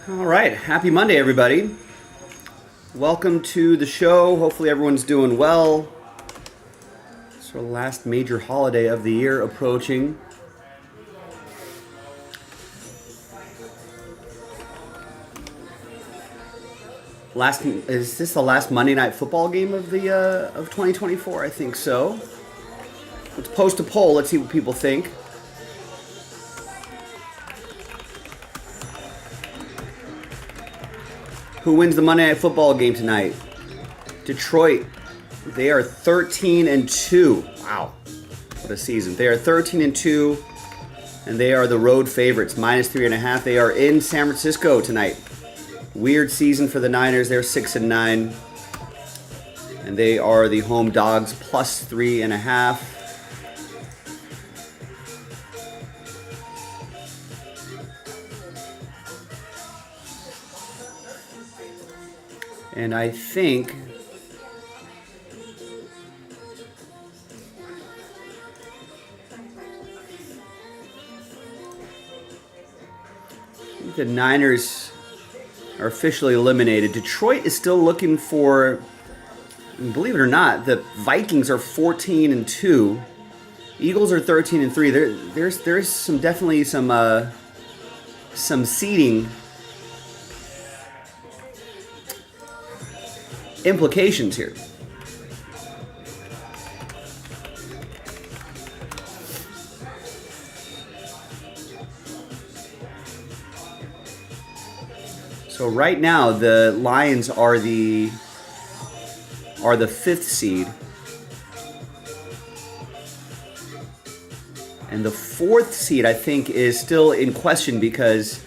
All right, happy Monday, everybody. Welcome to the show. Hopefully, everyone's doing well. It's our last major holiday of the year approaching. Is this the last Monday Night Football game of the of 2024? I think so. Let's post a poll. Let's see what people think. Who wins the Monday Night Football game tonight? Detroit. They are 13-2. Wow, what a season! They are 13-2, and they are the road favorites, -3.5. They are in San Francisco tonight. Weird season for the Niners. They're 6-9, and they are the home dogs, +3.5. And I think the Niners are officially eliminated. Detroit is still looking for, believe it or not, the Vikings are 14-2. Eagles are 13-3. There's some definitely some seeding implications here. So right now the Lions are the 5th seed. And the 4th seed, I think, is still in question because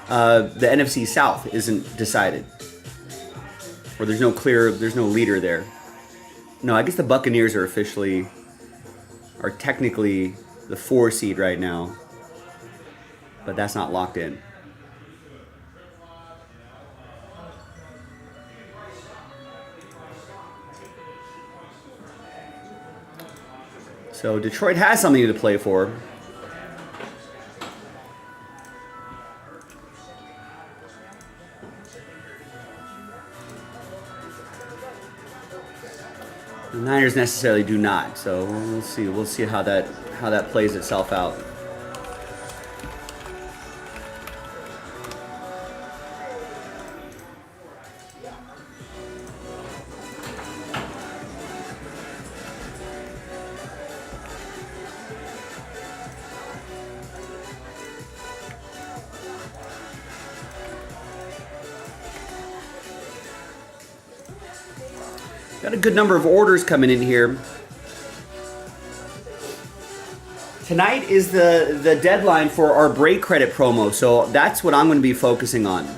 the NFC South isn't decided. Or there's no leader there. No, I guess the Buccaneers are technically the 4 seed right now. But that's not locked in. So Detroit has something to play for. The Niners necessarily do not, so we'll see. We'll see how that plays itself out. Got a good number of orders coming in here. Tonight is the deadline for our break credit promo, so that's what I'm going to be focusing on.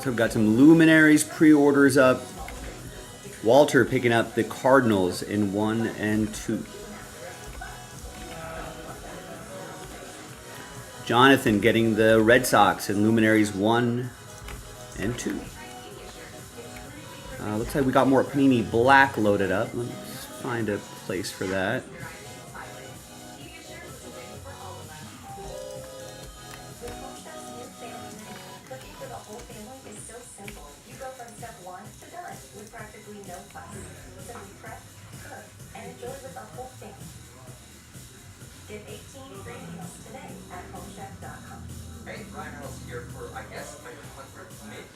So we've got some Luminaries pre-orders up. Walter picking up the Cardinals in 1 and 2. Jonathan getting the Red Sox in Luminaries 1 and 2. Looks like we got more Panini Black loaded up. Let's find a place for that. Get 18 free meals today at homechef.com. Hey, Ryan Reynolds here for, I guess, my 100th mid.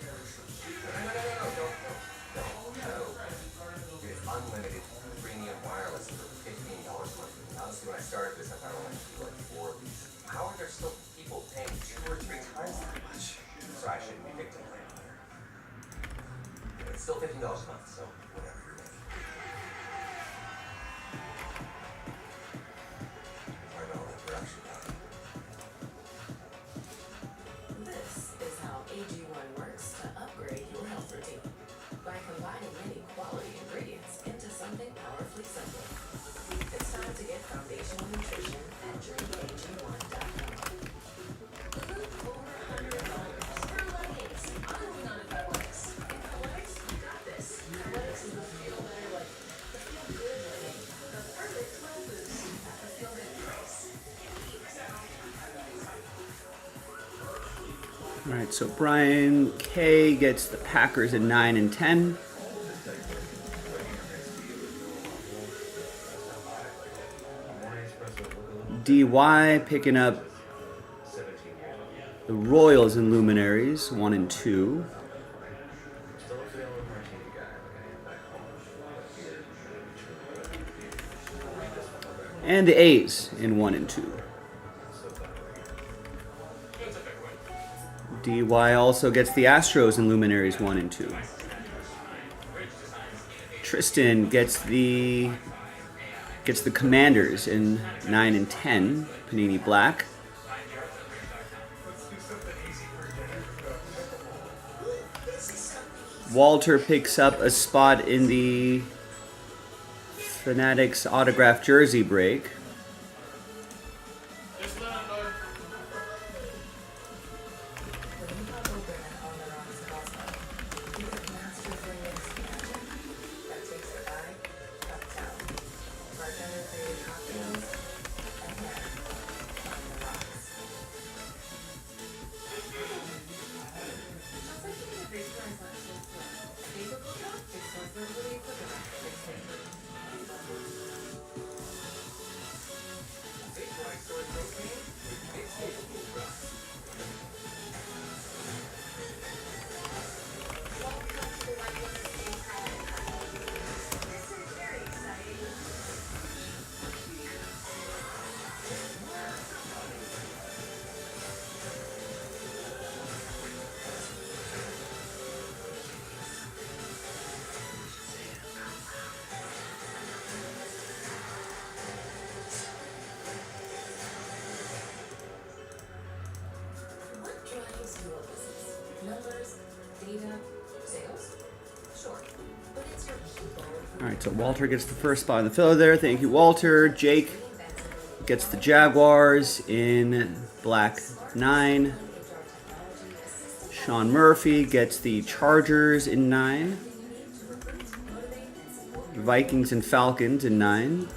No. It's unlimited premium wireless for $15 a month. Honestly, when I started this, I thought I wanted to do like 4 of these. How are there still people paying 2 or 3 times that much? So I shouldn't be victim blaming here. It's still $15 a month, so whatever you're making. This is how AG1 works to upgrade your health routine by combining many quality ingredients into something powerfully simple. It's time to get foundational nutrition at drinkag1.com. Over $100 for leggings. I'm moving on to athletics. In athletics, you got this. Athletics is the feel better legging, the feel good legging, the perfect flow boost at the feel good price. All right, so Brian K gets the Packers at 9 and 10. DY picking up the Royals and Luminaries 1 and 2. And the A's in 1 and 2. DY also gets the Astros and Luminaries 1 and 2. Tristan gets the Commanders in 9 and 10, Panini Black. Walter picks up a spot in the Fanatics autograph jersey break. All right, so Walter gets the first spot in the filler there. Thank you, Walter. Jake gets the Jaguars in Black 9. Sean Murphy gets the Chargers in 9. Vikings and Falcons in 9.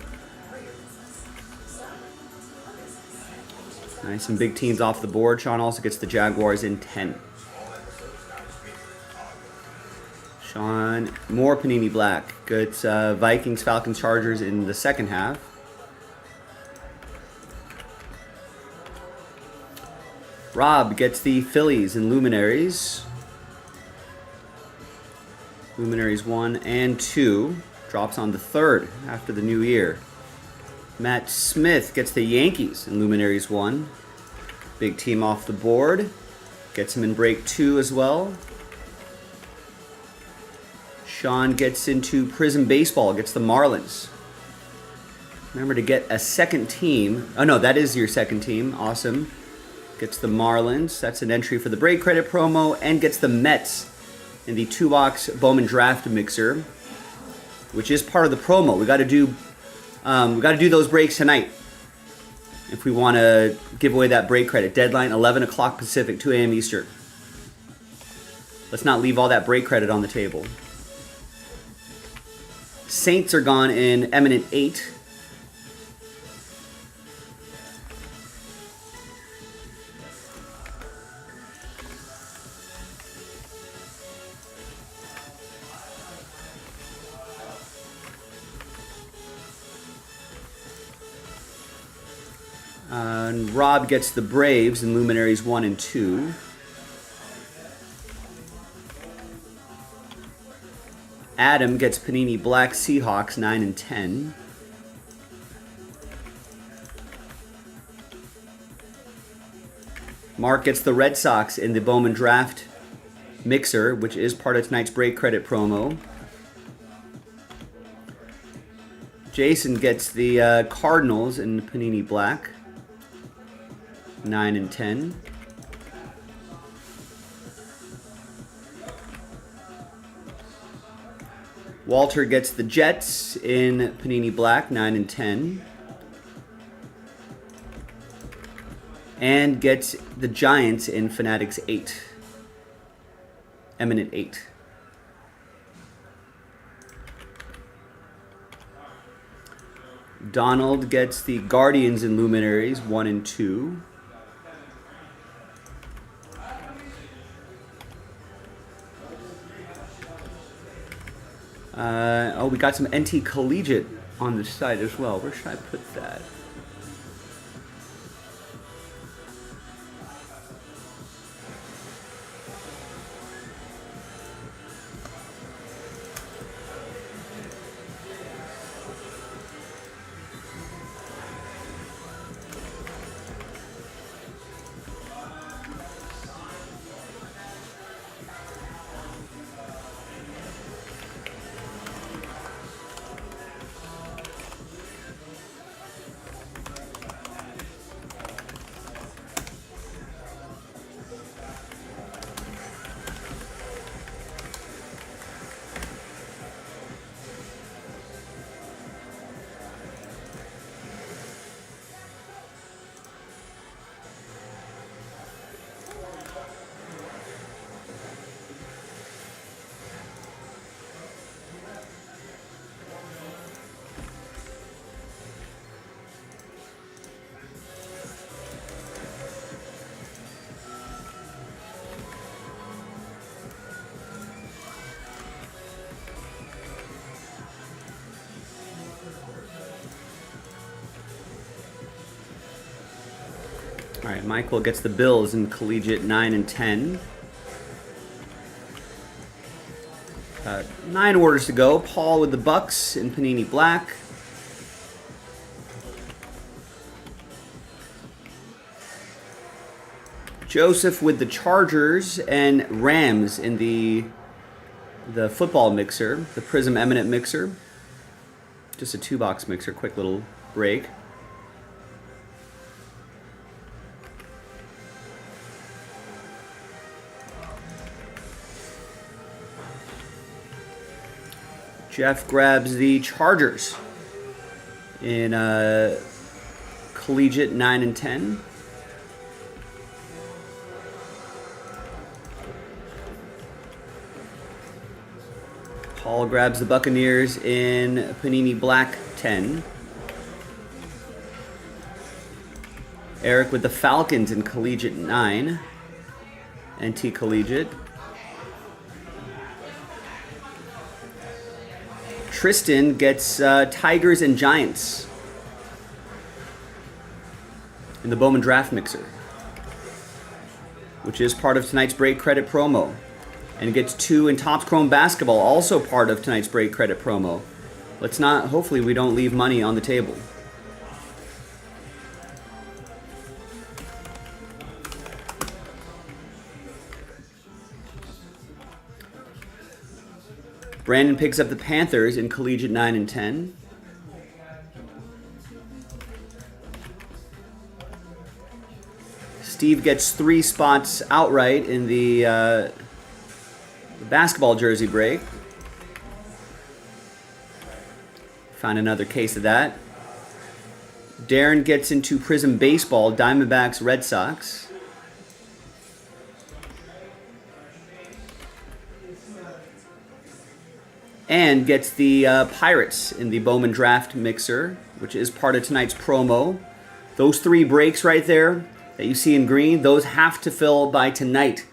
Nice, some big teams off the board. Sean also gets the Jaguars in 10. Sean, more Panini Black. Gets Vikings, Falcons, Chargers in the second half. Rob gets the Phillies and Luminaries. Luminaries 1 and 2. Drops on the 3rd after the new year. Matt Smith gets the Yankees and Luminaries 1. Big team off the board. Gets him in break 2 as well. Sean gets into Prism Baseball, gets the Marlins. Remember to get a second team. Oh no, that is your second team. Awesome. gets the Marlins. That's an entry for the break credit promo, and gets the Mets in the 2-box Bowman Draft mixer, which is part of the promo. We got to do those breaks tonight if we want to give away that break credit. Deadline 11 o'clock Pacific, 2 a.m. Eastern. Let's not leave all that break credit on the table. Saints are gone in Eminent 8. And Rob gets the Braves in Luminaries 1 and 2. Adam gets Panini Black Seahawks 9 and 10. Mark gets the Red Sox in the Bowman Draft mixer, which is part of tonight's break credit promo. Jason gets the Cardinals in Panini Black 9 and 10. Walter gets the Jets in Panini Black 9 and 10. And gets the Giants in Fanatics 8. Eminent 8. Donald gets the Guardians in Luminaries 1 and 2. We got some NT Collegiate on the side as well. Where should I put that? All right, Michael gets the Bills in Collegiate 9 and 10. 9 orders to go. Paul with the Bucks in Panini Black. Joseph with the Chargers and Rams in the football mixer, the Prism Eminent mixer. Just a 2-box mixer, quick little break. Jeff grabs the Chargers in Collegiate 9 and 10. Paul grabs the Buccaneers in Panini Black 10. Eric with the Falcons in Collegiate 9. NT Collegiate. Tristan gets Tigers and Giants in the Bowman Draft mixer, which is part of tonight's break credit promo. And gets 2 in Topps Chrome Basketball, also part of tonight's break credit promo. Let's not, hopefully we don't leave money on the table. Brandon picks up the Panthers in Collegiate 9 and 10. Steve gets 3 spots outright in the basketball jersey break. Found another case of that. Darren gets into Prism Baseball, Diamondbacks, Red Sox. And gets the Pirates in the Bowman Draft mixer, which is part of tonight's promo. Those 3 breaks right there that you see in green, those have to fill by tonight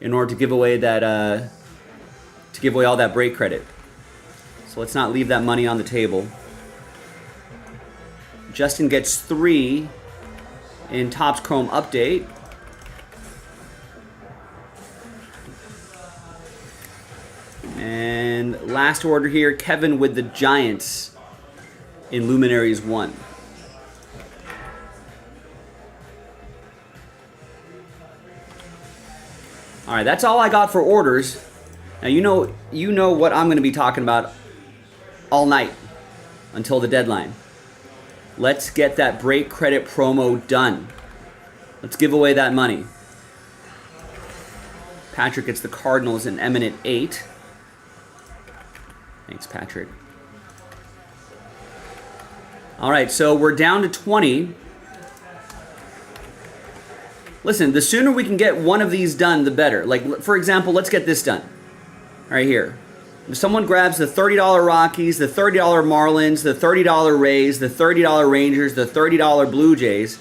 in order to give away that all that break credit. So let's not leave that money on the table. Justin gets 3 in Topps Chrome Update. And last order here, Kevin with the Giants in Luminaries 1. All right, that's all I got for orders. Now you know what I'm going to be talking about all night until the deadline. Let's get that break credit promo done. Let's give away that money. Patrick gets the Cardinals in Eminent 8. Thanks, Patrick. All right, so we're down to 20. Listen, the sooner we can get one of these done, the better. Like, for example, let's get this done. Right here. If someone grabs the $30 Rockies, the $30 Marlins, the $30 Rays, the $30 Rangers, the $30 Blue Jays,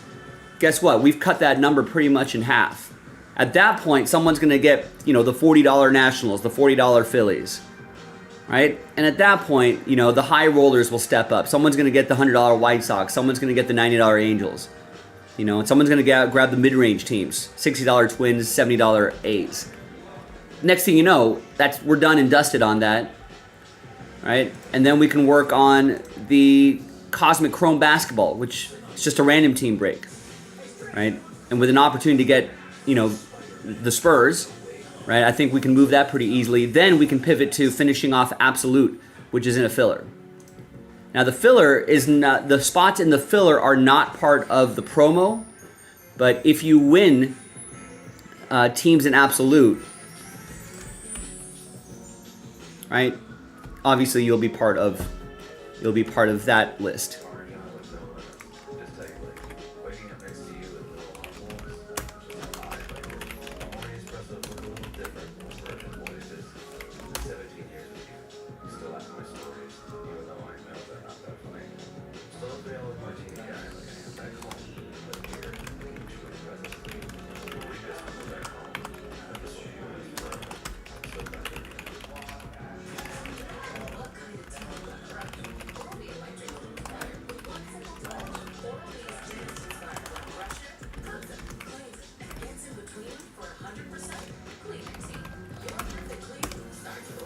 guess what? We've cut that number pretty much in half. At that point, someone's going to get, the $40 Nationals, the $40 Phillies, right? And at that point, the high rollers will step up. Someone's going to get the $100 White Sox. Someone's going to get the $90 Angels. And someone's going to grab the mid-range teams, $60 Twins, $70 A's. Next thing you know, we're done and dusted on that, right? And then we can work on the Cosmic Chrome Basketball, which is just a random team break, right? And with an opportunity to get, the Spurs, right? I think we can move that pretty easily. Then we can pivot to finishing off Absolute, which is in a filler. Now the filler is not, the spots in the filler are not part of the promo, but if you win teams in Absolute, right? Obviously, you'll be part of that list.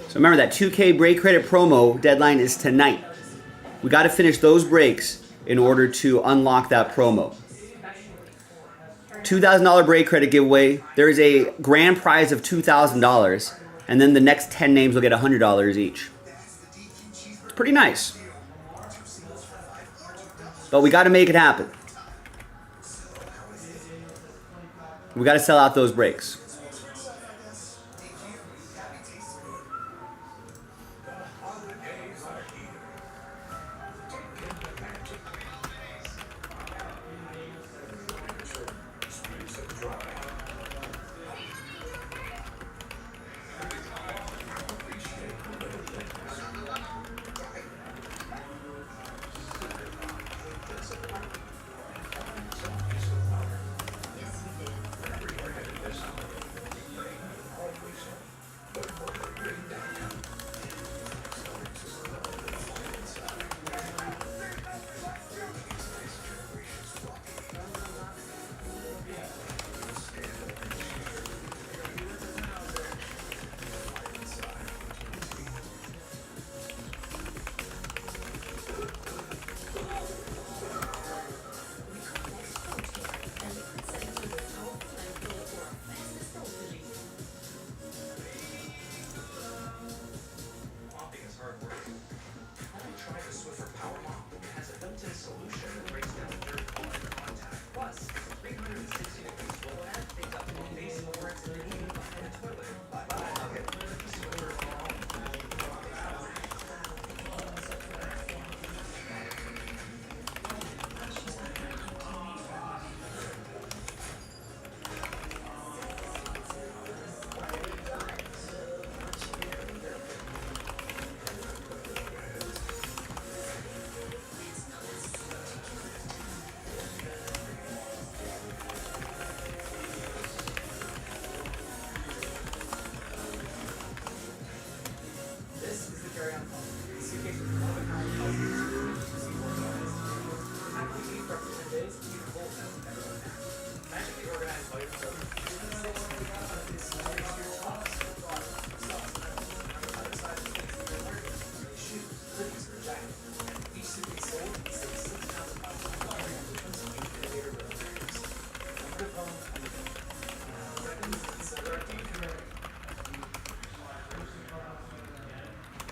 So remember that 2K break credit promo deadline is tonight. We got to finish those breaks in order to unlock that promo. $2,000 break credit giveaway. There is a grand prize of $2,000, and then the next 10 names will get $100 each. It's pretty nice. But we got to make it happen. We got to sell out those breaks.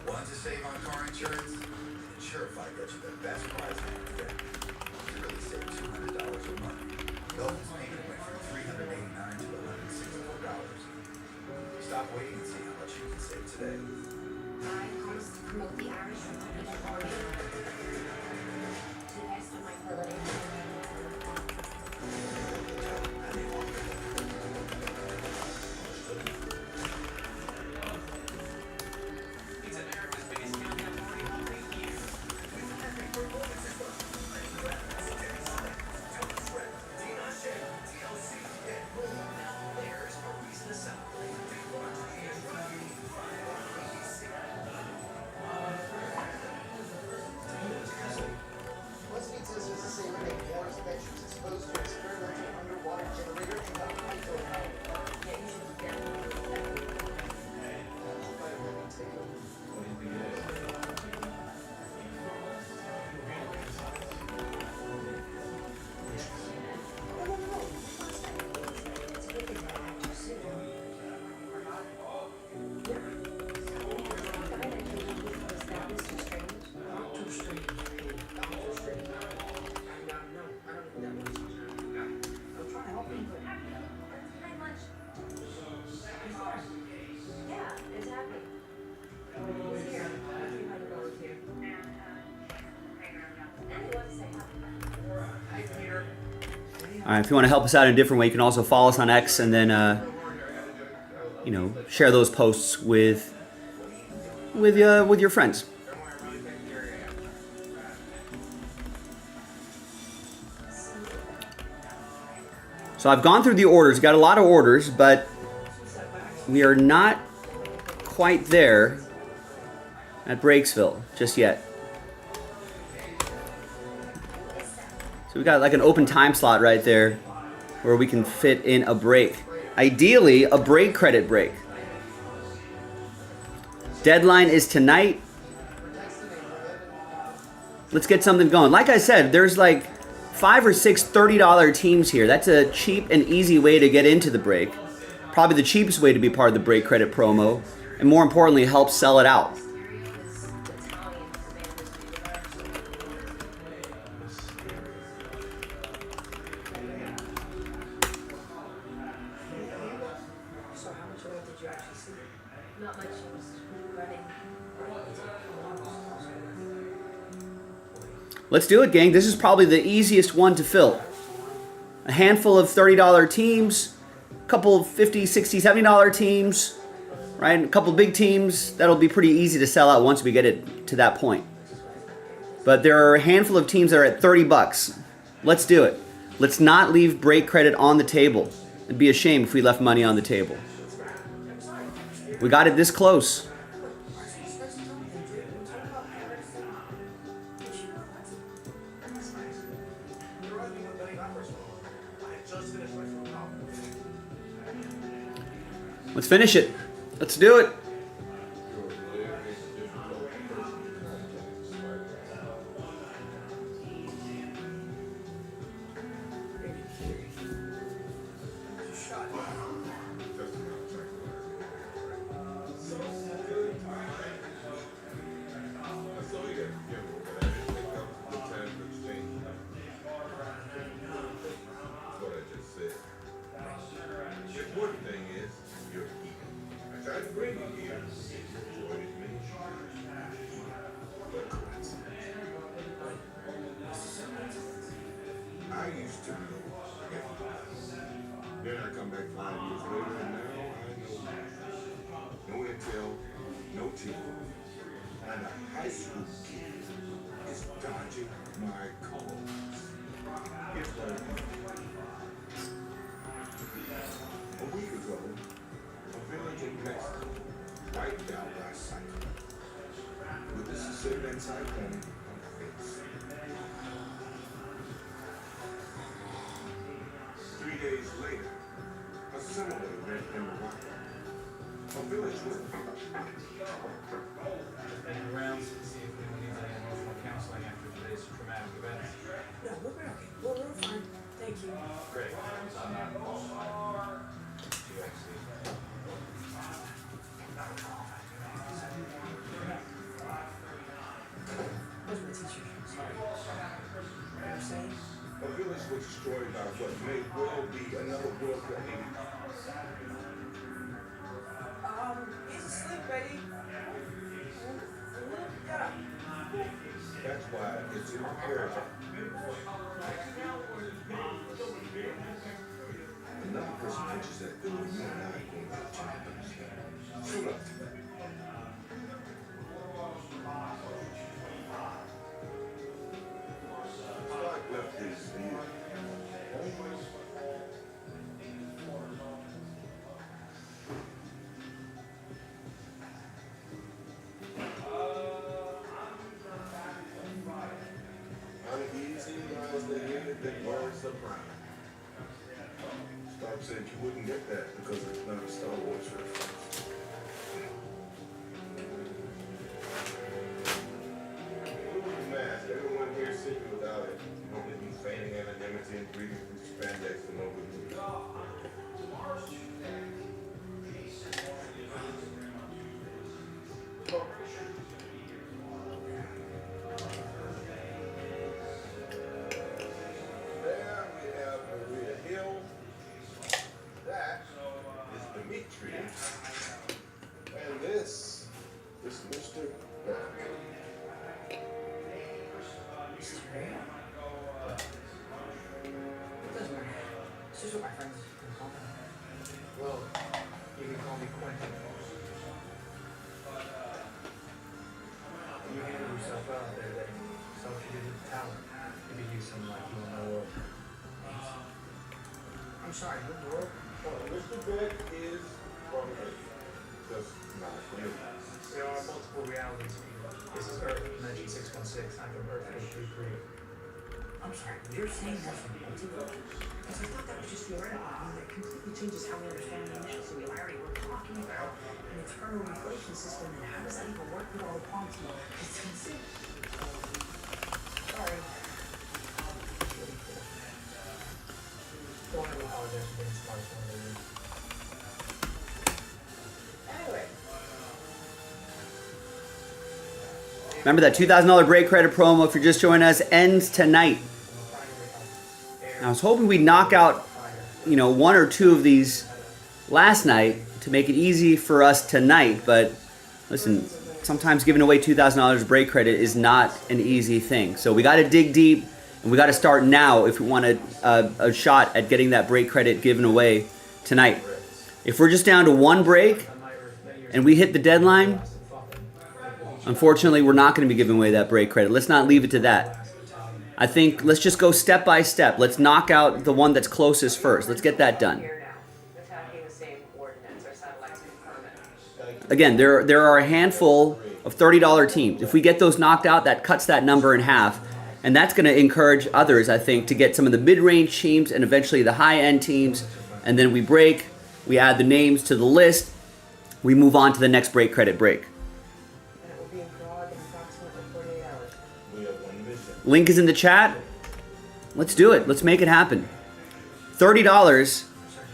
Want to save on car insurance? Surefire gets you the best price on the day. You really save $200 a month. Bowman's payment went from $389 to $164. Stop waiting and see how much you can save today. I promise to promote the Irish Republican Party to the best of my ability. It's America's biggest countdown party all year. With epic performances from TLC, and more. Now there's a reason to celebrate. Leslie says it's the same thing. Morris that she's exposed to experimental underwater generator and got hydro power. Yeah, you should be careful. It's a good thing that I have to soon. Not too strange. I'm trying to help you. Pretty much. Yeah, it's happening. He's here. $300 here. And he wants to say hi. Hi, Peter. All right, if you want to help us out in a different way, you can also follow us on X and then, you know, share those posts with your friends. So I've gone through the orders, got a lot of orders, but we are not quite there at Breaksville just yet. So we got like an open time slot right there where we can fit in a break. Ideally, a break credit break. Deadline is tonight. Let's get something going. Like I said, there's like 5 or 6 $30 teams here. That's a cheap and easy way to get into the break. Probably the cheapest way to be part of the break credit promo. And more importantly, help sell it out. So how much of it did you actually see? Not much. It was running. Let's do it, gang. This is probably the easiest one to fill. A handful of $30 teams, a couple of $50, $60, $70 teams, right? A couple of big teams. That'll be pretty easy to sell out once we get it to that point. But there are a handful of teams that are at $30. Let's do it. Let's not leave break credit on the table. It'd be a shame if we left money on the table. We got it this close. Let's finish it. Let's do it. I used to know. Then I come back 5 years later, and now I know. No intel, no team, and a high school kid is dodging my calls. Here's what I mean. A week ago, a village in Mexico wiped out by cyclone. sitting inside home on the face. 3 days later, a similar event in Morocco. A village was Making rounds to see if anyone needs any emotional counseling after today's traumatic events. No, we're okay. We're fine. Thank you. Great. I'm not involved. You actually. Where's my teacher? Sorry. What you're saying? a village was destroyed by what may well be another world war. He's asleep, Betty. Yeah. That's why it's imperative. Another person pitches that bill, you and I are going to understand. Soon up. Clark left this for you. Uneasy lies the head that guards the crown. Stark said you wouldn't get that because it's not a Star Wars reference. Remove the mask. Everyone here see you without it. You don't need me feigning anonymity and breathing through spandex and over you. There we have Maria Hill. That is Dimitri. And this is Mr. Berkeley. This is great. It doesn't matter. It's just what my friends can call me. Well, you can call me Quentin. You handled yourself well the other day. So if you didn't tell him, you could use some like you in the world. I'm sorry, what world? Mr. Beck is from Earth. Just not you. There are multiple realities. This is Earth, Dimension 616. I'm from Earth 833. I'm sorry, you're saying that's from multiverse? Because I thought that was just theoretical. I mean, that completely changes how we understand the initial singularity we're talking about an eternal inflation system, and how does that even work with all the quantum distances? Sorry. Really cool. Don't ever apologize for being the smartest one in the room. Anyway. Remember that $2,000 break credit promo, if you're just joining us, ends tonight. I was hoping we'd knock out, one or two of these last night to make it easy for us tonight. But listen, sometimes giving away $2,000 break credit is not an easy thing. So we got to dig deep, and we got to start now if we want a shot at getting that break credit given away tonight. If we're just down to one break and we hit the deadline, unfortunately, we're not going to be giving away that break credit. Let's not leave it to that. I think let's just go step by step. Let's knock out the one that's closest first. Let's get that done. Here now. Attacking the same coordinates. Our satellites confirm it. Again, there are a handful of $30 teams. If we get those knocked out, that cuts that number in half. And that's going to encourage others, I think, to get some of the mid-range teams and eventually the high-end teams. And then we break. We add the names to the list. We move on to the next break credit break. And it will be in Prague in approximately 48 hours. We have one mission. Link is in the chat. Let's do it. Let's make it happen. $30,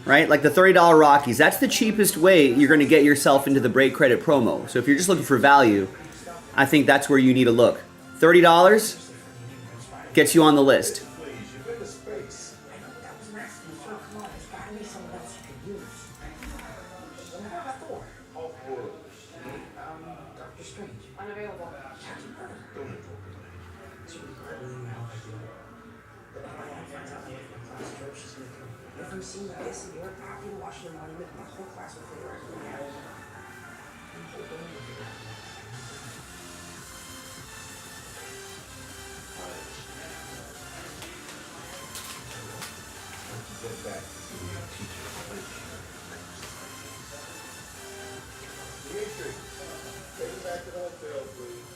right? Like the $30 Rockies. That's the cheapest way you're going to get yourself into the break credit promo. So if you're just looking for value, I think that's where you need to look. $30 gets you on the list. Please, you've been to space. I know what that was asking for. Come on, there's gotta be someone else you could use. What about Thor? Off world. Doctor Strange. Unavailable. Captain Carter. Don't interrupt me. It's really hard really my help I do. But if my mom finds out that my class trip, she's gonna kill me. If I'm seeing this and you're packing Washington Monument, my whole class will figure out who I am. I'm hoping we'll figure out who I am. Get back to your teacher. Dimitri, take me back to the hotel, please.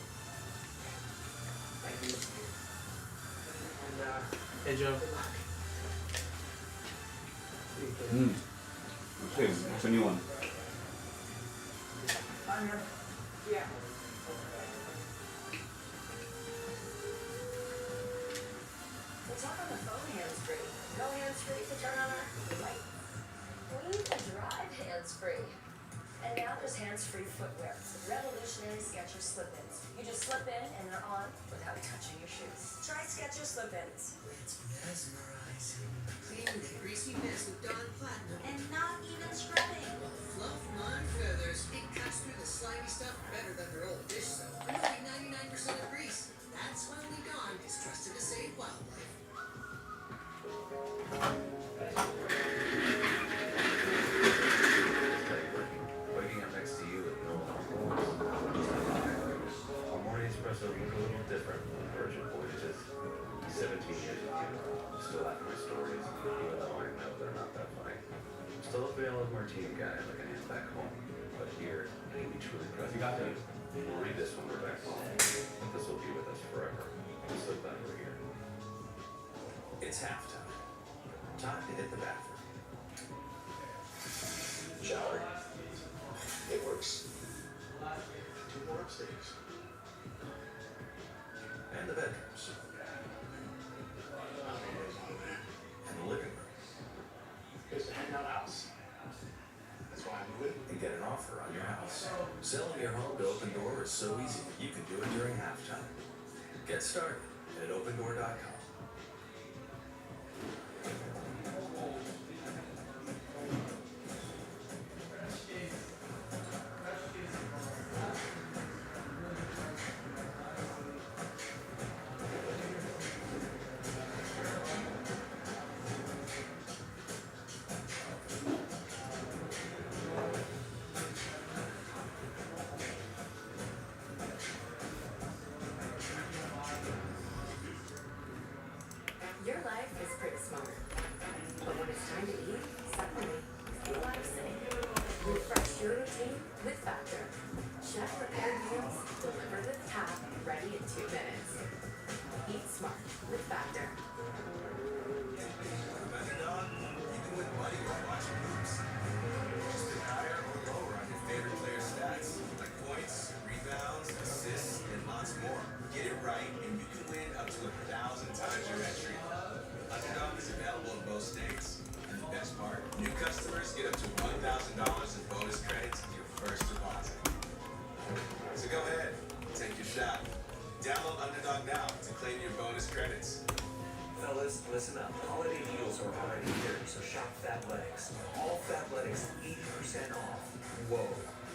And hey Joe, good luck. Okay, what's a new one? I'm here. Yeah. We'll talk on the phone hands-free. Go hands-free to turn on our lights. We need to drive hands-free. And now there's hands-free footwear. Revolutionary Skechers slip-ins. You just slip in and they're on without touching your shoes. Try Skechers slip-ins. It's mesmerizing. Cleaning the greasiness with Dawn Platinum. And not even scrubbing. Fluff my feathers. It cuts through the slimy stuff better than their old dish soap. Removing 99% of grease. That's why only Dawn is trusted to save wildlife. Waking up next to you with no alarm. Our morning espresso look a little different from the Virgin Voyages. 17 years with you, still laughing my stories, even though I know they're not that funny. Still a fail of martini guy like I am back home, but here, I can be truly present. You got that? We'll read this when we're back home. This will be with us forever. I'm so glad we're here. It's halftime. Time to hit the bathroom. Shower. It works. 2 more upstairs. And the bedrooms. And the living room. Goes to hang out house. That's why I'm good. And get an offer on your house. Selling your home to Open Door is so easy, you can do it during halftime. Get started at opendoor.com. Your life is pretty smart. But when it's time to eat, supplement is the life thing. Refresh your routine with Factor. Chef prepared meals delivered with tap, ready in 2 minutes. Eat smart with Factor. Underdog, you can win money while watching moves. Just pick higher or lower on your favorite player stats, like points, rebounds, assists, and lots more. Get it right, and you can win up to 1,000 times your entry. Underdog is available in both states. And the best part, new customers get up to $1,000 in bonus credits with your first deposit. So go ahead, take your shot. Download Underdog now to claim your bonus credits. Fellas, listen up. Holiday deals are already here, so shop Fabletics. All Fabletics 80% off. Whoa,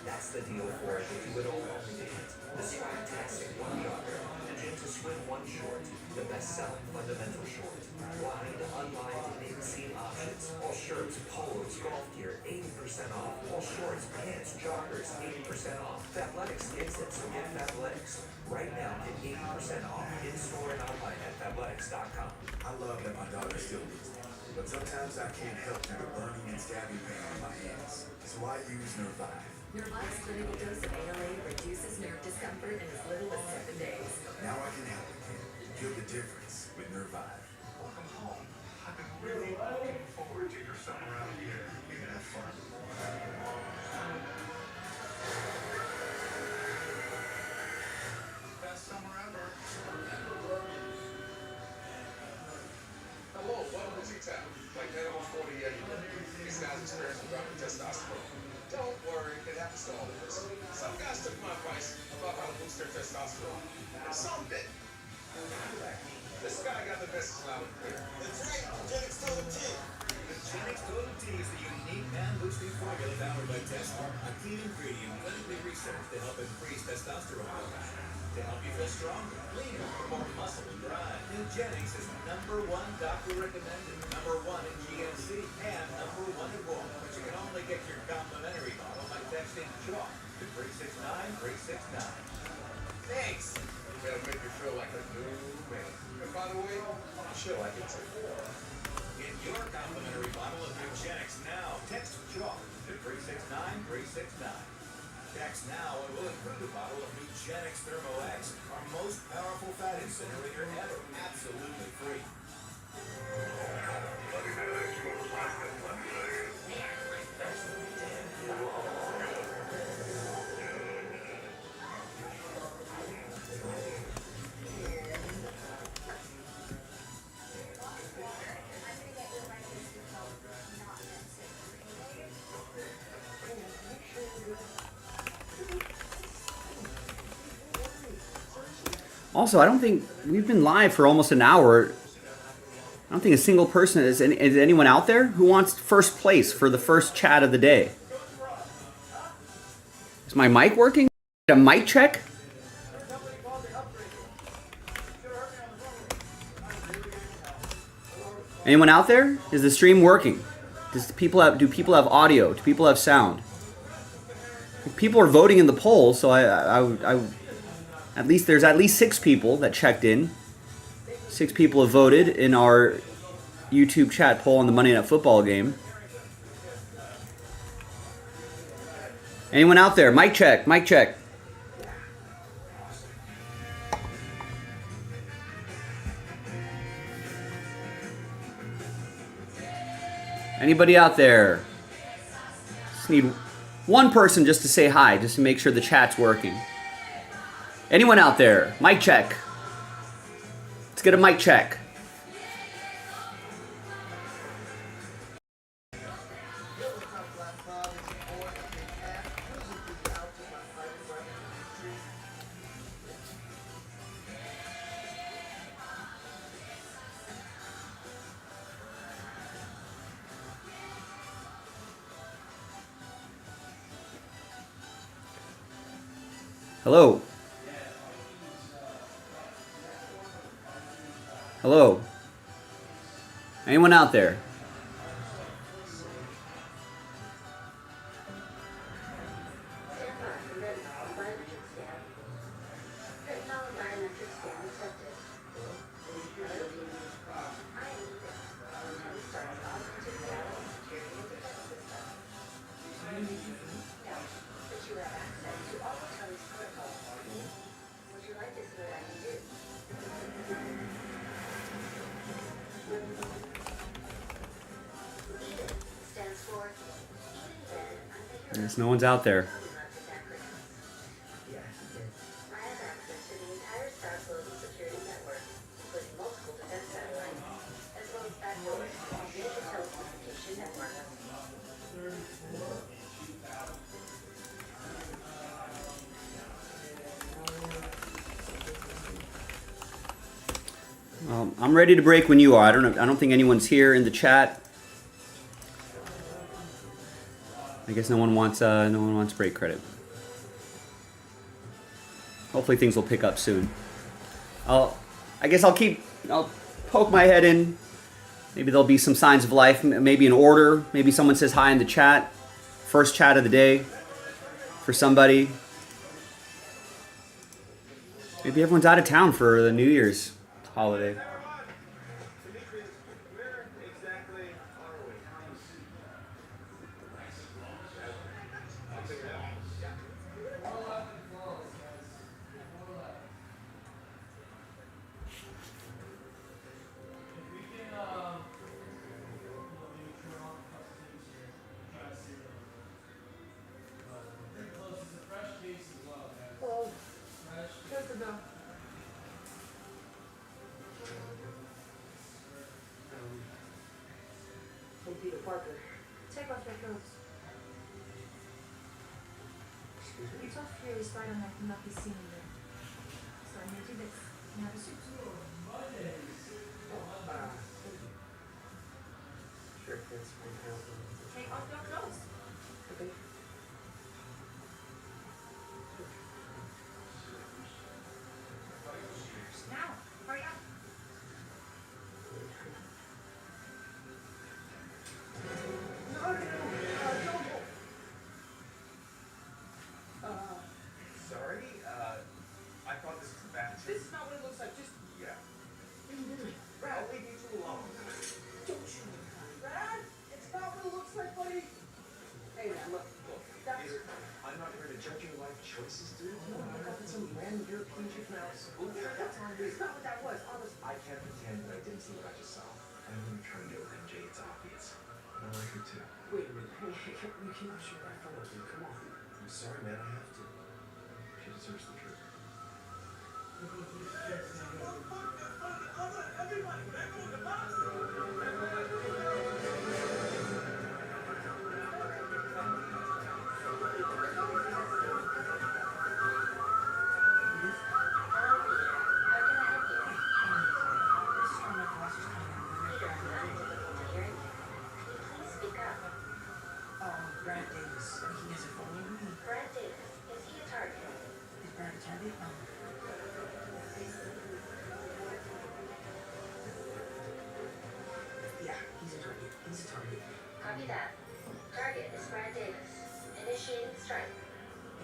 that's the deal for the do-it-all dance. The fantastic one jogger, the gym to swim one short, the best-selling fundamental short. Lined, unlined, and inseam options. All shirts, polos, golf gear, 80% off. All shorts, pants, joggers, 80% off. Fabletics gets it, so get Fabletics. Right now, get 80% off in-store and online at Fabletics.com. I love that my daughter still needs me, but sometimes I can't help due to burning and stabbing pain on my hands. So I use Nervive. Nervive's clinical dose of ALA reduces nerve discomfort in as little as 7 days. Now I can help again. Feel the difference with Nervive. Welcome home. I've been really looking forward to your summer out here. You're gonna have fun. Best summer ever. Hello, welcome to T-Town. Like that over 40 years ago. These guys experience dropping testosterone. Don't worry, it happens to all of us. Some guys took my advice about how to boost their testosterone. And some didn't. This guy got the best loud and clear. That's right, Genix Total T. The Genix Total T is the unique man-boosting formula powered by Tesla, a clean ingredient clinically researched to help increase testosterone levels. To help you feel stronger, leaner, more muscle and drive. New Genix is #1 doctor recommended, #1 in GNC, and #1 in Walmart. But you can only get your complimentary bottle by texting CHALK to 369-369. Thanks. That'll make me feel like a new man. And by the way, you should like it too. Get your complimentary bottle of New Genix now. Text CHALK to 369-369. Text now and we'll include a bottle of New Genix. Genix Thermo X, our most powerful fat incinerator ever. Absolutely free. Also, I don't think we've been live for almost an hour. I don't think a single person is anyone out there who wants first place for the first chat of the day. Is my mic working? A mic check? Anyone out there? Is the stream working? Do people have audio? Do people have sound? People are voting in the poll, so there's at least 6 people that checked in. 6 people have voted in our YouTube chat poll on the Monday Night Football game. Anyone out there? Mic check, mic check. Anybody out there? Just need one person just to say hi, just to make sure the chat's working. Anyone out there? Mic check. Let's get a mic check. Hello. Hello. Anyone out there? Yes, no one's out there. I'm ready to break when you are. I don't think anyone's here in the chat. I guess no one wants break credit. Hopefully things will pick up soon. I'll poke my head in. Maybe there'll be some signs of life. Maybe an order. Maybe someone says hi in the chat. First chat of the day for somebody. Maybe everyone's out of town for the New Year's holiday. Peter Parker. Take off your clothes. It's off here, Spider-Man cannot be seen in there. So I made you this. You have a suit. Sure, that's my house. Take off your clothes. Okay. Now, hurry up. Sorry, I thought this was a bathroom. This is not what it looks like. Just Yeah. Brad. I'll leave you two alone. Don't you, Brad? It's not what it looks like, buddy. Hey, man, look. That's I'm not here to judge your life choices, dude. I got some It's not what that was. Honest. I can't pretend that I didn't see what I just saw. I know you're trying to get with MJ, it's obvious. I like her too. Wait a minute. Hey, you cannot shoot that fellow, dude. Come on. I'm sorry, man, I have to. She deserves the truth. Brad Davis. He has a phone number? Brad Davis, is he a target? Is Brad a target? Yeah, he's a target. He's a target. Copy that. Target is Brad Davis. Initiating strike.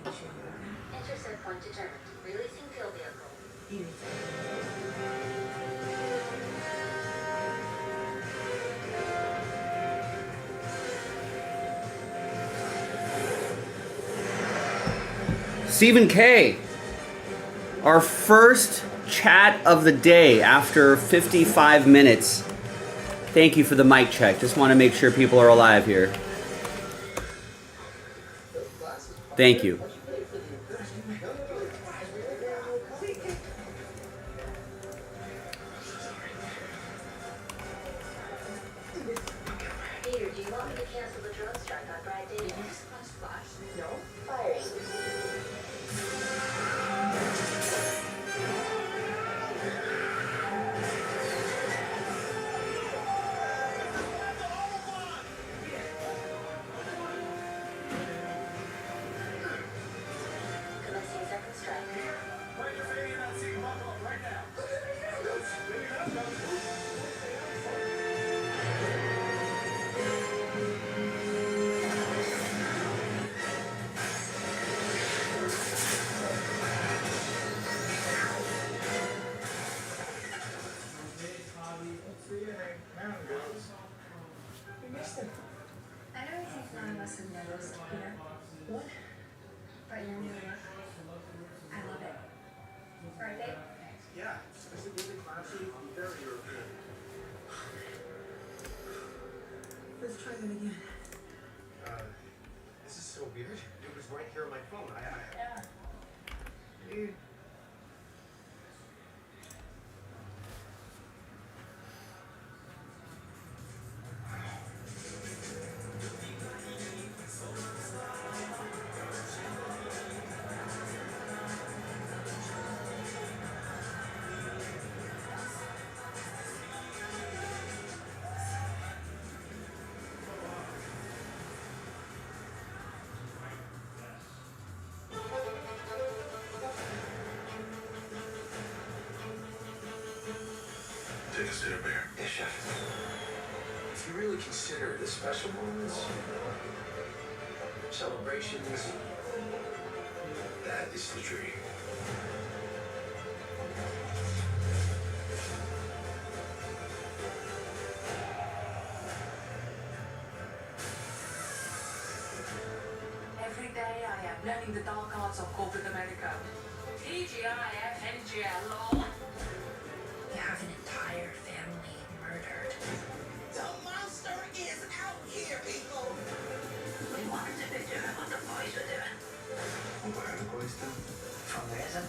Initiating what? Intercept point determined. Releasing kill vehicle. Stephen K. Our first chat of the day after 55 minutes. Thank you for the mic check. Just want to make sure people are alive here. Thank you. Peter, do you want me to cancel the drone strike on Brad Davis? No. Firing. Commencing second strike. I know he thinks none of us have noticed, Peter. What? But you're new enough. I love it. Right, babe? Yeah, specifically classy, very European. Let's try that again. This is so weird. It was right here on my phone. Yeah. Dude. Take a sit, Bear. Yeah, chef. If you really consider the special moments, celebrations, That is the tree. Every day I am learning the dark arts of corporate America. TGIF, NGL, You have an entire family murdered. The monster is out here, people! We wanted to be doing what the boys were doing. What are the boys do? Fundraising.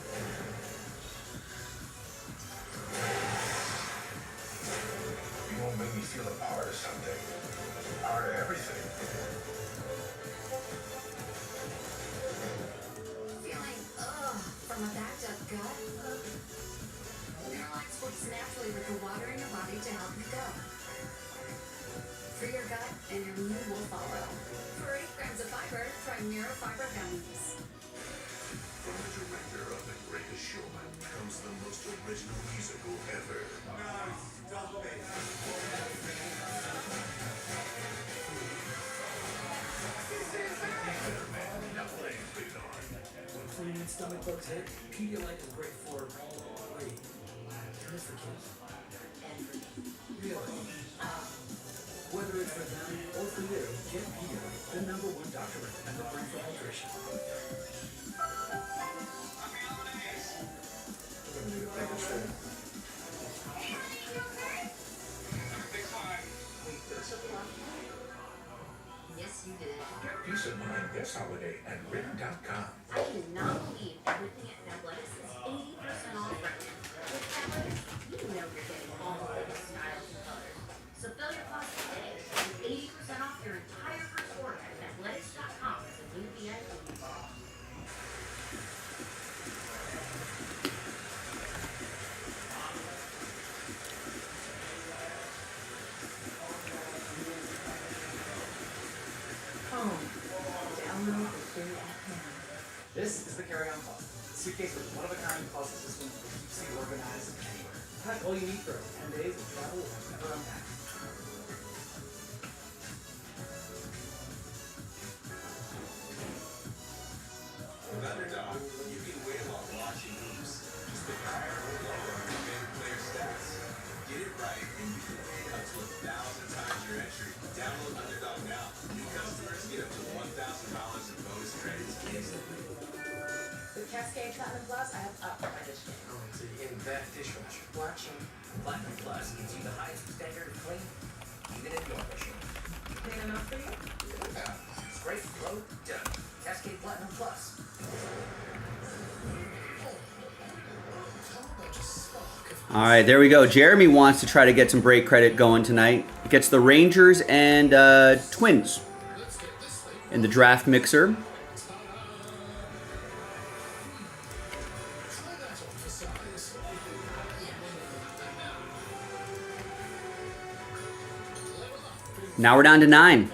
You won't make me feel a part of something. Part of everything. Feeling, from a backed up gut. Neurolex works naturally with the water in your body to help you go. Free your gut and your mood will follow. For 8 grams of fiber, try Neurofiber gummies. From the director of The Greatest Showman comes the most original musical ever. Stop it. Better man, nothing been on. When fleeing and stomach bugs hit, Pedialyte is great for wait. It is for kids. Really? Whether it's for them or for you, get Pedialyte, the #1 doctor recommended drink for hydration. Suitcase with one-of-a-kind closet system that keeps you organized anywhere. Pack all you need for 10 days of travel and never unpack. With Underdog, you can win while watching hoops. Just pick a higher or lower on your favorite player stats. Get it right, and you can win up to 1,000 times your entry. Download Underdog now. New customers get up to $1,000 in bonus credits instantly. With Cascade Platinum Plus, I have upped my dish game. Oh, so you're getting that dishwasher. Watching. Platinum Plus gives you the highest standard of clean, even in your machine. Clean enough for you? Scrape, flow, done. Cascade Platinum Plus. All right, there we go. Jeremy wants to try to get some break credit going tonight. He gets the Rangers and Twins in the draft mixer. Now we're down to 9.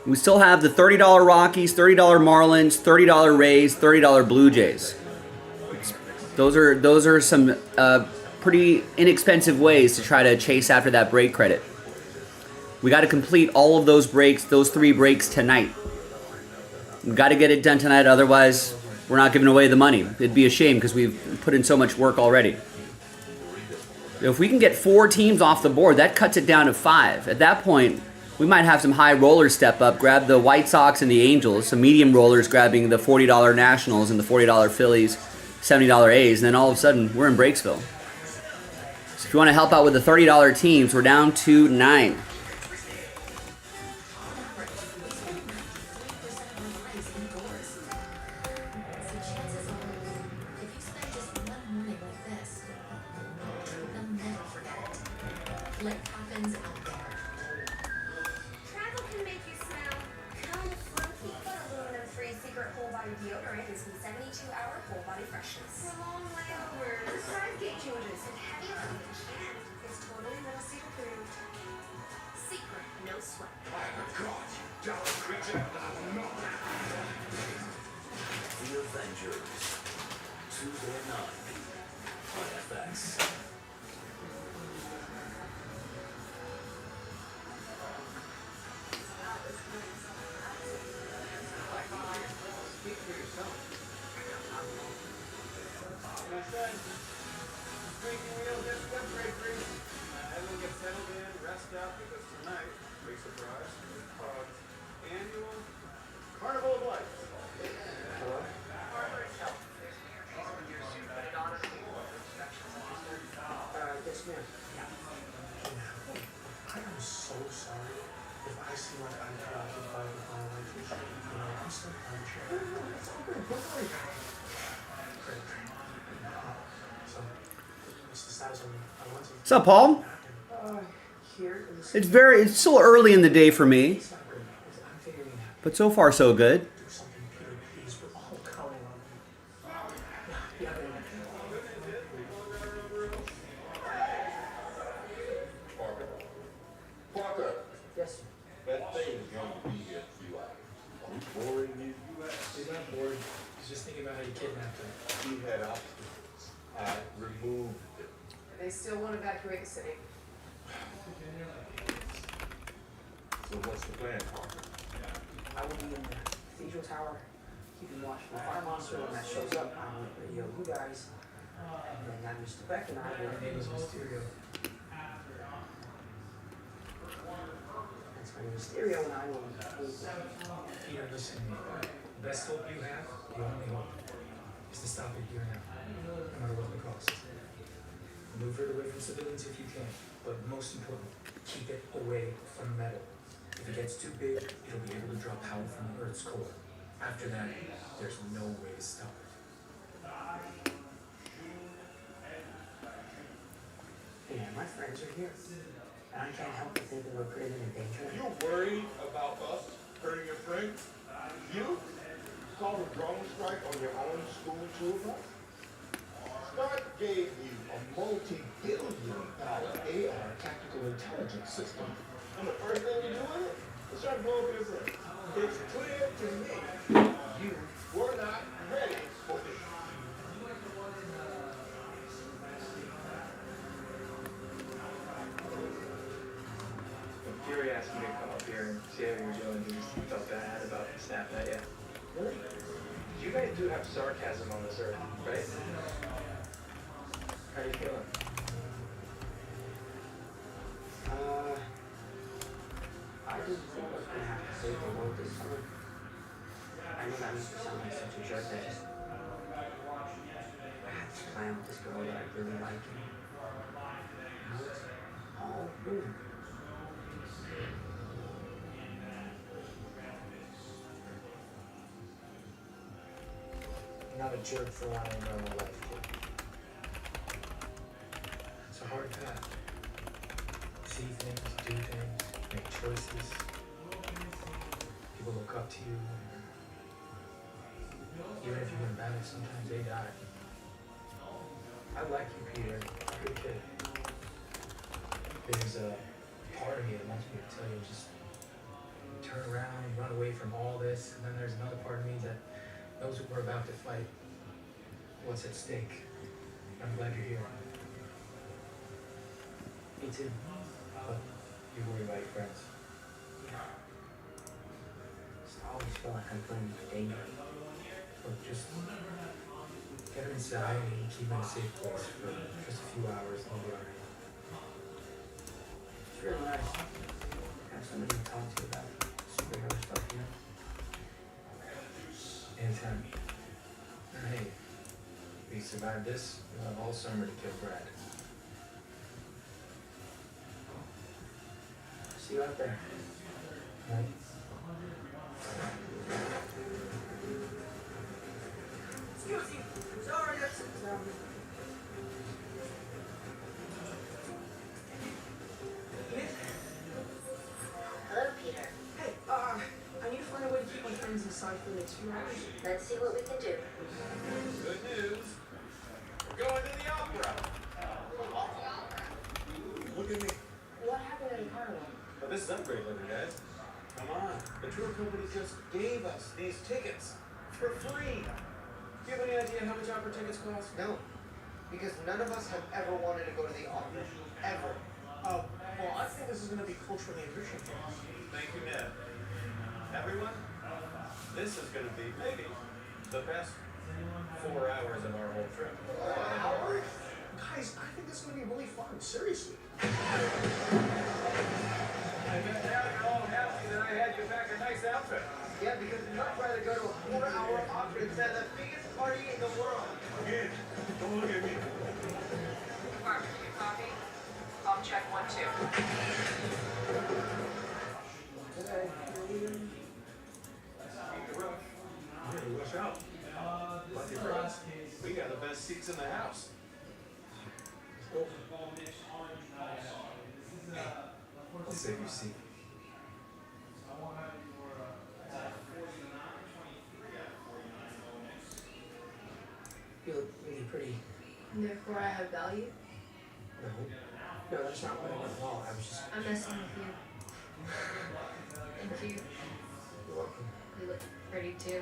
We still have the $30 Rockies, $30 Marlins, $30 Rays, $30 Blue Jays. Those are some pretty inexpensive ways to try to chase after that break credit. We got to complete all of those breaks, those 3 breaks tonight. We got to get it done tonight, otherwise we're not giving away the money. It'd be a shame because we've put in so much work already. If we can get 4 teams off the board, that cuts it down to 5. At that point, we might have some high rollers step up, grab the White Sox and the Angels, some medium rollers grabbing the $40 Nationals and the $40 Phillies, $70 A's, and then all of a sudden, we're in Breaksville. So if you want to help out with the $30 teams, we're down to 9. Travel can make you smell kind of funky. But aluminum-free secret whole body deodorant gives me 72-hour whole body freshness. For long layovers, size gate changes, and heavy luggage. And it's totally little seat approved. Secret, no sweat. The Avengers. Tuesday at 9 on FX. Everyone get settled in, rest up, because tonight, big surprise, annual Carnival of Lights. Yes, ma'am. I am so sorry if I seem like I'm preoccupied with my relationship. You know, I'm still unsure. So, what's the status on I want to. What's up, Paul? Here is It's still early in the day for me, it's not great. I'm figuring out but so far so good. do something, Peter, please. We're all counting on you. Yeah, Parker, yes. that thing is going to be here in a few hours. Are we boring you? He's not bored. He's just thinking about how you kidnapped him. He had obstacles. I removed them. They still won't evacuate the city. So what's the plan, Parker? I will be in the Cathedral Tower, keeping watch for the fire monster. When that shows up, I will radio you guys. And then Mr. Beck and I will. Her name is Mysterio. That's my name, Mysterio, and I will. Peter, listen to me. The best hope you have, the only hope, is to stop it here now, no matter what the cost. Move it away from civilians if you can, but most important, keep it away from metal. If it gets too big, it'll be able to draw power from the Earth's core. After that, there's no way to stop it. Yeah, my friends are here. And I can't help but think that we're putting them in danger. You worried about us hurting your friends? You called a drone strike on your own school tour bus? Stark gave you a multi-billion-dollar AR tactical intelligence system. And the first thing you do with it is try to blow up your friends. It's clear to me you were not ready for this. When Fury asked me to come up here and see how you were doing, he just felt bad about snapping at you. Really? You guys do have sarcasm on this earth, right? How you feeling? I didn't think I was gonna have to save the world this summer. I know that makes me sound like such a jerk. I had this plan with this girl that I really like. And now it's all ruined. You're not a jerk for wanting a normal life, kid. It's a hard path. See things, do things, make choices. People look up to you. Even if you win battles, sometimes they die. I like you, Peter. You're a good kid. There's a part of me that wants me to tell you, just turn around, run away from all this. And then there's another part of me that knows what we're about to fight. What's at stake. I'm glad you're here. Me too. But you worry about your friends. Just always feel like I'm playing my danger. Look, just get her inside and keep her in a safe place for just a few hours and you'll be alright. It's really nice to have somebody to talk to about superhero stuff, you know? Anytime. And hey, we survived this, we'll have all summer to kill Brad. See you out there. Right? Excuse me. Sorry, that's Hello, Peter. Hey, I need to find a way to keep my friends inside for the next few hours. Let's see what we can do. Good news. We're going to the opera. Look at me. What happened at the carnival? Well, this is upgrade level, guys. Come on. The tour company just gave us these tickets for free. Do you have any idea how much opera tickets cost? No, because none of us have ever wanted to go to the opera. Ever. Well, I think this is going to be culturally enriching. Thank you, Ned. Everyone, this is going to be maybe the best 4 hours of our whole trip. 4 hours? Guys, I think this is going to be really fun. Seriously. I bet now you're all happy that I had you back a nice outfit. Yeah, because we'd much rather go to a 4-hour opera than the biggest party in the world. Again, don't look at me. Mark, your coffee? I'll check 1, 2. Hey, watch out. Lucky for us, we got the best seats in the house. Let's go. I'll save your seat. You look really pretty. Therefore, I have value. No. No, that's not what I meant at all. I was just... I'm messing with you. Thank you. You're welcome. You look pretty too.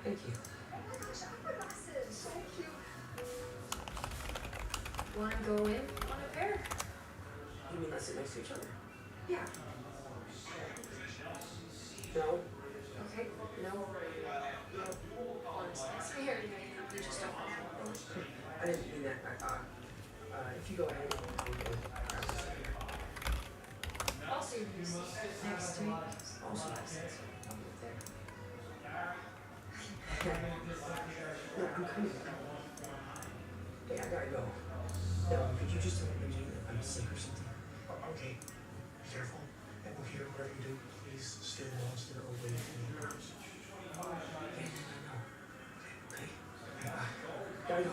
Thank you. Oh my gosh, opera glasses, so cute. Wanna go in on a pair? You mean let's sit next to each other? Yeah. No. Okay. No. Honestly, it's my hair today. You just don't want I didn't mean that. If you go ahead, I'll go grab this later. I'll see you next to me. Also, makes sense. I'll move there. No, I'm coming. Hey, I gotta go. No, could you just tell me I'm sick or something? Okay, be careful. And we're here, whatever you do, please stay lost or away from the birds. Yeah, no. Okay. Gotta go.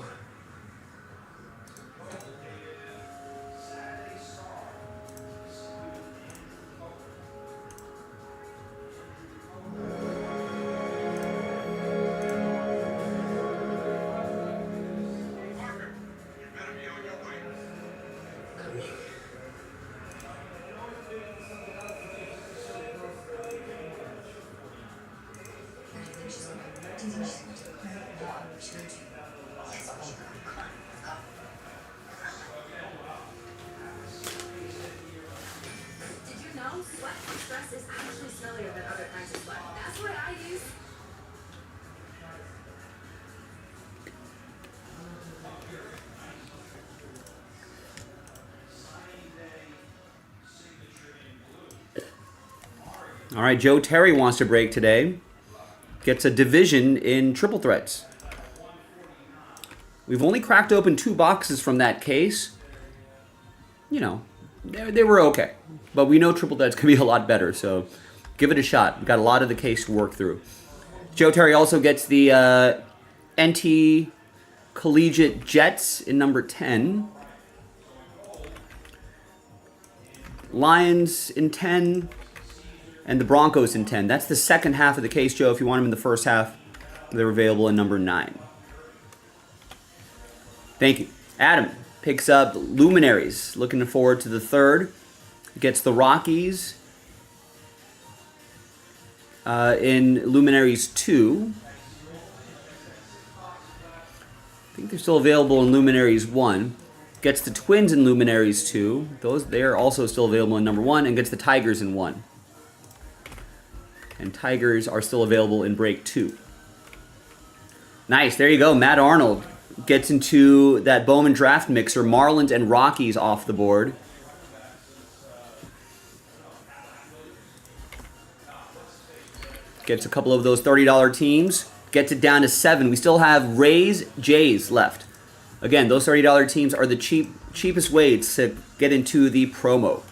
She's going. Do you think she's going to? Yeah, she's going to. Yes, oh, she's going. Come on, let's go. Did you know sweat from stress is actually smellier than other kinds of sweat? That's what I use. All right, Joe Terry wants to break today. Gets a division in triple threats. We've only cracked open 2 boxes from that case. You know, they were okay. But we know triple threats can be a lot better, so give it a shot. We've got a lot of the case to work through. Joe Terry also gets the NT Collegiate Jets in number 10. Lions in 10. And the Broncos in 10. That's the second half of the case, Joe. If you want them in the first half, they're available in number 9. Thank you. Adam picks up Luminaries. Looking forward to the third. Gets the Rockies in Luminaries 2. I think they're still available in Luminaries 1. Gets the Twins in Luminaries 2. They're also still available in number 1. And gets the Tigers in 1. And Tigers are still available in break 2. Nice, there you go. Matt Arnold gets into that Bowman Draft mixer. Marlins and Rockies off the board. Gets a couple of those $30 teams. Gets it down to 7. We still have Rays, Jays left. Again, those $30 teams are the cheapest ways to get into the promo.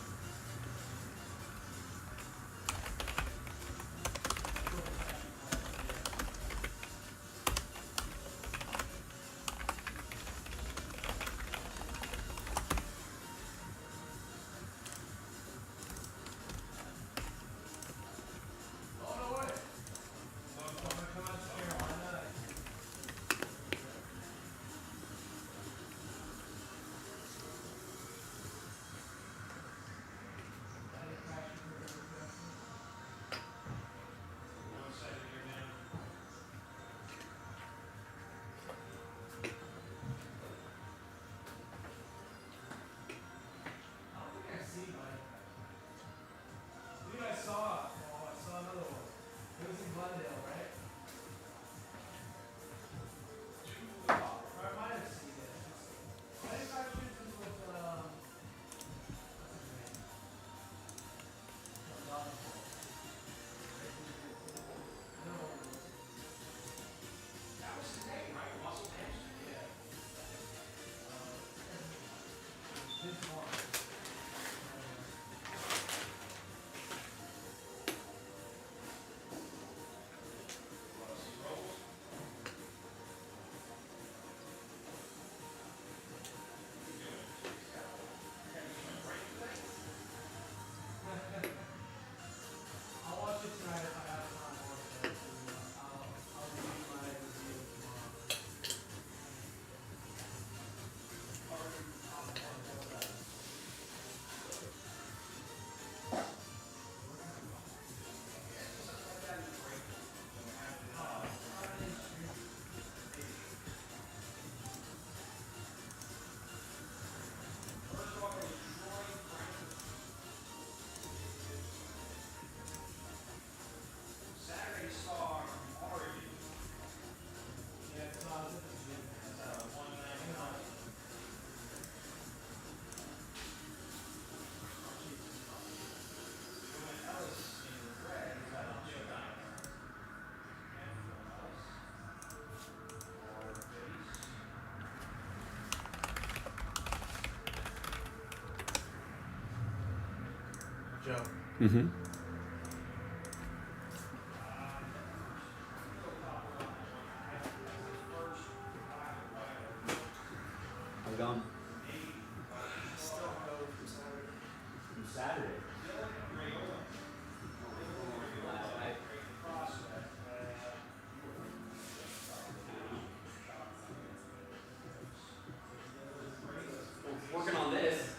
Joe. Mm-hmm. How we going? From Saturday. Working on this.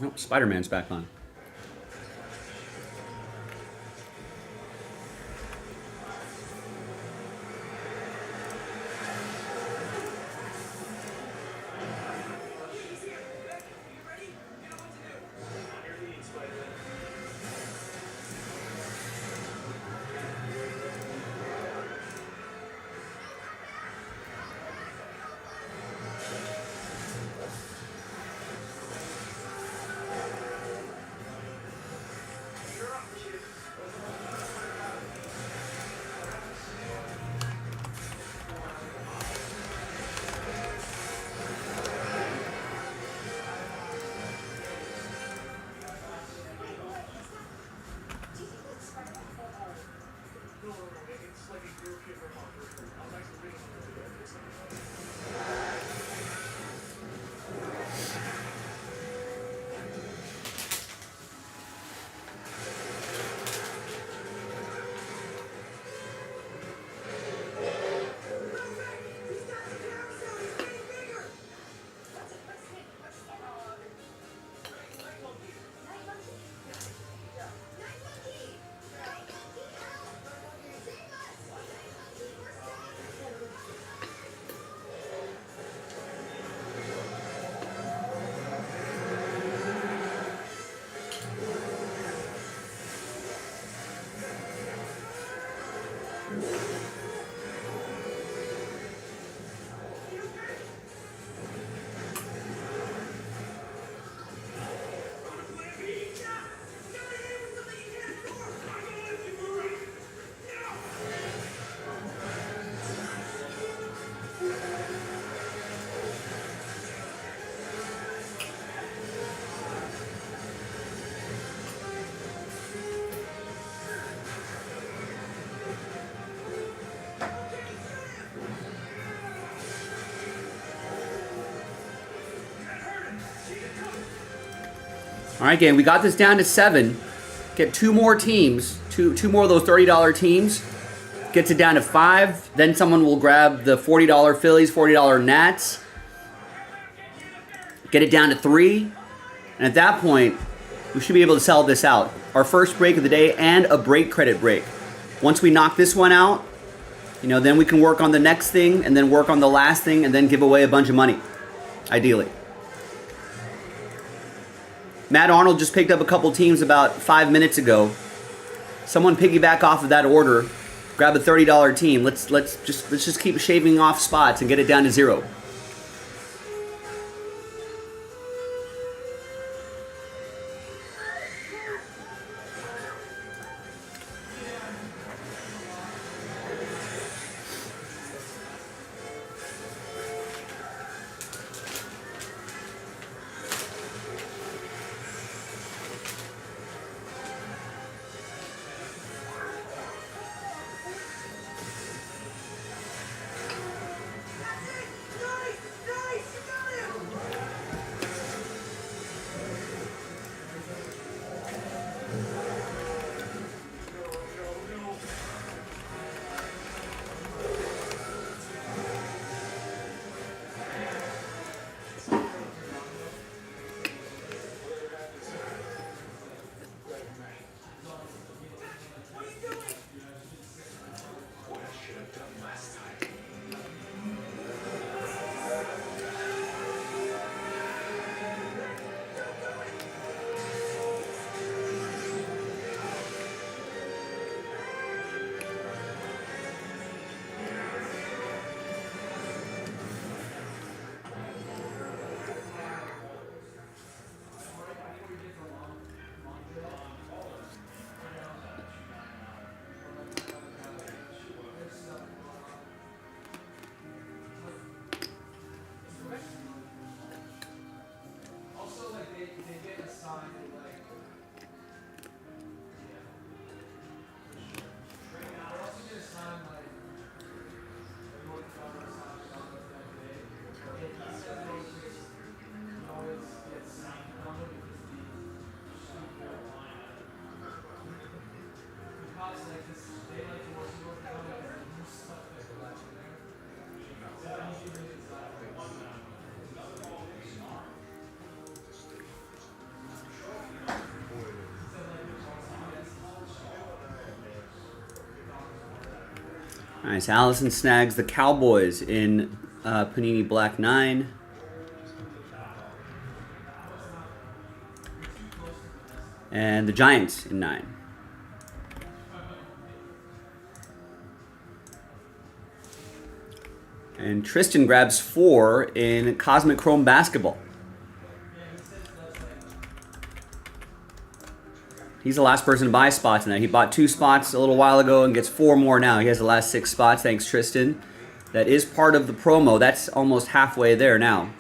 Oh, Spider-Man's back on. All right, gang, we got this down to 7. Get 2 more teams, two more of those $30 teams. Gets it down to 5. Then someone will grab the $40 Phillies, $40 Nats. Get it down to 3. And at that point, we should be able to sell this out. Our first break of the day and a break credit break. Once we knock this one out, then we can work on the next thing and then work on the last thing and then give away a bunch of money, ideally. Matt Arnold just picked up a couple teams about 5 minutes ago. Someone piggyback off of that order, grab a $30 team. Let's just keep shaving off spots and get it down to 0. Nice. Allison snags the Cowboys in Panini Black 9. And the Giants in 9. And Tristan grabs 4 in Cosmic Chrome Basketball. He's the last person to buy spots tonight. He bought 2 spots a little while ago and gets 4 more now. He has the last 6 spots. Thanks, Tristan. That is part of the promo. That's almost halfway there now.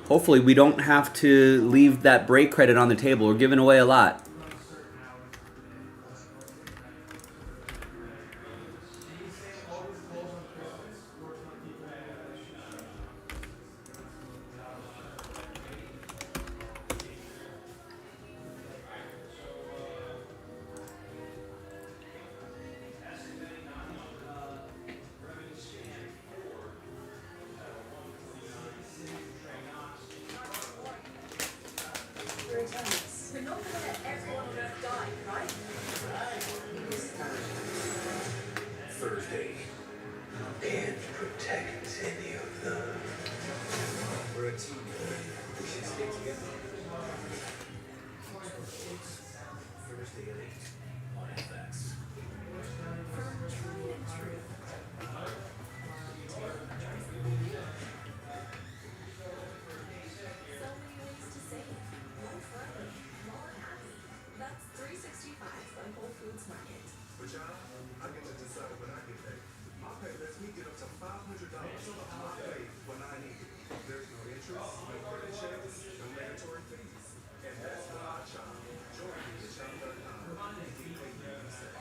Hopefully we don't have to leave that break credit on the table. We're giving away a lot. Thursday. And protect any of them. We're a team. We should stay together. Thursday at 8 on FX. But y'all, I get to decide when I get paid. My pay lets me get up to $500 off my pay when I need it. There's no interest, no credit checks, no mandatory fees. And that's why I shop. Join me at shop.com and get paid to be safe.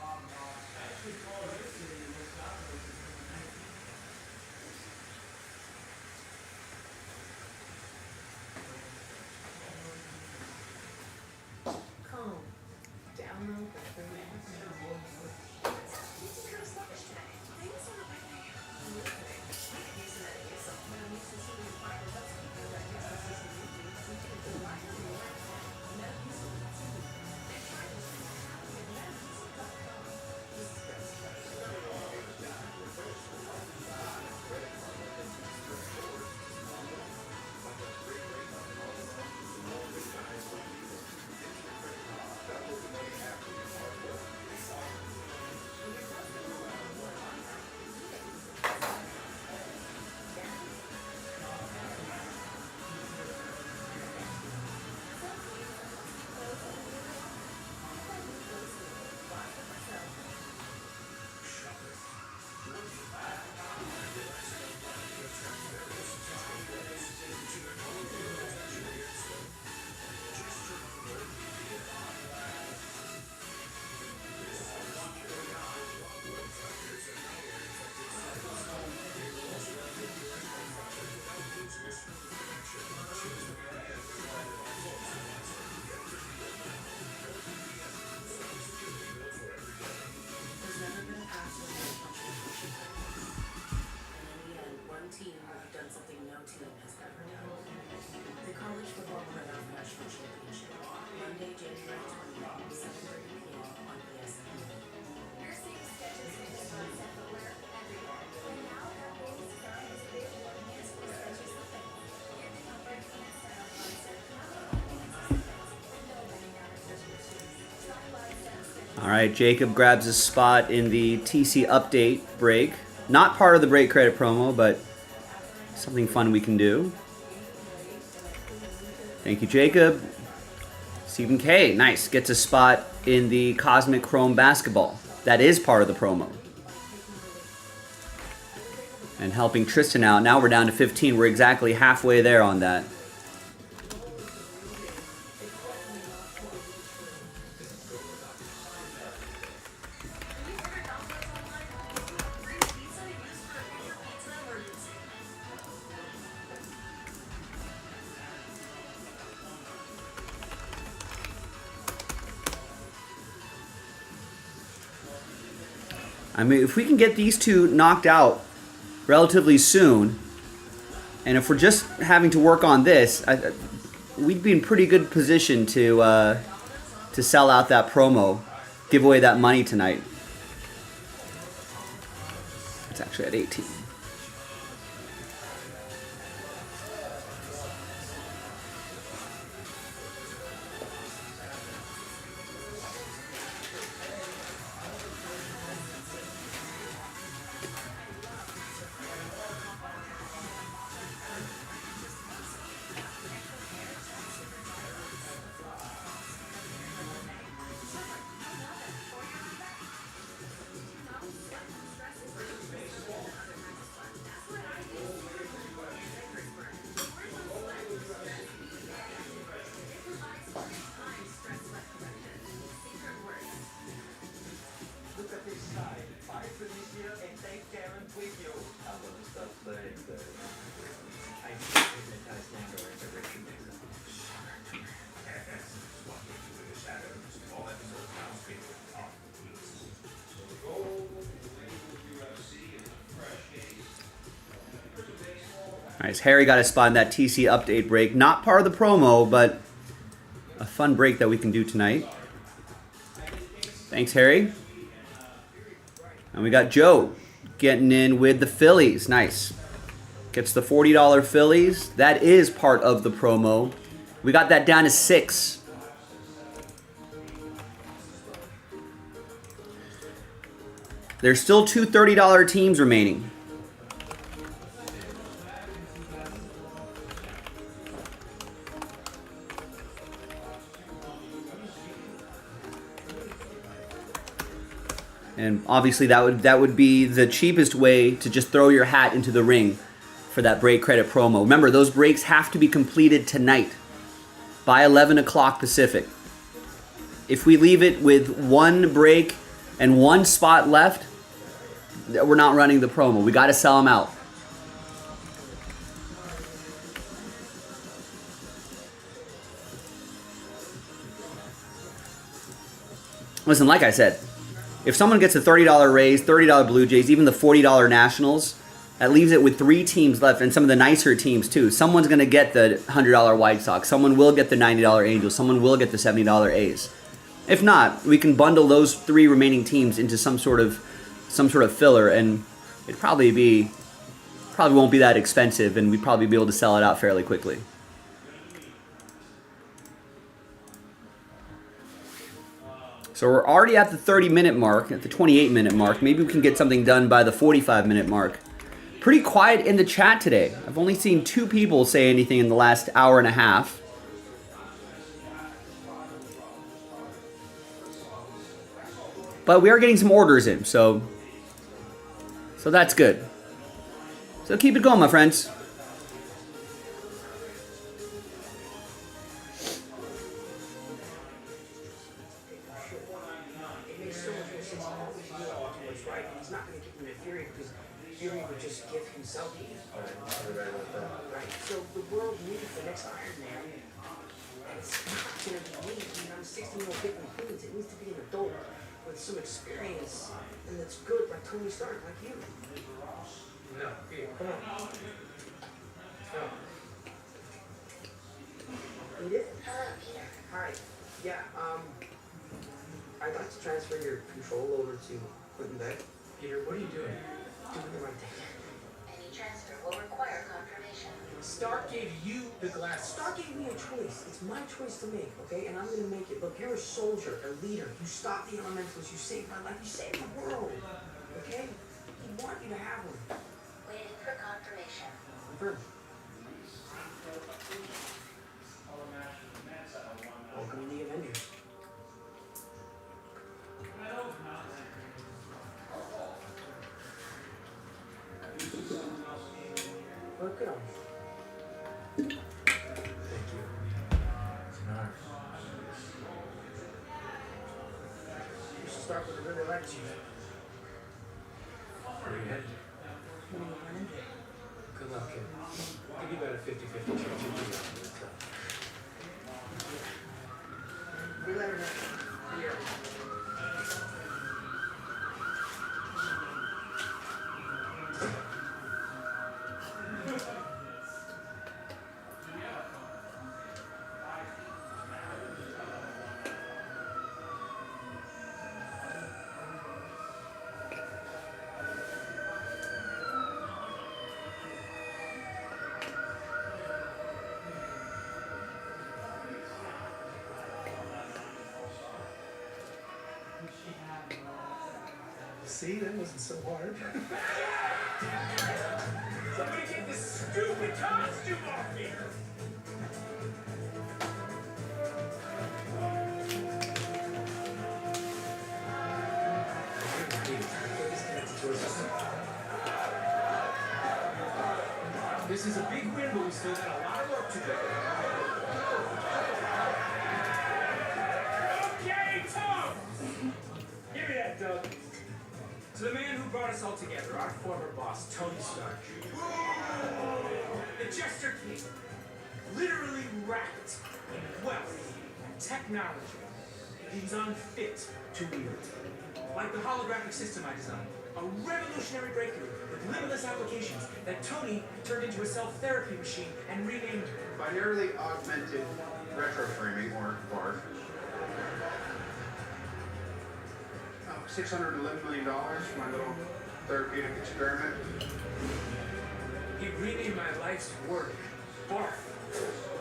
Calm. Download the free app. All right, Jacob grabs a spot in the TC update break. Not part of the break credit promo, but something fun we can do. Thank you, Jacob. Stephen K, nice, gets a spot in the Cosmic Chrome Basketball. That is part of the promo. And helping Tristan out. Now we're down to 15. We're exactly halfway there on that. I mean, if we can get these two knocked out relatively soon, and if we're just having to work on this, we'd be in pretty good position to sell out that promo, give away that money tonight. It's actually at 18. Look at this side. Fight for this year and take Karen with you. I'm gonna stop playing the. I hypnotized Mandalorian every 2 days. Nice. Harry got a spot in that TC update break. Not part of the promo, but a fun break that we can do tonight. Thanks, Harry. And we got Joe getting in with the Phillies. Nice. Gets the $40 Phillies. That is part of the promo. We got that down to 6. There's still two $30 teams remaining. And obviously that would be the cheapest way to just throw your hat into the ring for that break credit promo. Remember, those breaks have to be completed tonight by 11 o'clock Pacific. If we leave it with one break and one spot left, we're not running the promo. We got to sell them out. Listen, like I said, if someone gets a $30 raise, $30 Blue Jays, even the $40 Nationals, that leaves it with 3 teams left, and some of the nicer teams too. Someone's going to get the $100 White Sox. Someone will get the $90 Angels. Someone will get the $70 A's. If not, we can bundle those 3 remaining teams into some sort of filler, and it'd probably won't be that expensive, and we'd probably be able to sell it out fairly quickly. So we're already at the 30-minute mark, at the 28-minute mark. Maybe we can get something done by the 45-minute mark. Pretty quiet in the chat today. I've only seen 2 people say anything in the last hour and a half. But we are getting some orders in, so that's good. So keep it going, my friends. Some experience, and that's good, like Tony Stark, like you. No, here. Come on. You did? Hi. Yeah, I'd like to transfer your control over to Quentin Beck. Peter, what are you doing? Doing the right thing. Any transfer will require confirmation. Stark gave you the glass. Stark gave me a choice. It's my choice to make, okay? And I'm gonna make it. Look, you're a soldier, a leader. You stop the elementals. You saved my life. You saved the world, okay? I want you to have one. Waiting for confirmation. Confirm. Welcome to the Avengers. Look at him. Thank you. It's an honor. You should start with a really like you. Where are you headed? What are you running? Good luck, kid. I'll give you about a 50-50 chance you'll do it. We let her know. Here. See, that wasn't so hard. Somebody get this stupid costume off me! This is a big win, but we still got a lot of work to do. Okay, Tom! Give me that, Doug. To the man who brought us all together, our former boss, Tony Stark. The Jester King, literally wrapped in wealth and technology. He's unfit to wield. Like the holographic system I designed, a revolutionary breakthrough with limitless applications that Tony turned into a self-therapy machine and renamed Binarily augmented retroframing, or BARF. $611 million for my little therapeutic experiment. He renamed my life's work, BARF.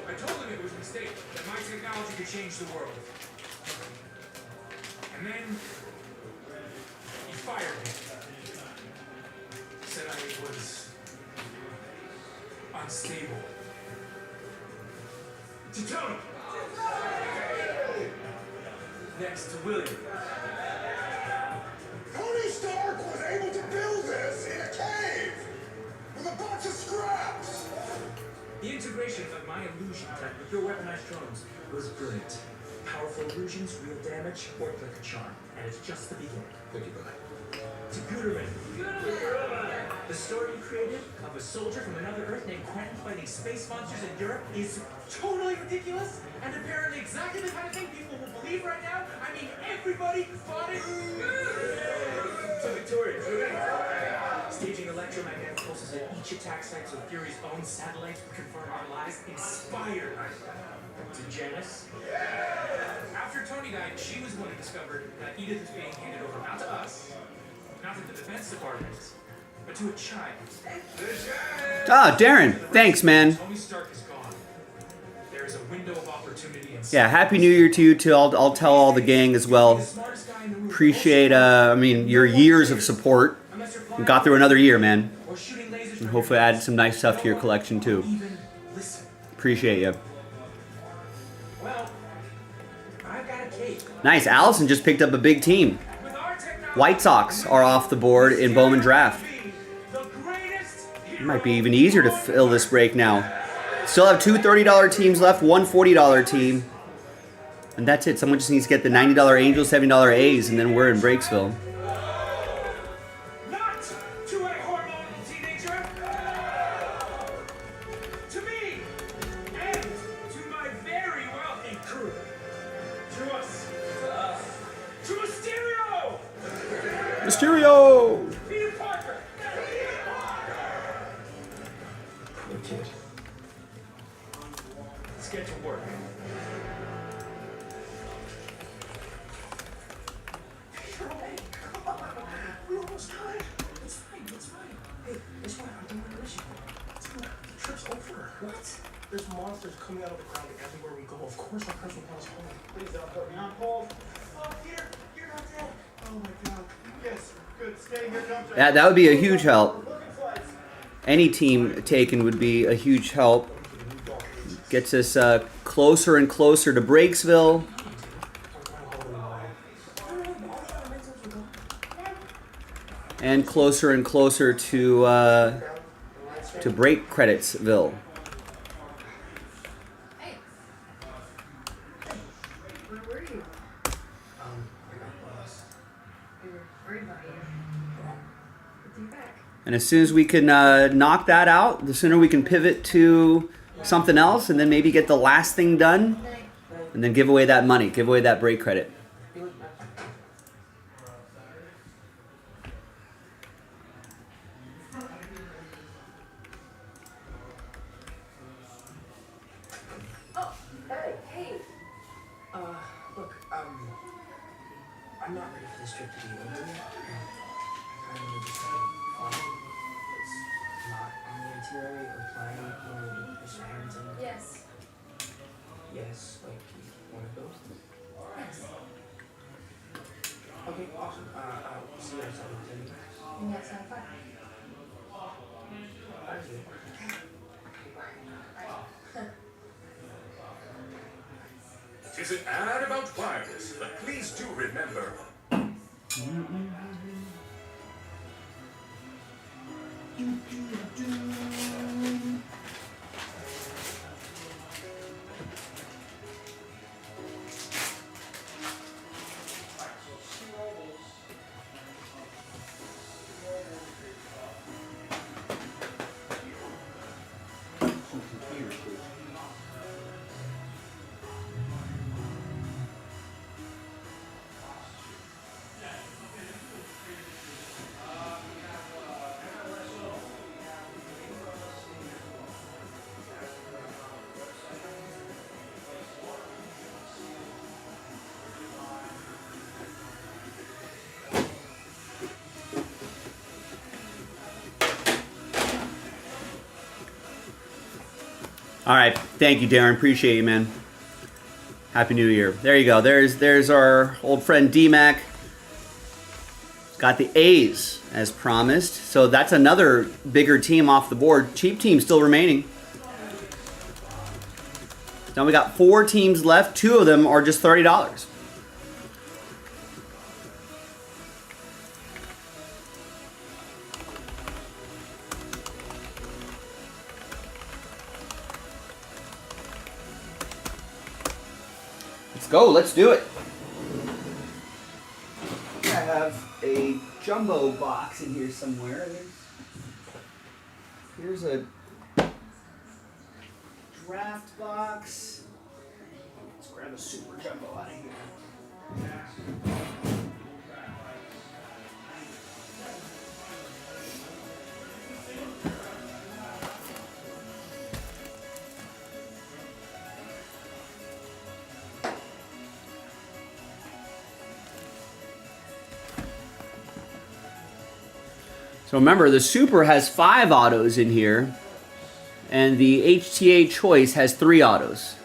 I told him it was a mistake, that my technology could change the world. And then he fired me. Said I was unstable. To Tony. Next to William. Tony Stark was able to build this in a cave with a bunch of scraps. The integration of my illusion tech with your weaponized drones was brilliant. Powerful illusions, real damage, worked like a charm. And it's just the beginning. Thank you, buddy. To Guterman. The story you created of a soldier from another Earth named Quentin fighting space monsters in Europe is totally ridiculous and apparently exactly the kind of thing people will believe right now. I mean, everybody thought it. To Victoria. Staging electromagnetic pulses at each attack site so Fury's own satellites would confirm our lies. Inspired. To Janice. After Tony died, she was the one who discovered that Edith was being handed over not to us, not to the Defense Department, but to a child. Ah, Darren, thanks, man. Tony Stark is gone. There is a window of opportunity. Yeah, Happy New Year to you too. I'll tell all the gang as well. Appreciate, I mean, your years of support. We got through another year, man. And hopefully added some nice stuff to your collection too. Appreciate you. Nice, Allison just picked up a big team. White Sox are off the board in Bowman Draft. It might be even easier to fill this break now. Still have two $30 teams left, one $40 team. And that's it. Someone just needs to get the $90 Angels, $70 A's, and then we're in Breaksville. Not to a hormonal teenager. To me. And to my very wealthy crew. To us. To Mysterio. Mysterio! Peter Parker. Let's get to work. We're almost done. It's fine. It's fine. Hey, it's fine. I'm doing the mission. The trip's over. What? There's monsters coming out of the ground everywhere we go. Of course our person wants home. Please don't put me on hold. Oh, Peter, you're not dead. Oh my God. Yes, good. Stay here. Don't. That would be a huge help. Any team taken would be a huge help. Gets us closer and closer to Breaksville. And closer to break creditsville. Hey. Where were you? I got lost. We were worried about you. Good to be back. And as soon as we can knock that out, the sooner we can pivot to something else, and then maybe get the last thing done, and then give away that money, give away that break credit. Oh, hey. Look, I'm not ready for this trip to be over yet. I kind of need to stay fun. It's not on the itinerary or plan when Mr. Harrington. Yes. Yes, like you want to go? Yes. Okay. Okay, awesome. See you outside in 10 minutes. And that's not fun. I see. It is an ad about wireless, but please do remember. All right, thank you, Darren. Appreciate you, man. Happy New Year. There you go. There's our old friend D-Mac. Got the A's as promised. So that's another bigger team off the board. Cheap team still remaining. Now we got 4 teams left. 2 of them are just $30. Let's go. Let's do it. I have a jumbo box in here somewhere. Here's a draft box. Let's grab a super jumbo out of here. So remember, the Super has 5 autos in here, and the HTA Choice has 3 autos.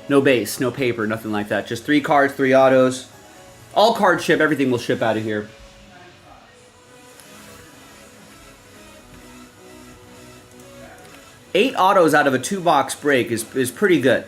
No base, no paper, nothing like that. Just 3 cards, 3 autos. All cards ship, everything will ship out of here. Eight autos out of a 2-box break is pretty good.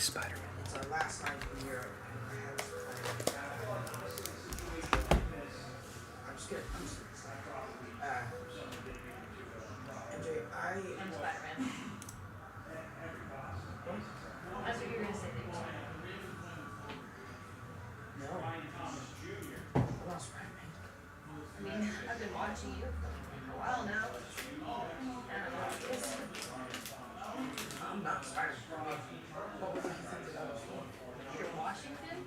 Spider-Man. It's our last night of the year. And my head is playing. I'm just kidding. I'm just MJ, I'm Spider-Man. That's what you were gonna say, Dave. no. I'm not Spider-Man. I mean, I've been watching you for a while now. I don't know. I'm not Spider-Man. What was I thinking that was for? Peter Washington?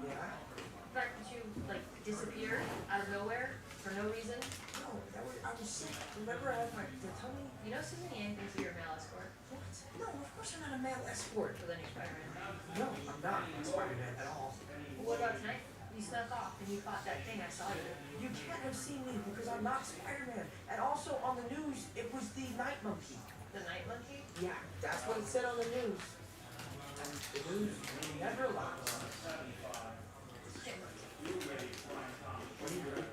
Yeah. The fact that you, like, disappeared out of nowhere for no reason. No, I was sick. Remember I had they tell me? You know, Susan Yang thinks you're a male escort. What? No, of course I'm not a male escort. So then you're Spider-Man. No, I'm not Spider-Man at all. Well, what about tonight? You snuck off and you fought that thing I saw you. You can't have seen me because I'm not Spider-Man. And also on the news, it was the Night Monkey. The Night Monkey? Yeah, that's what it said on the news. And the news never lies. What are you doing?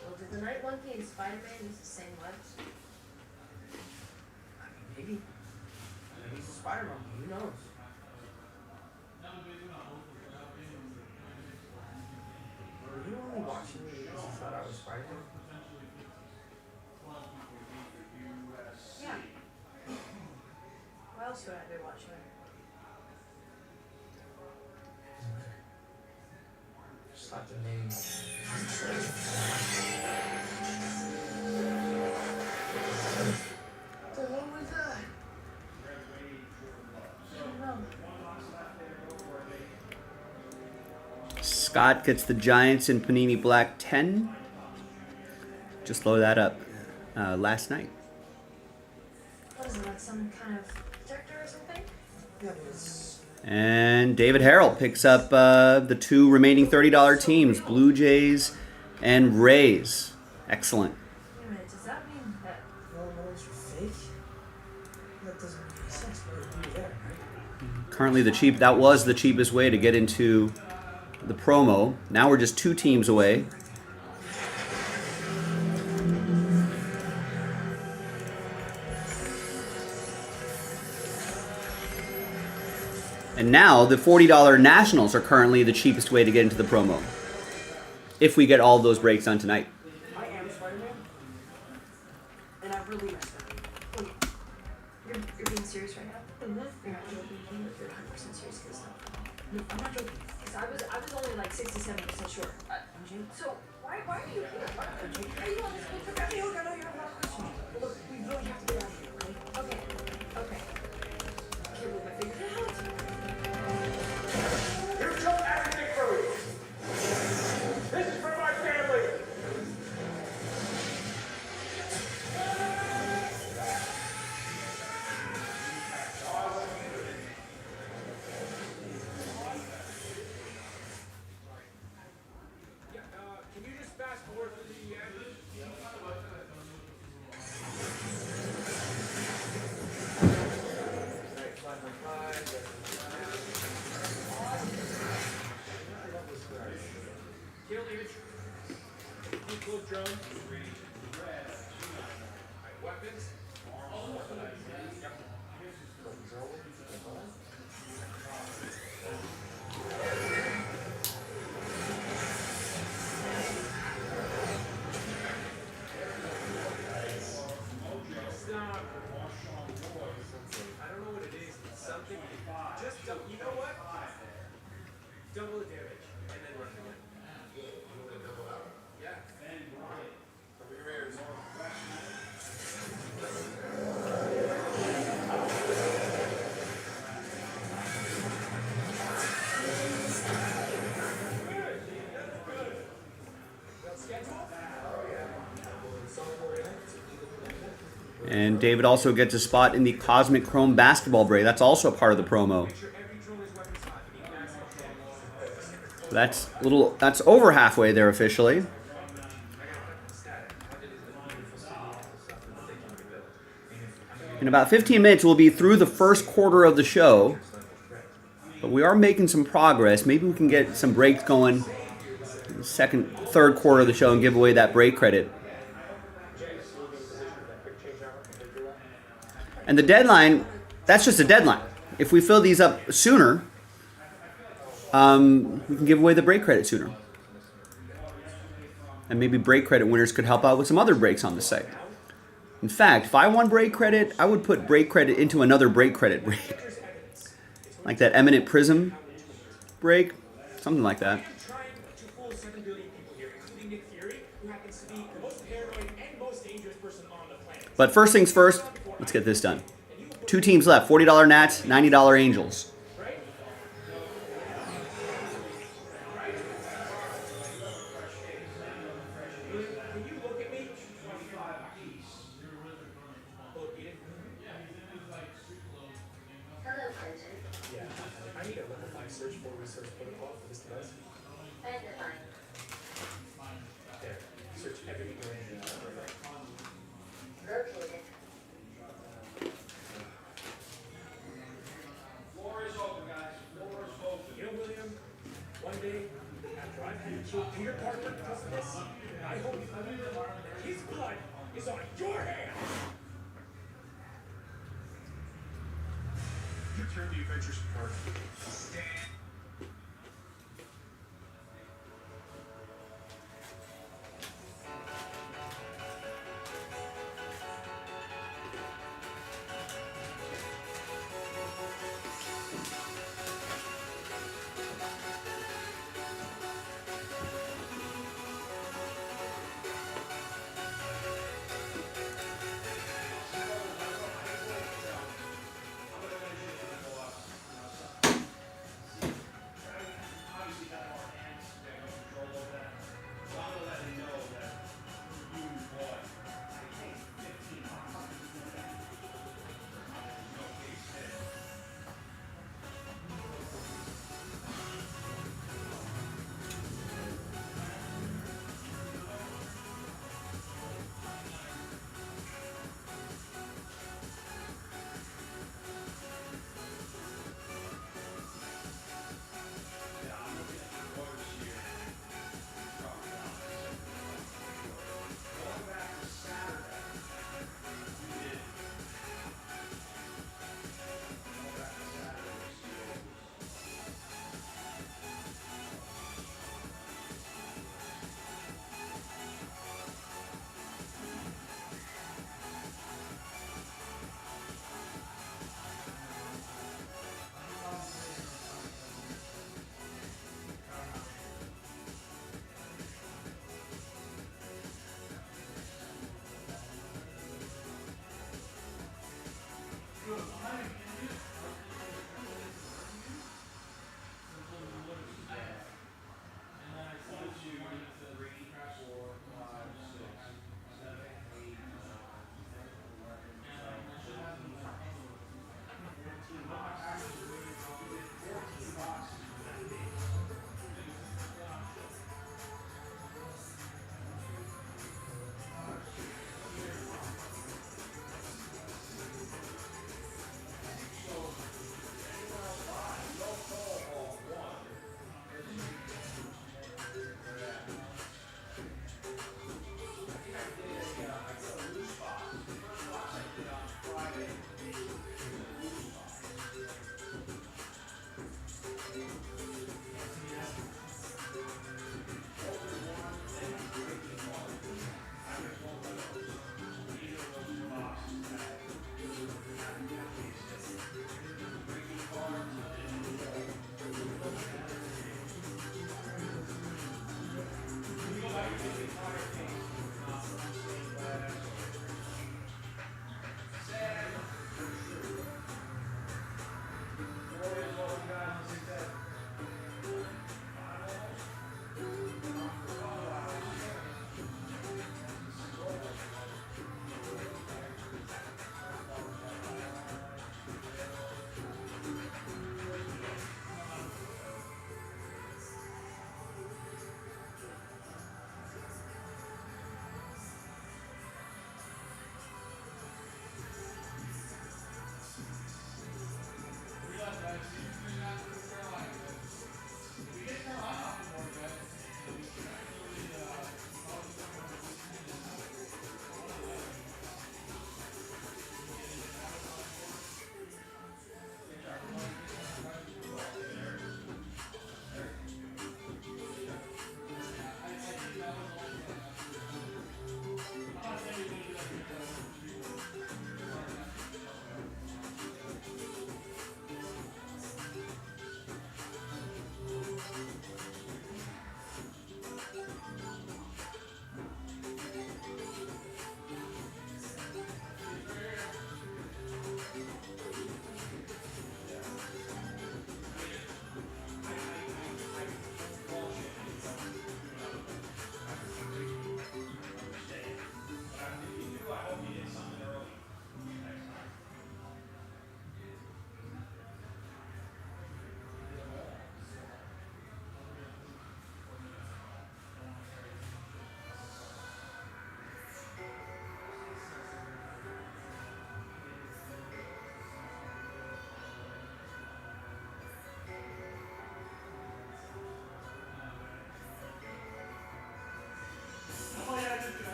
Well, did the Night Monkey and Spider-Man use the same webs? I mean, maybe. Maybe he's a Spider Monkey. Who knows? Were you only watching me because you thought I was Spider-Man? Yeah. Why else would I be watching it? Just like the name. The hell was that? I don't know. Scott gets the Giants in Panini Black 10. Just load that up last night. What is it, like some kind of protector or something? Yeah, but it's... And David Harrell picks up the two remaining $30 teams, Blue Jays and Rays. Excellent. Wait a minute, does that mean that... No ones are fake? That doesn't make any sense. What would do there, right? Currently that was the cheapest way to get into the promo. Now we're just 2 teams away. And now the $40 Nationals are currently the cheapest way to get into the promo. If we get all of those breaks on tonight. I am Spider-Man. And I really messed up. Wait, you're being serious right now? Mm-hmm. You're not joking, you're 100% serious because No, I'm not joking. I was only like 67% sure. So why are you here? Why are you on this whole trip? Look, I know you have a lot of questions. But look, we really have to get out of here, okay? Okay. I can't believe I figured it out. You took everything from me. This is for my family. Can you just fast forward to the end? Kill image. Equal drone. Weapons. Yep. Stop. I don't know what it is. It's something. Just you know what? Double the damage and then run again. Yeah. Cover your ears. And David also gets a spot in the Cosmic Chrome basketball break. That's also a part of the promo. That's over halfway there officially. In about 15 minutes, we'll be through the first quarter of the show. But we are making some progress. Maybe we can get some breaks going in the third quarter of the show and give away that break credit. And the deadline, that's just a deadline. if we fill these up sooner, we can give away the break credit sooner. And maybe break credit winners could help out with some other breaks on the site. In fact, if I won break credit, I would put break credit into another break credit break. Like that Eminent Prism break, something like that. But first things first, let's get this done. 2 teams left, $40 Nats, $90 Angels. Hello, Clinton. Yeah, I need a level 5 search for research protocol for this device. Identifying. There, search every brand. Located. Floor is open, guys. Floor is open. You know, William, one day, after I've had to kill Peter Parker because of this, I hope his blood is on your hands. You turn the adventures apart. Stand.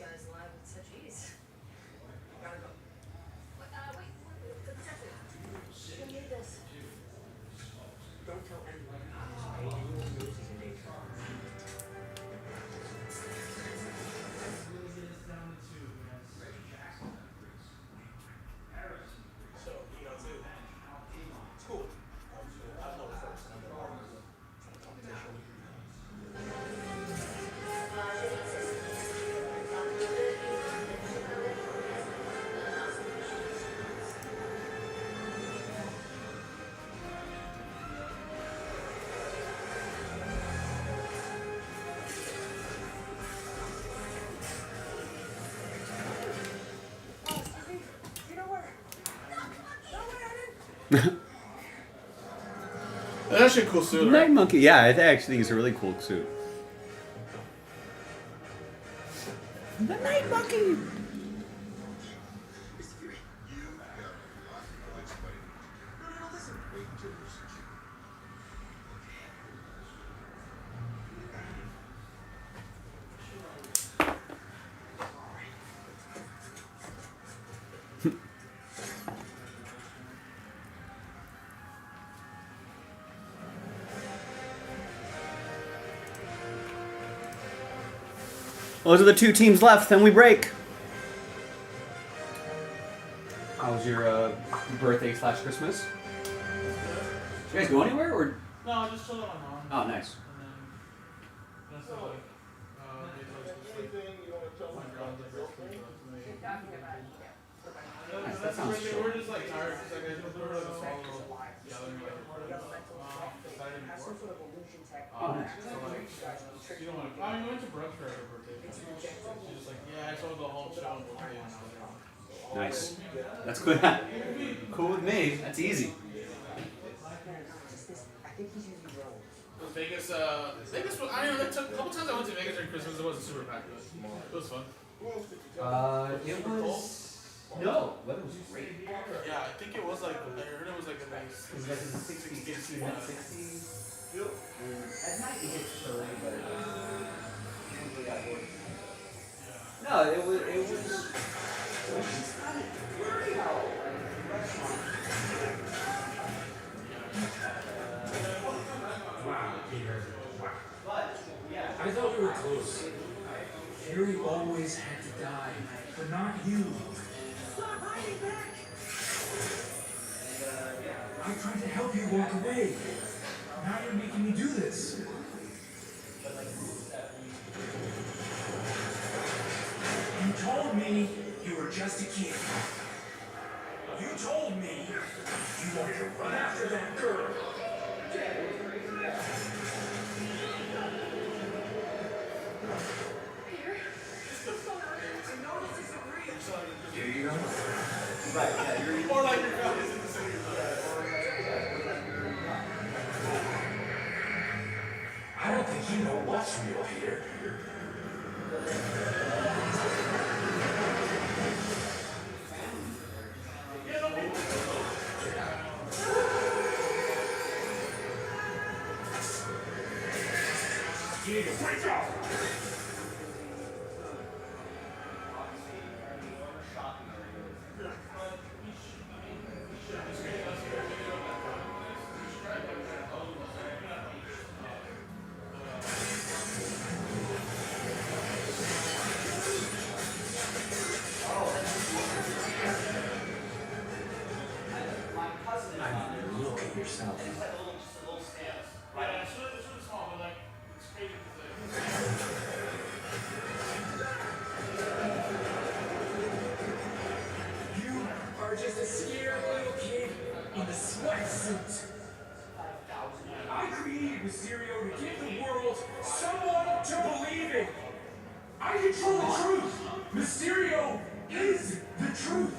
guys live with such ease. Gotta go. Wait, the detective. She made this. Don't tell anyone. Anyone knows he's in danger. So, you know, too. It's cool. I've known folks and I'm in a competition. Oh, excuse me. You know where? No, I didn't. That's actually a cool suit, right? Night Monkey. Yeah, I actually think it's a really cool suit. The Night Monkey. Those are the two teams left, then we break. How was your birthday / Christmas? Did you guys go anywhere or? No, just chilling with my mom. Oh, nice. And then that's like, Anything you want to tell my girlfriend? Nice, that sounds we chill. were just like tired because like, we were like a small little gathering like Saturday before. Oh, nice. So like, you don't want to. I mean, we went to brunch for her birthday. She's just like, yeah, I saw the whole show in one day when I was there. Nice. That's good. Cool with me. That's easy. Vegas, Vegas was, I don't know, a couple times I went to Vegas during Christmas, it wasn't super packed, but it was fun. It was. No, weather was great. Yeah, I think it was like, I heard it was like in the It was like in the 60s, 61, 60s. At night it gets chilly, but it wasn't really that warm. No, it was Wow, Peter. I thought we were close. Harry always had to die, but not you. Stop hiding back! I tried to help you walk away. Now you're making me do this. You told me you were just a kid. You told me you wanted to run after that girl. right. Yeah, you're more like your guys in the city. I don't think you know what's real, Peter. Peter, wake up! Look at yourself. Yeah, it's really small, but like, it's crazy You are just a scared little kid in a sweatsuit. I created Mysterio to give the world someone to believe in. I control the truth. Mysterio is the truth.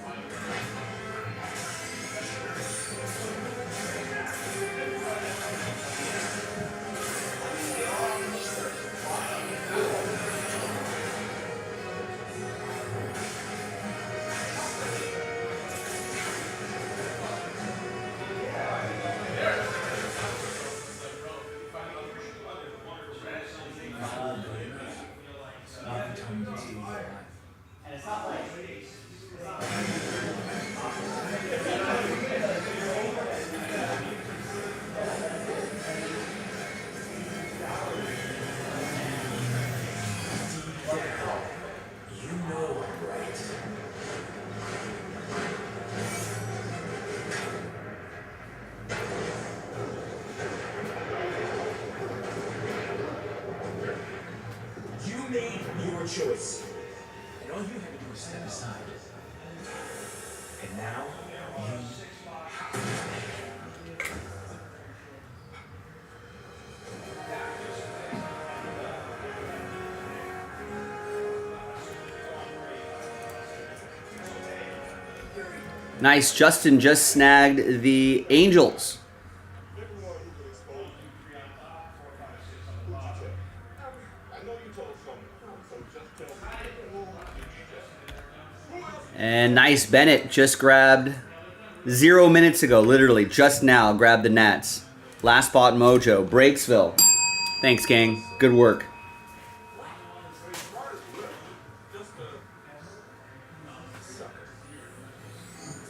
Not the time to see you alive. You know I'm right. You made your choice. And all you had to do was step aside. And now, you Nice. Justin just snagged the Angels. And nice. Bennett just grabbed 0 minutes ago, literally just now, grabbed the Nats. Last spot mojo. Breaksville. Thanks, gang. Good work.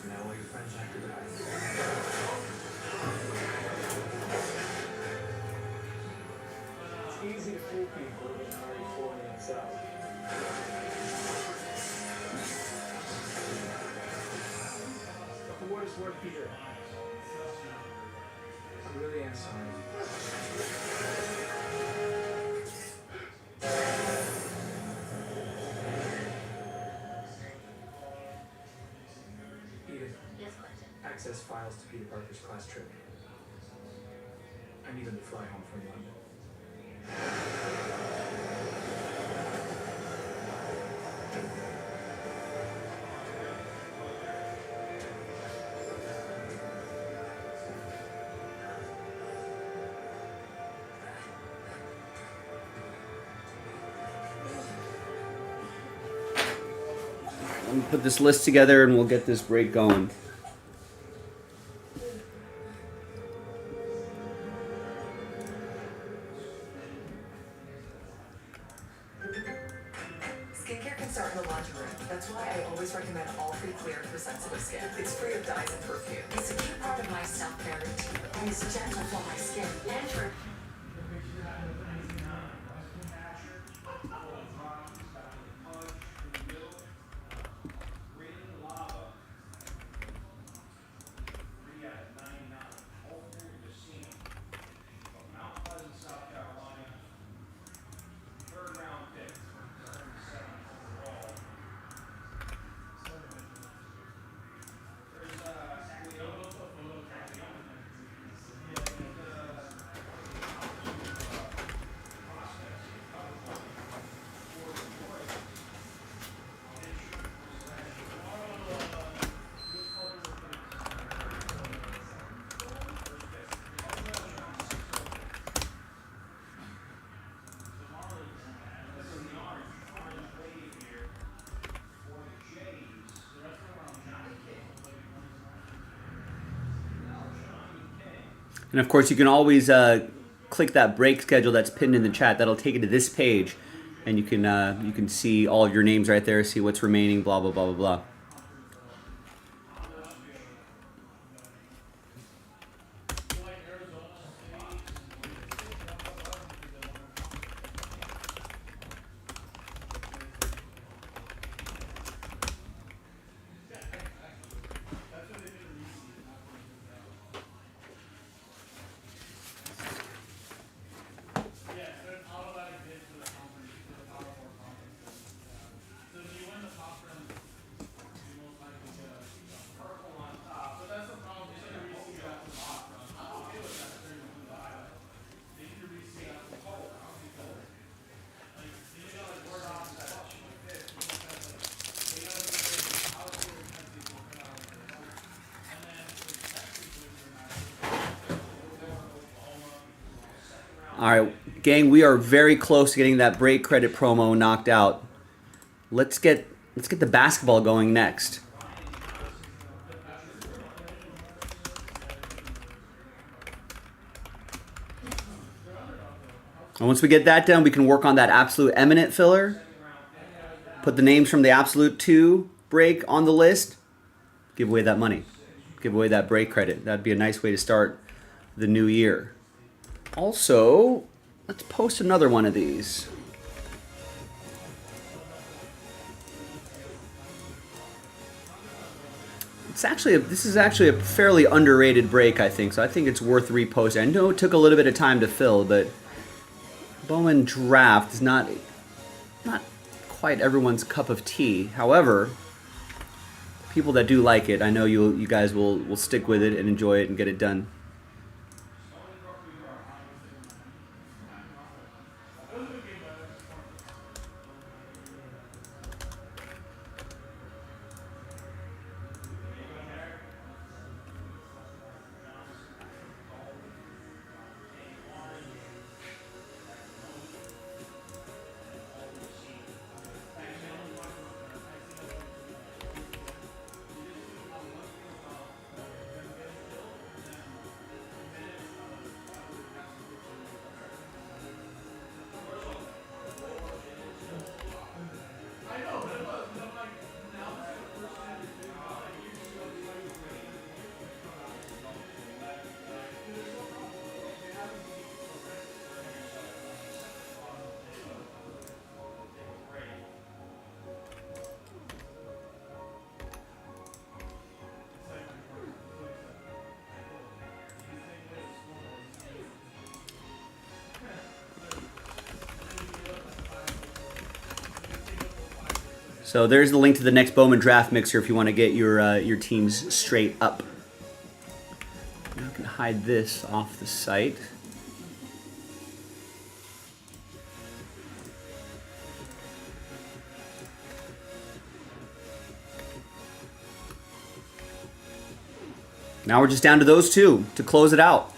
now all your friends have to die. It's easy to fool people when you're already fooling yourself. But for what it's worth, Peter, I really am sorry. Edith, access files to Peter Parker's class trip. I need him to fly home from London. Let me put this list together and we'll get this break going. Skincare can start in the laundry room. That's why I always recommend All Free Clear for sensitive skin. It's free of dyes and perfume. It's a key part of my self-care routine. And it's gentle for my skin and for And of course, you can always click that break schedule that's pinned in the chat. That'll take you to this page, and you can see all of your names right there, see what's remaining, blah, blah, blah, blah, blah. All right, gang, we are very close to getting that break credit promo knocked out. Let's get the basketball going next. And once we get that done, we can work on that absolute Eminent filler. put the names from the Absolute 2 break on the list, give away that money. Give away that break credit. That'd be a nice way to start the new year. Also, let's post another one of these. This is actually a fairly underrated break, I think. So I think it's worth reposting. I know it took a little bit of time to fill, but Bowman Draft is not quite everyone's cup of tea. However, people that do like it, I know you guys will stick with it and enjoy it and get it done. So there's the link to the next Bowman Draft Mixer if you want to get your teams straight up. You can hide this off the site. Now we're just down to those two to close it out.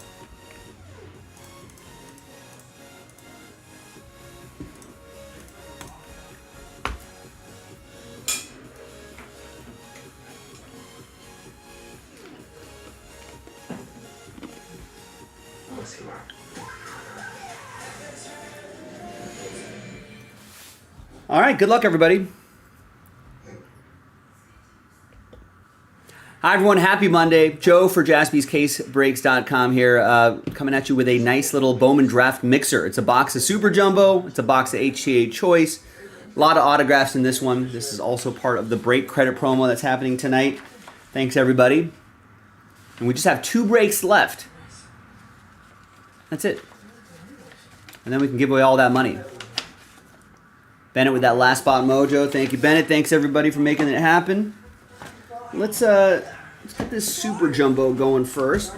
All right, good luck, everybody. Hi, everyone. Happy Monday. Joe for JaspysCaseBreaks.com here, coming at you with a nice little Bowman Draft Mixer. It's a box of Super Jumbo. It's a box of HTA Choice. A lot of autographs in this one. This is also part of the break credit promo that's happening tonight. Thanks, everybody. And we just have 2 breaks left. That's it. And then we can give away all that money. Bennett with that last spot mojo. Thank you, Bennett. Thanks, everybody, for making it happen. Let's get this Super Jumbo going first.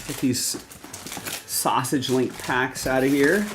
Get these sausage link packs out of here.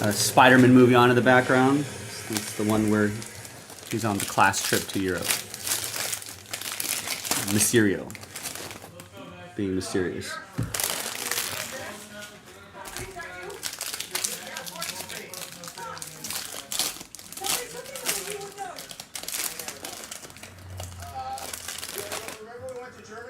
A Spider-Man movie on in the background. It's the one where he's on the class trip to Europe. Mysterio. Being mysterious. Remember we went to Germany?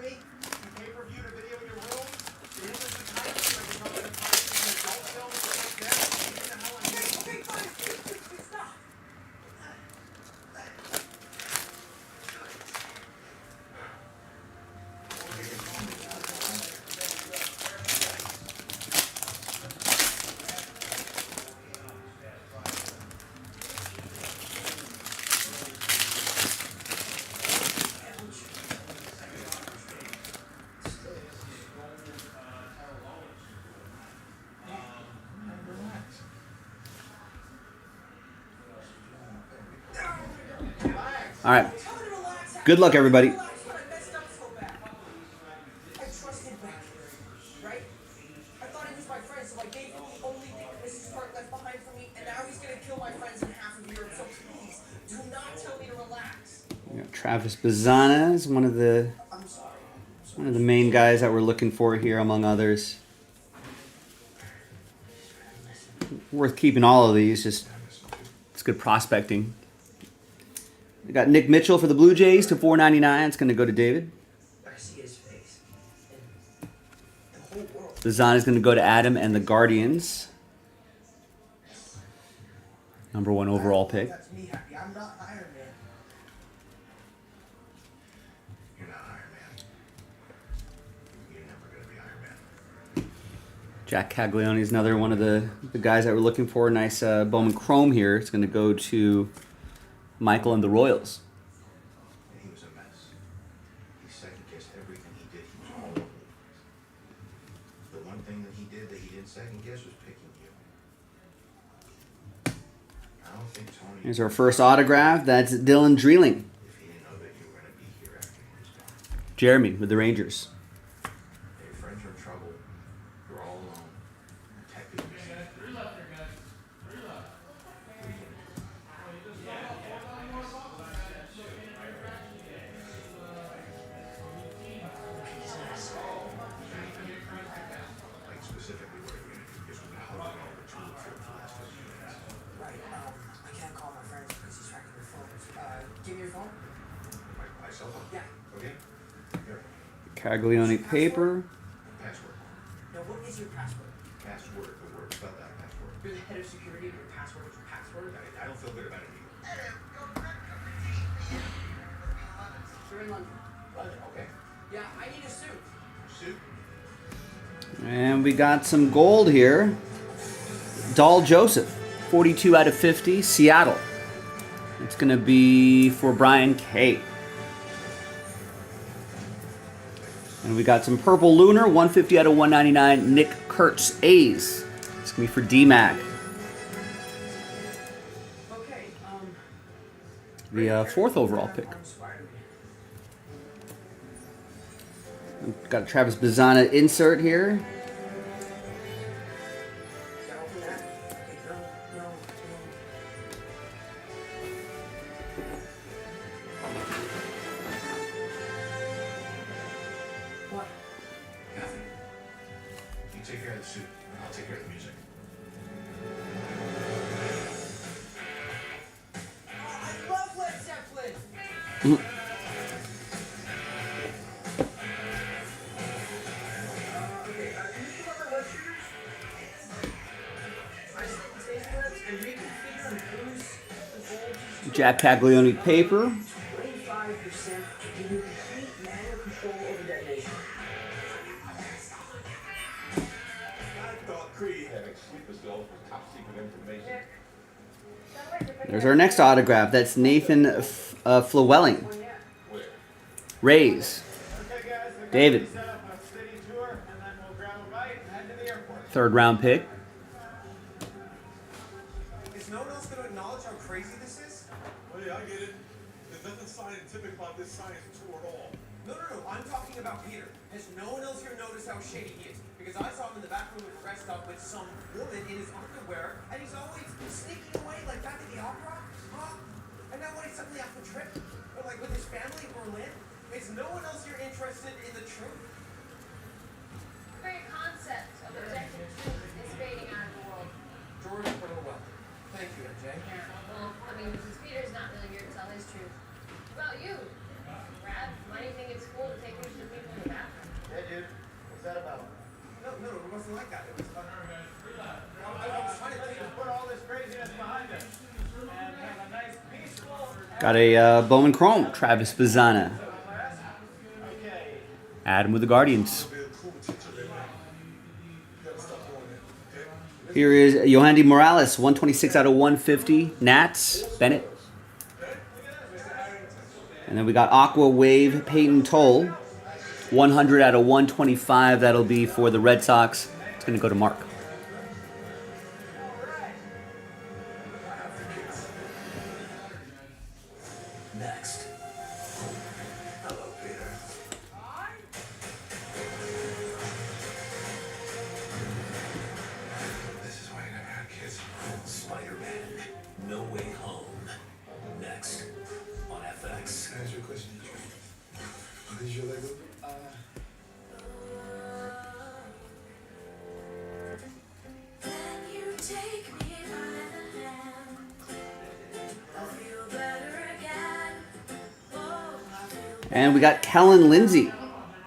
All right. Good luck, everybody. I trusted Beck, right? I thought he was my friend, so I gave him the only thing that Mrs. Hart left behind for me, and now he's gonna kill my friends in half of Europe. So please, do not tell me to relax. We got Travis Bazzana is one of the main guys that we're looking for here, among others. Worth keeping all of these. Just it's good prospecting. We got Nick Mitchell for the Blue Jays to $4.99. It's going to go to David. I see his face. And the whole world. Bazzana is going to go to Adam and the Guardians. #1 overall pick. That's me happy. I'm not Iron Man. You're not Iron Man. You're never gonna be Iron Man. Jack Caglione is another one of the guys that we're looking for. Nice Bowman Chrome here. It's going to go to Michael and the Royals. And he was a mess. He second-guessed everything he did. He was all over the place. The one thing that he did that he didn't second-guess was picking you. I don't think Tony... Here's our first autograph. That's Dylan Dreeling. If he didn't know that you were going to be here after he was gone. Jeremy with the Rangers. Your friends are in trouble. You're all alone. Protected yourself. Like specifically what you're going to do is we're going to help you all retrieve for the last 15 minutes. Right, I can't call my friends because he's tracking their phones. Give me your phone? My cell phone? Yeah. Okay. Here. Caglione paper. Password. Now, what is your password? Password. The word. Spell that password. You're the head of security, your password is your password? I don't feel good about it either. You're in London. London, okay. Yeah, I need a suit. Suit. And we got some gold here. Dahl Joseph, 42/50, Seattle. It's going to be for Brian K. And we got some purple lunar, 150/199, Nick Kurtz, A's. It's going to be for D-Mac. Okay, The 4th overall pick. Got a Travis Bazzana insert here. What? Nothing. You take care of the suit, and I'll take care of the music. I love Led Zeppelin! Okay, can you come up with West Shooters? I stage clips and reconfigure and boost the gold. Jack Caglione paper. 25% give you complete manual control over detonation. I thought Creed having sleeper cells was top secret information. There's our next autograph. That's Nathan Flewelling. Where? Rays. David. Set up a city tour, and then we'll grab a bite and head to the airport. 3rd round pick. Is no one else going to acknowledge how crazy this is? Well, yeah, I get it. There's nothing scientific about this science tour at all. No, I'm talking about Peter. Has no one else here noticed how shady he is? Because I saw him in the back room of the rest stop with some woman in his underwear, and he's always sneaking away like back at the opera, huh? And now when he's suddenly off the trip, or like with his family in Berlin, is no one else here interested in the truth? The very concept of objective truth is fading out of the world. George Orwell. Thank you, MJ. Yeah, well, I mean, since Peter's not really here to tell his truth. What about you? Brad, why do you think it's cool to take pictures of people in the bathroom? Yeah, dude. What's that about? No, it wasn't like that. It was. I was trying to think. Put all this craziness behind us and have a nice peaceful. Got a Bowman Chrome. Travis Bazzana. Okay. Adam with the Guardians. Be a cool teacher there, man. You gotta stop doing that, okay? Here is Yohandy Morales, 126/150, Nats, Bennett. And then we got Aqua Wave, Peyton Toll, 100/125. That'll be for the Red Sox. It's going to go to Mark. Next. And we got Kellen Lindsey.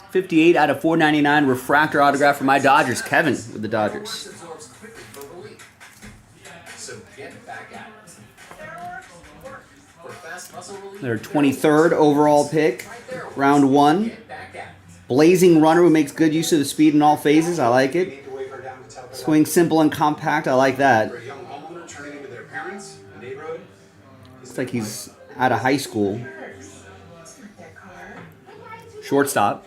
58 out of 499 refractor autograph for my Dodgers. Kevin with the Dodgers. Absorbs quickly from the leak. So get back at it. For fast muscle relief, Their 23rd overall pick, round 1. get back at it. Blazing runner who makes good use of the speed in all phases. I like it. Swing simple and compact. I like that. For a young homeowner turning into their parents, a neighborhood. Looks like he's out of high school. Shortstop.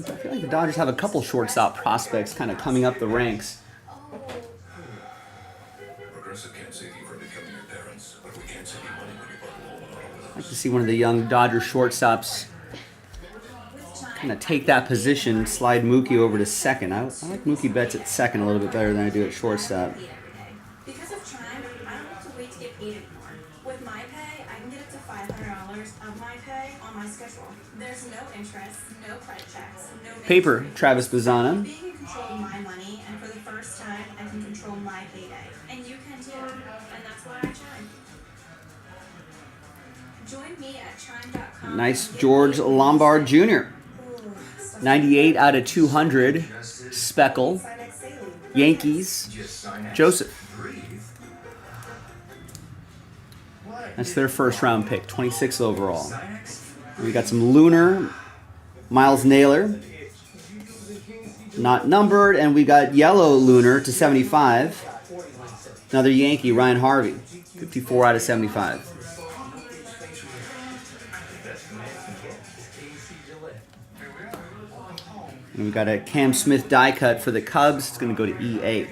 I feel like the Dodgers have a couple shortstop prospects kind of coming up the ranks. Progressive can't save you from becoming your parents, but we can't save you money when you're bundled home. I'd like to see one of the young Dodger shortstops kind of take that position, slide Mookie over to second. I like Mookie Betts at second a little bit better than I do at shortstop. Because of Chime, I don't have to wait to get paid anymore. With my pay, I can get up to $500 of my pay on my schedule. There's no interest, no credit checks, no Paper, Travis Bazzana. being in control of my money, and for the first time, I can control my payday. And you can too. And that's why I Chime. Join me at chime.com. Nice George Lombard Jr. 98 out of 200. Speckle. Yankees. Joseph. That's their first round pick, 26th overall. We got some Lunar, Miles Naylor, not numbered, and we got yellow Lunar to 75. Another Yankee, Ryan Harvey, 54 out of 75. And we got a Cam Smith die cut for the Cubs. It's going to go to EA.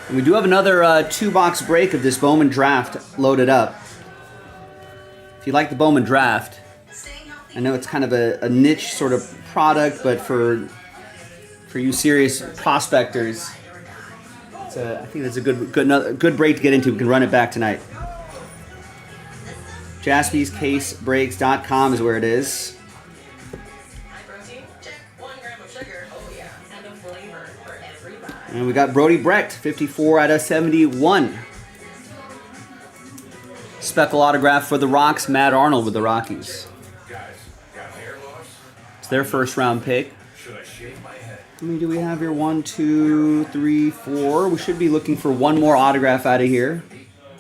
And we do have another 2-box break of this Bowman Draft loaded up. If you like the Bowman Draft, I know it's kind of a niche sort of product, but for you serious prospectors, I think that's a good break to get into. We can run it back tonight. JaspysCaseBreaks.com is where it is. And we got Brody Brecht, 54 out of 71. Speckle autograph for the Rocks, Matt Arnold with the Rockies. It's their first round pick. How many do we have here? 1, 2, 3, 4. We should be looking for one more autograph out of here.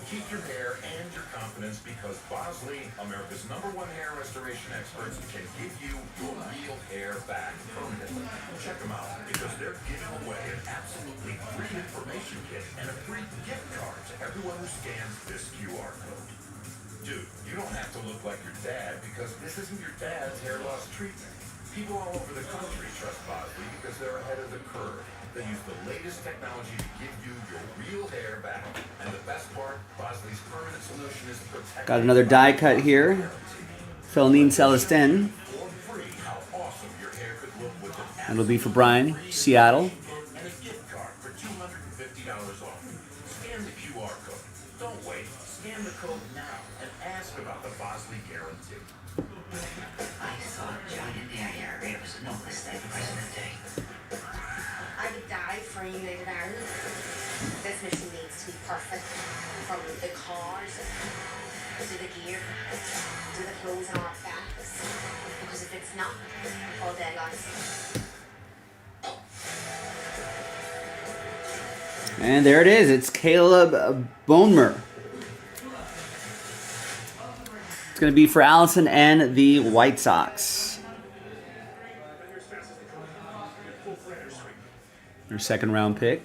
Keep your hair and your confidence because Bosley, America's #1 hair restoration experts, can give you your real hair back permanently. Check them out because they're giving away an absolutely free information kit and a free gift card to everyone who scans this QR code. Dude, you don't have to look like your dad because this isn't your dad's hair loss treatment. People all over the country trust Bosley because they're ahead of the curve. They use the latest technology to give you your real hair back. And the best part, Bosley's permanent solution is protected. Got another die cut here. Feline Celestin. That'll be for Brian, Seattle. And a gift card for $250 off. Scan the QR code. Don't wait. Scan the code now and ask about the Bosley guarantee. I thought joining the IRA was no mistake, President Day. I would die for a United Ireland. This mission needs to be perfect. From the cars, to the gear, to the clothes on our backs. Because if it's not, all dead guys. And there it is. It's Caleb Boehmer. It's going to be for Allison and the White Sox. Their second round pick.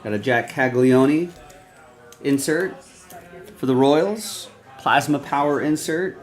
Got a Jack Caglione insert for the Royals. Plasma Power insert.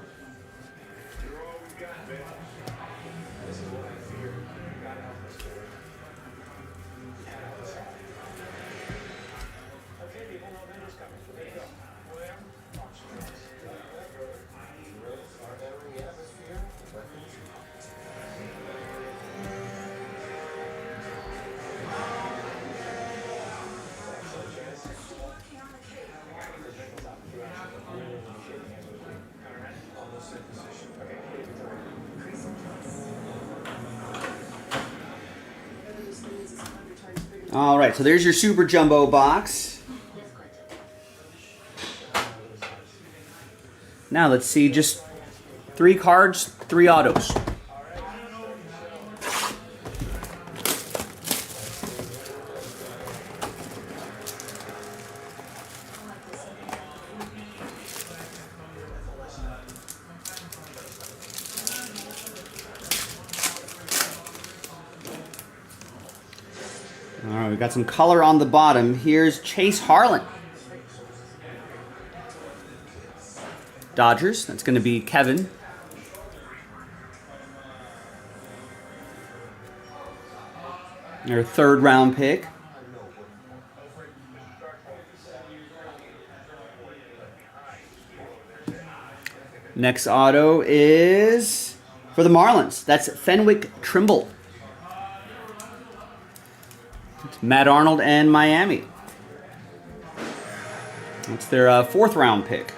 All right, so there's your Super Jumbo box. Now let's see, just 3 cards, 3 autos. All right, we got some color on the bottom. Here's Chase Harlan. Dodgers, that's going to be Kevin. Their 3rd round pick. Next auto is for the Marlins. That's Fenwick Trimble. It's Matt Arnold and Miami. That's their 4th round pick.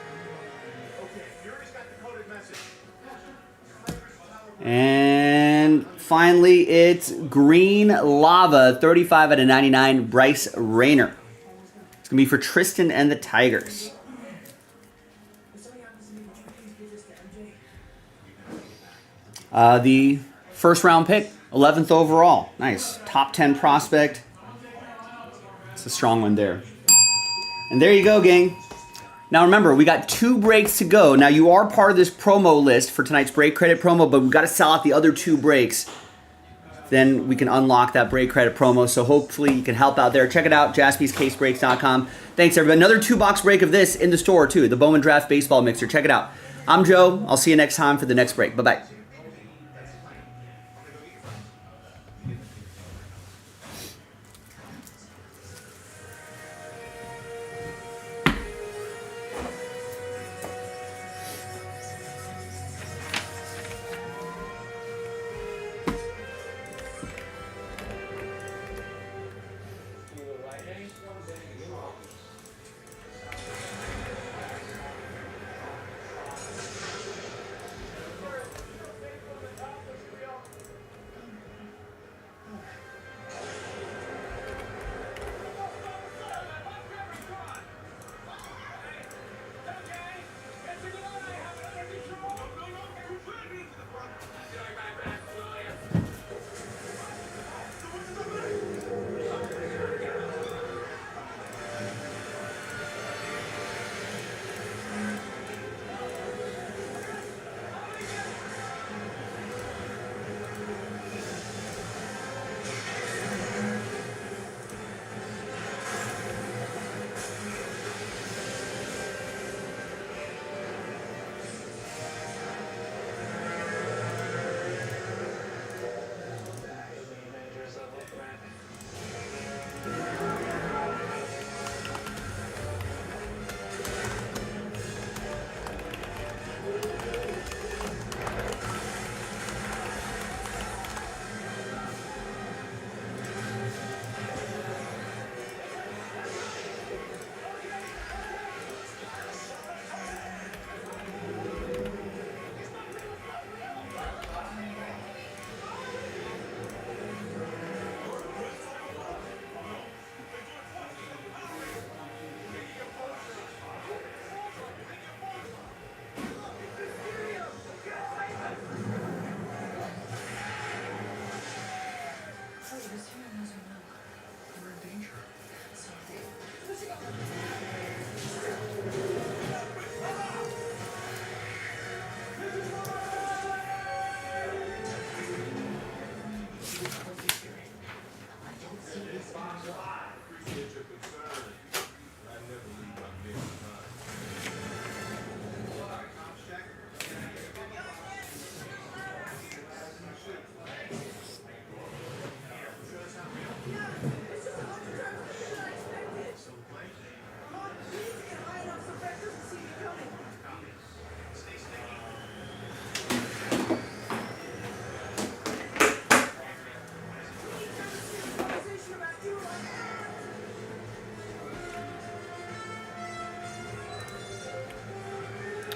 And finally, it's Green Lava, 35 out of 99, Bryce Rayner. It's going to be for Tristan and the Tigers. The 1st round pick, 11th overall. Nice. Top 10 prospect. It's a strong one there. And there you go, gang. Now remember, we got 2 breaks to go. Now you are part of this promo list for tonight's break credit promo, but we've got to sell out the other 2 breaks. Then we can unlock that break credit promo. So hopefully you can help out there. Check it out, jaspyscasebreaks.com. Thanks, everybody. Another 2-box break of this in the store, too. The Bowman Draft Baseball Mixer. Check it out. I'm Joe. I'll see you next time for the next break. Bye-bye.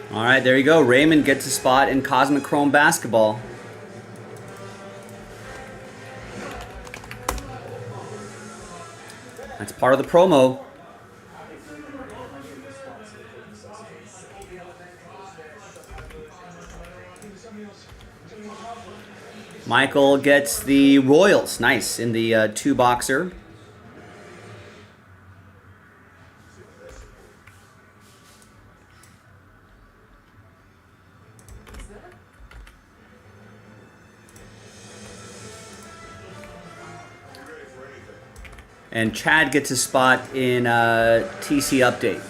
All right, there you go. Raymond gets a spot in Cosmic Chrome Basketball. That's part of the promo. Michael gets the Royals. Nice in the 2-boxer. And Chad gets a spot in TC Update.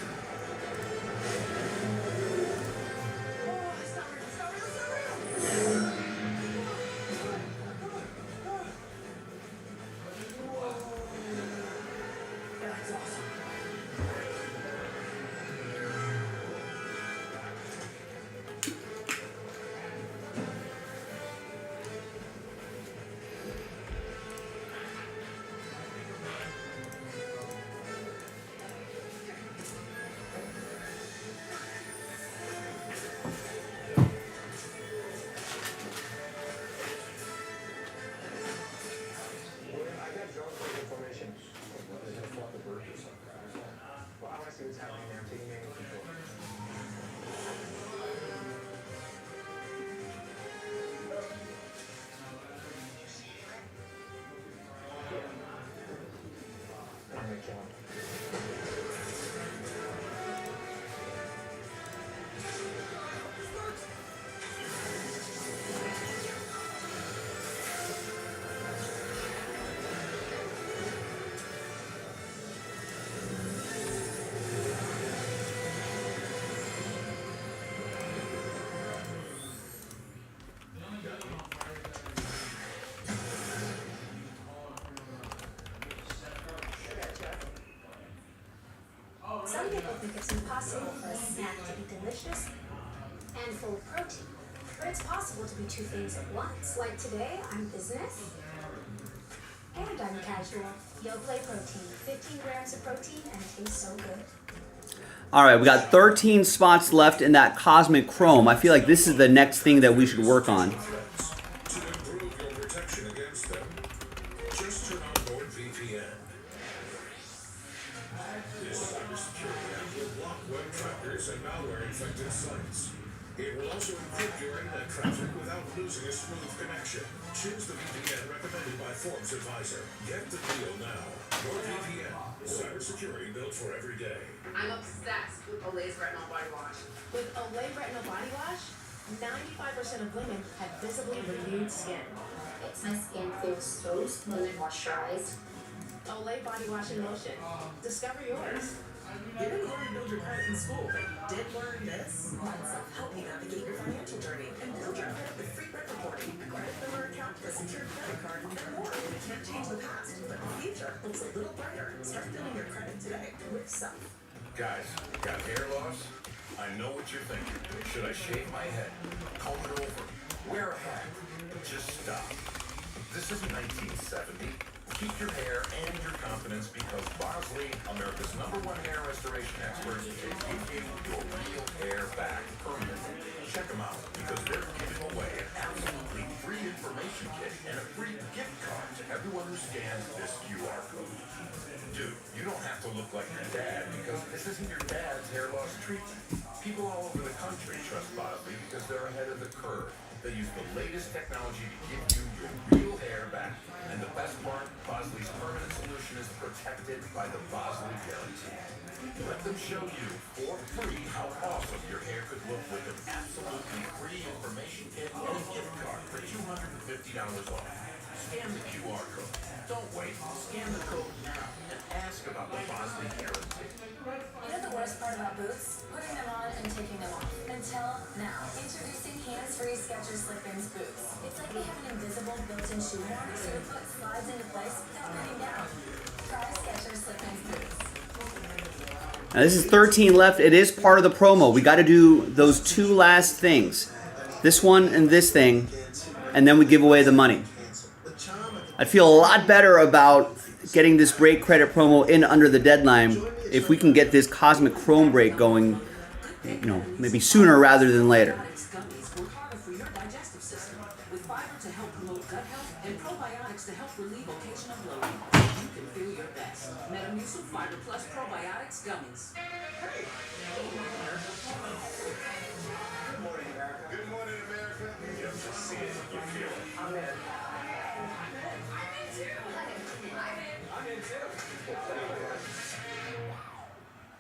Some people think it's impossible for a snack to be delicious and full of protein. But it's possible to be two things at once. Like today, I'm business and I'm casual. Yoplait protein, 15 grams of protein, and it tastes so good. All right, we got 13 spots left in that Cosmic Chrome. I feel like this is the next thing that we should work on. To improve your protection against them, just turn on NordVPN. This cybersecurity app will block web trackers and malware-infected sites. It will also encrypt your internet traffic without losing a smooth connection. Choose the VPN recommended by Forbes Advisor. Get the deal now. NordVPN, cybersecurity built for every day. I'm obsessed with Olay's Retinol Body Wash. With Olay Retinol Body Wash, 95% of women have visibly renewed skin. Makes my skin feel so smooth and moisturized. Olay Body Wash and Lotion. Discover yours. You didn't learn to build your credit in school, but you did learn this. Let's help you navigate your financial journey and build your credit with free credit reporting, a credit builder account, a secured credit card, and more. We can't change the past, but the future looks a little brighter. Start building your credit today with Self. Guys, got hair loss? I know what you're thinking. Should I shave my head? Comb it over? Wear a hat? Just stop. This isn't 1970. Keep your hair and your confidence because Bosley, America's #1 hair restoration expert, can give you your real hair back permanently. Check them out because they're giving away an absolutely free information kit and a free gift card to everyone who scans this QR code. Dude, you don't have to look like your dad because this isn't your dad's hair loss treatment. People all over the country trust Bosley because they're ahead of the curve. They use the latest technology to give you your real hair back. And the best part, Bosley's permanent solution is protected by the Bosley Guarantee. Let them show you for free how awesome your hair could look with an absolutely free information kit and a gift card for $250 off. Scan the QR code. Don't wait. Scan the code now and ask about the Bosley Guarantee. You know the worst part about boots? Putting them on and taking them off. Until now. Introducing hands-free Skechers Slip-ins boots. It's like they have an invisible built-in shoe horn, so your foot slides into place without bending down. Try Skechers Slip-ins boots. Now this is 13 left. It is part of the promo. We got to do those two last things. This one and this thing. And then we give away the money. I'd feel a lot better about getting this break credit promo in under the deadline if we can get this Cosmic Chrome break going, you know, maybe sooner rather than later. digestive system, with fiber to help promote gut health and probiotics to help relieve occasional bloating. You can feel your best. Metamucil Fiber Plus Probiotics Gummies. Good morning, America. Good morning, America. You don't just see it, you feel it. I'm in. I'm in too.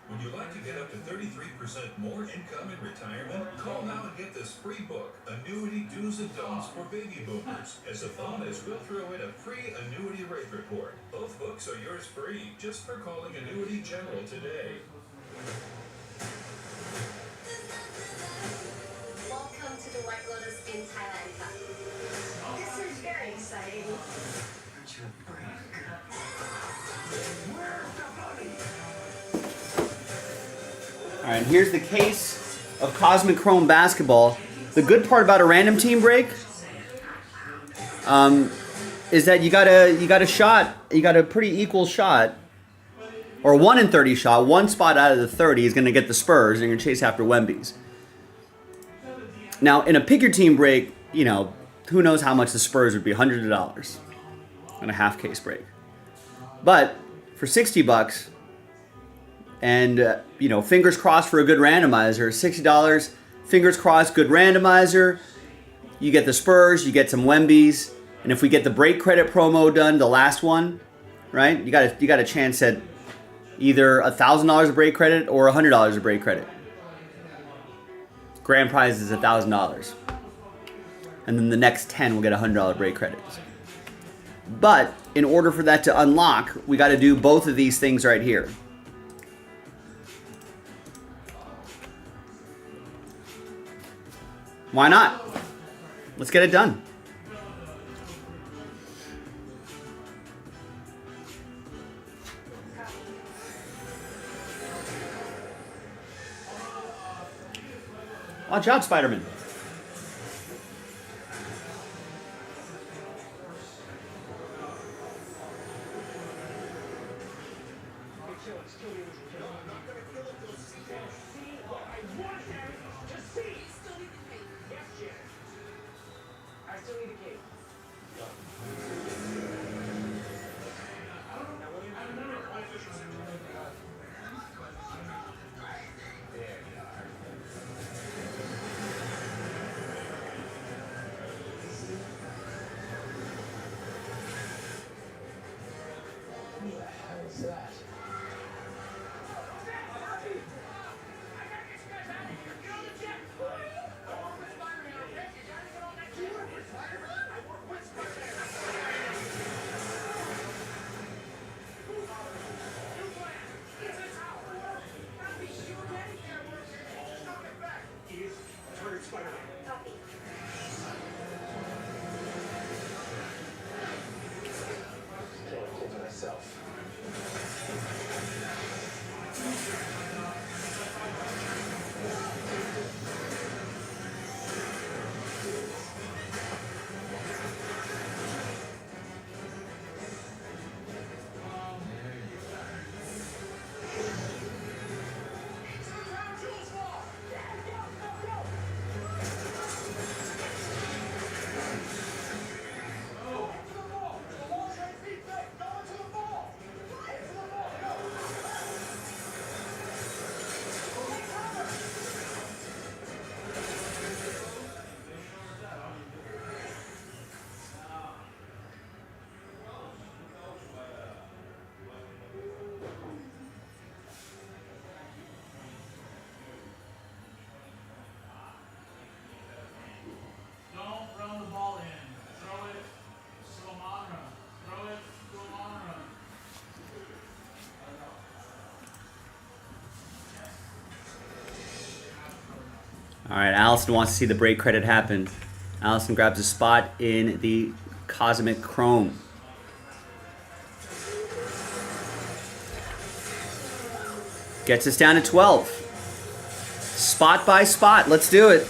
Would you like to get up to 33% more income in retirement? Call now and get this free book, Annuity Do's and Don'ts for Baby Boomers. As a bonus, we'll throw in a free annuity rate report. Both books are yours free just for calling Annuity General today. Welcome to the White Lotus in Thailand Cup. This is very exciting. All right, here's the case of Cosmic Chrome basketball. The good part about a random team break is that you got a pretty equal shot, or 1 in 30 shot. One spot out of the 30 is going to get the Spurs, and you're going to chase after Wemby's. Now, in a pick your team break, you know, who knows how much the Spurs would be? Hundreds of dollars on a half case break. But for $60, and you know, fingers crossed for a good randomizer, $60, fingers crossed, good randomizer. You get the Spurs, you get some Wemby's, and if we get the break credit promo done, the last one, right? You got a chance at either $1,000 of break credit or $100 of break credit. Grand prize is $1,000, and then the next 10 will get $100 break credits. But in order for that to unlock, we got to do both of these things right here. Why not? Let's get it done. Good job, Spider-Man. All right, Allison wants to see the break credit happen. Allison grabs a spot in the Cosmic Chrome. Gets us down to 12. Spot by spot. Let's do it.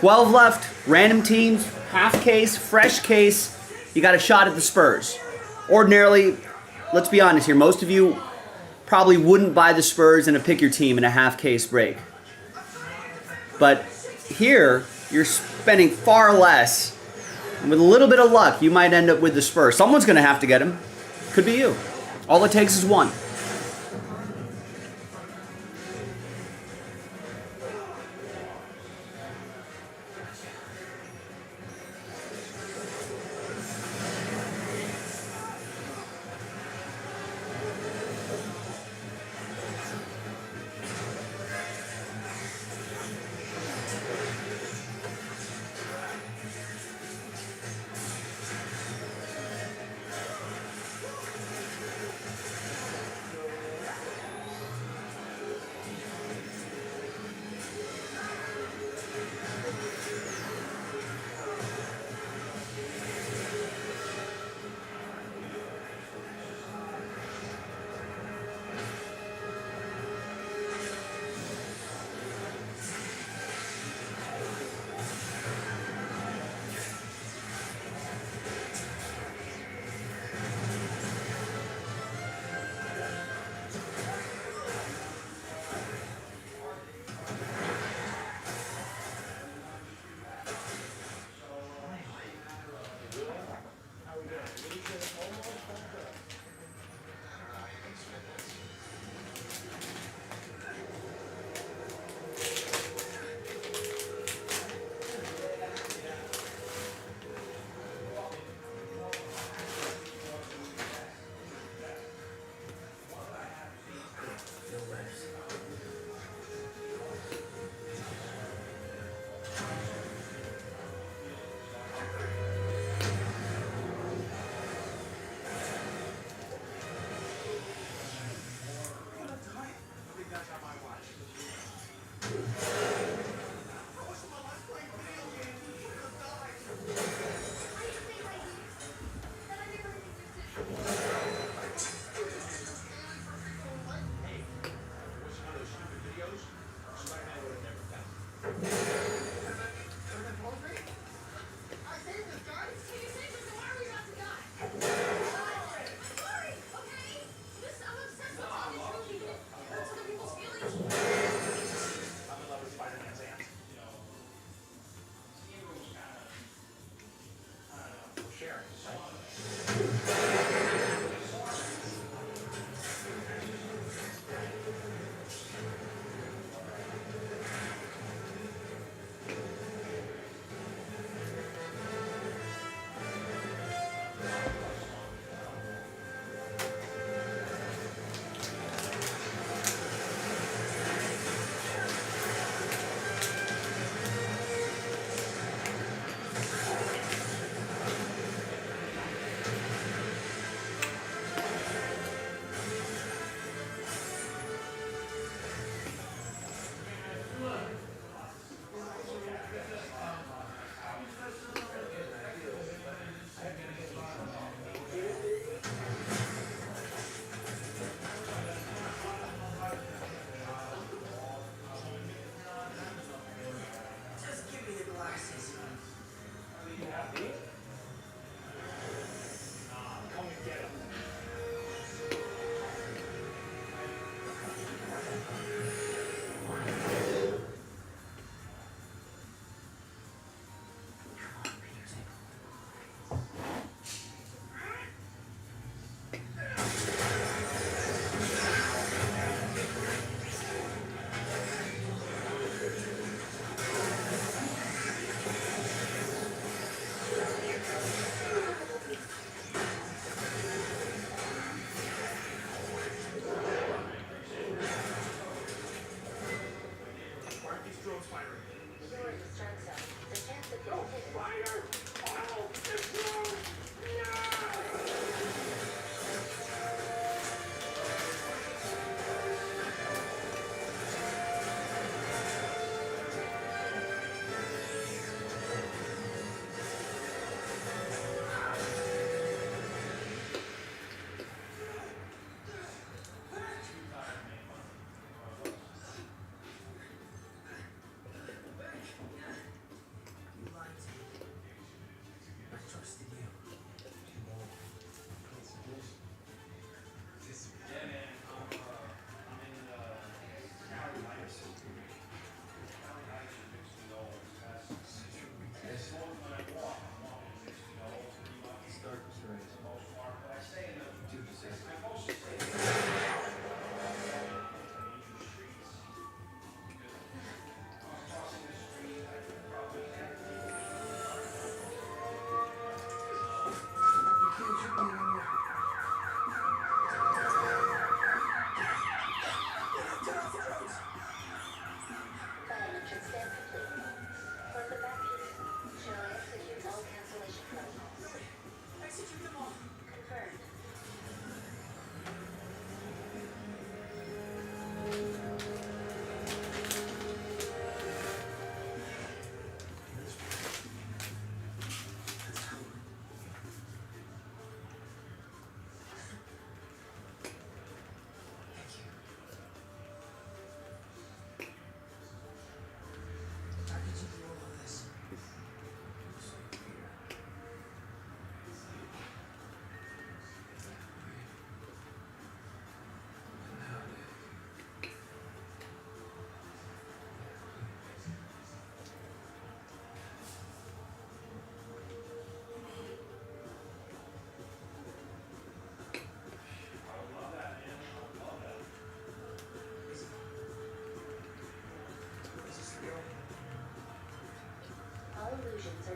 $12 left. Random teams, half case, fresh case. you got a shot at the Spurs. Ordinarily, let's be honest here, most of you probably wouldn't buy the Spurs and pick your team in a half case break. But here, you're spending far less. And with a little bit of luck, you might end up with the Spurs. Someone's going to have to get him. Could be you. All it takes is one.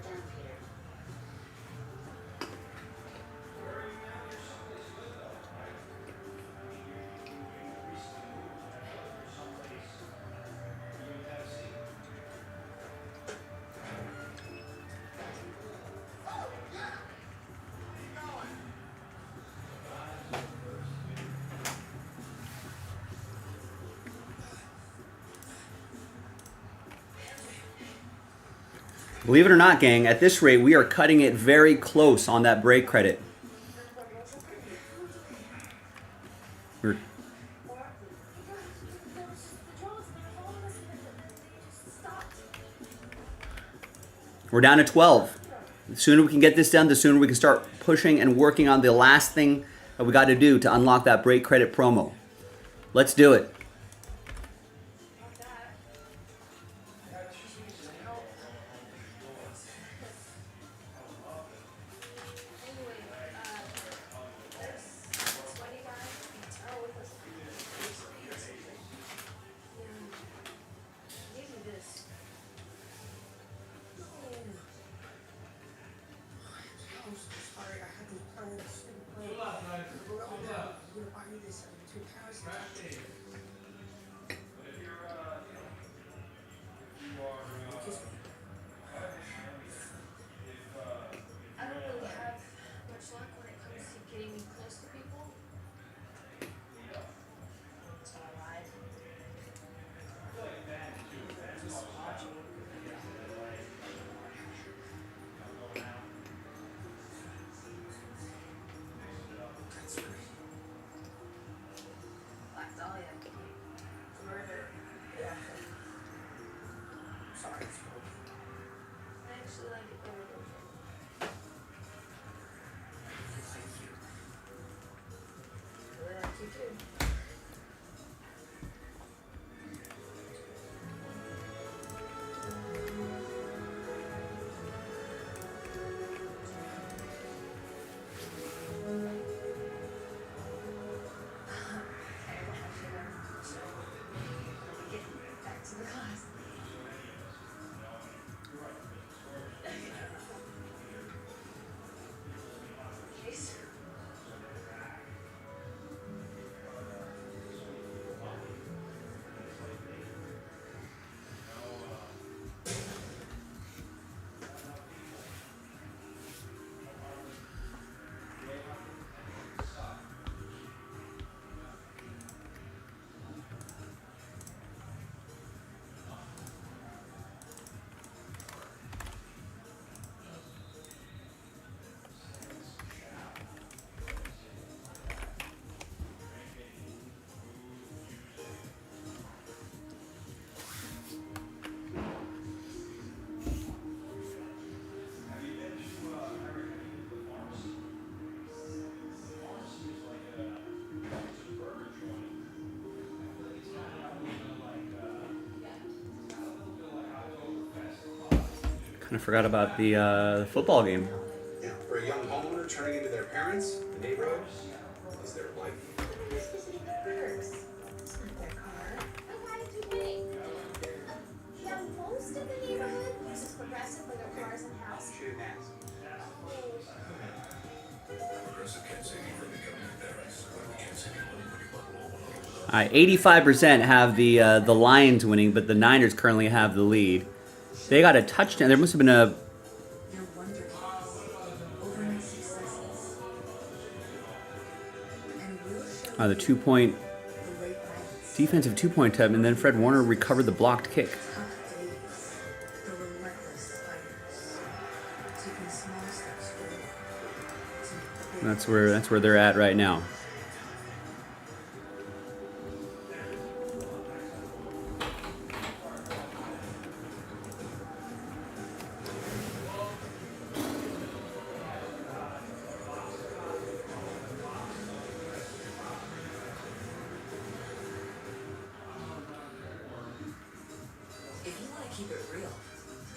done, Peter. Believe it or not, gang, at this rate, we are cutting it very close on that break credit. We're We're down to 12. The sooner we can get this done, the sooner we can start pushing and working on the last thing that we got to do to unlock that break credit promo. Let's do it. I don't really have much luck when it comes to getting close to people. So I lied. Just watching. Black Dahlia. Murder. Yeah. Sorry, I actually like it better than I really like you too. Get back to the class. Case. Kind of forgot about the football game. Yeah, for a young homeowner turning into their parents, the neighborhood is their life. This was in reverse. It's not their car. And why did you wait? Yeah, most of the neighborhood uses Progressive for their cars and houses. She didn't ask. Progressive can't save you from becoming your parents, but we can't save you money when you bundle all one over the All right, 85% have the Lions winning, but the Niners currently have the lead. They got a touchdown. There must have been a the 2-point defensive 2-point attempt, and then Fred Warner recovered the blocked kick. That's where they're at right now. If you want to keep it real,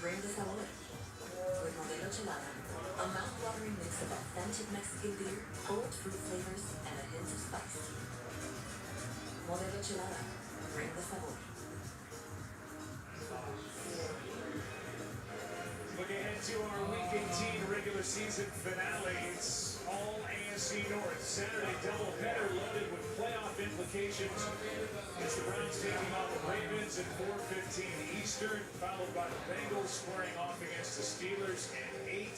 bring the sabor. With Modelo Chelada, a mouth-watering mix of authentic Mexican beer, bold fruit flavors, and a hint of spice. Modelo Chelada, bring the sabor. Look ahead to our Week 18 regular season finale. It's all AFC North. Saturday doubleheader loaded with playoff implications. It's the Browns taking on the Ravens at 4:15 Eastern, followed by the Bengals squaring off against the Steelers at 8.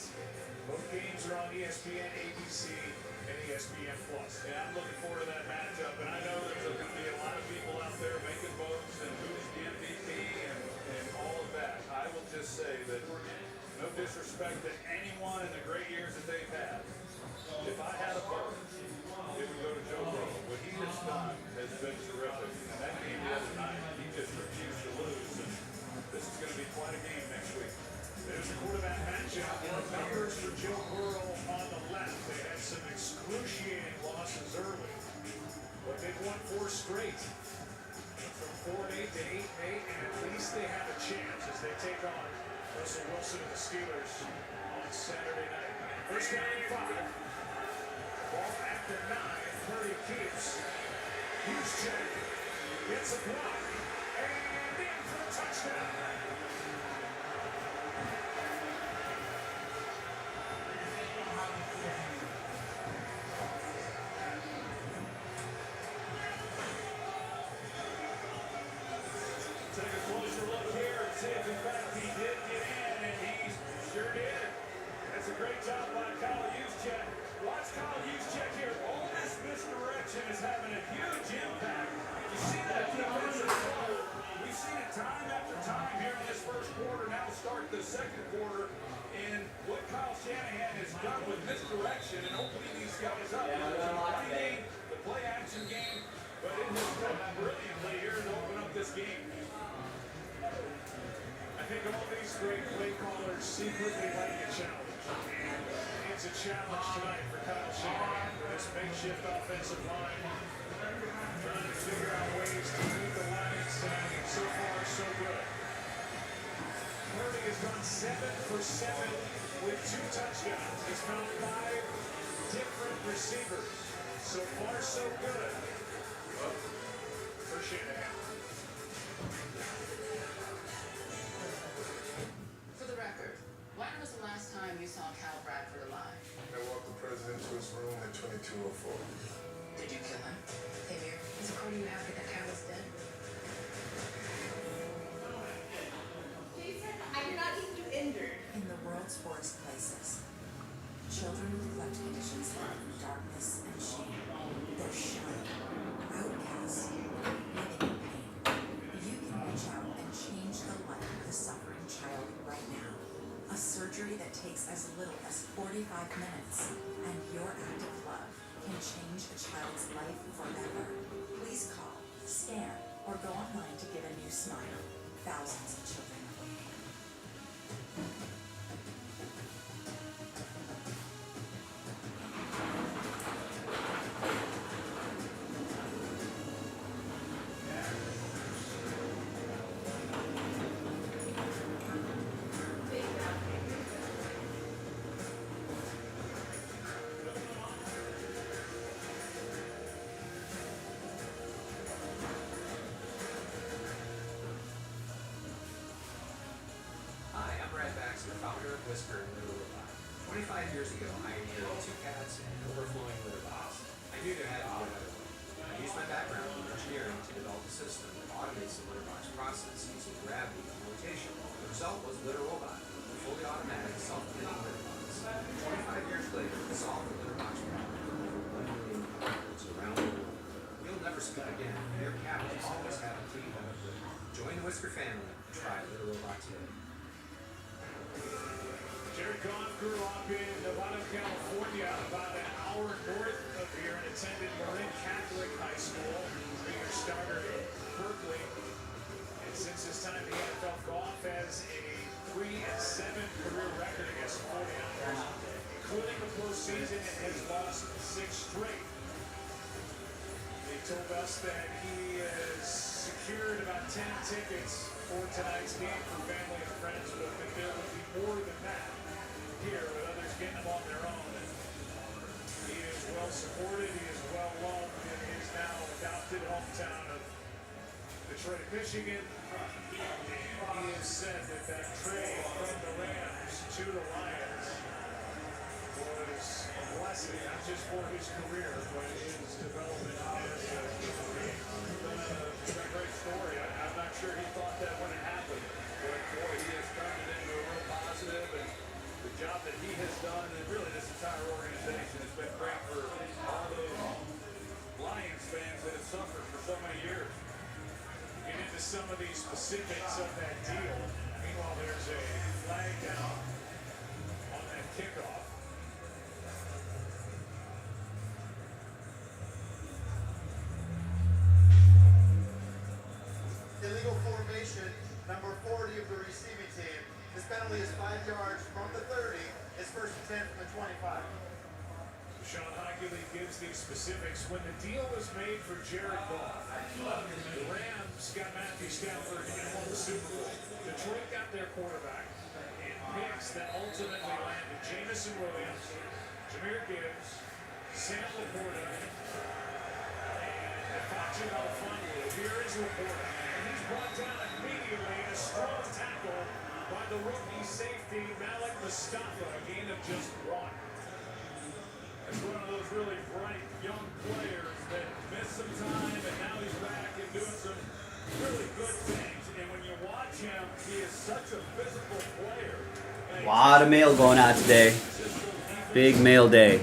Both games are on ESPN, ABC, and ESPN Plus. Yeah, I'm looking forward to that matchup, and I know there's going to be a lot of people out there making votes and who's the MVP and all of that. I will just say that no disrespect to anyone in the great years that they've had. If I had a vote, it would go to Joe Burrow. What he has done has been terrific. And that game the other night, he just refused to lose. And this is going to be quite a game next week. There's the quarterback matchup. Numbers for Joe Burrow on the left. They had some excruciating losses early, but they've won 4 straight. From 4-8 to 8-8, and at least they have a chance as they take on Russell Wilson and the Steelers on Saturday night. First down and 5. Ball at the 9. Purdy keeps. Juszczyk gets a block. And in for the touchdown. Take a closer look here and see if in fact he did get in, and he sure did. That's a great job by Kyle Juszczyk. Watch Kyle Juszczyk here. All this misdirection is having a huge impact. You see that defensive flow. We've seen it time after time here in this first quarter. Now start the second quarter. And what Kyle Shanahan has done with misdirection and opening these guys up. The play action game, but it has come brilliantly here to open up this game. I think all these great play callers secretly like a challenge. And it's a challenge tonight for Kyle Shanahan for this makeshift offensive line. Trying to figure out ways to beat the Lions tonight. And so far, so good. Purdy has gone 7 for 7 with 2 touchdowns. He's found 5 different receivers. So far, so good. For Shanahan. For the record, when was the last time you saw Cal Bradford alive? I walked the president to his room at 2204. Did you kill him? Hey, Mayor, is it according to you happy that Cal is dead? Jason, I did not need you injured. In the world's worst places, children with neglect conditions live in darkness and shame. They're shunned, outcasts, living in pain. You can reach out and change the life of a suffering child right now. A surgery that takes as little as 45 minutes, and your act of love can change a child's life forever. Please call, scan, or go online to get a new smile. Thousands of children are waiting. Founder of Whisper and Litter Robot. 25 years ago, I inherited 2 cats and overflowing litter box. I knew there had to be a better way. I used my background in engineering to develop a system that automates the litter box process using gravity and rotation. The result was Litter Robot, a fully automatic, self-cleaning litter box. 25 years later, we solved the litter box problem for over 1 million households around the world. You'll never spit again. Your cat will always have a clean home. Join the Whisker family and try Litter Robot today. Jared Goff grew up in Nevada, California, about an hour north of here, and attended Marin Catholic High School, being a starter in Berkeley. And since his time in the NFL, Goff has a 3-7 career record against the 49ers, including the postseason, and has lost 6 straight. He told us that he has secured about 10 tickets for tonight's game for family and friends, but that there would be more than that here with others getting them on their own. And he is well supported, he is well loved in his now adopted hometown of Detroit, Michigan. And he has said that that trade from the Rams to the Lions was a blessing, not just for his career, but his development as a it's been a great story. I'm not sure he thought that when it happened. But boy, he has turned it into a real positive, and the job that he has done, and really this entire organization has been great for all those Lions fans that have suffered for so many years. Get into some of these specifics of that deal. Meanwhile, there's a flag down on that kickoff. Illegal formation, number 40 of the receiving team. This penalty is 5 yards from the 30. It's first and 10 from the 25. Sean Hockley gives the specifics. When the deal was made for Jared Goff, the Rams got Matthew Stafford and won the Super Bowl. Detroit got their quarterback and picks that ultimately landed Jameson Williams, Jahmyr Gibbs, Sam Laporta, and Fachi Alfonso. Here is Laporta, and he's brought down immediately in a strong tackle by the rookie safety Malik Mustafa, a gain of just 1. It's one of those really bright young players that missed some time, and now he's back and doing some really good things. And when you watch him, he is such a physical player. A lot of mail going out today. Big mail day.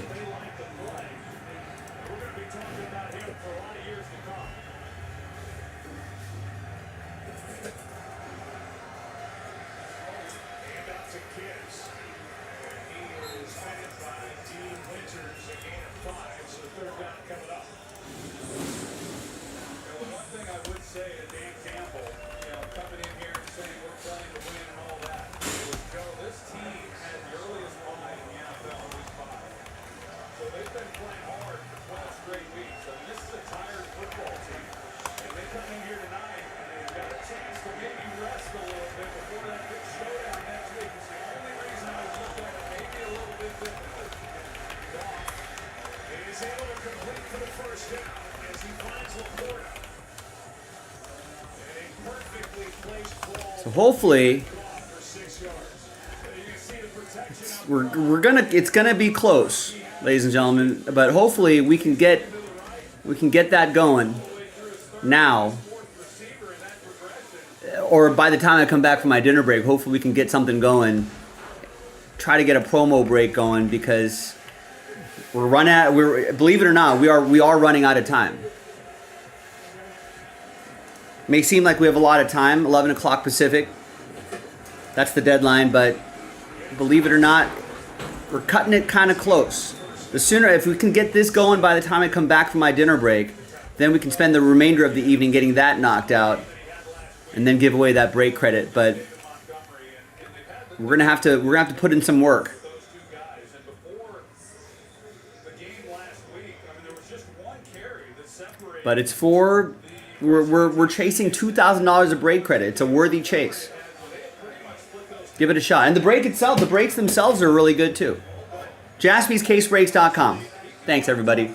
So hopefully it's gonna be close, ladies and gentlemen. But hopefully we can get that going now, or by the time I come back from my dinner break. Hopefully we can get something going. Try to get a promo break going because believe it or not, we are running out of time. May seem like we have a lot of time, 11 o'clock Pacific. That's the deadline, but believe it or not, we're cutting it kind of close. The sooner, if we can get this going by the time I come back from my dinner break, then we can spend the remainder of the evening getting that knocked out and then give away that break credit. But we're gonna have to put in some work. But it's for we're chasing $2,000 of break credit. It's a worthy chase. Give it a shot. And the breaks themselves are really good too. JaspysCaseBreaks.com. Thanks everybody.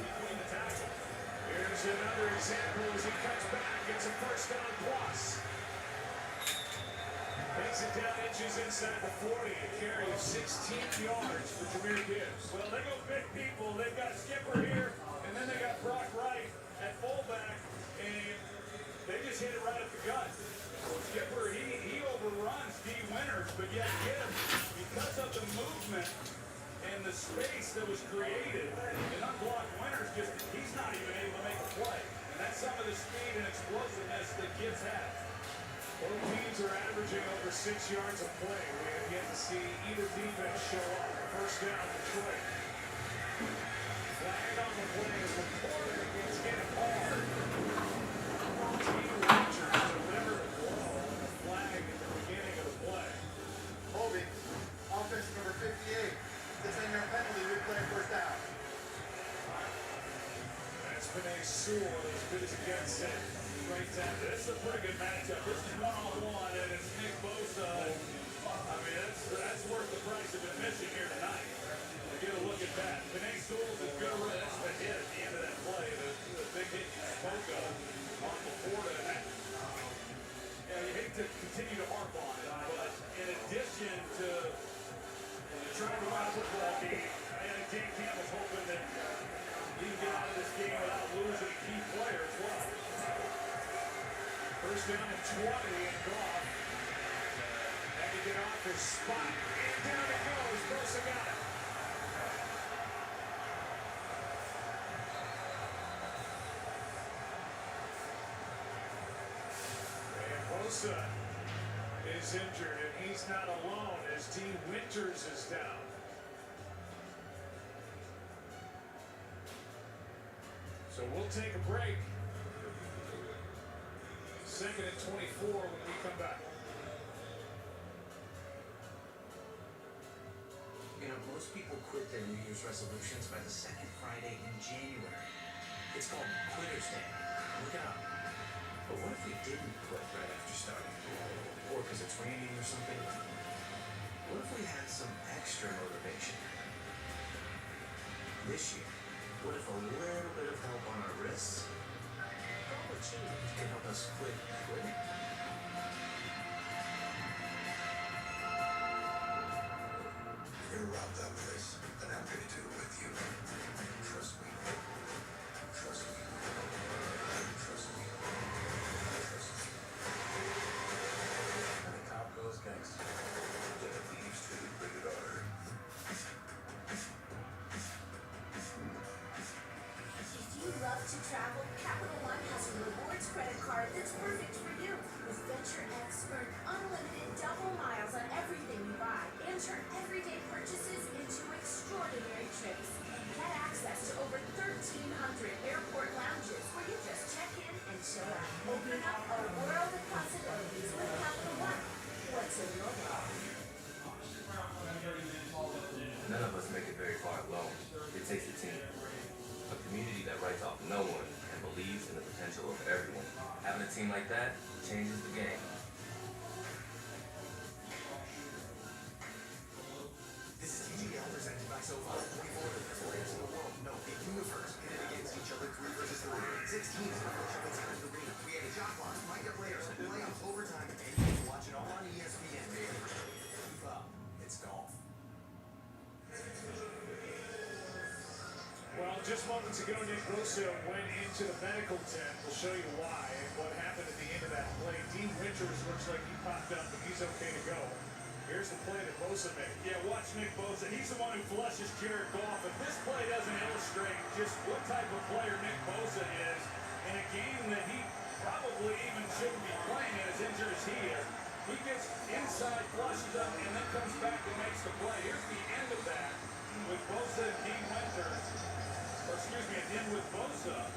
key player as well. First down and 20 and Goff. Had to get off his spot. And down it goes. Bosa got it. And Bosa is injured, and he's not alone as D. Winters is down. So we'll take a break. Second and 24 when we come back. You know, most people quit their New Year's resolutions by the second Friday in January. It's called Quitter's Day. Look it up. But what if we didn't quit right after starting? Or because it's raining or something? What if we had some extra motivation? This year, what if a little bit of help on our wrists can help us quit quitting? You're gonna rob that place, and I'm gonna do it with you. Trust me. Trust me. Trust me. Trust me. And the cop goes gangster. Dead Thieves 2, rated R. If you love to travel, Capital One has a rewards credit card that's perfect for you. With Venture X, earn unlimited double miles on everything you buy and turn everyday purchases into extraordinary trips. Get access to over 1,300 airport lounges where you just check in and chill out. Open up a world of possibilities with Capital One. What's in your wallet? None of us make it very far alone. It takes a team. A community that writes off no one and believes in the potential of everyone. Having a team like that changes the game. This is TGL presented by SoFi. 24 of the best players in the world. No, a universe pitted against each other 3 versus 3. 6 teams in a virtual considered arena. Create a shot clock, find your players, playoffs, overtime, and you can watch it all on ESPN. Keep up. It's golf. Well, just moments ago, Nick Bosa went into the medical tent. We'll show you why and what happened at the end of that play. Dean Winters looks like he popped up, but he's okay to go. Here's the play that Bosa made. Yeah, watch Nick Bosa. He's the one who flushes Jared Goff. But this play doesn't illustrate just what type of player Nick Bosa is in a game that he probably even shouldn't be playing as injured as he is. He gets inside, flushes up, and then comes back and makes the play. Here's the end of that with Bosa and Dean Winters. Or excuse me, and then with Bosa.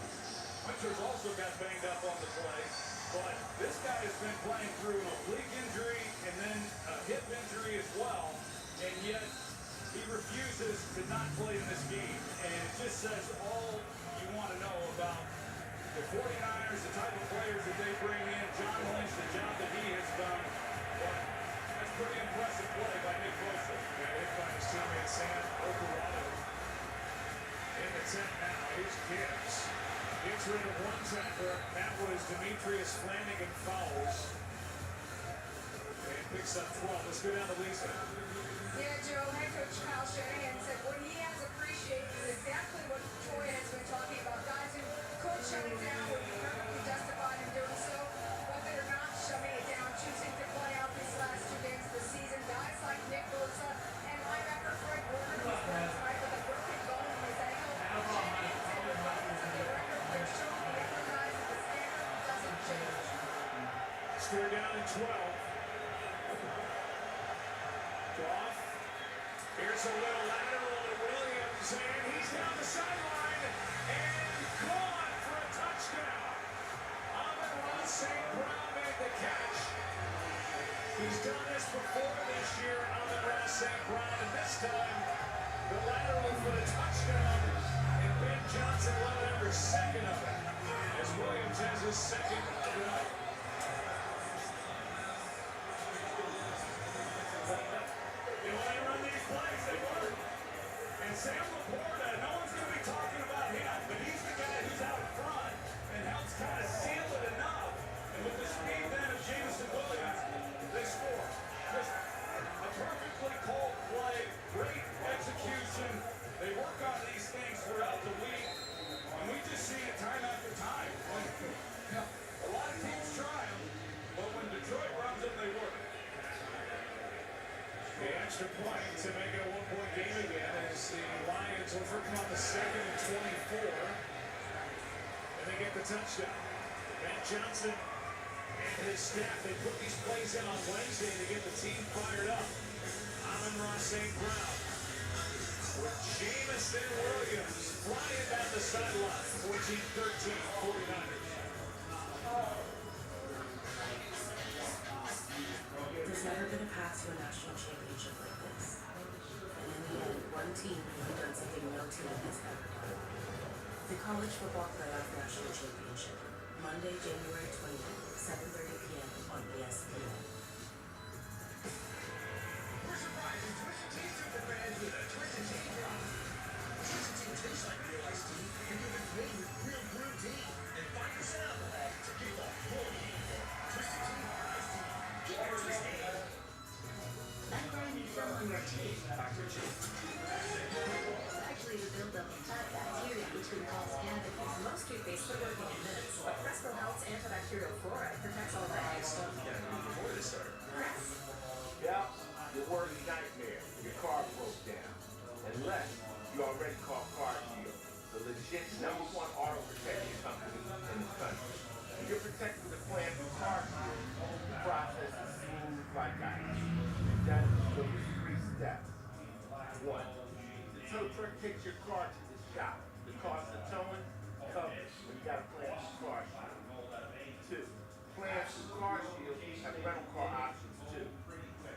Winters also got banged up on the play. But this guy has been playing through an oblique injury and then a hip injury as well. And yet, he refuses to not play in this game. And it just says all you want to know about the 49ers, the type of players that they bring in, John Lynch, the job that he has done. But that's pretty impressive play by Nick Bosa. Yeah, hit by his teammate Sam Okurado. In the tent now, here's Gibbs. Gets rid of one tackler. That was Demetrius Flanagan fouls. And picks up 12. Let's go down to Lisa. Yeah, Joe, head coach Kyle Shanahan said what he has appreciated is exactly what Troy has been talking about. Guys who could shut it down would be perfectly justified in doing so, but they're not shutting it down, choosing to play out these last 2 games of the season. Guys like Nick Bosa and linebacker Fred Warner, who's playing tonight with a broken bone in his ankle. Shanahan said regardless of the record, they're showing the other guys that the standard doesn't change. Score down at 12. Goff. Here's a little lateral to Williams, and he's down the sideline and gone for a touchdown. Amon-Ra St. Brown made the catch. He's done this before this year, Amon-Ra St. Brown, and this time the lateral for the touchdown, and Ben Johnson loved every second of it as Williams has his second of the night. When they run these plays, they work. And Sam Laporta, no one's going to be talking about him, but he's the guy who's out front and helps kind of seal it enough. And with the speed then of Jameson Williams, they score. Just a perfectly called play, great execution. They work on these things throughout the week, and we just see it time after time. extra point to make it a one-point game again as the Lions will come on the 2nd and 24. And they get the touchdown. Ben Johnson and his staff, they put these plays in on Wednesday to get the team fired up. Amon-Ra St. Brown with Jamison Williams flying down the sideline. 14-13, 49ers. There's never been a path to a national championship like this. And in the end, one team has done something no team has ever done. The College Football Playoff National Championship, Monday, January 20th, 7:30 p.m. on ESPN. We're surprising Twisted Tea super fans with a Twisted Tea drop. Twisted Tea tastes like real iced tea because it's made with real brewed tea and 5% alcohol to kick off your heat. Twisted Tea iced tea. Get your Twisted. That grinding film on your teeth is actually the buildup of fat bacteria between Paul's cavities. Most toothpaste quit working in minutes, but Crespo Health's antibacterial fluoride protects all day. Before this started. Crest. Yeah, your worst nightmare. Your car broke down. Unless you already called Car Shield, the legit #1 auto protection company in the country. When you're protected with a plan through Car Shield, the process is smooth like ice. That's the 3 steps. 1. The tow truck takes your car to the shop. The cost of towing covered when you got a plan through Car Shield. 2. Plans through Car Shield have rental car options too.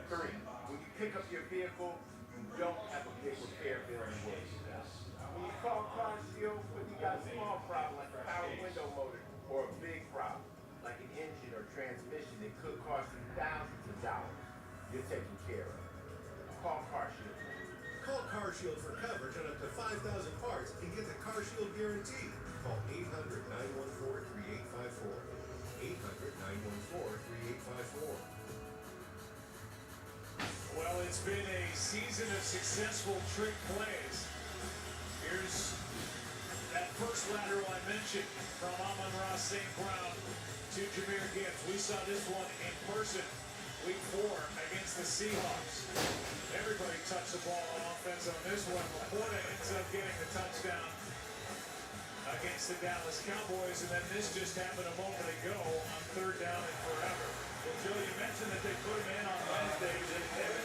3. When you pick up your vehicle, you don't have a big repair bill to worry about. When you call Car Shield, when you got a small problem like a power window motor or a big problem like an engine or transmission that could cost you thousands of dollars, you're taken care of. Call Car Shield. Call Car Shield for coverage on up to 5,000 parts and get the Car Shield guarantee. Call 800-914-3854. 800-914-3854. Well, it's been a season of successful trick plays. Here's that first lateral I mentioned from Amon-Ra St. Brown to Jahmyr Gibbs. We saw this one in person week 4 against the Seahawks. Everybody touched the ball on offense on this one. Laporta ends up getting the touchdown against the Dallas Cowboys, and then this just happened a moment ago on 3rd down and forever. Well, Joe, you mentioned that they put him in on Wednesday. The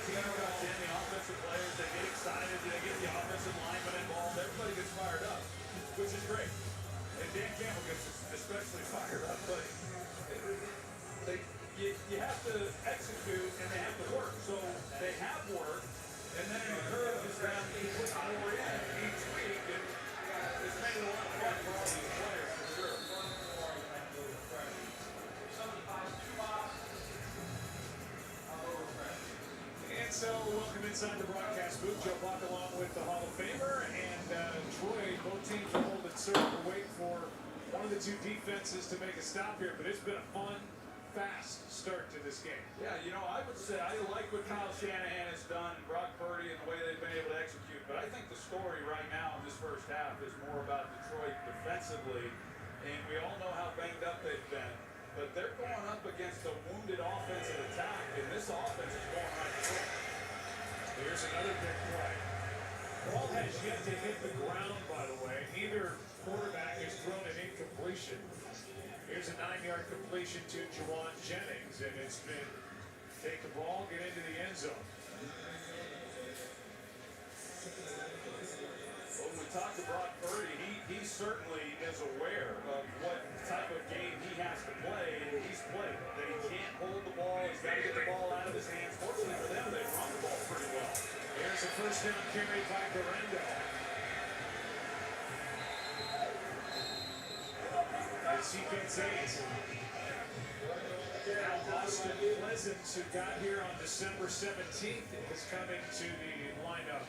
team comes in, the offensive players, they get excited, they get the offensive linemen involved. Everybody gets fired up, which is great. And Dan Campbell gets especially fired up, but you have to execute and they have to work. So they have worked, and then the curve is down to put more in each week, and it's made it a lot of fun for all these players, for sure. And so, welcome inside the broadcast booth. Joe Buck along with the Hall of Famer and Troy. Both teams are holding serve to wait for one of the two defenses to make a stop here, but it's been a fun, fast start to this game. Yeah, you know, I would say I like what Kyle Shanahan has done and Brock Purdy and the way they've been able to execute, but I think the story right now in this first half is more about Detroit defensively, and we all know how banged up they've been, but they're going up against a wounded offensive attack, and this offense is going right through. Here's another big play. Ball has yet to hit the ground, by the way. Neither quarterback has thrown an incompletion. Here's a 9-yard completion to Juwan Jennings, and it's been take the ball, get into the end zone. Well, when we talk to Brock Purdy, he certainly is aware of what type of game he has to play, and he's played. That he can't hold the ball, he's got to get the ball out of his hands. Fortunately for them, they run the ball pretty well. Here's a first down carry by Garendo. As he gets 8. Now Austin Pleasants, who got here on December 17th, is coming to the lineup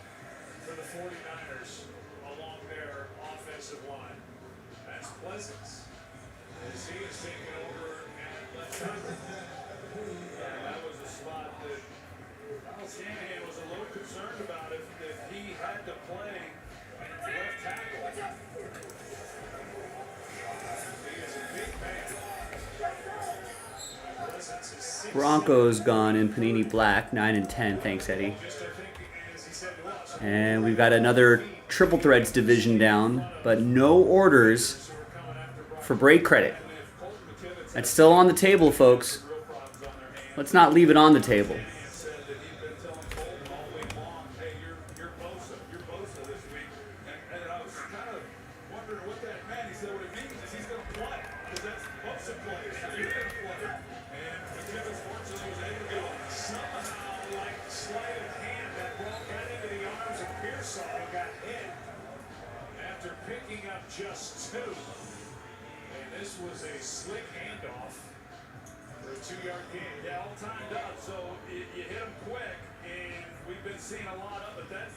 for the 49ers along their offensive line. That's Pleasants, as he is taking over at left tackle. Yeah, that was a spot that Shanahan was a little concerned about if he had to play left tackle. He is a big man. Broncos gone in Panini Black, 9 and 10. Thanks, Eddie. Just, I think, And we've got another Triple Threads division down, but no orders for break credit. That's still on the table, folks. Let's not leave it on the table. Just two. And this was a slick handoff for a 2-yard gain. Yeah, all timed up, so you hit them quick, and we've been seeing a lot of it. That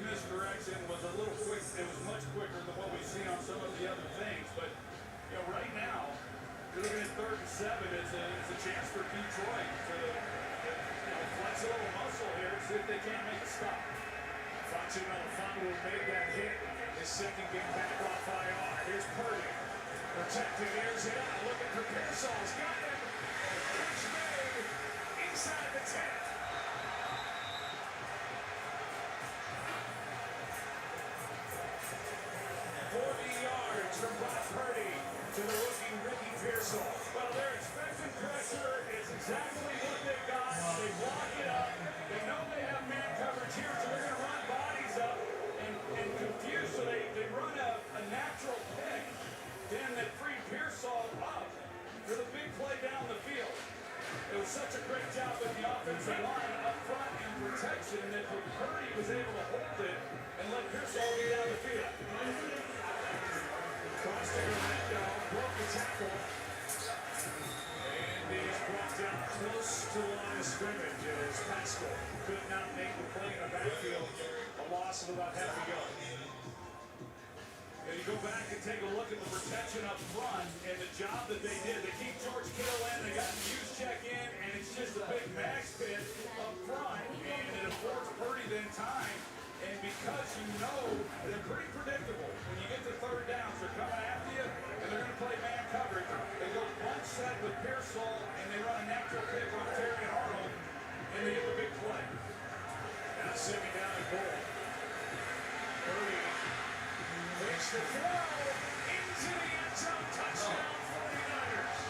misdirection was a little quick. It was much quicker than what we've seen on some of the other things. But, you know, right now, you're looking at 3rd and 7. It's a chance for Detroit to flex a little muscle here and see if they can't make a stop. Fontaine made that hit. His second game back off IR. Here's Purdy. Protected. Here's it out. Looking for Pearsall's. Got him. Catch made. Inside the 10. 40 yards from Brock Purdy to the rookie Ricky Pearsall. Well, their expected pressure is exactly what they got. They block it up. They know they have man coverage here, so they're going to run bodies up and confuse. So they run a natural pick. Then they free Pearsall up for the big play down the field. It was such a great job with the offensive line up front in protection that Purdy was able to hold it and let Pearsall get down the field. Cross to Orlando, broke the tackle. And he's brought down close to the line of scrimmage as Pascal could not make the play in the backfield. A loss of about half a yard. And you go back and take a look at the protection up front and the job that they did. They keep George Kittle in, they got the use check in, and it's just a big max pit up front. And it affords Purdy then time. And because you know they're pretty predictable, when you get to 3rd downs, they're coming after you, and they're going to play man coverage. They go bunch set with Pearsall, and they run a natural pick on Terry Arnold, and they get the big play. Now 2nd down and goal. Purdy makes the throw into the end zone. Touchdown, 49ers.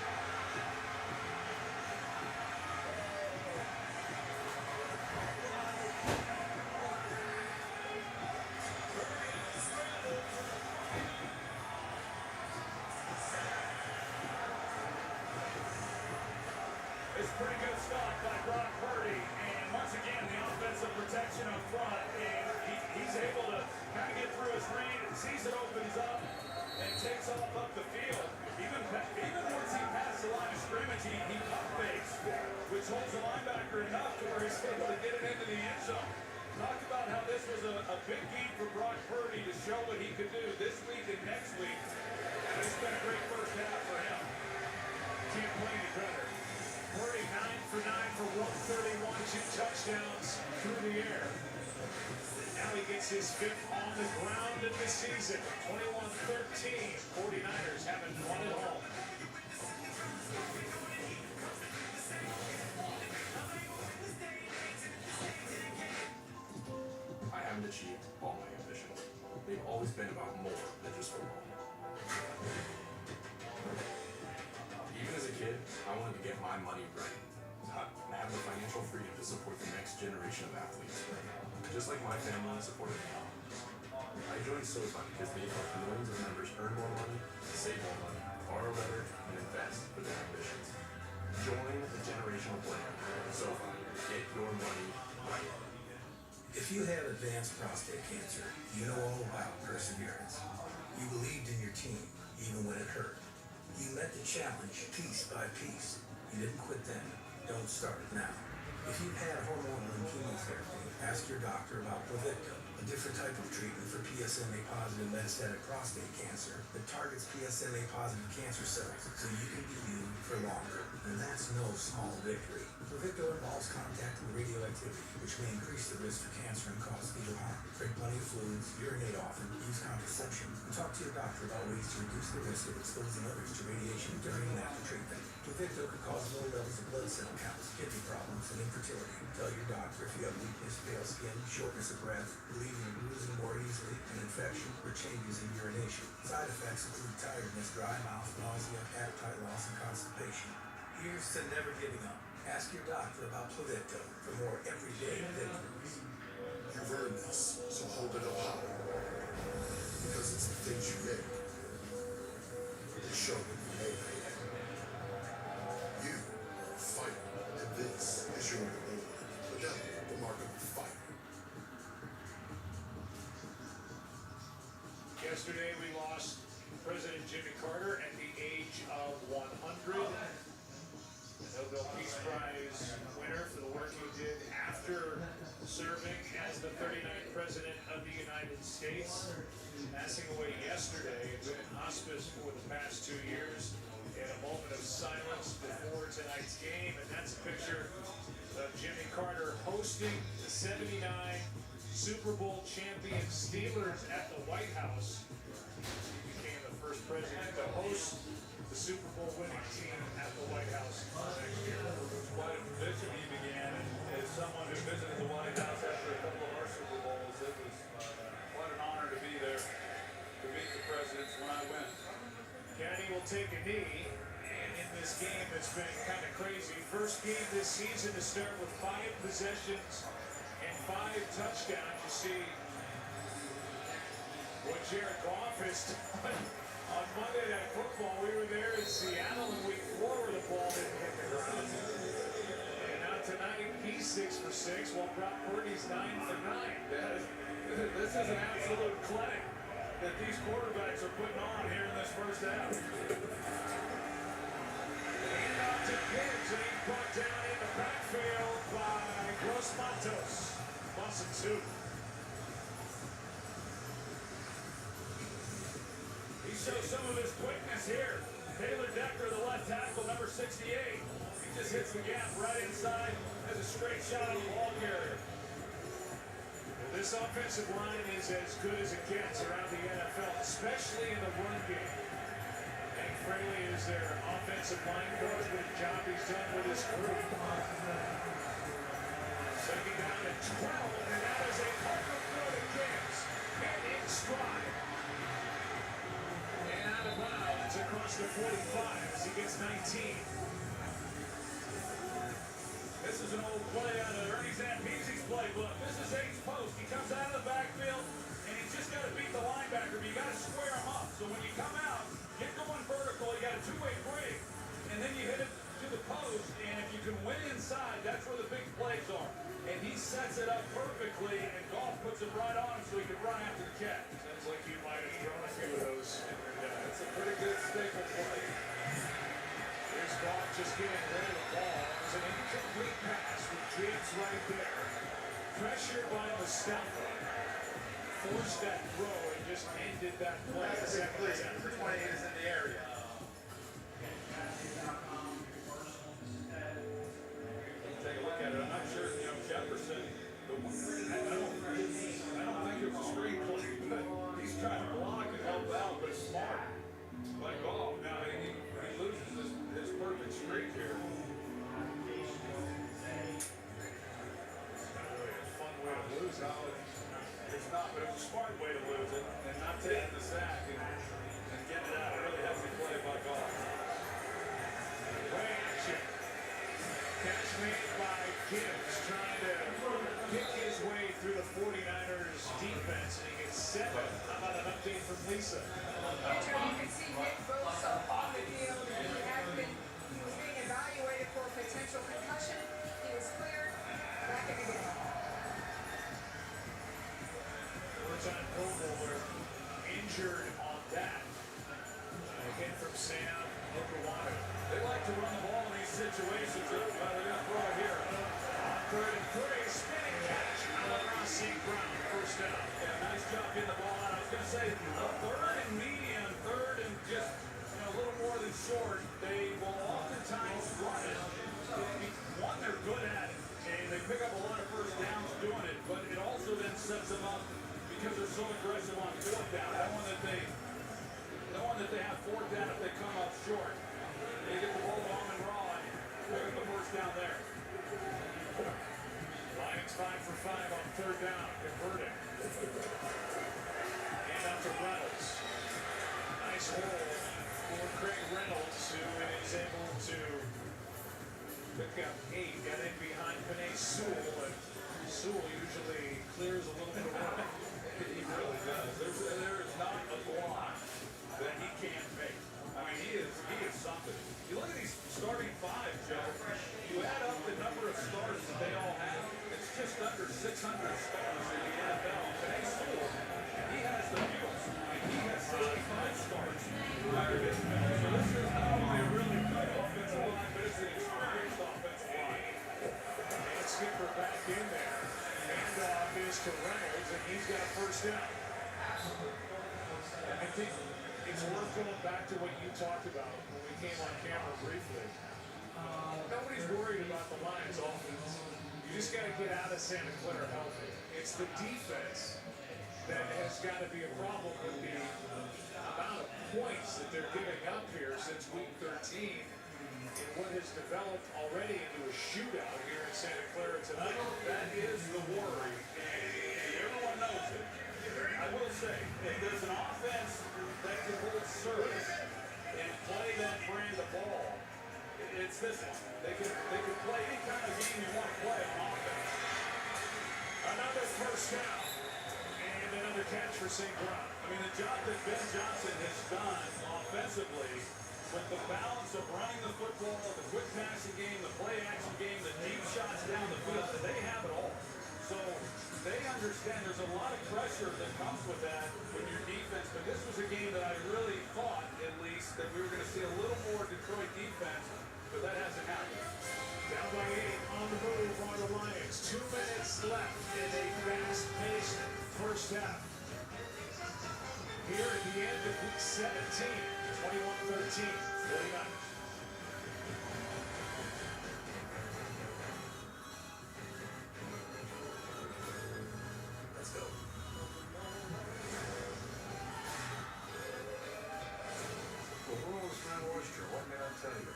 It's a pretty good stop by Brock Purdy, and once again, the offensive protection up front, and he's able to kind of get through his read, and sees it opens up, and takes off up the field. Even once he passed the line of scrimmage, he pump fakes, which holds the linebacker enough to where he's able to get it into the end zone. Talk about how this was a big game for Brock Purdy to show what he could do this week and next week. And it's been a great first half for him. Can't play any better. Purdy 9 for 9 for 131, 2 touchdowns through the air. Now he gets his 5th on the ground in the season. 21-13. 49ers haven't won at home. I haven't achieved all my ambitions. They've always been about more than just football. Even as a kid, I wanted to get my money right. And have the financial freedom to support the next generation of athletes. Just like my family supported me. I joined SoFi because they help millions of members earn more money, save more money, borrow better, and invest for their ambitions. Join the generational plan. SoFi. Get your money right. If you have advanced prostate cancer, you know all about perseverance. You believed in your team, even when it hurt. You met the challenge piece by piece. You didn't quit then. Don't start it now. If you've had hormonal and chemotherapy, ask your doctor about Pluvicto, a different type of treatment for PSMA-positive metastatic prostate cancer that targets PSMA. MSNA positive cancer cells so you can be you for longer. And that's no small victory. Pluvicto involves contact with radioactivity, which may increase the risk for cancer and cause fetal harm. Drink plenty of fluids, urinate often, use contraception, and talk to your doctor about ways to reduce the risk of exposing others to radiation during and after treatment. Pluvicto could cause low levels of blood cell counts, kidney problems, and infertility. Tell your doctor if you have weakness, pale skin, shortness of breath, believing you're bruising more easily, an infection, or changes in urination. Side effects include tiredness, dry mouth, nausea, appetite loss, and constipation. Here's to never giving up. Ask your doctor about Pluvicto for more everyday victories. You've earned this, so hold it up high. Because it's the things you make that show that you made it. You are a fighter, and this is your reward. Modelo, the mark of a fighter. Yesterday we lost President Jimmy Carter at the age of 100. The Nobel Peace Prize winner for the work he did after serving as the 39th President of the United States. Passing away yesterday, been in hospice for the past 2 years. In a moment of silence before tonight's game, and that's a picture of Jimmy Carter hosting the 79 Super Bowl champion Steelers at the White House. He became the first president to host the Super Bowl winning team at the White House next year. It was quite a tradition he began, and as someone who visited the White House after a couple of our Super Bowls, it was quite an honor to be there to meet the presidents when I went. Kennedy will take a knee, and in this game it's been kind of crazy. First game this season to start with 5 possessions and 5 touchdowns. You see what Jared Goff has done on Monday Night Football. We were there in Seattle in week 4 where the ball didn't hit the ground. And now tonight he's 6 for 6 while Brock Purdy's 9 for 9. This is an absolute clinic that these quarterbacks are putting on here in this first half. And out to Gibbs, and he's brought down in the backfield by Gross Matos. Boston 2. He shows some of his quickness here. Taylor Decker, the left tackle, number 68. He just hits the gap right inside, has a straight shot on the ball carrier. This offensive line is as good as it gets around the NFL, especially in the run game. Hank Fraley is their offensive line coach. What a job he's done with his group. Second down at 12, and that is a Parker throw to Gibbs. And in stride. And out of bounds across the 45 as he gets 19. This is an old play out of Ernie Zampese's playbook. This is H post. He comes out of the backfield, and he's just got to beat the linebacker, but you got to square him up. So when you come out, get going vertical, you got a two-way break, and then you hit it to the post, and if you can win inside, that's where the big plays are. And he sets it up perfectly, and Goff puts it right on him so he can run after the catch. Sounds like you might have thrown a few of those. That's a pretty good staple play. Here's Goff just getting rid of the ball. It's an incomplete pass with Gibbs right there. Pressured by Mustafa. Forced that throw and just ended that play. That's a big play. Number 28 is in the area. Take a look at it. I'm not sure, Jefferson. I don't think it was a screen play, but he's trying to block and help out, but smart. Like Goff. Now he loses his perfect streak here. Fun way to lose it. It's not, but it was a smart way to lose it and not taking the sack and getting it out. A really hefty play by Goff. Play action. Catch made by Gibbs trying to pick his way through the 49ers defense, and he gets 7. How about an update from Lisa? You can see Nick Bosa on the field. He was being evaluated for a potential concussion. He was cleared. Back in the game. Four-time Pro Bowler injured on that. A hit from Sam Okawano. They like to run the ball in these situations. They're going to throw it here. On 3rd and 3, spinning catch. Ross St. Brown, first down. Yeah, nice job getting the ball out. I was going to say, 3rd and medium, 3rd and just fourth down if they come up short. They get the ball long and raw and pick up the first down there. Lions 5 for 5 on third down, converted. And up to Reynolds. Nice hole for Craig Reynolds, who is able to pick up 8. Got in behind Panay Sewell, and Sewell usually clears a little bit of room. He really does. There is not a block that he can't make. I mean, he is something. You look at these starting five, Joe. You add up the number of starts that they all have, it's just under 600 starts in the NFL. Panay Sewell, he has the most. He has 65 starts under his belt. So this is not only a really good offensive line, but it's an experienced offensive line. And Skipper back in there. Handoff is to Reynolds, and he's got a first down. I think it's worth going back to what you talked about when we came on camera briefly. Nobody's worried about the Lions' offense. You just got to get out of Santa Clara healthy. It's the defense that has got to be a problem with the amount of points that they're giving up here since week 13 in what has developed already into a shootout here in Santa Clara tonight. That is the worry, and everyone knows it. I will say, if there's an offense that can hold serve and play that brand of ball, it's this one. They can play any kind of game you want to play on offense. Another first down. And another catch for St. Brown. I mean, the job that Ben Johnson has done offensively with the balance of running the football, the quick passing game, the play action game, the deep shots down the field, they have it all. So they understand there's a lot of pressure that comes with that with your defense, but this was a game that I really thought, at least, that we were going to see a little more Detroit defense, but that hasn't happened. Down by 8 on the move are the Lions. 2 minutes left in a fast-paced first half. Here at the end of week 17, 21-13, 49ers. Let's go. Well, who owns Mount Oyster? What did I tell you?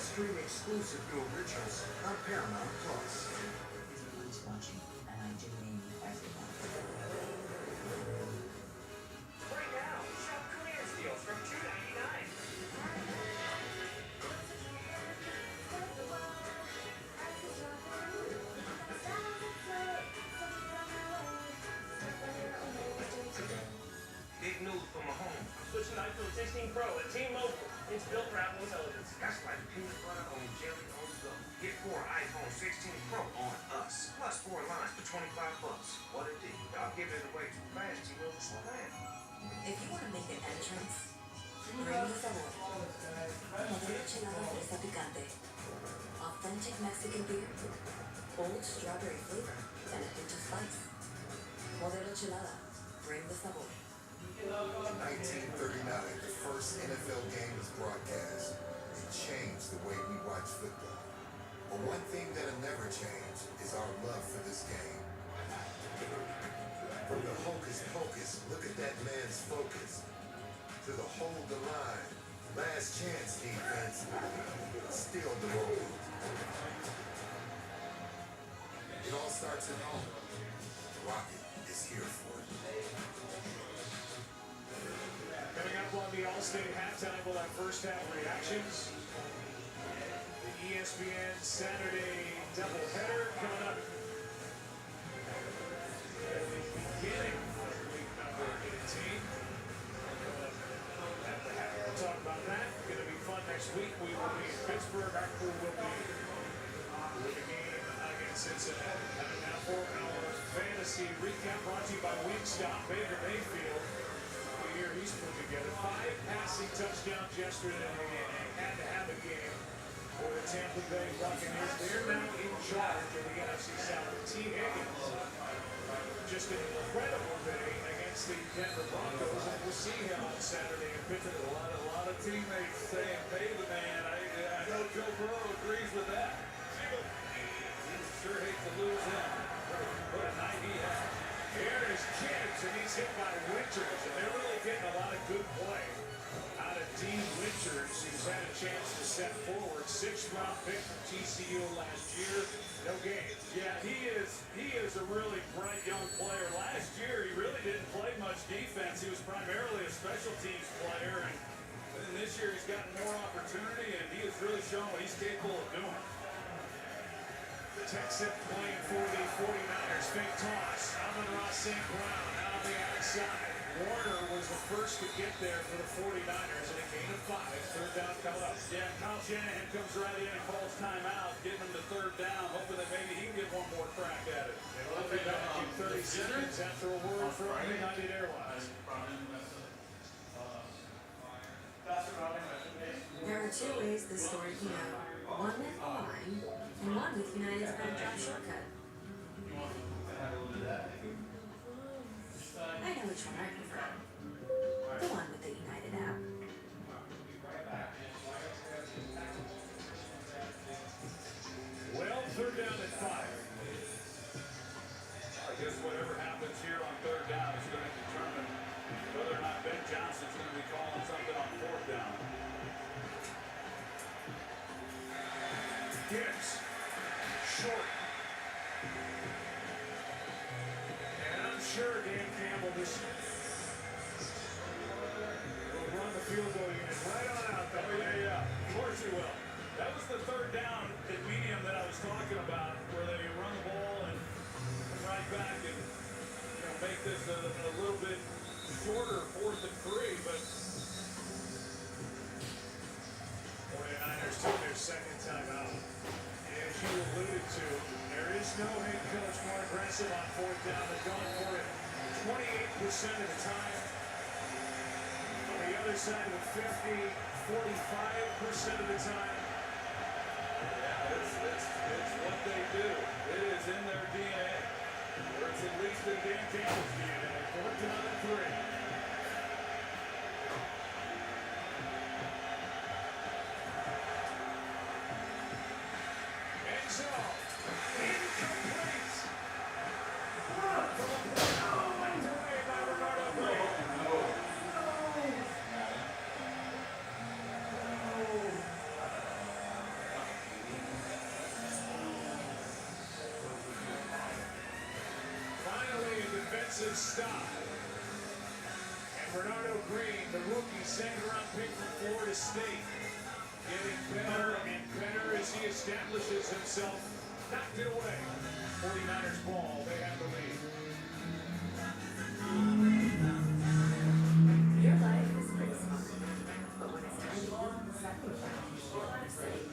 Stream exclusive new originals on Paramount Plus. Everyone's watching, and I do mean everyone. Right now, shop clearance deals from $2.99. Big news for my home. I'm switching to iPhone 16 Pro at T-Mobile. It's built for Apple Intelligence. That's like peanut butter on jelly on the go. Get 4 iPhone 16 Pro on us. Plus 4 lines for $25. What a deal. Y'all giving it away too fast. You will slow down. If you want to make an entrance, bring the sabor. Modelo Chelada Fresa Picante. Authentic Mexican beer. Bold strawberry flavor and a hint of spice. Modelo Chelada. Bring the sabor. In 1939, the first NFL game was broadcast. It changed the way we watch football. But one thing that'll never change is our love for this game. From the hocus pocus, look at that man's focus, to the hold the line, last chance defense, still the road. It all starts at home. Rocket is here for it. Coming up on the Allstate halftime, we'll have first half reactions. The ESPN Saturday doubleheader coming up at the beginning of week number 18. We'll talk about that. Going to be fun next week. We will be in Pittsburgh. Our crew will be with the game against Cincinnati. Coming now for our fantasy recap brought to you by Wingstop. Baker Mayfield. Here he's put together 5 passing touchdowns yesterday and had to have a game for the Tampa Bay Buccaneers. They're now in charge of the NFC South. T. Higgins, just an incredible day against the Denver Broncos, and we'll see him on Saturday in Pittsburgh. A lot of teammates saying, pay the man. I know Joe Burrow agrees with that. and he's hit by Winters, and they're really getting a lot of good play out of Dean Winters, who's had a chance to step forward. 6th-round pick from TCU last year, no game. Yeah, he is a really bright young player. Last year, he really didn't play much defense. He was primarily a special teams player, and this year he's gotten more opportunity, and he has really shown what he's capable of doing. Texan playing for the 49ers. Fake toss. Amon-Ra St. Brown out on the outside. Warner was the first to get there for the 49ers, and a gain of 5. 3rd down coming up. Yeah, Kyle Shanahan comes right in and calls timeout, getting him to 3rd down, hoping that maybe he can get one more crack at it. And we'll be back in 30 seconds after a word from United Airlines. There are 2 ways this story can go. One with a line, and one with United's Bowman Draft shortcut. I know which one I prefer. The one with the United app. Well, 3rd down and 5. I guess whatever happens here on 3rd down is going to determine whether or not Ben Johnson's going to be calling something on 4th down. Gibbs. Short. And I'm sure Dan Campbell will run the field goal unit right on out there. Oh, yeah. Of course he will. That was the 3rd down at medium that I was talking about, where they run the ball and come right back and make this a little bit shorter 4th and 3, but 49ers took their 2nd timeout. As you alluded to, there is no head coach more aggressive on 4th down. They're going for it 28% of the time. On the other side of the 50, 45% of the time. yeah, it's what they do. It is in their DNA, or it's at least in Dan Campbell's DNA. 4th down and 3. Stop. And Bernardo Green, the rookie 2nd-round pick from Florida State, getting better and better as he establishes himself. Knocked it away. 49ers ball. They have the lead. Your life is pretty smart, but when it's time to eat, suddenly you're out of sync.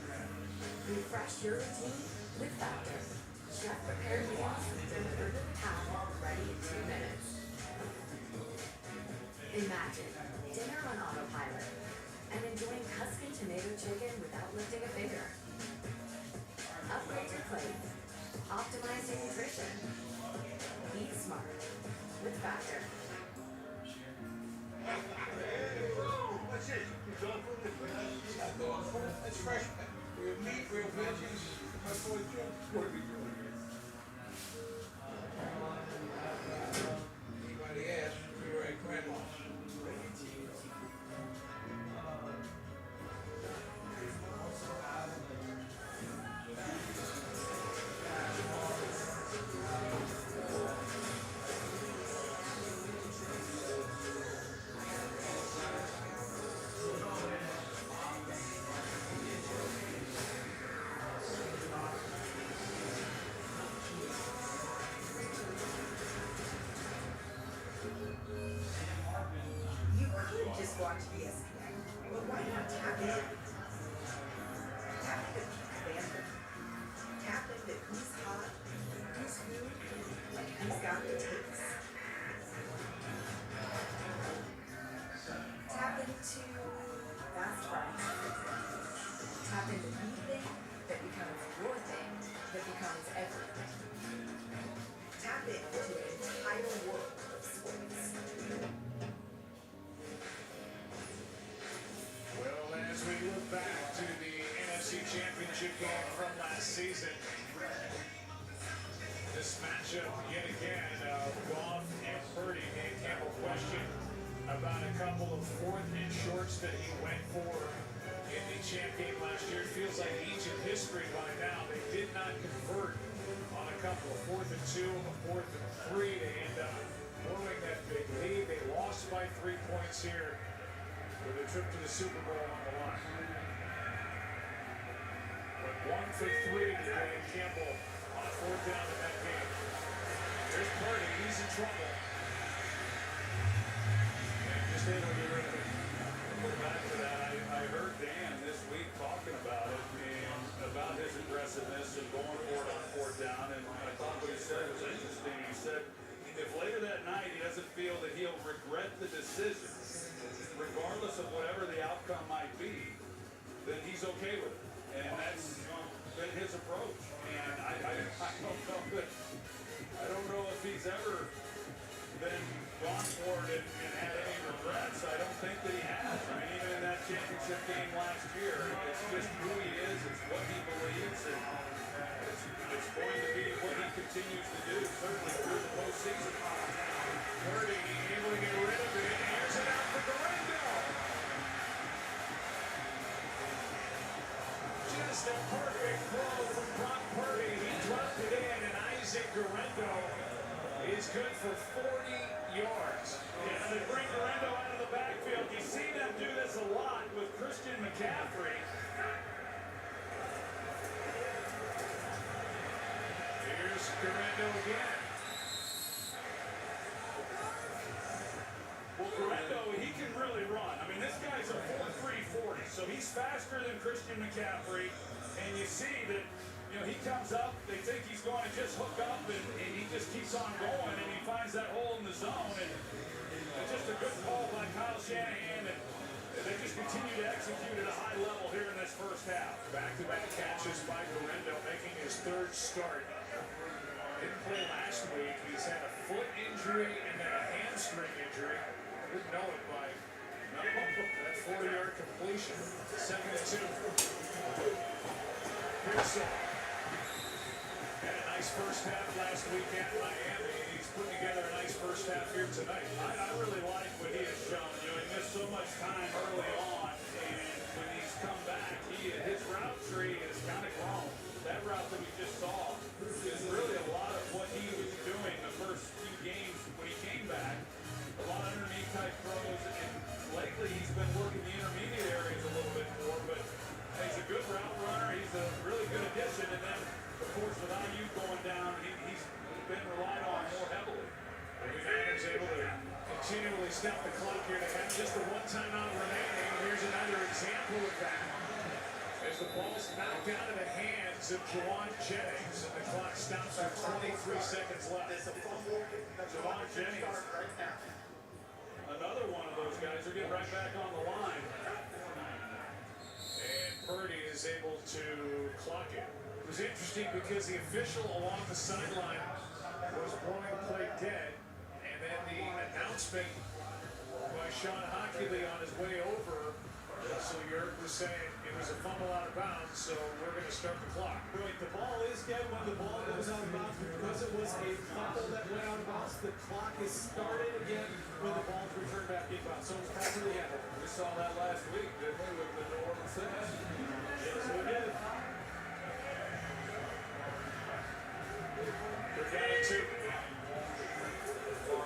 Refresh your routine with Factor. Chef-prepared meals delivered to the table, ready in 2 minutes. Imagine dinner on autopilot and enjoying Tuscan tomato chicken without lifting a finger. Upgrade your plate. Optimize your nutrition. Eat smart with Factor. What's this? Dog food? It's not dog food. It's fresh. Real meat, real veggies. My boy Joe. What are we doing here? Anybody ask? We were at Grandma's. Watch ESPN, but why not tap in? Tap into Peak Bandit. Tap into who's hot, who's who, and who's got the takes. Tap into fast price. Tap into the thing that becomes your thing, that becomes everything. Tap into the entire world of sports. As we look back to the NFC Championship game from last season, this matchup yet again, Goff and Purdy question about a couple of 4th and shorts that he went for in the champ game last year. It feels like ancient history by now. They did not convert on a couple of 4th and 2, a 4th and 3 to end up blowing that big lead. They lost by 3 points here with a trip to the Super Bowl on the line. Went 1 for 3 today, Campbell on a 4th down in that game. There's Purdy, he's in trouble. And just able to get rid of it. Go back to that. I heard Dan this week talking about it and about his aggressiveness and going for it on 4th down. And I thought what he said was interesting. He said if later that night he doesn't feel that he'll regret the decision, regardless of whatever the outcome might be, then he's okay with it. And that's been his approach. And I don't know if he's ever been gone for it and had any regrets. I don't think that he has. I mean, even in that championship game last year, it's just who he is, it's what he believes, and it's going to be what he continues to do, certainly through the postseason. Purdy able to get rid of it. Here's it out for Guerrero. Just a perfect throw from Brock Purdy. He dropped it in, and Isaac Guerrero is good for 40 yards. Yeah, they bring Guerrero out of the backfield. You see them do this a lot with Christian McCaffrey. Here's Guerrero again. Well, Guerrero, he can really run. I mean, this guy's a 4.3 40, so he's faster than Christian McCaffrey. And you see that, you know, he comes up, they think he's going to just hook up, and he just keeps on going, and he finds that hole in the zone. And it's just a good call by Kyle Shanahan, and they just continue to execute at a high level here in this first half. Back-to-back catches by Guerrero, making his 3rd start. Didn't play last week. He's had a foot injury and then a hamstring injury. Didn't know it by that 40-yard completion. 2nd and 2. Pearson had a nice first half last week at Miami. He's putting together a nice first half here tonight. I really like what he has shown. You know, he missed so much time early on, and when he's come back, his route tree has kind of grown. That route that we just saw is really a lot of what he was doing the first few games when he came back. A lot of underneath type throws, and lately he's been working the intermediate areas a little bit more, but he's a good route runner. He's a really good addition, and then, of course, with IU going down, he's been relied on more heavily. The Niners able to continually stop the clock here to have just the 1 timeout remaining. Here's another example of that. As the ball's knocked out of the hands of Juwan Jennings, and the clock stops with 23 seconds left. Juwan Jennings, another one of those guys who get right back on the line. And Purdy is able to clock it. It was interesting because the official along the sideline was blowing the play dead, and then the announcement by Sean Hockley on his way over, Russell Yerk was saying it was a fumble out of bounds, so we're going to start the clock. Right, the ball is dead when the ball goes out of bounds. Because it was a fumble that went out of bounds, the clock is started again when the ball's returned back inbound. So it's back to the end. We saw that last week, didn't we, with the New Orleans Saints? Yes, we did. They're down to 2.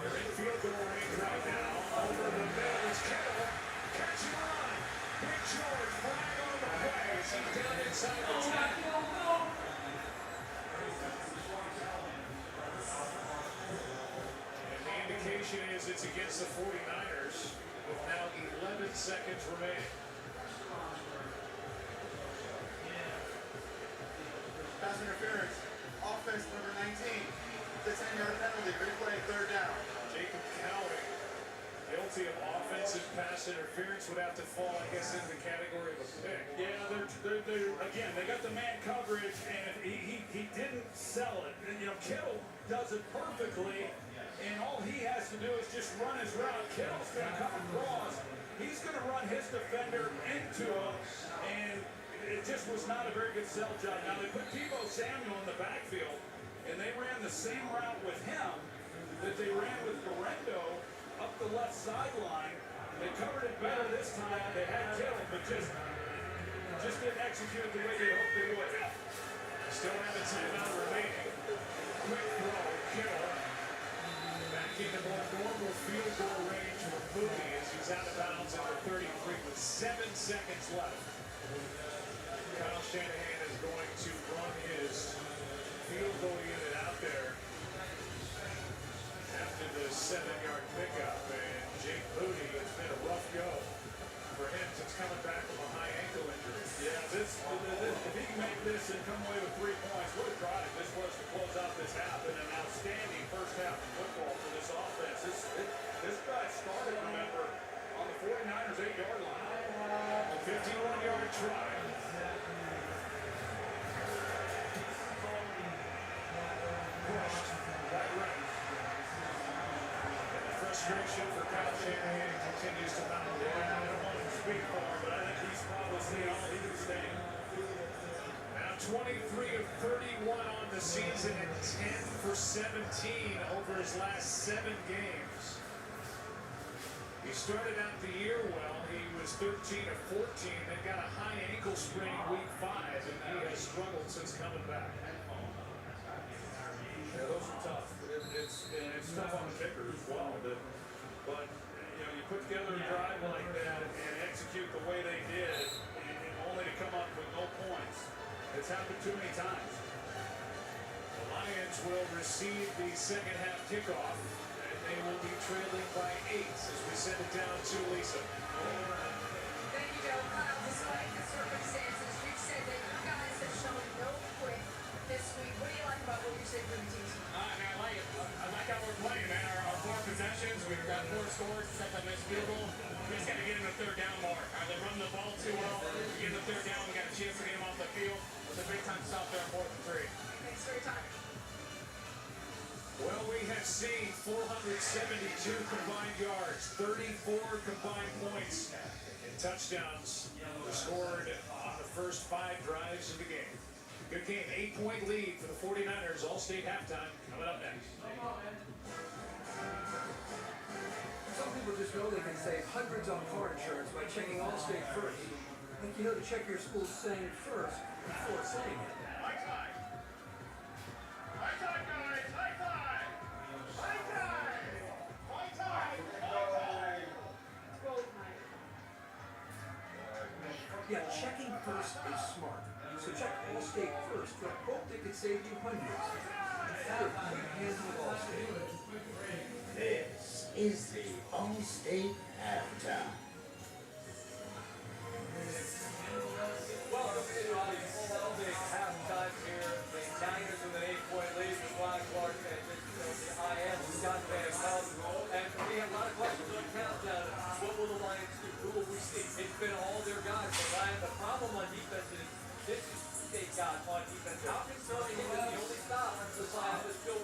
They're in field goal range right now. Over the middle is Kittle. Catch him on. Big George flying on the play. He's down inside the 10. And the indication is it's against the 49ers with now 11 seconds remaining. Pass interference. Offense number 19. The 10-yard penalty. Replay, 3rd down. Jacob Cowing, guilty of offensive pass interference, would have to fall, I guess, in the category of a pick. Yeah, they're again, they got the man coverage, and he didn't sell it. And, you know, Kittle does it perfectly, and all he has to do is just run his route. Kittle's going to come across. He's going to run his defender into him, and it just was not a very good sell job. Now, they put Deebo Samuel in the backfield, and they ran the same route with him that they ran with Guerrero up the left sideline. They covered it better this time. They had Kittle, but just didn't execute it the way they hoped they would. Still have a timeout remaining. Quick throw, Kittle. Back into more normal field goal range for Moody as he's out of bounds at the 33 with 7 seconds left. Kyle Shanahan is going to run his field goal unit out there after the 7-yard pickup. And Jake Moody, it's been a rough go for him since coming back from a high ankle injury. Yeah, if he can make this and come away with 3 points, what a product this was to close out this half, and an outstanding first half of football for this offense. This guy started, remember, on the 49ers 8-yard line. A 51-yard try. Pushed right. And the frustration for Kyle Shanahan continues to mount. I don't want to speak for him, but I think he's probably seen all he can stand. Now 23 of 31 on the season and 10 for 17 over his last 7 games. He started out the year well. He was 13 of 14, then got a high ankle sprain week 5, and he has struggled since coming back. Yeah, those are tough. It's tough on the kicker as well. But you put together a drive like that and execute the way they did, and only to come up with no points. It's happened too many times. The Lions will receive the second half kickoff, and they will be trailing by 8 as we send it down to Lisa. Thank you, Joe. Kyle, despite the circumstances, you've said that you guys have shown no quit this week. What do you like about what you said for the team? I like it. I like how we're playing, man. Our 4 possessions, we've got 4 scores, except that missed field goal. We just got to get in the third down more. They run the ball too well. We get in the third down, we got a chance to get him off the field. It's a big time stop there, 4th and 3. Thanks for your time. Well, we have seen 472 combined yards, 34 combined points, and touchdowns were scored on the first 5 drives of the game. Good game, 8-point lead for the 49ers, All-State halftime. Coming up next. Some people just know they can save hundreds on car insurance by checking Allstate first. Like you know to check your school's saying first before saying it. High five! High five, guys! High five! High five! High five! High five! Yeah, checking first is smart. So check Allstate first for a quote that could save you hundreds. Instead of quick hands with Allstate. This is the All-State halftime. Welcome to the All-State halftime here. The Niners with an 8-point lead with Ron Clark and the IM, Scott Van Pelt. And we have a lot of questions on countdown. What will the Lions do? Who will we see? It's been all their guys. The problem on defense is this is they got on defense. How can throwing him is the only stop the Lions is still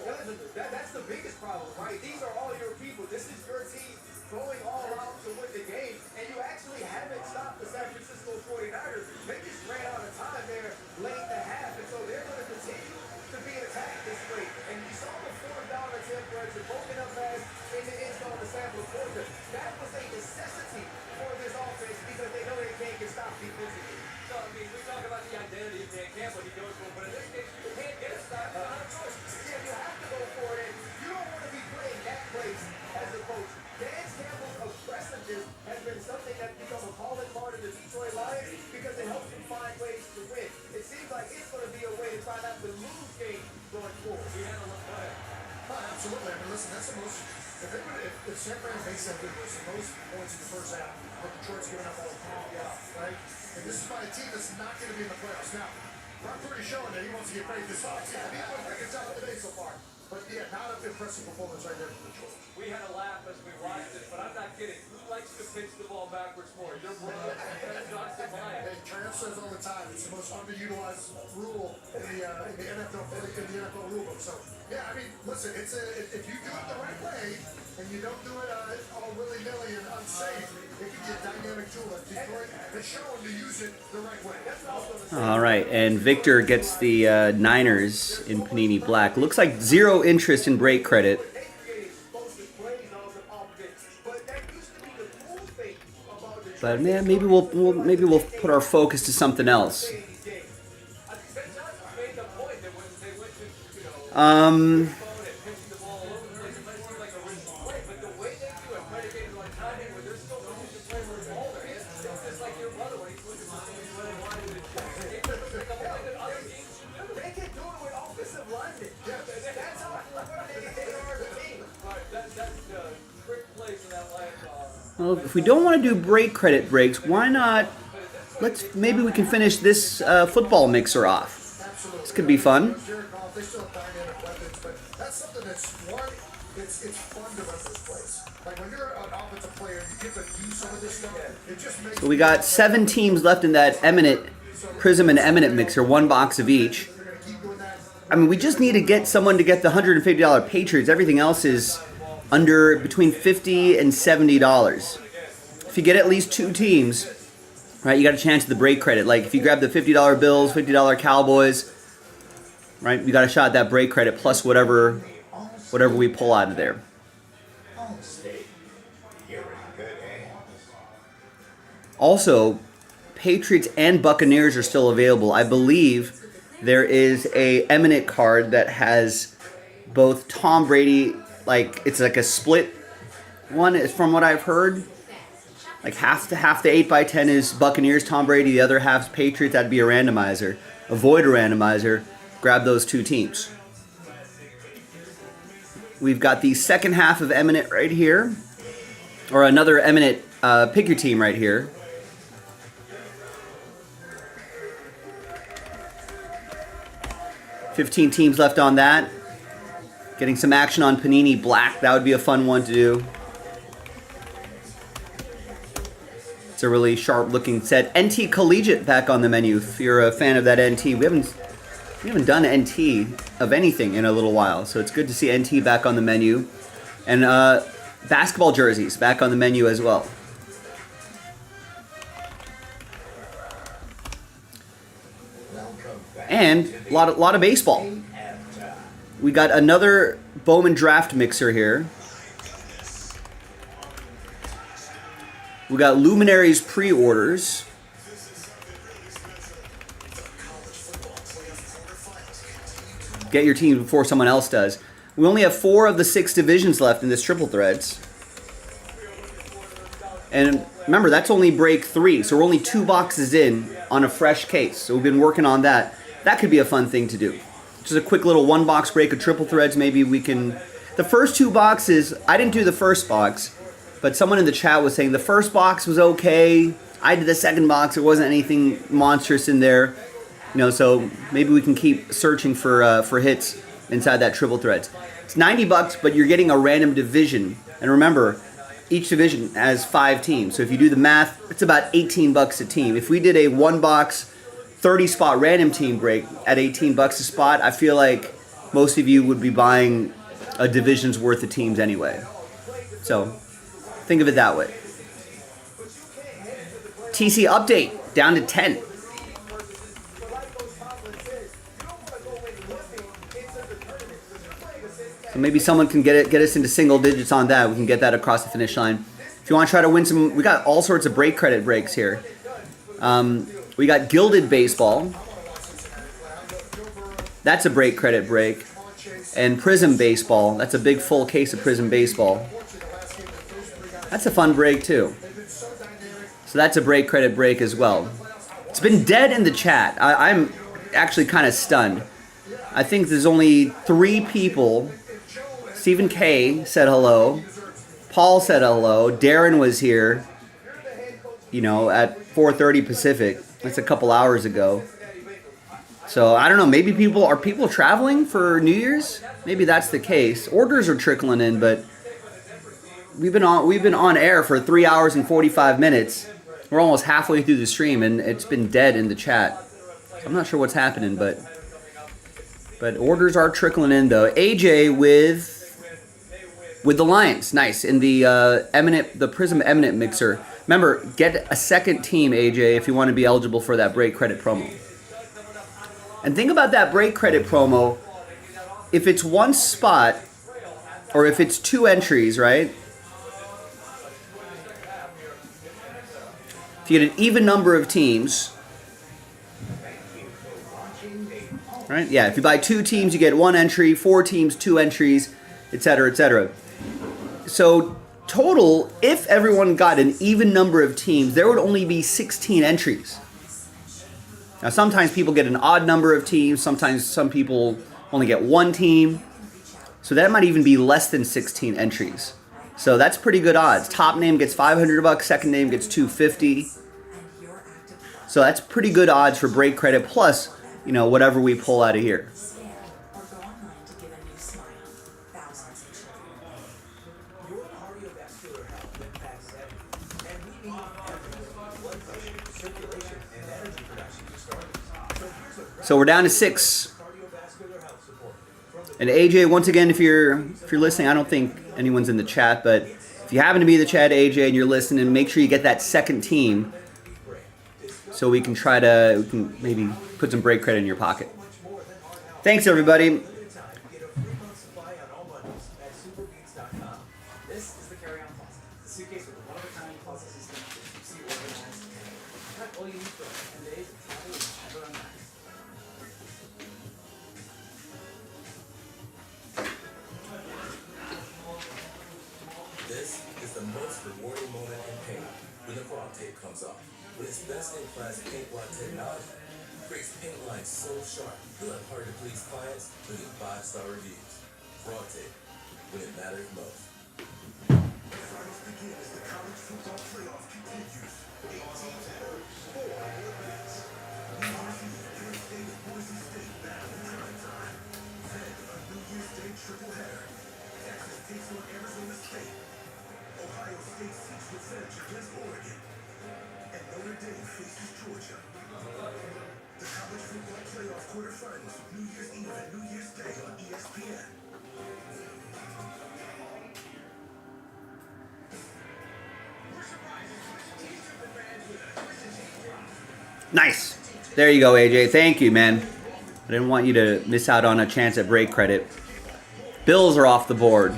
That's the biggest problem, right? These are all your people. This is your team going all out to win the game, and you actually haven't stopped the San Francisco 49ers. They just ran out of time there late in the half, and so they're going to continue to be attacked this way. And you saw the 4th down attempt where it's broken up pass in the end zone to San Francisco. That was a necessity for this offense because they know they can't get stopped defensively. So, I mean, we talk about the identity of Dan Campbell, he goes for it, but in this case, you can't get a stop. It's not a choice. Yeah, you have to go for it, and you don't want to be playing that place as a coach. Dan Campbell's aggressiveness has been something that's become a calling part of the Detroit Lions because it helps them find ways to win. It seems like it's going to be a way to try not to lose games going forward. We had a look at it. Absolutely. I mean, listen, that's the most. If San Fran makes that good, it's the most points in the first half. But Detroit's giving up all the time, right? And this is by a team that's not going to be in the playoffs. Now, Brock Purdy's showing that he wants to get paid this offseason. He's been pretty good today so far. But yeah, not an impressive performance right there from Detroit. We had a laugh as we watched it, but I'm not kidding. Who likes to pitch the ball backwards more? Your brother, Johnson Maya. Hey, Tramp says all the time it's the most underutilized rule in the NFL rulebook. So yeah, I mean, listen, if you do it the right way and you don't do it all willy-nilly and unsafe, it can be a dynamic tool. And Detroit has shown to use it the right way. All right, and Victor gets the Niners in Panini Black. Looks like 0 interest in break credit. But man, maybe we'll put our focus to something else. Well, if we don't want to do break credit breaks, why not? Maybe we can finish this football mixer off. This could be fun. They still have dynamic weapons, but that's something that's one. It's fun to run this place. Like when you're an offensive player, you get to do some of this stuff. It just makes. So we got 7 teams left in that Eminent, Prism and Eminent mixer, 1 box of each. I mean, we just need to get someone to get the $150 Patriots. Everything else is under between $50 and $70. If you get at least 2 teams, right, you got a chance at the break credit. Like if you grab the $50 Bills, $50 Cowboys, right, you got a shot at that break credit plus whatever we pull out of there. Also, Patriots and Buccaneers are still available. I believe there is a Eminent card that has both Tom Brady, like it's like a split one, is from what I've heard. Like half the 8x10 is Buccaneers, Tom Brady, the other half's Patriots. That'd be a randomizer. Avoid a randomizer. Grab those 2 teams. We've got the second half of Eminent right here. Or another Eminent pick your team right here. $15 teams left on that. Getting some action on Panini Black. That would be a fun one to do. It's a really sharp looking set. NT Collegiate back on the menu if you're a fan of that NT. We haven't done NT of anything in a little while, so it's good to see NT back on the menu. And basketball jerseys back on the menu as well. And a lot of baseball. We got another Bowman Draft mixer here. We got Luminaries pre-orders. Get your team before someone else does. We only have 4 of the 6 divisions left in this triple threads. And remember, that's only break 3, so we're only 2 boxes in on a fresh case. So we've been working on that. That could be a fun thing to do. Just a quick little 1 box break of triple threads. Maybe we can... The first 2 boxes, I didn't do the first box, but someone in the chat was saying the first box was okay. I did the second box. There wasn't anything monstrous in there. You know, so maybe we can keep searching for hits inside that triple threads. It's $90, but you're getting a random division. And remember, each division has 5 teams. So if you do the math, it's about $18 a team. If we did a 1 box, 30 spot random team break at $18 a spot, I feel like most of you would be buying a division's worth of teams anyway. So think of it that way. TC update down to 10. So maybe someone can get us into single digits on that. We can get that across the finish line. If you want to try to win some, we got all sorts of break credit breaks here. We got Gilded Baseball. That's a break credit break. And Prism Baseball. That's a big full case of Prism Baseball. That's a fun break too. So that's a break credit break as well. It's been dead in the chat. I'm actually kind of stunned. I think there's only 3 people. Stephen K said hello. Paul said hello. Darren was here, you know, at 4:30 Pacific. That's a couple hours ago. So I don't know. Maybe people traveling for New Year's. Maybe that's the case. Orders are trickling in, but we've been on air for 3 hours and 45 minutes. We're almost halfway through the stream, and it's been dead in the chat. So I'm not sure what's happening, but orders are trickling in though. AJ with the Lions, nice in the Prism Eminent mixer. Remember, get a second team, AJ, if you want to be eligible for that break credit promo. And think about that break credit promo. If it's 1 spot, or if it's 2 entries, right? If you get an even number of teams, right? Yeah, if you buy 2 teams, you get 1 entry, 4 teams, 2 entries, etc., etc. So total, if everyone got an even number of teams, there would only be 16 entries. Now, sometimes people get an odd number of teams. Sometimes some people only get 1 team. So that might even be less than 16 entries. So that's pretty good odds. Top name gets $500, second name gets $250. So that's pretty good odds for break credit plus, you know, whatever we pull out of here. Your cardiovascular health impacts everything, and we need everything: blood pressure, circulation, and energy production for starters. So we're down to 6. And AJ, once again, if you're listening, I don't think anyone's in the chat, but if you happen to be in the chat, AJ, and you're listening, make sure you get that second team, so we can maybe put some break credit in your pocket. Thanks, everybody. This is the carry-on closet. The suitcase with a one-of-a-kind closet system that keeps you organized. Pack all you need for 10 days of travel and never unpack. This is the most rewarding moment in paint when the frog tape comes off. With its best-in-class paint blot technology, creates paint lines so sharp you'll have hard-to-please clients leaving 5-star reviews. Frog tape, when it matters most. Finals begin as the college football playoff continues. 8 teams enter, 4 wins. New Year's Eve, Penn State and Boise State battle in prime time. Then a New Year's Day triple-header. Texas takes on Arizona State. Ohio State seeks revenge against Oregon. And Notre Dame faces Georgia. The college football playoff quarterfinals, New Year's Eve and New Year's Day on ESPN. Nice. There you go, AJ. Thank you, man. I didn't want you to miss out on a chance at break credit. Bills are off the board.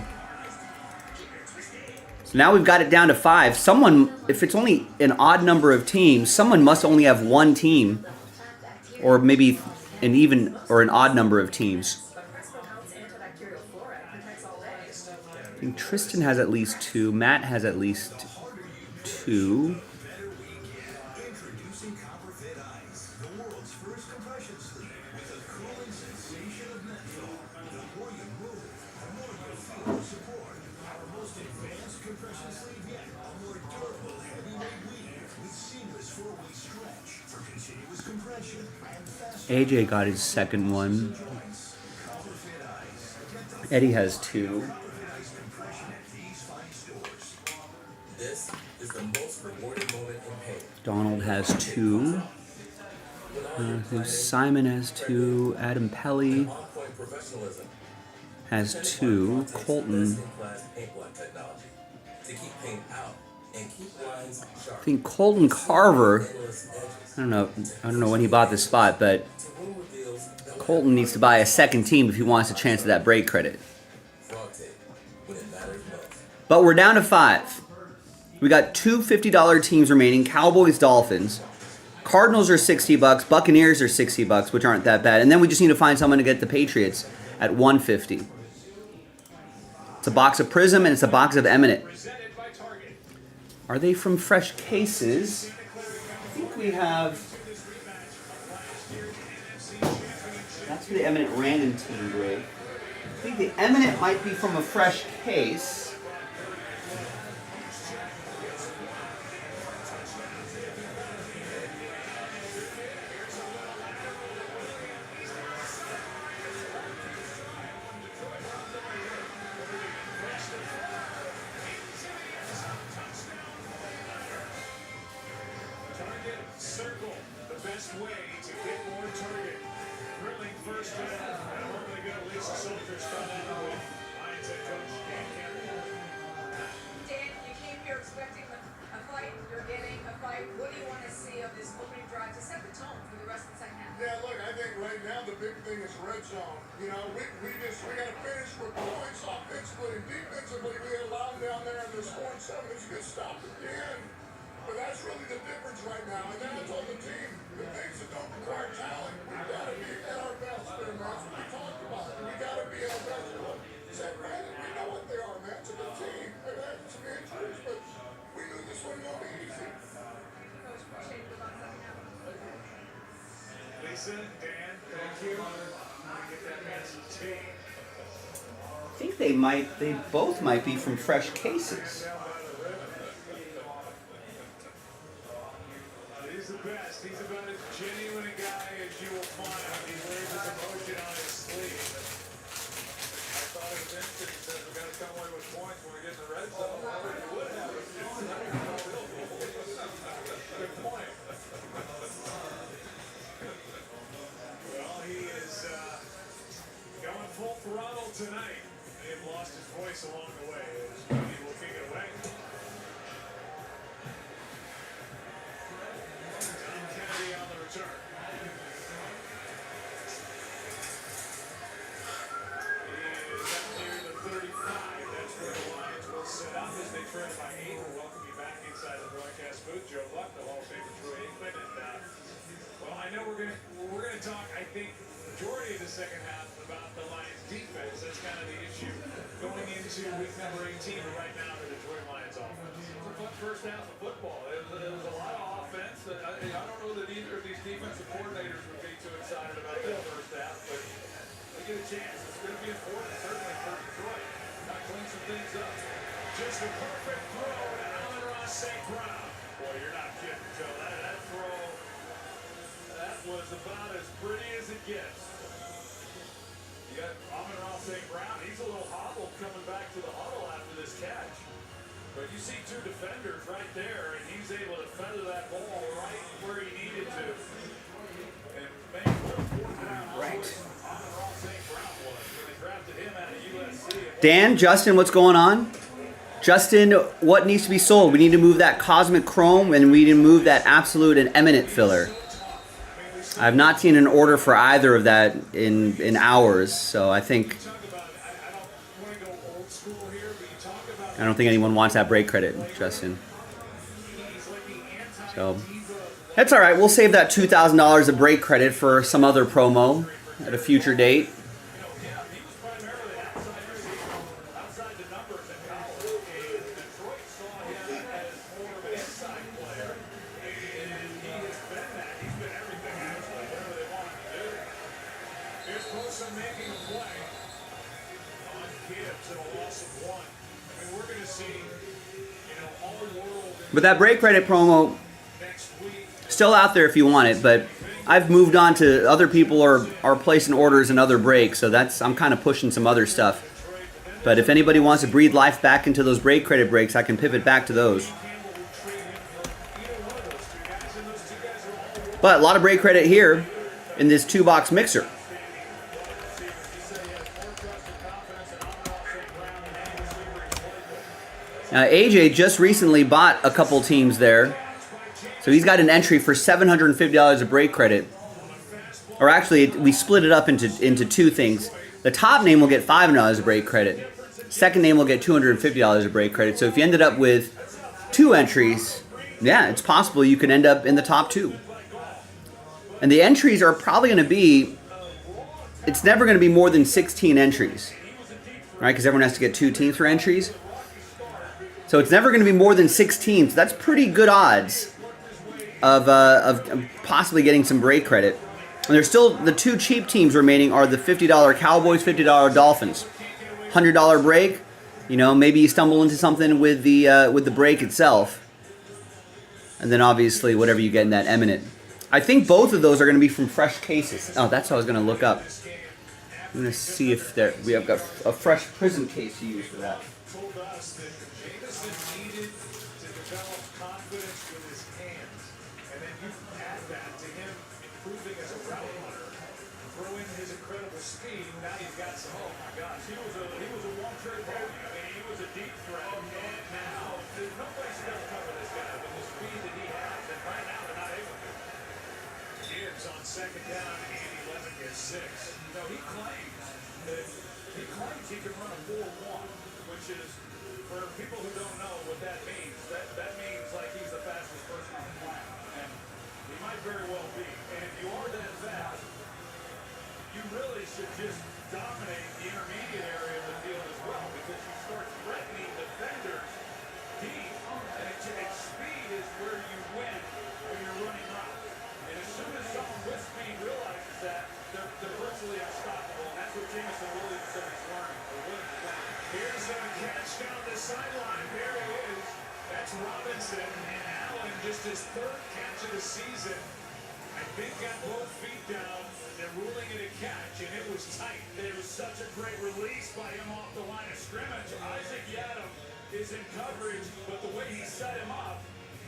So now we've got it down to 5. Someone, if it's only an odd number of teams, someone must only have 1 team, or maybe an even or an odd number of teams. I think Tristan has at least 2. Matt has at least 2. AJ got his second one. Eddie has 2. This is the most rewarding moment in paint. Donald has 2. Simon has 2. Adam Pelly On-point professionalism. has 2. Colton, Best-in-class paint blot technology to keep paint out and keep lines sharp. I think Colton Carver, I don't know when he bought this spot, but Colton needs to buy a second team if he wants a chance at that break credit. But we're down to 5. We got 2 $50 teams remaining. Cowboys, Dolphins. Cardinals are $60. Buccaneers are $60, which aren't that bad. And then we just need to find someone to get the Patriots at $150. It's a box of Prism and it's a box of Eminent. Are they from Fresh Cases? I think we have... That's for the Eminent random team break. I think the Eminent might be from a Fresh Case. Circle the best way to get more target. Grilling first down, and I'm hoping to get Lisa Soldier started with Lions head coach Dan Campbell. Dan, you came here expecting a fight. You're getting a fight. What do you want to see of this opening drive to set the tone for the rest of the second half? Yeah, look, I think right now the big thing is red zone. You know, we got to finish with points offensively and defensively. We allowed them down there in this 4-7. It's a good stop again. But that's really the difference right now. And that's on the team. The things that don't require talent. We gotta be at our best, man. That's what we talked about. We gotta be at our best. Look, St. Brandon, we know what they are, man. It's a good team. They've had some injuries, but we knew this wasn't gonna be easy. Lisa, Dan, thank you. Get that message to me. I think they both might be from Fresh Cases. He's the best. He's about as genuine a guy as you will find. He wears his emotion on his sleeve. I thought it was interesting. He said we're going to come away with points when we get in the red zone. Why would you would have? Good point. Well, he is going full throttle tonight. They have lost his voice along the way. He will kick it away. Tom Kennedy on the return. He is up near the 35. That's where the Lions will set up as they trail by 8. We'll welcome you back inside the broadcast booth. Joe Buck, the Hall of Famer Troy Aikman, and well, I know we're gonna talk. I think majority of the second half about the Lions defense. That's kind of the issue going into week number 18. But right now, the Detroit Lions offense. It was a fun first half of football. It was a lot of offense. I don't know that either of these defensive coordinators would be too excited about that first half, but they get a chance. It's going to be important, certainly for Detroit. Not clean some things up. Just a perfect throw to Amon-Ra St. Brown. Boy, you're not kidding, Joe. That throw, that was about as pretty as it gets. You got Amon-Ra St. Brown. He's a little hobbled coming back to the huddle after this catch. But you see two defenders right there, and he's able to feather that ball right where he needed to. And man, what a fourth-round Amon-Ra St. Brown was when they drafted him out of USC. Dan, Justin, what's going on? Justin, what needs to be sold? We need to move that Cosmic Chrome, and we need to move that Absolute and Eminent filler. I have not seen an order for either of that in hours, so I think I don't think anyone wants that break credit, Justin. So that's all right. We'll save that $2,000 of break credit for some other promo at a future date. But that break credit promo, still out there if you want it, but I've moved on to other people are placing orders in other breaks, so I'm kind of pushing some other stuff. But if anybody wants to breathe life back into those break credit breaks, I can pivot back to those. But a lot of break credit here in this 2-box mixer. Now, AJ just recently bought a couple teams there, so he's got an entry for $750 of break credit. Or actually, we split it up into two things. The top name will get $500 of break credit. Second name will get $250 of break credit. So if you ended up with 2 entries, yeah, it's possible you could end up in the top 2. And the entries are probably going to be, it's never going to be more than 16 entries, right? Because everyone has to get 2 teams for entries. So it's never going to be more than 16. So that's pretty good odds of possibly getting some break credit. And there's still the 2 cheap teams remaining are the $50 Cowboys, $50 Dolphins. $100 break. You know, maybe you stumble into something with the break itself. And then obviously whatever you get in that Eminent. I think both of those are going to be from Fresh Cases. Oh, that's what I was going to look up. I'm going to see if we have got a fresh prism case to use for that. Needed to develop confidence with his hands, and then you add that to him improving as a route runner, throw in his incredible speed. Now you've got some. Oh my gosh, he was a one-trick pony. I mean, he was a deep threat, and now there's no place to cover this guy with the speed that he has. And right now they're not able to. Gibbs on second down, and 11 gets 6. You know, he claims that claims he can run a 4.1, which is, for people who don't know what that means, that means like he's the fastest person on the planet. And he might very well be. And if you are that fast, you really should just dominate the intermediate area of the field as well, because you start threatening defenders deep. And speed is where you win when you're running routes. And as soon as someone with speed realizes that, they're virtually unstoppable. And that's what Jameson Williamson is learning. Here's a catch down the sideline. There it is. That's Robinson. And Allen, just his third catch of the season. I think got both feet down. They're ruling it a catch, and it was tight. There was such a great release by him off the line of scrimmage. Isaac Yadam is in coverage, but the way he set him up,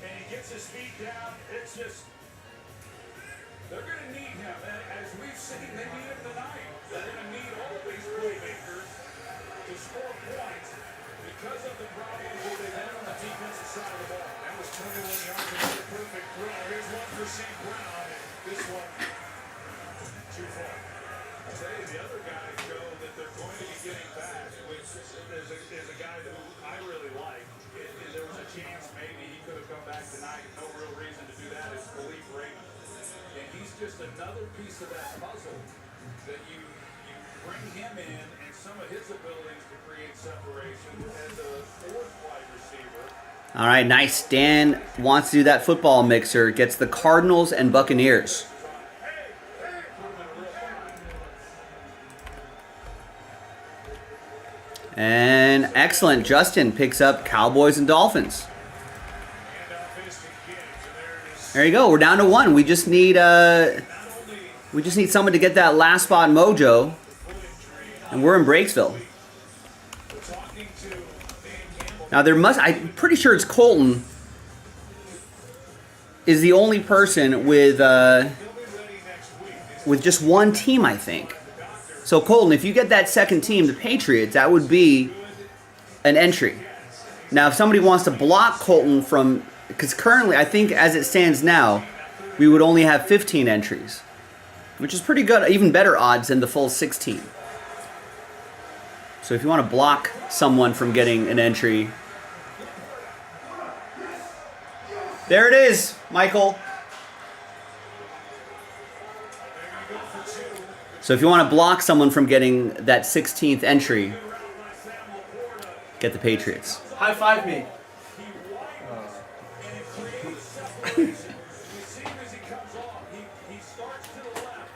and he gets his feet down, it's just, they're going to need him. As we've seen, they need him tonight. They're going to need all these playmakers to score points because of the problems that they've had on the defensive side of the ball. That was 21 yards, another perfect throw. Here's one for St. Brown, and this one too far. I'll tell you, the other guys, Joe, that they're going to be getting back, which is a guy who I really like. There was a chance maybe he could have come back tonight. No real reason to do that. Is Philippe Raymond. And he's just another piece of that puzzle that you bring him in and some of his abilities to create separation as a fourth wide receiver. All right, nice. Dan wants to do that football mixer. Gets the Cardinals and Buccaneers. And excellent. Justin picks up Cowboys and Dolphins. There you go. We're down to one. We just need someone to get that last spot mojo, and we're in Breaksville. Now I'm pretty sure it's Colton is the only person with just one team, I think. So Colton, if you get that second team, the Patriots, that would be an entry. Now, if somebody wants to block Colton from, because currently, I think as it stands now, we would only have 15 entries, which is pretty good, even better odds than the full 16. So if you want to block someone from getting an entry, there it is, Michael. So if you want to block someone from getting that 16th entry, get the Patriots. High five me.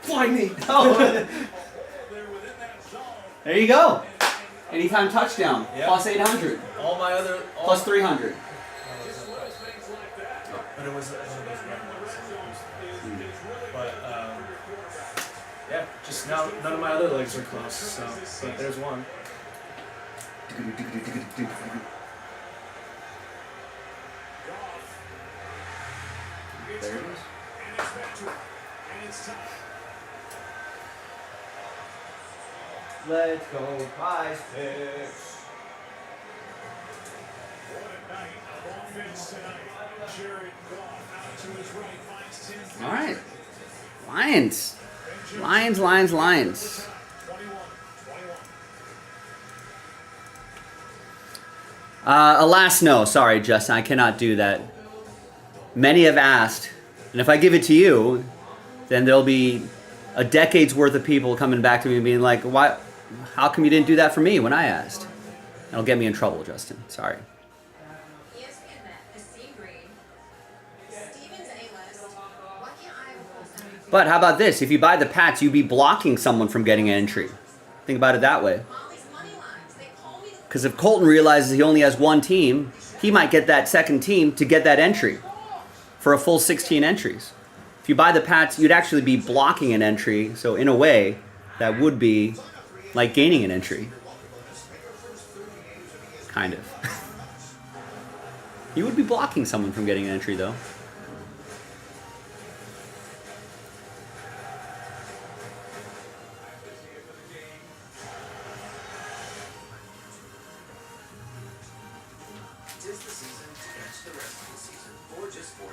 Fly me. Oh. There you go. Anytime touchdown. Yep. Plus 800. All my other. Plus 300. But it was but yeah, just now none of my other legs are close. So, but there's one. There it is. Let's go, Prize Picks. All right. Lions. Lions. Alas, no. Sorry, Justin. I cannot do that. Many have asked, and if I give it to you, then there'll be a decade's worth of people coming back to me and being like, "Why? How come you didn't do that for me when I asked?" It'll get me in trouble, Justin. Sorry. But how about this? If you buy the Pats, you'd be blocking someone from getting an entry. Think about it that way. Because if Colton realizes he only has one team, he might get that second team to get that entry for a full 16 entries. If you buy the Pats, you'd actually be blocking an entry. So in a way, that would be like gaining an entry. Kind of. You would be blocking someone from getting an entry, though. Tis the season to catch the rest of the season for just $49.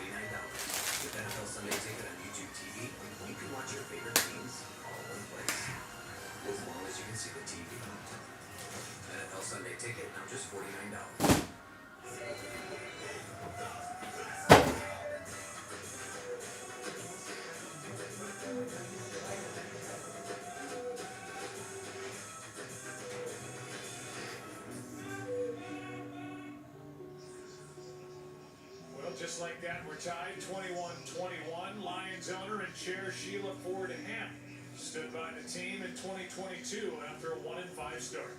With NFL Sunday Ticket on YouTube TV, you can watch your favorite teams all in one place. As long as you can see the TV. ticket, now just $49. Well, just like that, we're tied 21-21. Lions owner and chair Sheila Ford Ham stood by the team in 2022 after a 1-5 start.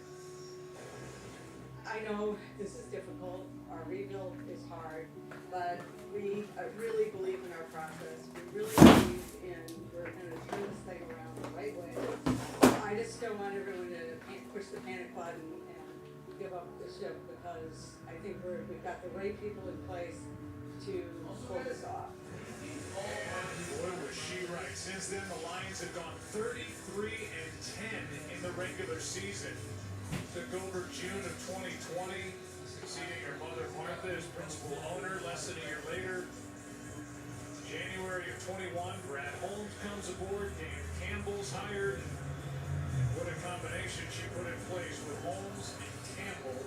I know this is difficult, our rebuild is hard, but we really believe in our process. We really believe we're gonna turn this thing around the right way. I just don't want everyone to push the panic button and give up the ship, because I think we've got the right people in place to pull this off. Boy, was she right. Since then, the Lions have gone 33-10 in the regular season. Took over June of 2020, succeeding her mother Martha as principal owner. Less than a year later, January of 21, Brad Holmes comes aboard. Dan Campbell's hired. What a combination she put in place with Holmes and Campbell.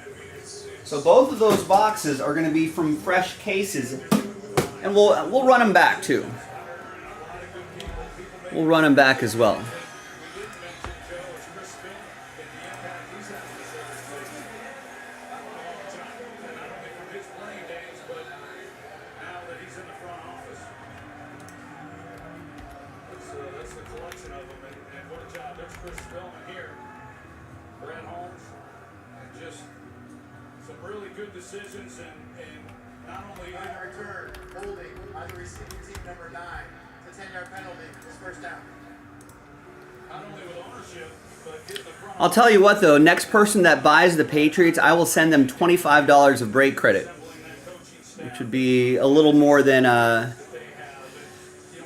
I mean, it's So both of those boxes are going to be from fresh cases, and we'll run them back too. We'll run them back as well. That's the collection of them, and what a job. There's Chris Bowman here. Brad Holmes, and just some really good decisions, and not only On the return, holding on the receiving team number 9. It's a 10-yard penalty. It's first down. not only with ownership, but getting the front. I'll tell you what though, next person that buys the Patriots, I will send them $25 of break credit, which would be a little more than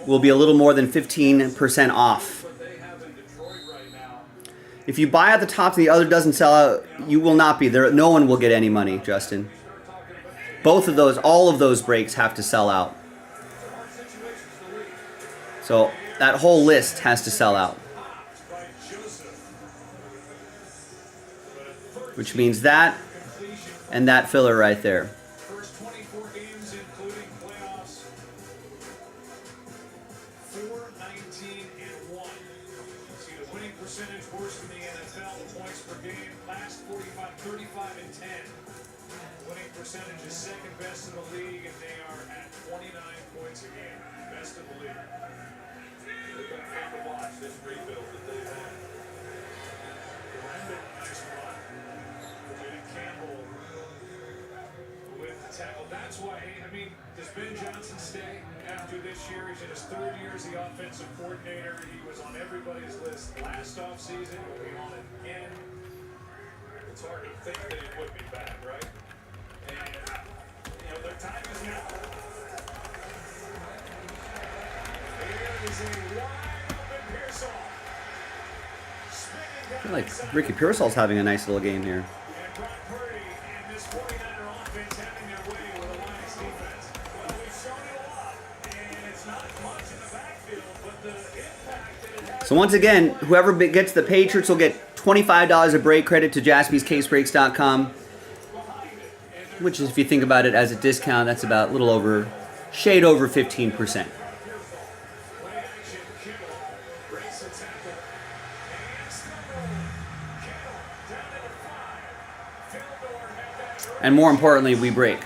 will be a little more than 15% off. If you buy at the top and the other doesn't sell out, you will not be there. No one will get any money, Justin. Both of those, all of those breaks have to sell out. So that whole list has to sell out. Which means that and that filler right there. First 24 games, including playoffs, 4-19-1. See the winning percentage worst in the NFL, points per game, last 35-10. Winning percentage is second best in the league, and they are at 29 points a game, best in the league. They've been fun to watch this rebuild that they've had. Nice run. Campbell with the tackle. That's why, I mean, does Ben Johnson stay after this year? He's in his third year as the offensive coordinator. He was on everybody's list last offseason. He'll be on it again. It's hard to think that he would be back, right? And, you know, their time is now. Here is a wide open Pearsall. I feel like Ricky Pearsall's having a nice little game here. So once again, whoever gets the Patriots will get $25 of break credit to jaspyscasebreaks.com, which is, if you think about it as a discount, that's about a little over, shade over 15%. And more importantly, we break.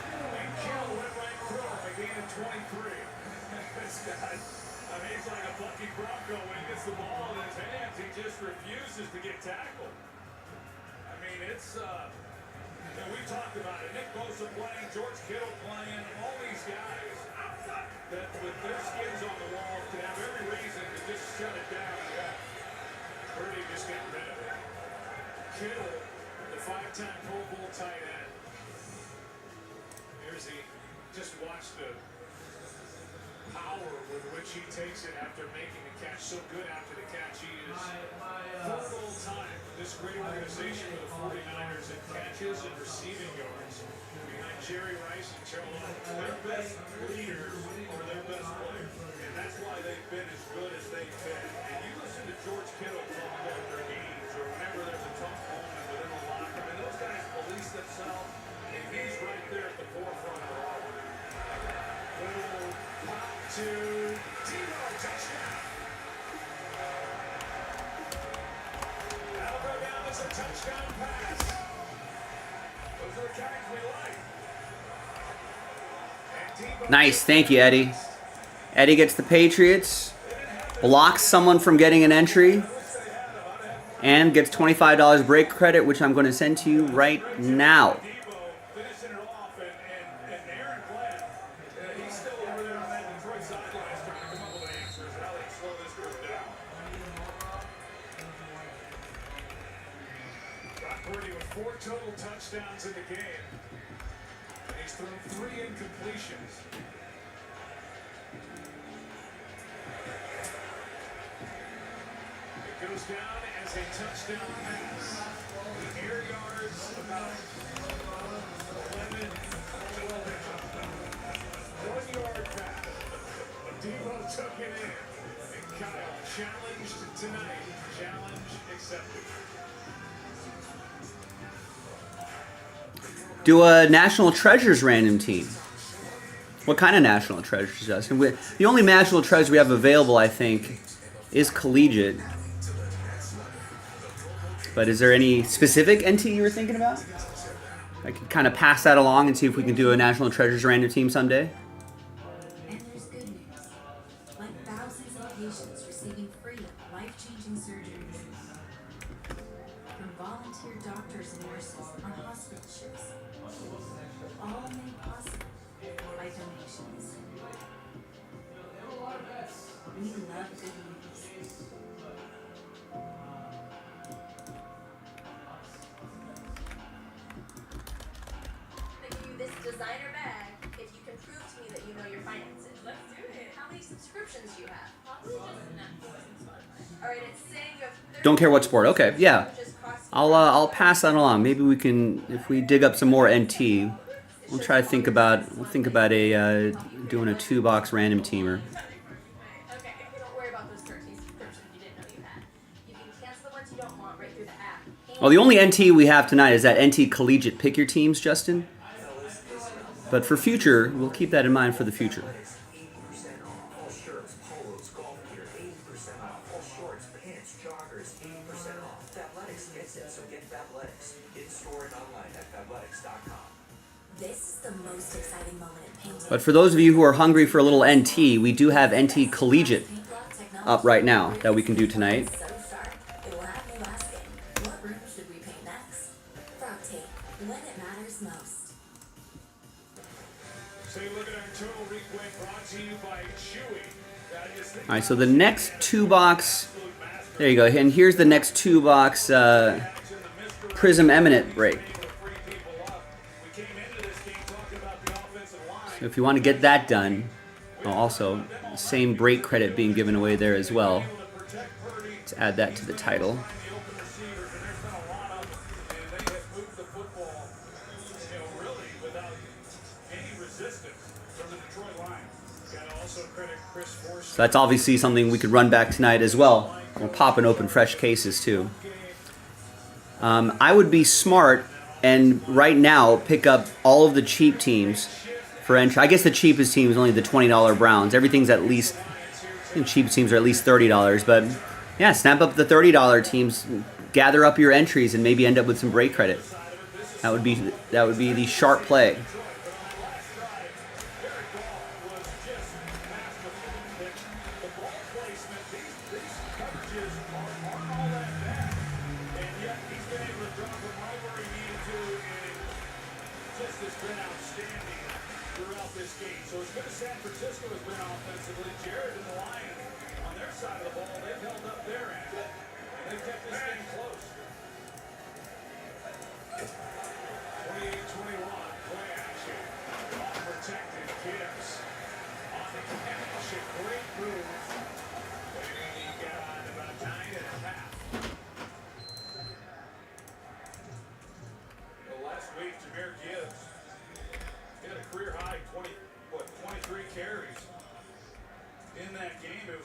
touchdown pass. Those are the kinds we like. And Debo Nice. Thank you, Eddie. Eddie gets the Patriots, blocks someone from getting an entry, and gets $25 break credit, which I'm going to send to you right now. finishing it off, and Aaron Glenn, he's still over there on that Detroit sidelines trying to come up with answers how they slow this group down. Brock Purdy with 4 total touchdowns in the game. And he's thrown 3 incompletions. It goes down as a touchdown pass. The air yards about 11, 12 inches. 1 yard back. Debo took it in. And Kyle challenged tonight. Challenge accepted. Do a National Treasures random team. What kind of National Treasures, Justin? The only National Treasure we have available, I think, is Collegiate. But is there any specific NT you were thinking about? I could kind of pass that along and see if we can do a National Treasures random team someday. And there's good news. Like thousands of patients receiving free, life-changing surgeries. From volunteer doctors and nurses on hospital ships. All made possible by donations. We love good news. This designer bag if you can prove to me that you know your finances. Let's do it. How many subscriptions do you have? Probably just Netflix and Spotify. All right, it's saying you have Don't care what sport. Okay, yeah. I'll pass that along. Maybe we can, if we dig up some more NT, we'll try to think about a doing a 2-box random teamer. Okay, don't worry about those 13 subscriptions you didn't know you had. You can cancel the ones you don't want right through the app. Well, the only NT we have tonight is that NT Collegiate. Pick your teams, Justin. But for future, we'll keep that in mind for the future. 80% off all shirts, polos, golf gear, 80% off all shorts, pants, joggers, 80% off. Fabletics gets it, so get Fabletics. In store and online at fabletics.com. This is the most exciting moment in painting. But for those of you who are hungry for a little NT, we do have NT Collegiate up right now that we can do tonight. So sharp, it will have you asking, what room should we paint next? Frog tape, when it matters most. Take a look at our total replay brought to you by Chewy. All right, so the next 2-box, there you go. And here's the next 2-box Prism Eminent break. So if you want to get that done, also same break credit being given away there as well. Let's add that to the title. So that's obviously something we could run back tonight as well. We'll pop and open fresh cases too. I would be smart and right now pick up all of the cheap teams for entry. I guess the cheapest team is only the $20 Browns. Everything's at least, I think cheap teams are at least $30. But yeah, snap up the $30 teams, gather up your entries, and maybe end up with some break credit. That would be the sharp play.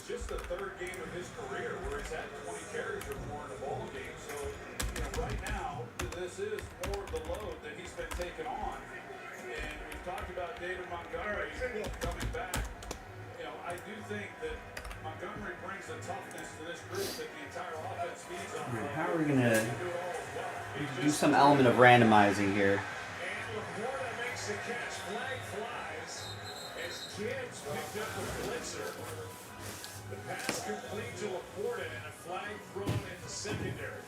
Just the 3rd game of his career where he's had 20 carries or more in a ball game. So, right now, this is more of the load that he's been taking on. And we've talked about David Montgomery coming back. I do think that Montgomery brings a toughness to this group that the entire offense feeds on. How are we going to Do some element of randomizing here. And Laporta makes the catch. Flag flies as Gibbs picked up a blitzer. The pass complete to Laporta and a flag thrown in the secondary.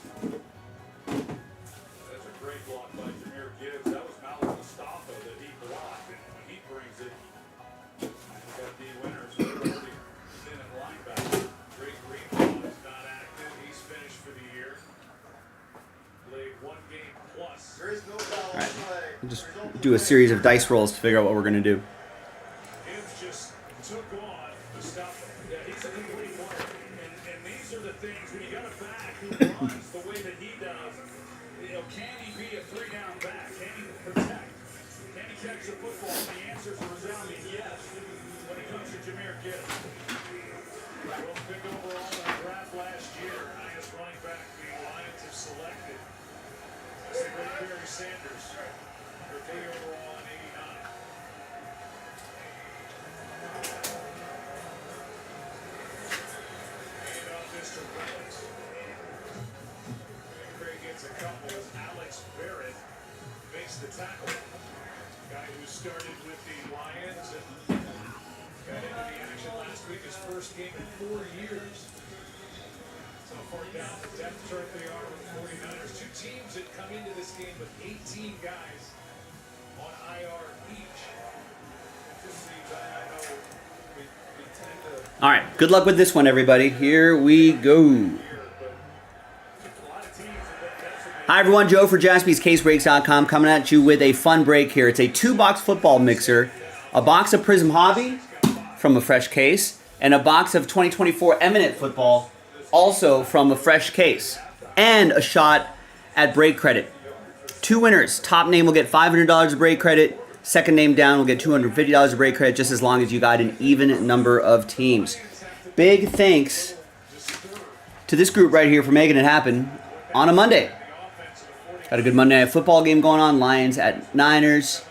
That's a great block by Jahmyr Gibbs. That was Malik Mustafa that he blocked, and when he brings it, we got D winners. They're already in at linebacker. Drake Greenlaw is not active. He's finished for the year. Played 1 game plus. There is no foul All right, play. we'll just do a series of dice rolls to figure out what we're gonna do. Gibbs just took on Mustafa. Yeah, he's a complete player. And these are the things when you got a back who runs the way that he does. You know, can he be a 3-down back? Can he protect? Can he catch the football? And the answers are resounding yes when it comes to Jahmyr Gibbs. Well, pick overall in the draft last year. Highest running back the Lions have selected. That's the great Barry Sanders. For day overall in 89. And on Mr. Reynolds. Craig gets a couple as Alex Barrett makes the tackle. Guy who started with the Lions and got into the action last week, his first game in 4 years. So far down the depth chart they are with 49ers. 2 teams that come into this game with 18 guys on IR each. Interesting, I know we tend to... All right, good luck with this one, everybody. Here we go. Hi, everyone. Joe for JaspysCaseBreaks.com coming at you with a fun break here. It's a 2-box football mixer, a box of Prism Hobby from a fresh case, and a box of 2024 Eminent football also from a fresh case, and a shot at break credit. 2 winners. Top name will get $500 of break credit. Second name down will get $250 of break credit, just as long as you got an even number of teams. Big thanks to this group right here for making it happen on a Monday. Got a good Monday Night Football game going on. Lions at Niners.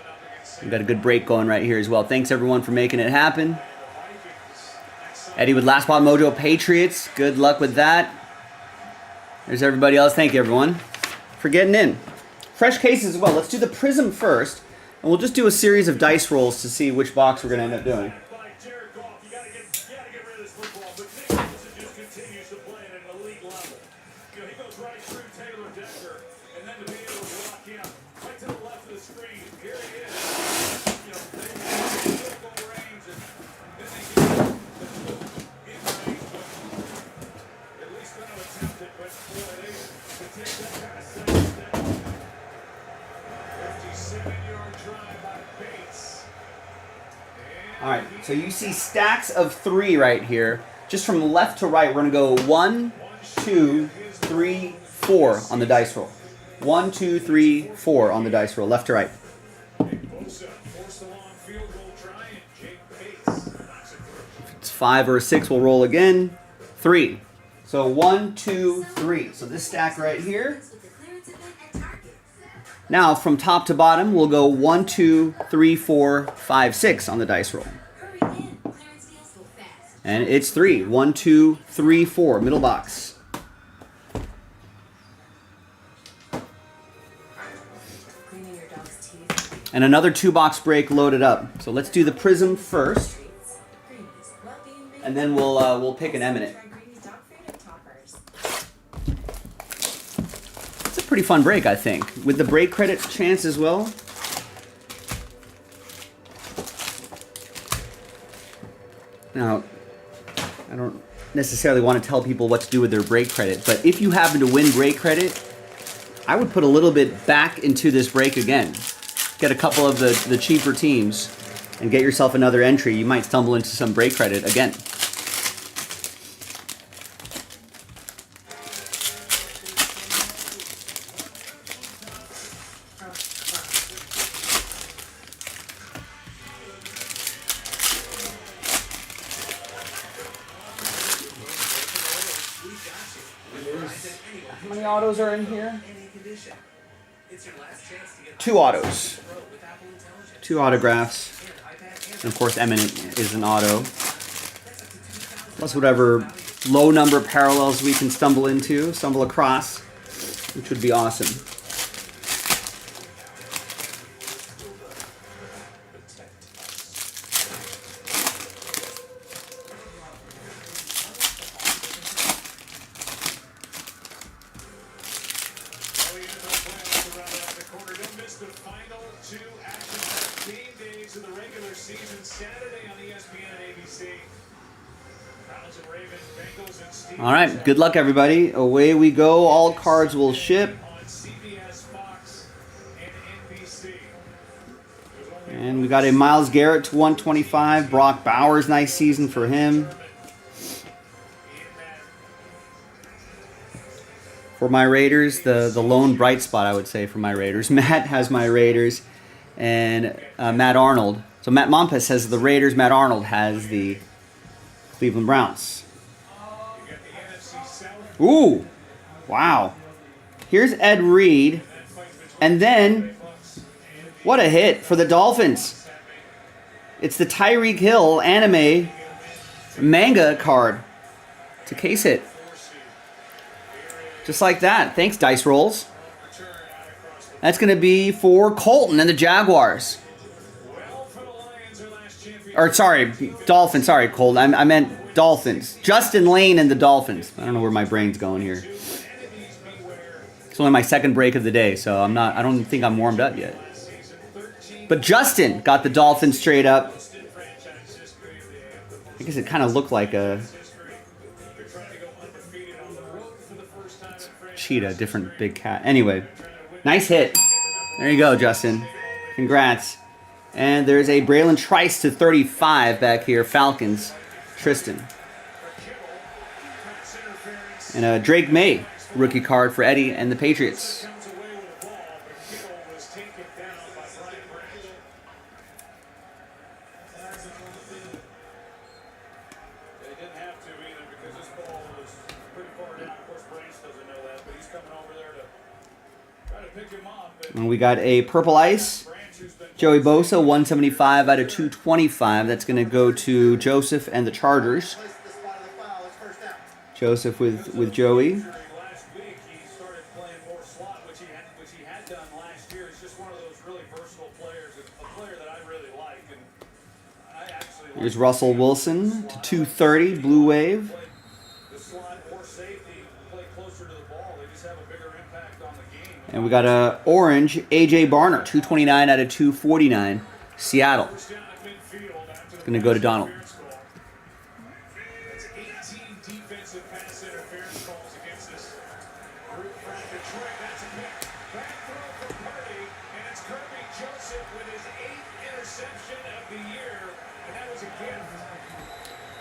We've got a good break going right here as well. Thanks, everyone, for making it happen. Eddie with Last Spot Mojo Patriots. Good luck with that. There's everybody else. Thank you, everyone, for getting in. Fresh cases as well. Let's do the Prism first, and we'll just do a series of dice rolls to see which box we're going to end up doing. All right, so you see stacks of 3 right here. Just from left to right, we're going to go 1, 2, 3, 4 on the dice roll. 1, 2, 3, 4 on the dice roll, left to right. If it's 5 or 6, we'll roll again. 3. So 1, 2, 3. So this stack right here. Now, from top to bottom, we'll go 1, 2, 3, 4, 5, 6 on the dice roll. And it's 3. 1, 2, 3, 4. Middle box. And another 2-box break loaded up. So let's do the Prism first. And then we'll pick an Eminent. Pretty fun break, I think, with the break credit chance as well. Now, I don't necessarily want to tell people what to do with their break credit, but if you happen to win break credit, I would put a little bit back into this break again. Get a couple of the cheaper teams and get yourself another entry. You might stumble into some break credit again. How many autos are in here? 2 autos. 2 autographs. And of course, Eminent is an auto. Plus whatever low number parallels we can stumble across, which would be awesome. the final two action-packed game days of the regular season Saturday on ESPN and ABC. Browns and Ravens, Bengals and Steelers. All right, good luck, everybody. Away we go. All cards will ship. On CBS, Fox, and NBC. And we got a Myles Garrett to 125. Brock Bowers, nice season for him. For my Raiders, the lone bright spot, I would say, for my Raiders. Matt has my Raiders, and Matt Arnold. So Matt Mompes has the Raiders. Matt Arnold has the Cleveland Browns. Ooh, wow. Here's Ed Reed. And then, what a hit for the Dolphins. It's the Tyreek Hill anime manga card. It's a case hit. Just like that. Thanks, Dice Rolls. That's going to be for Colton and the Jaguars. Or, sorry, Dolphins. Sorry, Colton. I meant Dolphins. Justin Lane and the Dolphins. I don't know where my brain's going here. It's only my second break of the day, so I don't think I'm warmed up yet. But Justin got the Dolphins straight up. I guess it kind of looked like a cheetah, different big cat. Anyway, nice hit. There you go, Justin. Congrats. And there's a Braylon Trice to 35 back here. Falcons. Tristan. And a Drake May rookie card for Eddie and the Patriots. And we got a Purple Ice. Joey Bosa, 175 out of 225. That's going to go to Joseph and the Chargers. Joseph with Joey. Last week he started playing more slot, which he had done last year. He's just one of those really versatile players, a player that I really like. And I actually Here's Russell Wilson to 230, Blue Wave. the slot or safety play closer to the ball. They just have a bigger impact on the game. And we got a orange AJ Barner, 229 out of 249, Seattle. It's going to go to Donald. That's 18 defensive pass interference calls against this group from Detroit. That's a pick. Back throw for Purdy, and it's Kirby Joseph with his 8th interception of the year, and that was a gift.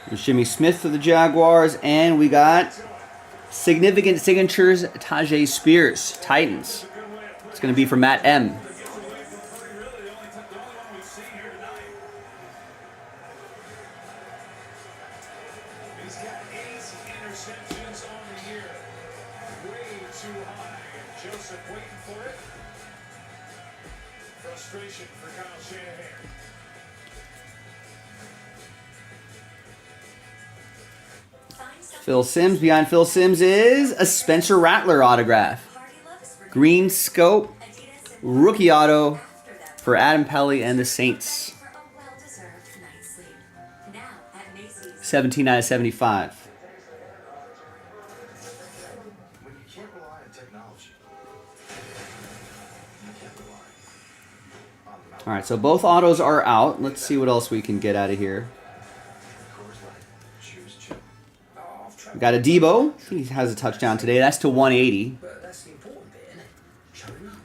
There's Jimmy Smith for the Jaguars, and we got significant signatures, Tajay Spears, Titans. It's going to be for Matt M. He's got 8 interceptions on the year. Way too high. And Joseph waiting for it. Frustration for Kyle Shanahan. Phil Simms. Behind Phil Simms is a Spencer Rattler autograph. Green Scope. Rookie auto for Adam Pelly and the Saints. 17 out of 75. When you can't rely on technology, you can't rely on the All right, so both autos are out. Let's see what else we can get out of here. We got a Debo. He has a touchdown today. That's to 180 But that's the important bit, isn't it? Showing up.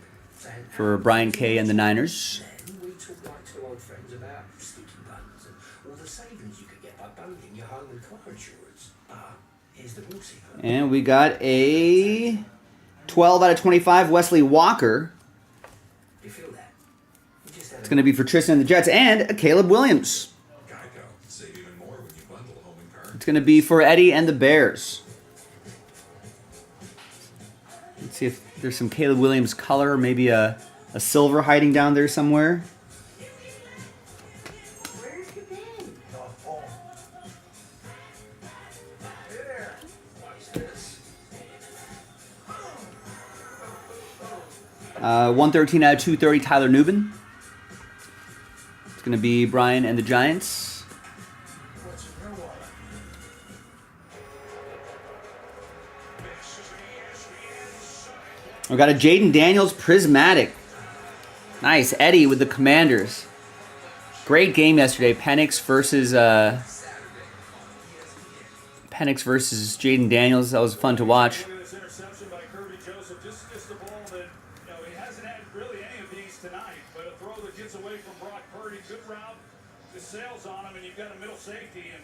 for Brian K. and the Niners. Then we talk like two old friends about sticky buttons and all the savings you could get by bundling your home and car insurance. But here's the real secret. And we got a 12 out of 25 Wesley Walker. You feel that? You just had It's going to be for Tristan and the Jets. And a Caleb Williams. Save even more when you bundle home and car. It's going to be for Eddie and the Bears. Let's see if there's some Caleb Williams color, or maybe a silver hiding down there somewhere. Where's the bin? Here, watch this. 113 out of 230 Tyler Nubin. It's going to be Brian and the Giants. We got a Jaden Daniels Prismatic Nice. Eddie with the Commanders. Great game yesterday. Penix versus Jaden Daniels. That was fun to watch. This interception by Kirby Joseph, just a ball that, you know, he hasn't had really any of these tonight, but a throw that gets away from Brock Purdy, good route, just sails on him, and you've got a middle safety, and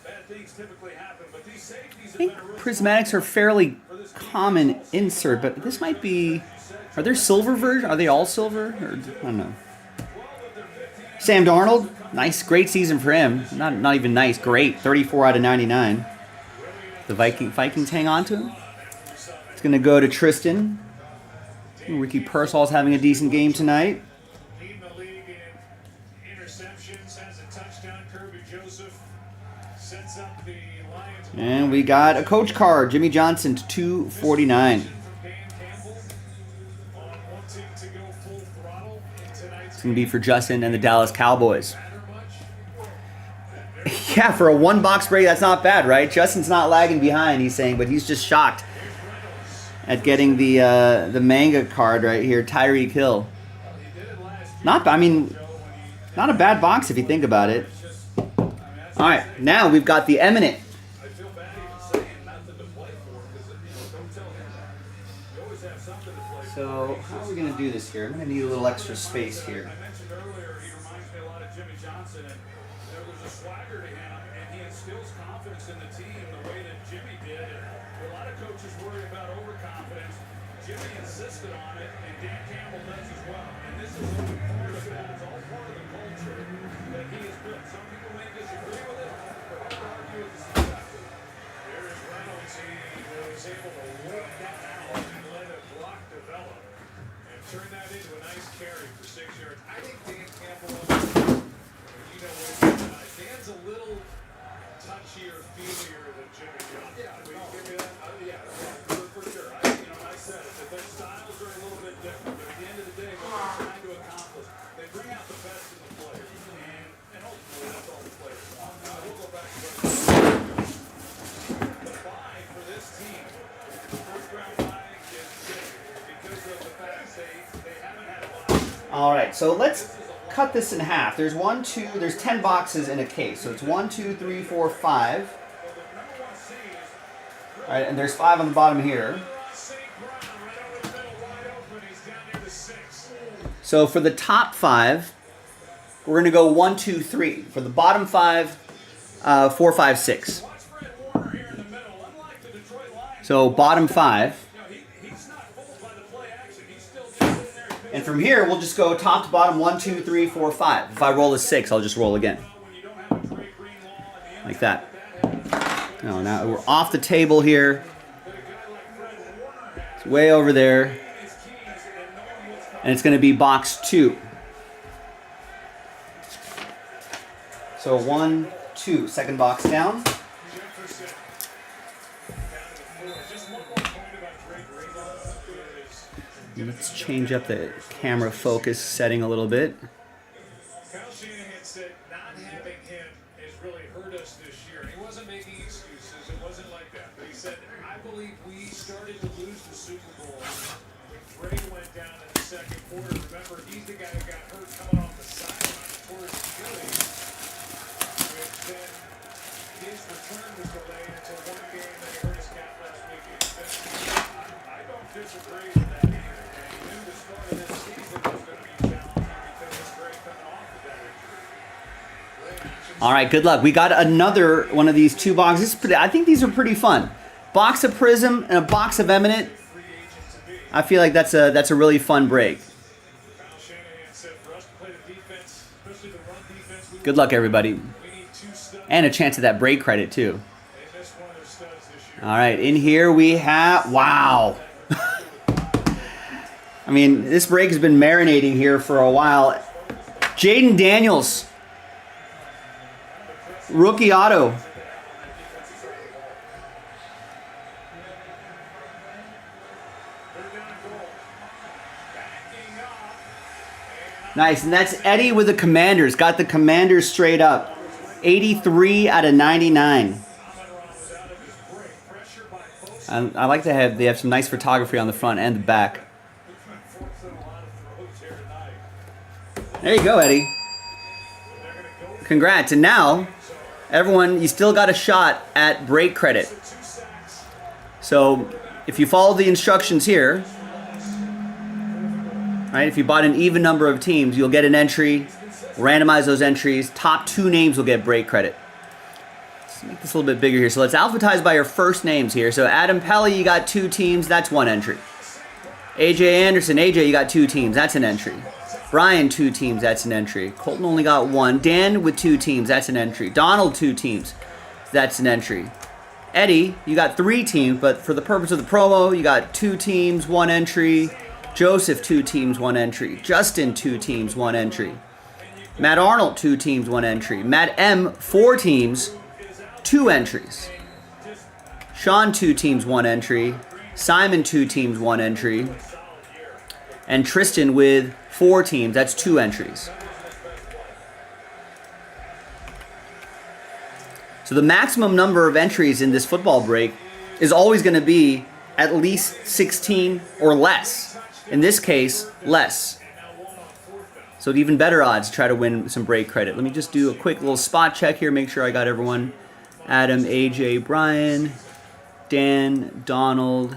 bad things typically happen, but these safeties have I think been a real prismatics are fairly common insert, but this might be... Are there silver version? Are they all silver? Or, I don't know. Sam Darnold. Nice. Great season for him. Not even nice. Great. 34 out of 99. The Vikings hang on to him. It's going to go to Tristan. Ricky Pearsall's having a decent game tonight. leading the league in interceptions, has a touchdown. Kirby Joseph sets up the Lions. And we got a coach card. Jimmy Johnson to 249. It's going to be for Justin and the Dallas Cowboys. Yeah, for a one-box break, that's not bad, right? Justin's not lagging behind, he's saying, but he's just shocked at getting the manga card right here, Tyreek Hill. Not a bad box if you think about it. All right, now we've got the Eminent. So how are we going to do this here? I'm going to need a little extra space here. I mentioned earlier, he reminds me a lot of Jimmy Johnson, and there was a swagger to him, and he instills confidence in the team the way that Jimmy did. And a lot of coaches worry about overconfidence. Jimmy insisted on it, and Dan Campbell does as well. And this is only part of that. It's all part of the culture that he has built. Some people may disagree with it, but hard to argue with the success. There is Reynolds. He was able to wait that out and let a block develop and turn that into a nice carry for 6 yards. I think Dan Campbell, you know what, Dan's a little touchier, feelier than Jimmy Johnson. Yeah, will you give me that? Yeah, for sure. I said it, that their styles are a little bit different, but at the end of the day, what they're trying to accomplish, they bring out the best in the players, and hopefully that's all the players want. We'll go back to the buy for this team. The first round buy is big because of the fact they haven't had a buy. All right, so let's cut this in half. There's 10 boxes in a case. So it's 1, 2, 3, 4, 5. All right, and there's 5 on the bottom here. So for the top 5, we're going to go 1, 2, 3. For the bottom 5, 4, 5, 6. So bottom 5. And from here, we'll just go top to bottom, 1, 2, 3, 4, 5. If I roll a 6, I'll just roll again. Like that. Oh, now we're off the table here. It's way over there. And it's going to be box 2. So 1, 2, second box down. Let's change up the camera focus setting a little bit. Kyle Shanahan said not having him has really hurt us this year. He wasn't making excuses. It wasn't like that. But he said, I believe we started to lose the Super Bowl when Trey went down in the second quarter. Remember, he's the guy who got hurt coming off the sideline towards Achilles, which then his return was delayed until one game that he hurt his calf last week. I don't disagree with that either. All right, good luck. We got another one of these 2 boxes. I think these are pretty fun. Box of Prism and a box of Eminent. I feel like that's a really fun break. Good luck, everybody. And a chance at that break credit, too. All right, in here we have... Wow. I mean, this break has been marinating here for a while. Jaden Daniels. Rookie auto. Nice, and that's Eddie with the Commanders. Got the Commanders straight up. 83 out of 99. I like to have, they have some nice photography on the front and the back. There you go, Eddie. Congrats. And now, everyone, you still got a shot at break credit. So, if you follow the instructions here, right, if you bought an even number of teams, you'll get an entry, randomize those entries. Top 2 names will get break credit. Let's make this a little bit bigger here. So let's alphabetize by your first names here. So Adam Pelly, you got 2 teams, that's 1 entry. AJ Anderson, AJ, you got 2 teams, that's an entry. Brian, 2 teams, that's an entry. Colton only got 1. Dan with 2 teams, that's an entry. Donald, 2 teams, that's an entry. Eddie, you got 3 teams, but for the purpose of the promo, you got 2 teams, 1 entry. Joseph, 2 teams, 1 entry. Justin, 2 teams, 1 entry. Matt Arnold, 2 teams, 1 entry. Matt M, 4 teams, 2 entries. Sean, 2 teams, 1 entry. Simon, 2 teams, 1 entry. And Tristan with 4 teams, that's 2 entries. So the maximum number of entries in this football break is always going to be at least 16 or less. In this case, less. So even better odds to try to win some break credit. Let me just do a quick little spot check here, make sure I got everyone. Adam, AJ, Brian, Dan, Donald,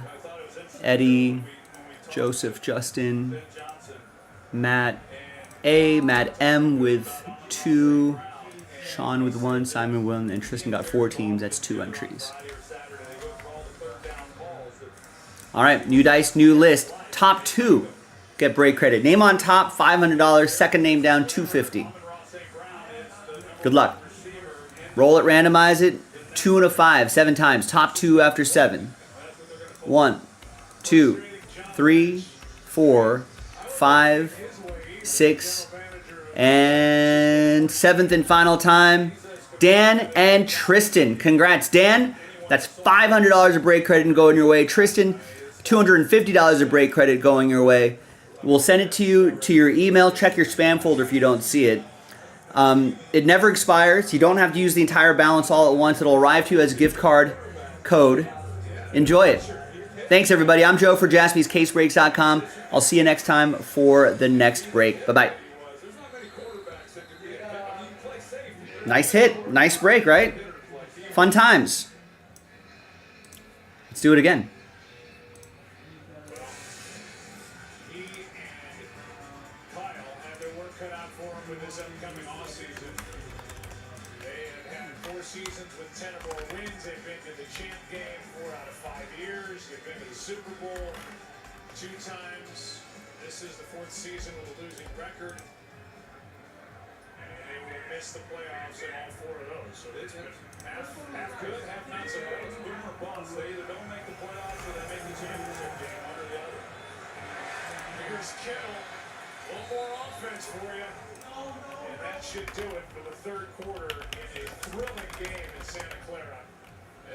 Eddie, Joseph, Justin, Matt A, Matt M with 2, Sean with 1, Simon with 1, and Tristan got 4 teams. That's 2 entries. All right, new dice, new list. Top 2 get break credit. Name on top, $500. Second name down, $250. Good luck. Roll it, randomize it. 2 and a 5, 7 times. Top 2 after 7. 1, 2, 3, 4, 5, 6, and 7th and final time, Dan and Tristan. Congrats, Dan. That's $500 of break credit going your way. Tristan, $250 of break credit going your way. We'll send it to you to your email. Check your spam folder if you don't see it. It never expires. You don't have to use the entire balance all at once. It'll arrive to you as a gift card code. Enjoy it. Thanks, everybody. I'm Joe for JaspysCaseBreaks.com. I'll see you next time for the next break. Bye-bye. Nice hit. Nice break, right? Fun times. Let's do it again. Seasons with 10 or more wins. They've been to the champ game 4 out of 5 years. They've been to the Super Bowl 2 times. This is the 4th season with a losing record. And they will miss the playoffs in all 4 of those. So it's been half good, half not so good. It's boom or bust. They either don't make the playoffs or they make the championship game, one or the other. Here's Kittle. A little more offense for you. And that should do it for the 3rd quarter in a thrilling game in Santa Clara.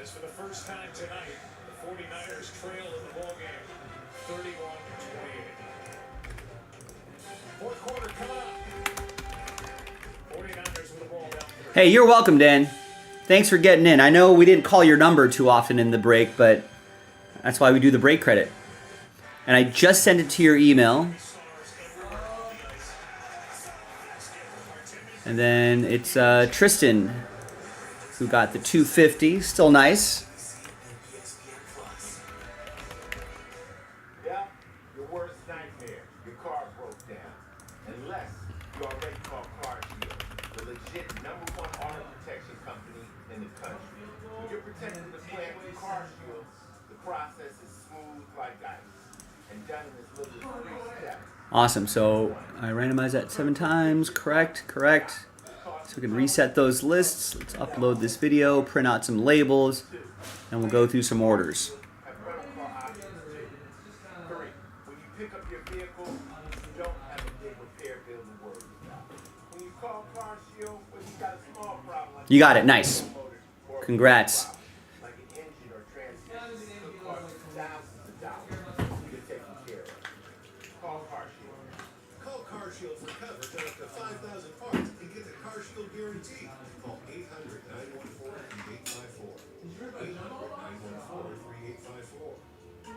As for the first time tonight, the 49ers trail in the ball game 31-28. 4th quarter coming up. 49ers with the ball down 3. Hey, you're welcome, Dan. Thanks for getting in. I know we didn't call your number too often in the break, but that's why we do the break credit. And I just sent it to your email. And then it's Tristan who got the 250. Still nice. Yeah, your worst nightmare. Your car broke down. Unless you already called Car Shield, the legit #1 auto protection company in the country. When you're protecting the plant with Car Shield, the process is smooth like ice and done in as little as 3 steps. Awesome. So I randomized that 7 times. Correct. So we can reset those lists. Let's upload this video, print out some labels, and we'll go through some orders. When you pick up your vehicle, you don't have a big repair bill to worry about. When you call Car Shield, when you got a small problem like You got it. Nice. Congrats. like an engine or transmission, it could cost you thousands of dollars to get taken care of. Call Car Shield. Call Car Shield for coverage on up to 5,000 parts and get the Car Shield guarantee. Call 800-914-3854. 800-914-3854.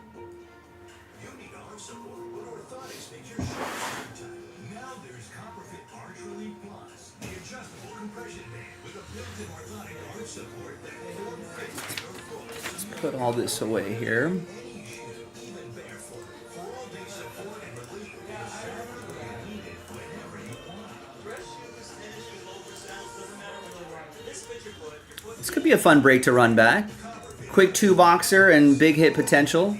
You need arm support, but orthotics make your shoulder tight. Now there's CopperFit adjustable compression band with a built-in orthotic arch support that form fits your foot. Let's put all this away here. Even barefoot. For all-day support and relief, the service will be needed whenever you want. Dress shoes, tennis shoes, loafers, sandals, doesn't matter where they run. This fits your foot. Your foot. This could be a fun break to run back. Quick 2-boxer and big hit potential.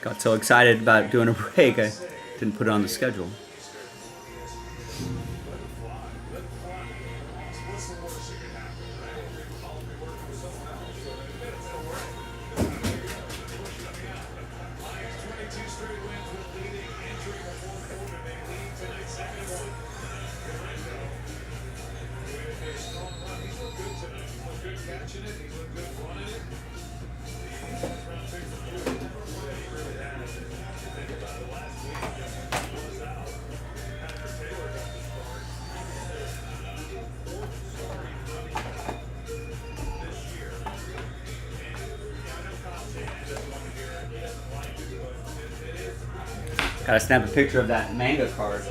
Got so excited about doing a break, I didn't put it on the schedule. Gotta snap a picture of that manga card.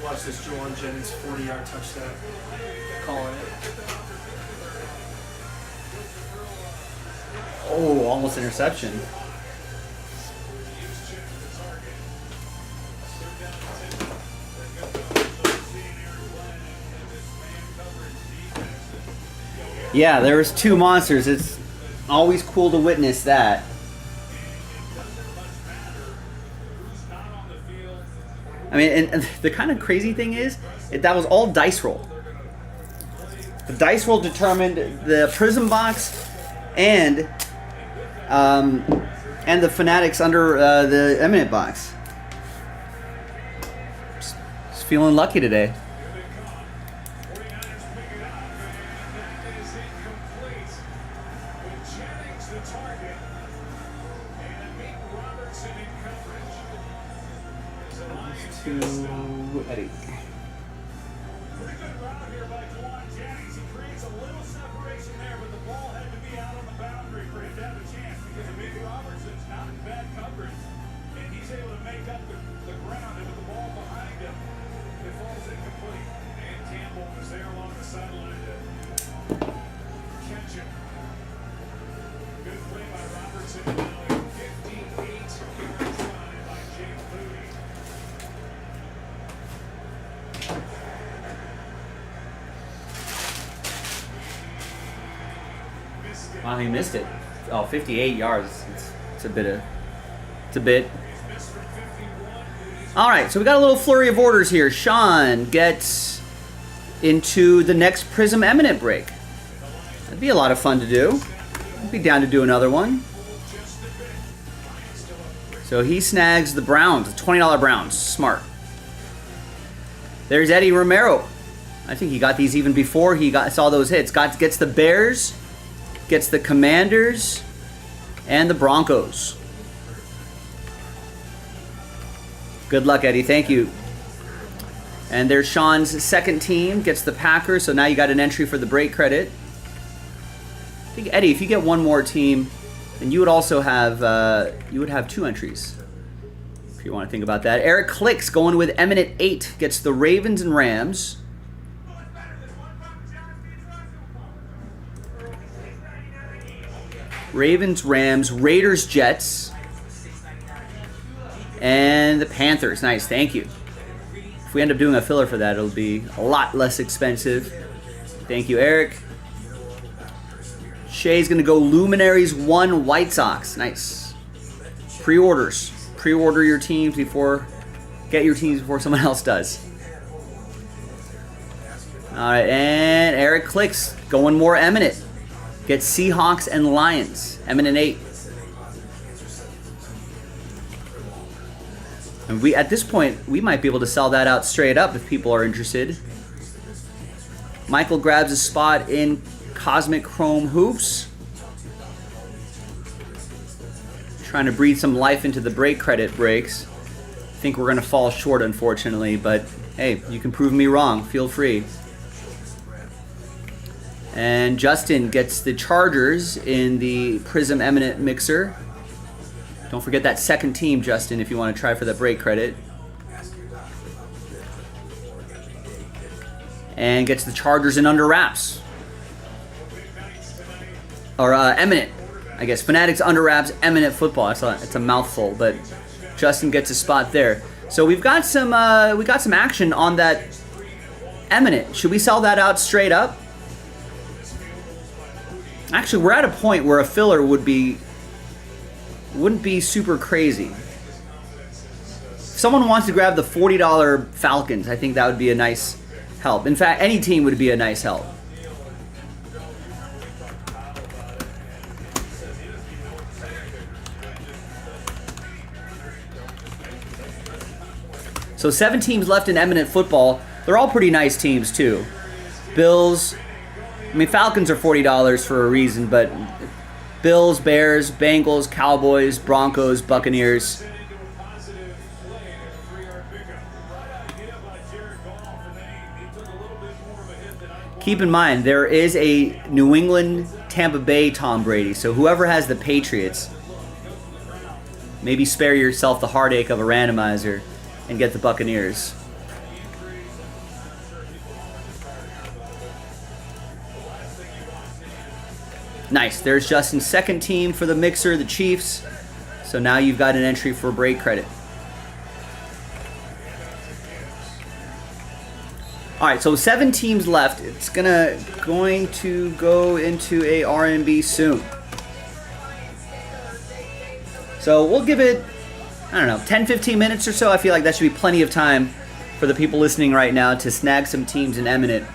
Watch this Juwan Jennings 40-yard touchdown. Calling it. Oh, almost interception. Yeah, there was 2 monsters. It's always cool to witness that. I mean, and the kind of crazy thing is, that was all dice roll. The dice roll determined the Prism box and the Fanatics under the Eminent box. Just feeling lucky today. To Eddie. Pretty good route here by Juwan Jennings. He creates a little separation there, but the ball had to be out on the boundary for him to have a chance because Mick Robertson's not in bad coverage, and he's able to make up the ground, and with the ball behind him, it falls incomplete. And Campbell was there along the sideline to catch him. Good play by Robertson. Now a 58-yard try by James Moody. Wow, he missed it. Oh, 58 yards. It's a bit. He's missed from 51. He's All right, so we got a little flurry of orders here. Sean gets into the next Prism Eminent break. That'd be a lot of fun to do. I'd be down to do another one. So he snags the Browns, the $20 Browns. Smart. There's Eddie Romero. I think he got these even before he saw those hits. Gets the Bears, gets the Commanders, and the Broncos. Good luck, Eddie. Thank you. And there's Sean's second team. Gets the Packers. So now you got an entry for the break credit. I think, Eddie, if you get one more team, then you would also have 2 entries. If you want to think about that. Eric Clicks going with Eminent 8. Gets the Ravens and Rams. Ravens, Rams, Raiders, Jets. And the Panthers. Nice, thank you. If we end up doing a filler for that, it'll be a lot less expensive. Thank you, Eric. Shay's going to go Luminaries 1 White Sox. Nice. Pre-orders. Pre-order your teams before... Get your teams before someone else does. Alright, and Eric Clicks going more Eminent. Gets Seahawks and Lions. Eminent 8. And at this point, we might be able to sell that out straight up if people are interested. Michael grabs a spot in Cosmic Chrome Hoops. Trying to breathe some life into the break credit breaks. I think we're going to fall short, unfortunately, but hey, you can prove me wrong. Feel free. And Justin gets the Chargers in the Prism Eminent mixer. Don't forget that second team, Justin, if you want to try for the break credit. And gets the Chargers in under wraps. Or Eminent. I guess Fanatics under wraps, Eminent football. It's a mouthful, but Justin gets a spot there. So we got some action on that Eminent. Should we sell that out straight up? Actually, we're at a point where a filler wouldn't be super crazy. If someone wants to grab the $40 Falcons, I think that would be a nice help. In fact, any team would be a nice help. So 7 teams left in Eminent football. They're all pretty nice teams too. Bills, I mean Falcons are $40 for a reason, but Bills, Bears, Bengals, Cowboys, Broncos, Buccaneers. Keep in mind, there is a New England, Tampa Bay Tom Brady, so whoever has the Patriots, maybe spare yourself the heartache of a randomizer and get the Buccaneers. Nice. There's Justin's second team for the mixer, the Chiefs. So now you've got an entry for break credit. All right, so 7 teams left. It's going to go into a R&B soon. So we'll give it, I don't know, 10-15 minutes or so. I feel like that should be plenty of time for the people listening right now to snag some teams in Eminent.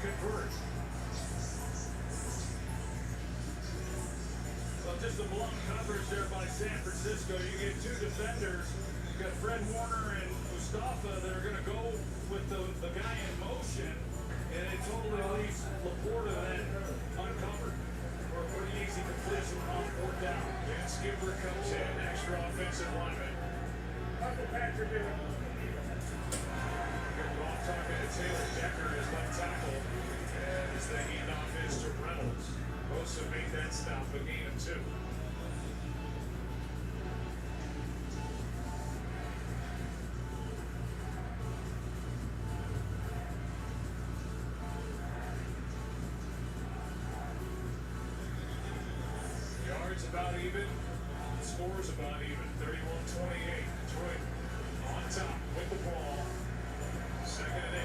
convert. Well, just a blown coverage there by San Francisco. You get two defenders. You got Fred Warner and Mustafa that are going to go with the guy in motion, and it totally leaves Laporta then uncovered for a pretty easy completion on fourth down. And Skipper comes in, extra offensive lineman. Uncle Patrick did it. Off talking to Taylor Decker as left tackle, and as the handoff is to Reynolds. Bosa made that stop, a gain of 2. Yards about even, scores about even. 31-28. Detroit on top with the ball. Second and 8.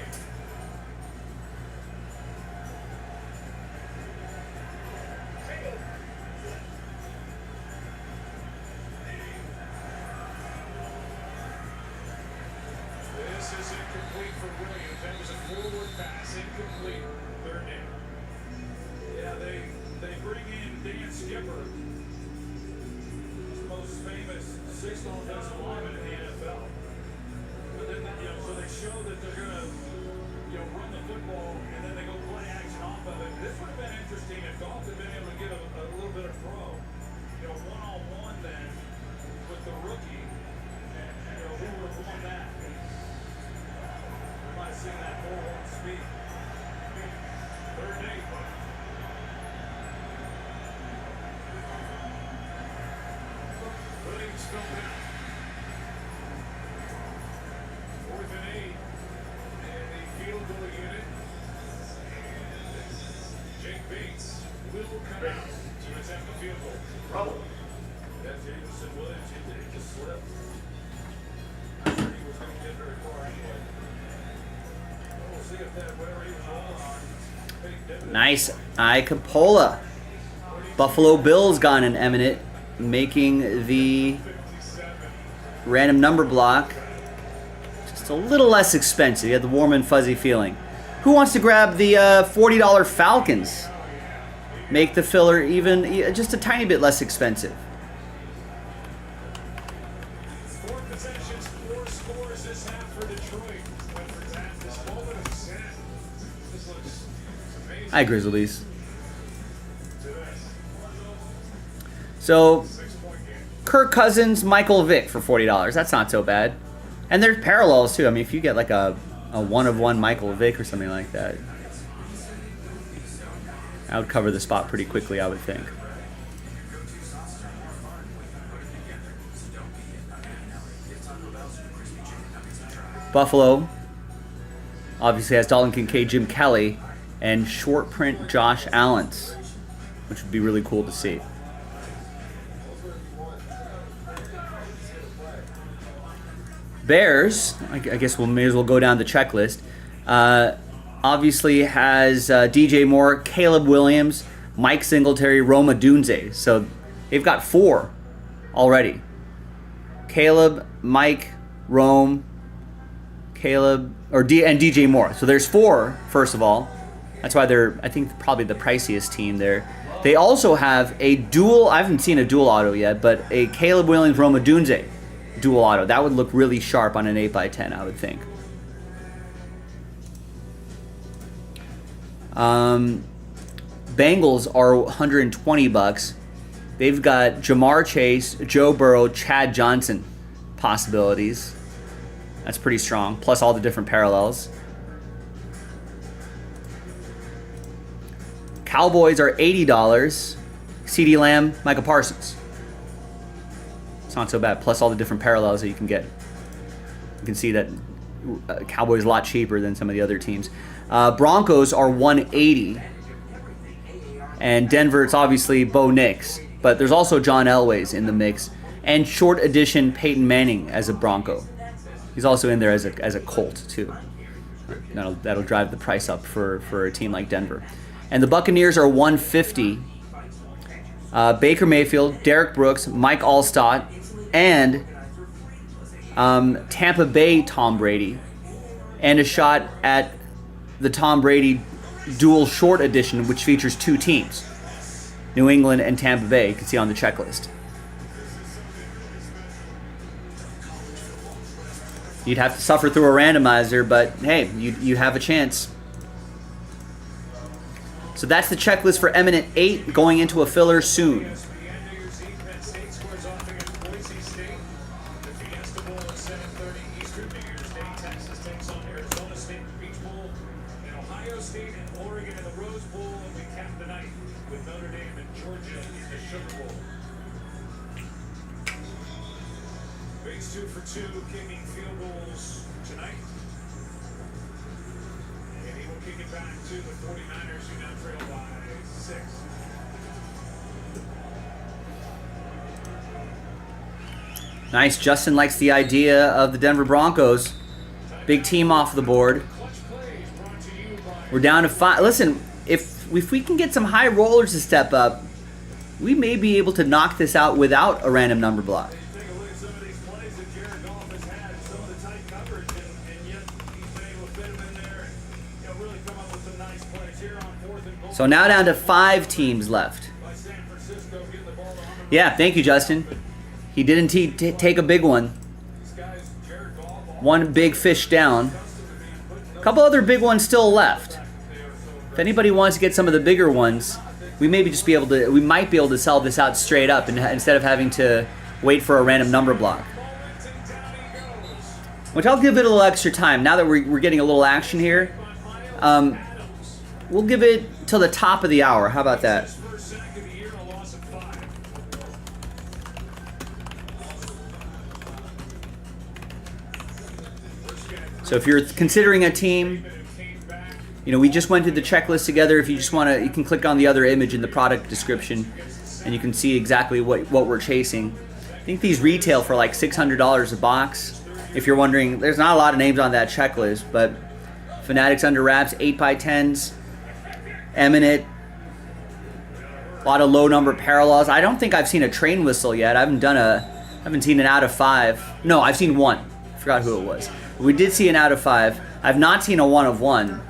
This is incomplete for Williams. That was a forward pass, incomplete. Third down. Yeah, they bring in Dan Skipper, the most famous sixth offensive lineman in the NFL. But then, so they show that they're gonna, run the football, and then they go play action off of it. This would have been interesting if Goff had been able to get a little bit of throw, one-on-one then with the rookie, and who would have won that? We might have seen that more on speed. Third and 8. Williams fell down. Fourth and 8. And the field goal unit. And Jake Bates will come out to attempt the field goal. Trouble. Yeah, Jameson Williams, he just slipped. I'm sure he was going to get very far anyway. We'll see if that, whatever he was rolling on, paid dividends. Nice eye Capola. Buffalo Bills got an Eminent, making the random number block just a little less expensive. You had the warm and fuzzy feeling. Who wants to grab the $40 Falcons? Make the filler even just a tiny bit less expensive. 4 possessions, 4 scores this half for Detroit. But for that, this moment of set, this looks amazing. Hi, Grizzlies. So, Kirk Cousins, Michael Vick for $40. That's not so bad. And there's parallels, too. I mean, if you get like a one-of-one Michael Vick or something like that, I would cover the spot pretty quickly, I would think. Buffalo obviously has Dalton Kincaid, Jim Kelly, and short print Josh Allen's, which would be really cool to see. Bears, I guess we may as well go down the checklist. Obviously has DJ Moore, Caleb Williams, Mike Singletary, Roma Dunze. So they've got 4 already. Caleb, Mike, Rome, Caleb, and DJ Moore. So there's 4, first of all. That's why they're, I think, probably the priciest team there. They also have a dual, I haven't seen a dual auto yet, but a Caleb Williams, Roma Dunze dual auto. That would look really sharp on an 8x10, I would think. Bengals are $120. They've got Jamar Chase, Joe Burrow, Chad Johnson possibilities. That's pretty strong, plus all the different parallels. Cowboys are $80. CeeDee Lamb, Micah Parsons. It's not so bad, plus all the different parallels that you can get. You can see that Cowboys a lot cheaper than some of the other teams. Broncos are $180. And Denver, it's obviously Bo Nix. But there's also John Elway's in the mix. And short edition Peyton Manning as a Bronco. He's also in there as a Colt, too. That'll drive the price up for a team like Denver. And the Buccaneers are $150. Baker Mayfield, Derek Brooks, Mike Allstott, and Tampa Bay Tom Brady. And a shot at the Tom Brady dual short edition, which features 2 teams, New England and Tampa Bay. You can see on the checklist. You'd have to suffer through a randomizer, but hey, you have a chance. So that's the checklist for Eminent 8, going into a filler soon. Base 2 for 2, kicking field goals tonight. And he will kick it back to the 49ers, who now trail by 6. Nice. Justin likes the idea of the Denver Broncos. Big team off the board. We're down to 5. Listen, if we can get some high rollers to step up, we may be able to knock this out without a random number block. So now down to 5 teams left. Yeah, thank you, Justin. He didn't take a big one. One big fish down. A couple other big ones still left. If anybody wants to get some of the bigger ones, we might be able to sell this out straight up instead of having to wait for a random number block. Which I'll give it a little extra time. Now that we're getting a little action here, we'll give it till the top of the hour. How about that? So if you're considering a team, we just went through the checklist together. If you just want to, you can click on the other image in the product description, and you can see exactly what we're chasing. I think these retail for like $600 a box. If you're wondering, there's not a lot of names on that checklist, but Fanatics Under Wraps, 8x10s, Eminent, a lot of low number parallels. I don't think I've seen a train whistle yet. I haven't seen an out of 5. No, I've seen one. I forgot who it was. We did see an out of 5. I've not seen a 1 of 1.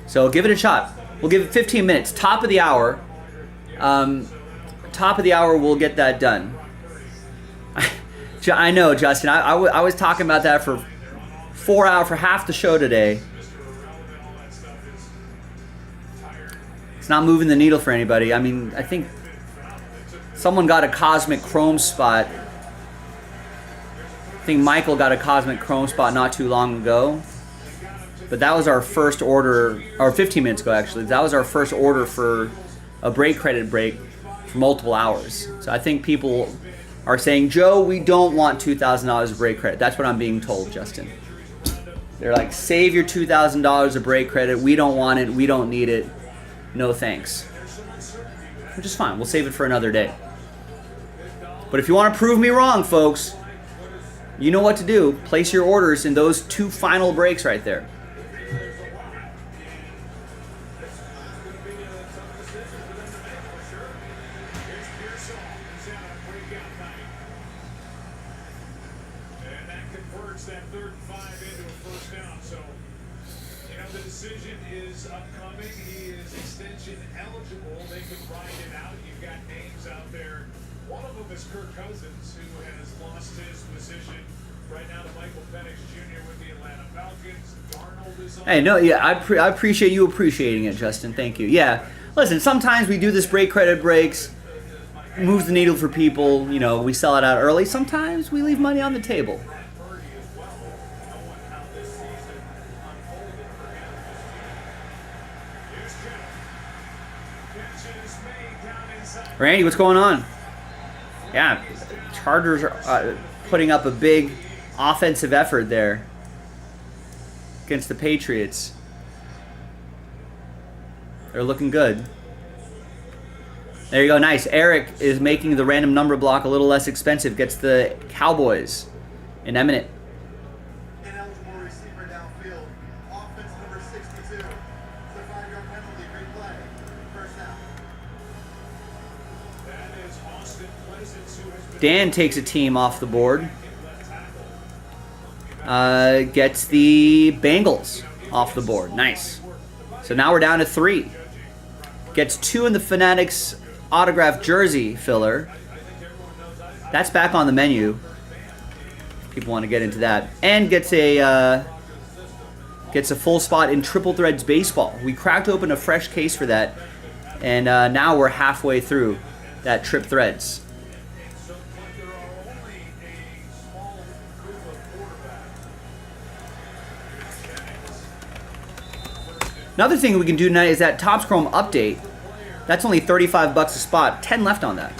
So give it a shot. We'll give it 15 minutes. Top of the hour. Top of the hour, we'll get that done. I know, Justin. I was talking about that for 4 hours, for half the show today. It's not moving the needle for anybody. I mean, I think someone got a Cosmic Chrome spot. I think Michael got a Cosmic Chrome spot not too long ago. But that was our first order, or 15 minutes ago actually. That was our first order for a break credit break for multiple hours. So I think people are saying, Joe, we don't want $2,000 of break credit. That's what I'm being told, Justin. They're like, save your $2,000 of break credit. We don't want it. We don't need it. No thanks. Which is fine. We'll save it for another day. But if you want to prove me wrong, folks, you know what to do. Place your orders in those 2 final breaks right there. Hey, no, yeah, I appreciate you appreciating it, Justin. Thank you. Yeah, listen, sometimes we do this break credit breaks, moves the needle for people. We sell it out early. Sometimes we leave money on the table. Randy, what's going on? Yeah, Chargers are putting up a big offensive effort there against the Patriots. They're looking good. There you go, nice. Eric is making the random number block a little less expensive. Gets the Cowboys in Eminent. Ineligible receiver downfield. Offense number 62. It's a 5-yard penalty. Replay. First down. That is Austin Pleasance, who has been Dan takes a team off the board. gets the Bengals off the board. Nice. So now we're down to 3. Gets 2 in the Fanatics autographed jersey filler. That's back on the menu. People want to get into that. And gets a full spot in Triple Threads Baseball. We cracked open a fresh case for that. And now we're halfway through that Trip Threads. Another thing we can do tonight is that Topps Chrome update. That's only $35 a spot. 10 left on that.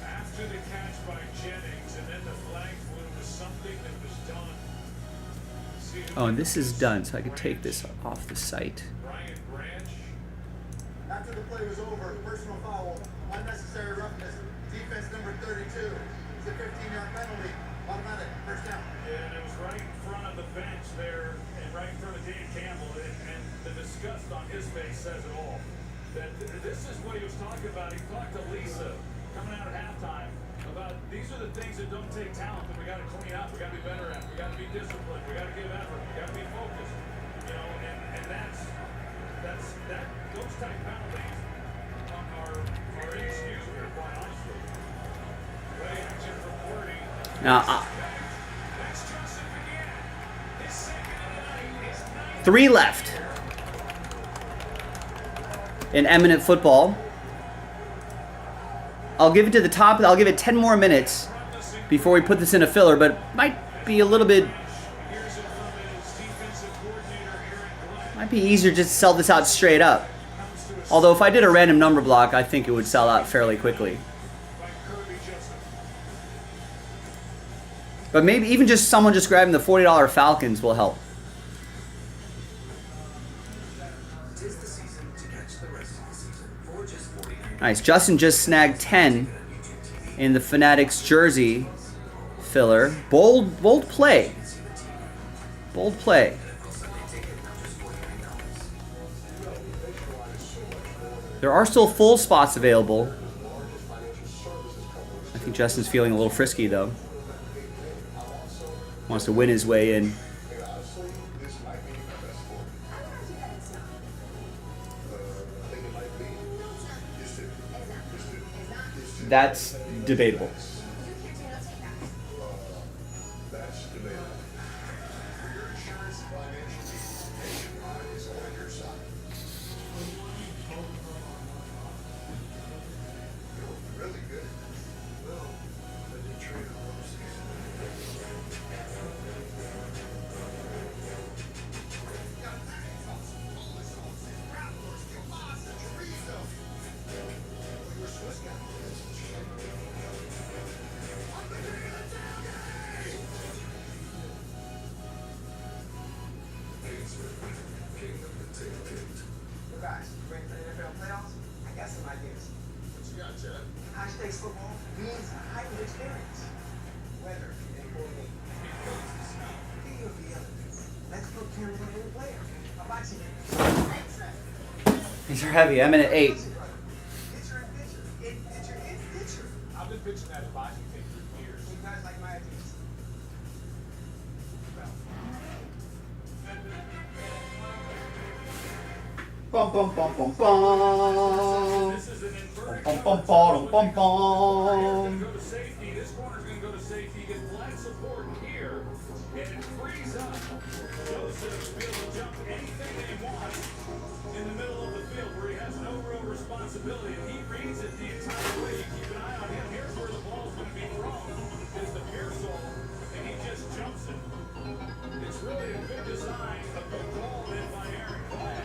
After the catch by Jennings, and then the flag flew was something that was done. Oh, and this is done, so I could take this off the site. After the play was over, personal foul, unnecessary roughness, defense number 32. It's a 15-yard penalty, automatic, first down. Yeah, and it was right in front of the bench there, and right in front of Dan Campbell, and the disgust on his face says it all. That this is what he was talking about. He talked to Lisa coming out at halftime about these are the things that don't take talent that we got to clean up, we got to be better at, we got to be disciplined, we got to give effort, we got to be focused, you know, and that's those type penalties are inexcusable, quite honestly. Play action from 40. Now, 3 left in Eminent football. I'll give it to the top. I'll give it 10 more minutes before we put this in a filler, but might be a little bit. Might be easier just to sell this out straight up. Although if I did a random number block, I think it would sell out fairly quickly. But maybe even just someone just grabbing the $40 Falcons will help. Nice. Justin just snagged 10 in the Fanatics jersey filler. Bold play. Bold play. There are still full spots available. I think Justin's feeling a little frisky though. Wants to win his way in. That's debatable. These are heavy. I'm in at 8. I've been pitching that boxing thing for years. You guys like my ideas? Bum bum bum bum bum. Bum bum bum bum bum. Go to safety. This corner's going to go to safety. Get flat support here, and it frees up Joseph to be able to jump anything that he wants in the middle of the field where he has no real responsibility. And he reads it the entire way. You keep an eye on him. Here's where the ball's going to be thrown. Is the Pearsall, and he just jumps it. It's really a good design, a good call in by Aaron Glad.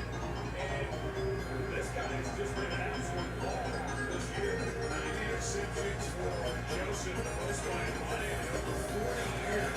And this guy's just been an absolute ball this year. 9 interceptions for Joseph, the most by money in over 40 years.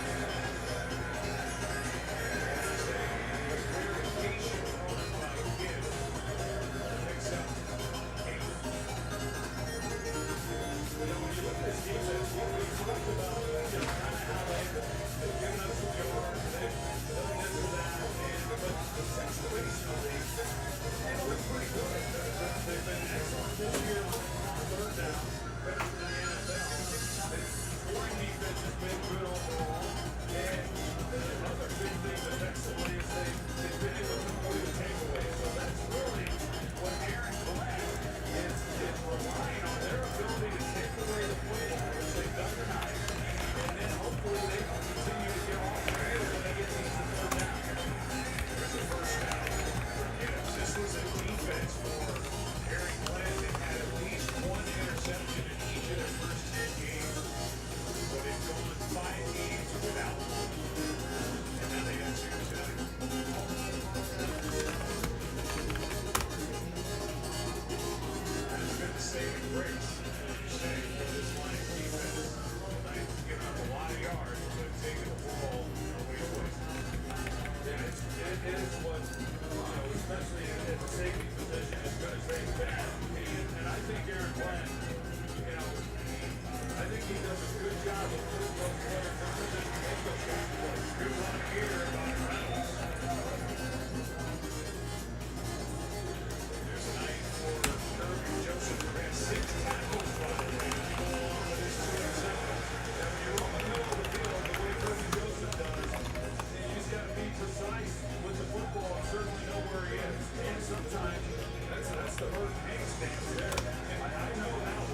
sometimes that's the Burt Hanks dance there. And I know how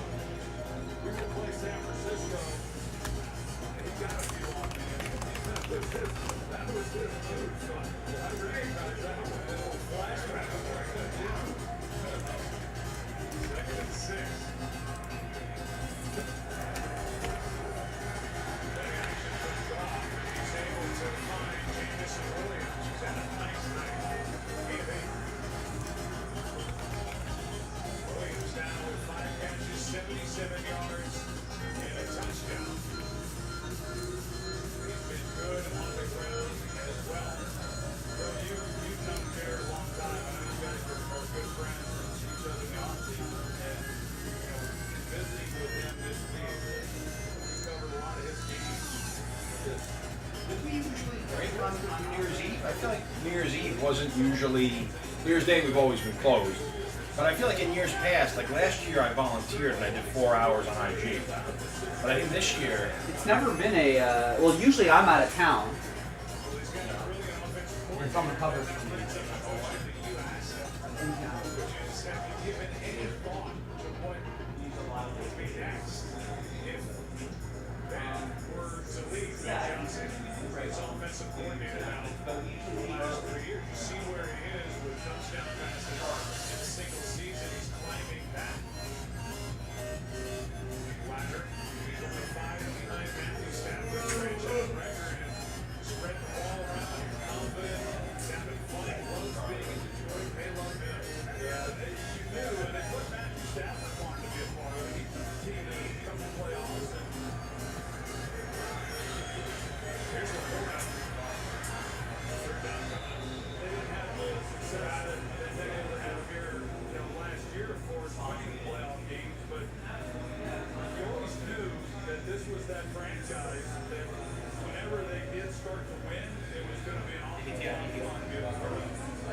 we will play San Francisco. He got a few on me. That was his move. So I recognize that one. A little flashback of what I could do. Second and 6. Williams down with 5 catches, 77 yards, and a touchdown. He's been good on the ground as well. So you've known Jared a long time. I know you guys are good friends and see each other in the offseason. And, visiting with him this week, we covered a lot of his games. Did we usually break on New Year's Eve? I feel like New Year's Eve wasn't usually, New Year's Day we've always been closed. But I feel like in years past, like last year I volunteered and I did 4 hours on IG. But I think this year... It's never been a, well, usually I'm out of town. It's on the cover. Offensive coordinator now. The last 3 years, you see where he is with touchdown passes in a single season. He's climbing that ladder. He's only 5 behind Matthew Stafford's franchise record and spread the ball around. He's confident. He's having fun. He loves being in Detroit. They love him. You knew, and it's what Matthew Stafford wanted to be a part of. He's the team that has come to playoffs. Here's the quarterback. They didn't have the success that they were able to have here, last year, of course, winning playoff games. But you always knew that this was that franchise that whenever they did start to win, it was going to be an awful lot of fun.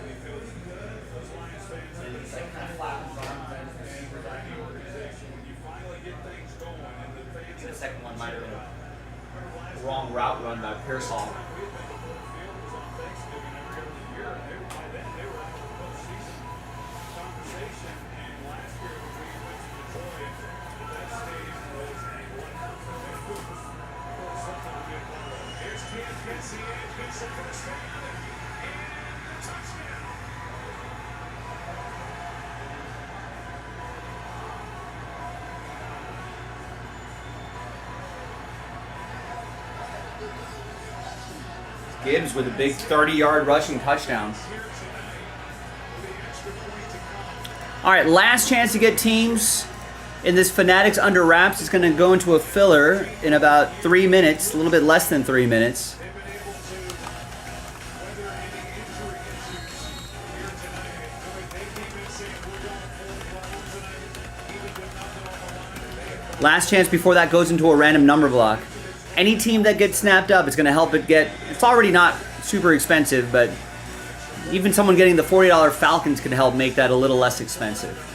Because those Lions fans have been so and for any organization, when you finally get things going and the fans... The second one might have been a wrong route run by Pearsall. Gibbs with a big 30-yard rushing touchdown. All right, last chance to get teams in this Fanatics Under Wraps. It's going to go into a filler in about 3 minutes, a little bit less than 3 minutes. Last chance before that goes into a random number block. Any team that gets snapped up is going to help it get... It's already not super expensive, but even someone getting the $40 Falcons can help make that a little less expensive.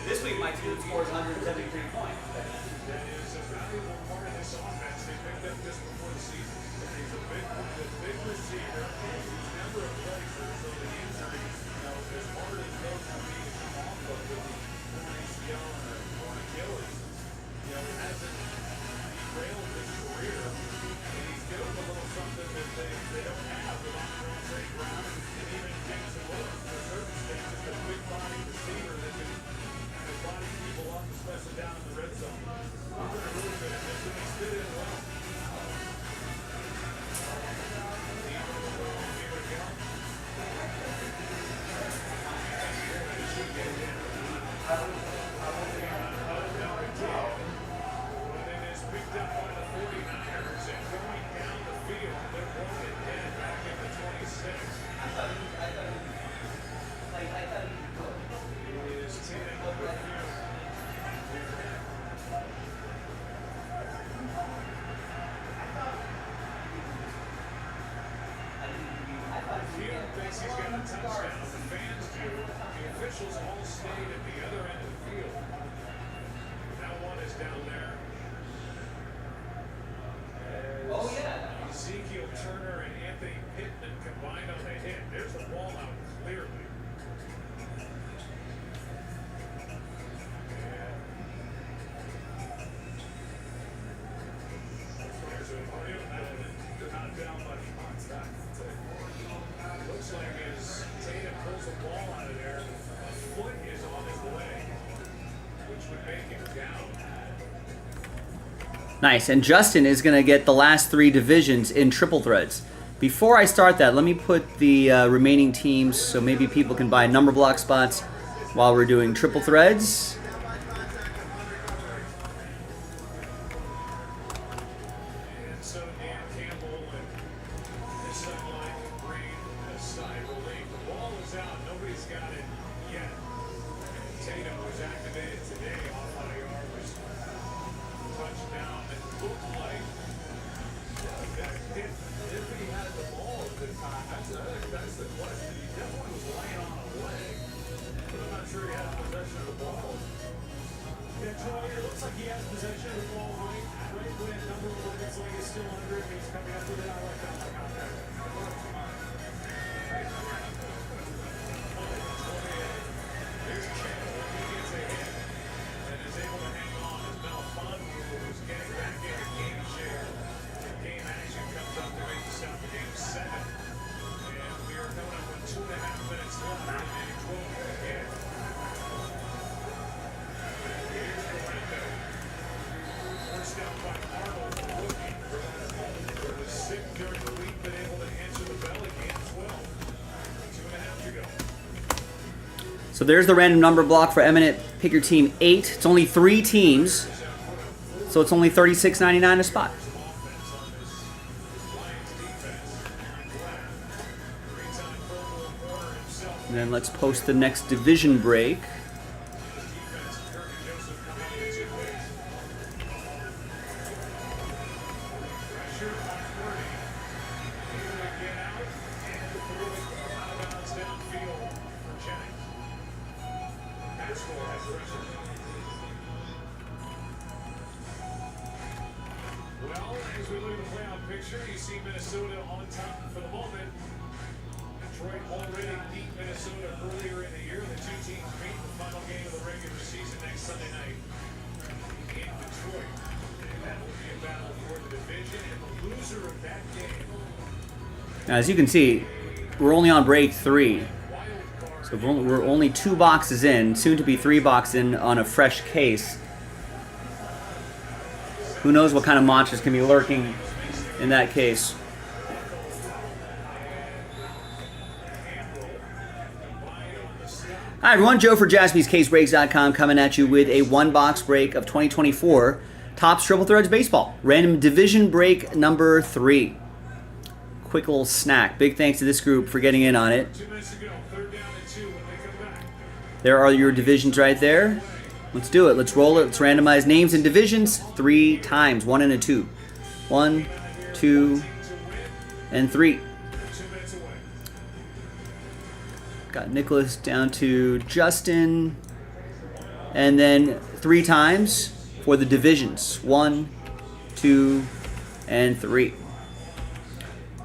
This week my team scores 173 points. That is a valuable part of this offense. They picked up just before the season. He's a big receiver. He's never a placer, so the injuries, as hard as those will be to come off of with the ACL and Achilles, hasn't derailed his career. And he's doing a little something that they don't have with Amon St. Brown and even Jameson Williams to a certain extent, just a big body receiver that can body people up, especially down in the red zone. We're going to really good at this. picked up by the 49ers and going down the field. They're broken dead back in the 26. Is Tatum over the field. Field thinks he's got a touchdown. The fans do. The officials all stayed at the other end of the field. Now one is down there. Ezekiel Turner and Anthony Pittman combined on the hit. There's the ball out clearly. There's a not down much contact. Looks like as Tatum pulls the ball out of there, a foot is on his leg, which would make him down. Nice. And Justin is going to get the last 3 divisions in triple threads. Before I start that, let me put the remaining teams so maybe people can buy number block spots while we're doing triple threads. And so Dan Campbell and his sideline can breathe a sigh of relief. The ball is out. Nobody's got it yet. Tatum was activated today off IR, was touchdown. It looked like that hit. If he had the ball at the time, that's the question. He definitely was laying on a leg, but I'm not sure he had possession of the ball. Yeah, Troy, it looks like he has possession of the ball right when that number looks like it's still under it. He's coming up with it. I like that contact. There's Campbell. He gets a hit and is able to hang on as Melifonwu was getting back into game share. And game action comes up to make this out for game 7. And we are coming up with 2.5 minutes left in the 12th again. Here's Orlando. Forced out by Arnold, looking for the sick during the week, but able to answer the bell again. 12. 2.5 to go. So there's the random number block for Eminent. Pick your team 8. It's only 3 teams, so it's only $36.99 a spot. And then let's post the next division break. Well, as we look at the playoff picture, you see Minnesota on top for the moment. Detroit already beat Minnesota earlier in the year. The two teams meet in the final game of the regular season next Sunday night in Detroit. And that will be a battle for the division, and the loser of that game. Now, as you can see, we're only on break 3. So we're only 2 boxes in, soon to be 3 boxes in on a fresh case. Who knows what kind of monsters can be lurking in that case. Hi everyone, Joe for JaspysCaseBreaks.com coming at you with a 1-box break of 2024 Topps Triple Threads Baseball. Random division break number 3. Quick little snack. Big thanks to this group for getting in on it. 2 minutes to go, 3rd down and 2 when they come back. There are your divisions right there. Let's do it. Let's roll it. Let's randomize names and divisions 3 times. 1 and a 2. 1, 2, and 3. Got Nicholas down to Justin. And then 3 times for the divisions. 1, 2, and 3.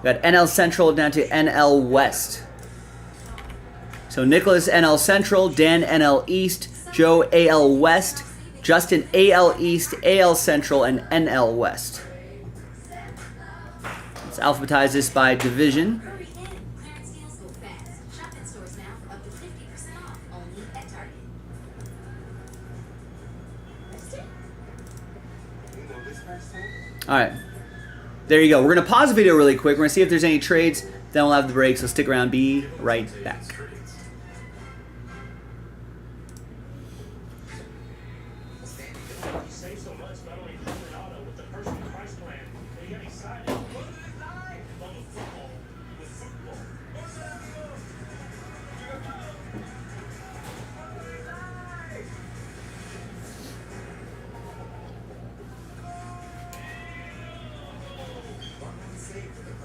Got NL Central down to NL West. So Nicholas NL Central, Dan NL East, Joe AL West, Justin AL East, AL Central, and NL West. Let's alphabetize this by division. Hurry in. Clearance deals go fast. Shop in stores now for up to 50% off. Only at Target. That's it. All right. There you go. We're going to pause the video really quick. We're going to see if there's any trades. Then we'll have the break, so stick around. Be right back.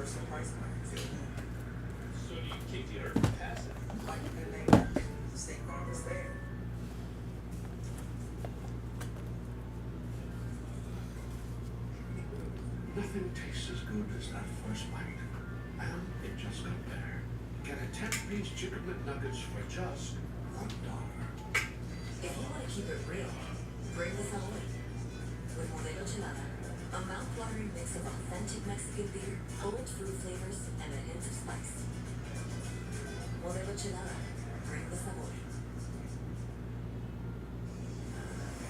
personal price tag. So do you keep the earth passive? Like your name, State Farm is there. Nothing tastes as good as that first bite. And it just got better. Get a 10-piece chicken McNuggets for just $1. If you want to keep it real, bring the Savoy. With Modelo Chelada, a mouth-watering mix of authentic Mexican beer, bold fruit flavors, and a hint of spice. Modelo Chelada, bring the Savoy.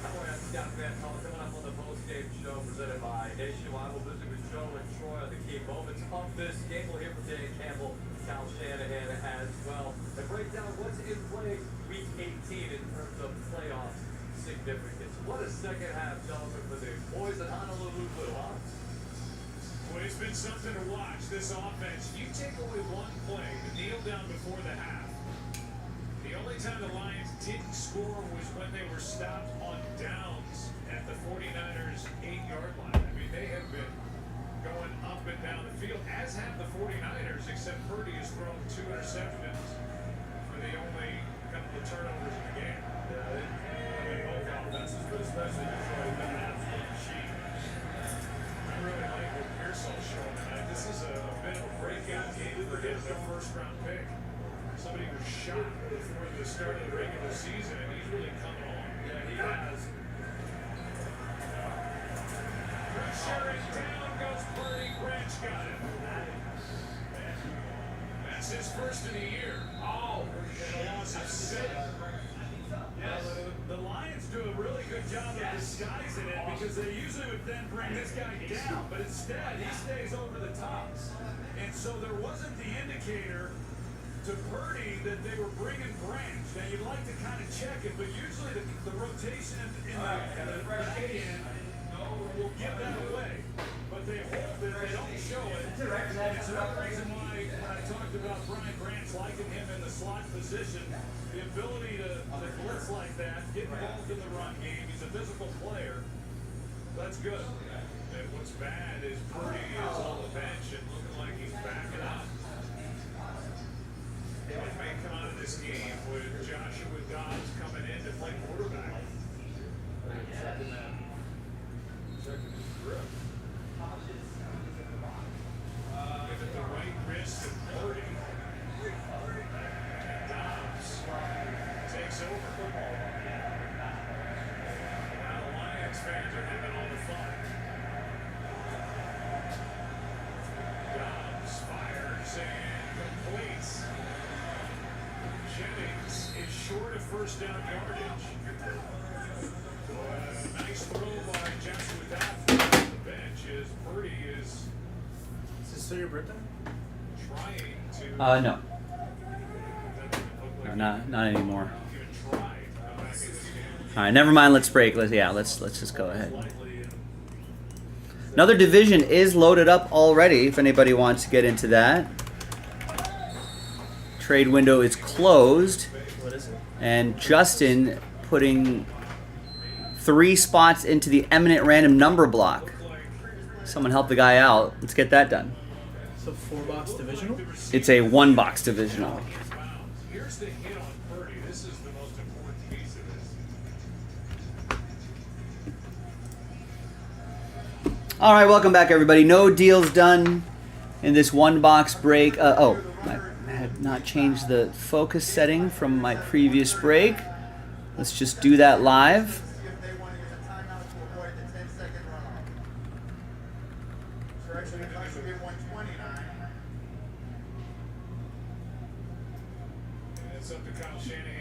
Scott Van Pelt coming up on the post-game show presented by Nationwide. We'll visit with Joe and Troy on the key moments of this game. We'll hear from Dan Campbell, Cal Shanahan as well. And break down what's in play week 18 in terms of playoff significance. What a second half, gentlemen, for the boys at Honolulu Blue, huh? Well, it's been something to watch, this offense. You take away one play, the kneel down before the half. The only time the Lions didn't score was when they were stopped on downs at the 49ers' 8-yard line. I mean, they have been going up and down the field, as have the 49ers, except Purdy has thrown 2 interceptions for the only couple of turnovers in the game. I mean, both offenses, but especially Detroit, been an absolute machine. I really like what Pearsall's showing tonight. This is a bit of a breakout game for him, their first-round pick. Somebody was shot before the start of the regular season, and he's really coming on. Yeah, he has. Pressure is down, goes Purdy. Branch got it. That's his first of the year. Oh, and a loss of 7. Yeah, the Lions do a really good job of disguising it because they usually would then bring this guy down, but instead he stays over the top. And so there wasn't the indicator to Purdy that they were bringing Branch. Now you'd like to kind of check it, but usually the rotation in the back end will give that away. But they hold it, they don't show it. And it's another reason why when I talked about Brian Branch liking him in the slot position, the ability to blitz like that, get involved in the run game. He's a physical player. That's good. And what's bad is Purdy is on the bench and looking like he's backing up. What may come out of this game with Joshua Dobbs coming in to play quarterback. Checking his grip. Give it the right wrist of Purdy. And Dobbs takes over. Now the Lions fans are having all the fun. Dobbs fires and completes. Jennings is short of first down yardage. Nice throw by Joshua Dobbs on the bench as Purdy is this still your birthday? trying to. No. No, not anymore. All right, never mind. Let's break. Let's just go ahead. Another division is loaded up already. If anybody wants to get into that, trade window is closed. What is it? And Justin putting 3 spots into the Eminent random number block. Someone help the guy out. Let's get that done. It's a 4-box divisional? It's a 1-box divisional. Here's the hit on Purdy. This is the most important piece of this. All right, welcome back, everybody. No deals done in this 1-box break. I had not changed the focus setting from my previous break. Let's just do that live.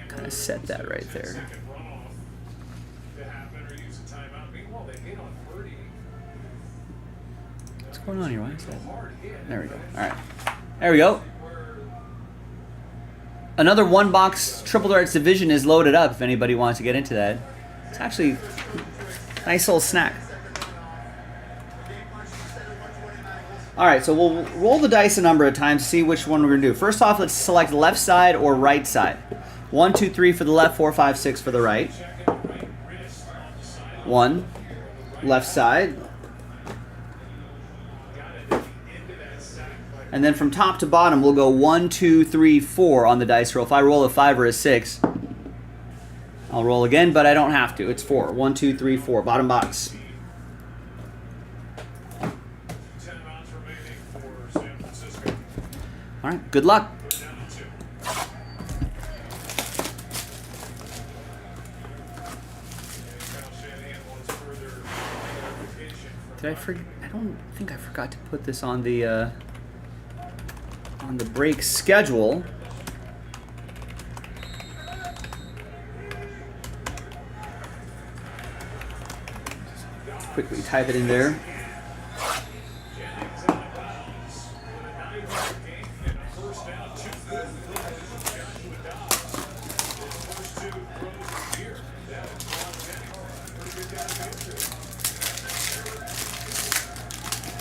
Kind of set that right there. What's going on here? Why is that? There we go. All right. There we go. Another 1-box Triple Threats division is loaded up if anybody wants to get into that. It's actually a nice little snack. All right, so we'll roll the dice a number of times to see which one we're going to do. First off, let's select left side or right side. 1, 2, 3 for the left, 4, 5, 6 for the right. 1, left side. And then from top to bottom, we'll go 1, 2, 3, 4 on the dice roll. If I roll a 5 or a 6, I'll roll again, but I don't have to. It's 4. 1, 2, 3, 4. Bottom box. 10 rounds remaining for San Francisco. All right, good luck. Down to 2. Kyle Shanahan wants further clarification from Did I forget? I don't think I forgot to put this on the break schedule. Just quickly type it in there. Jennings out of bounds with a 9-yard gain and a first down. 2 good throws from Joshua Dobbs. His first 2 throws of the year. That was Jennings. Pretty good guy to go to.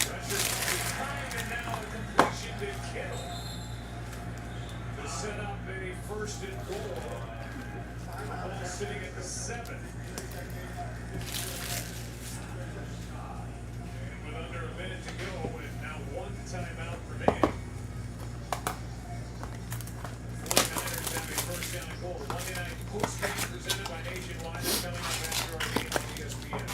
Pressure behind and now a completion to Kittle to set up a first and goal. Ball sitting at the 7. With under a minute to go and now 1 timeout remaining. 49ers have a first down and goal. Monday night post game presented by Nationwide is coming up after our game on ESPN.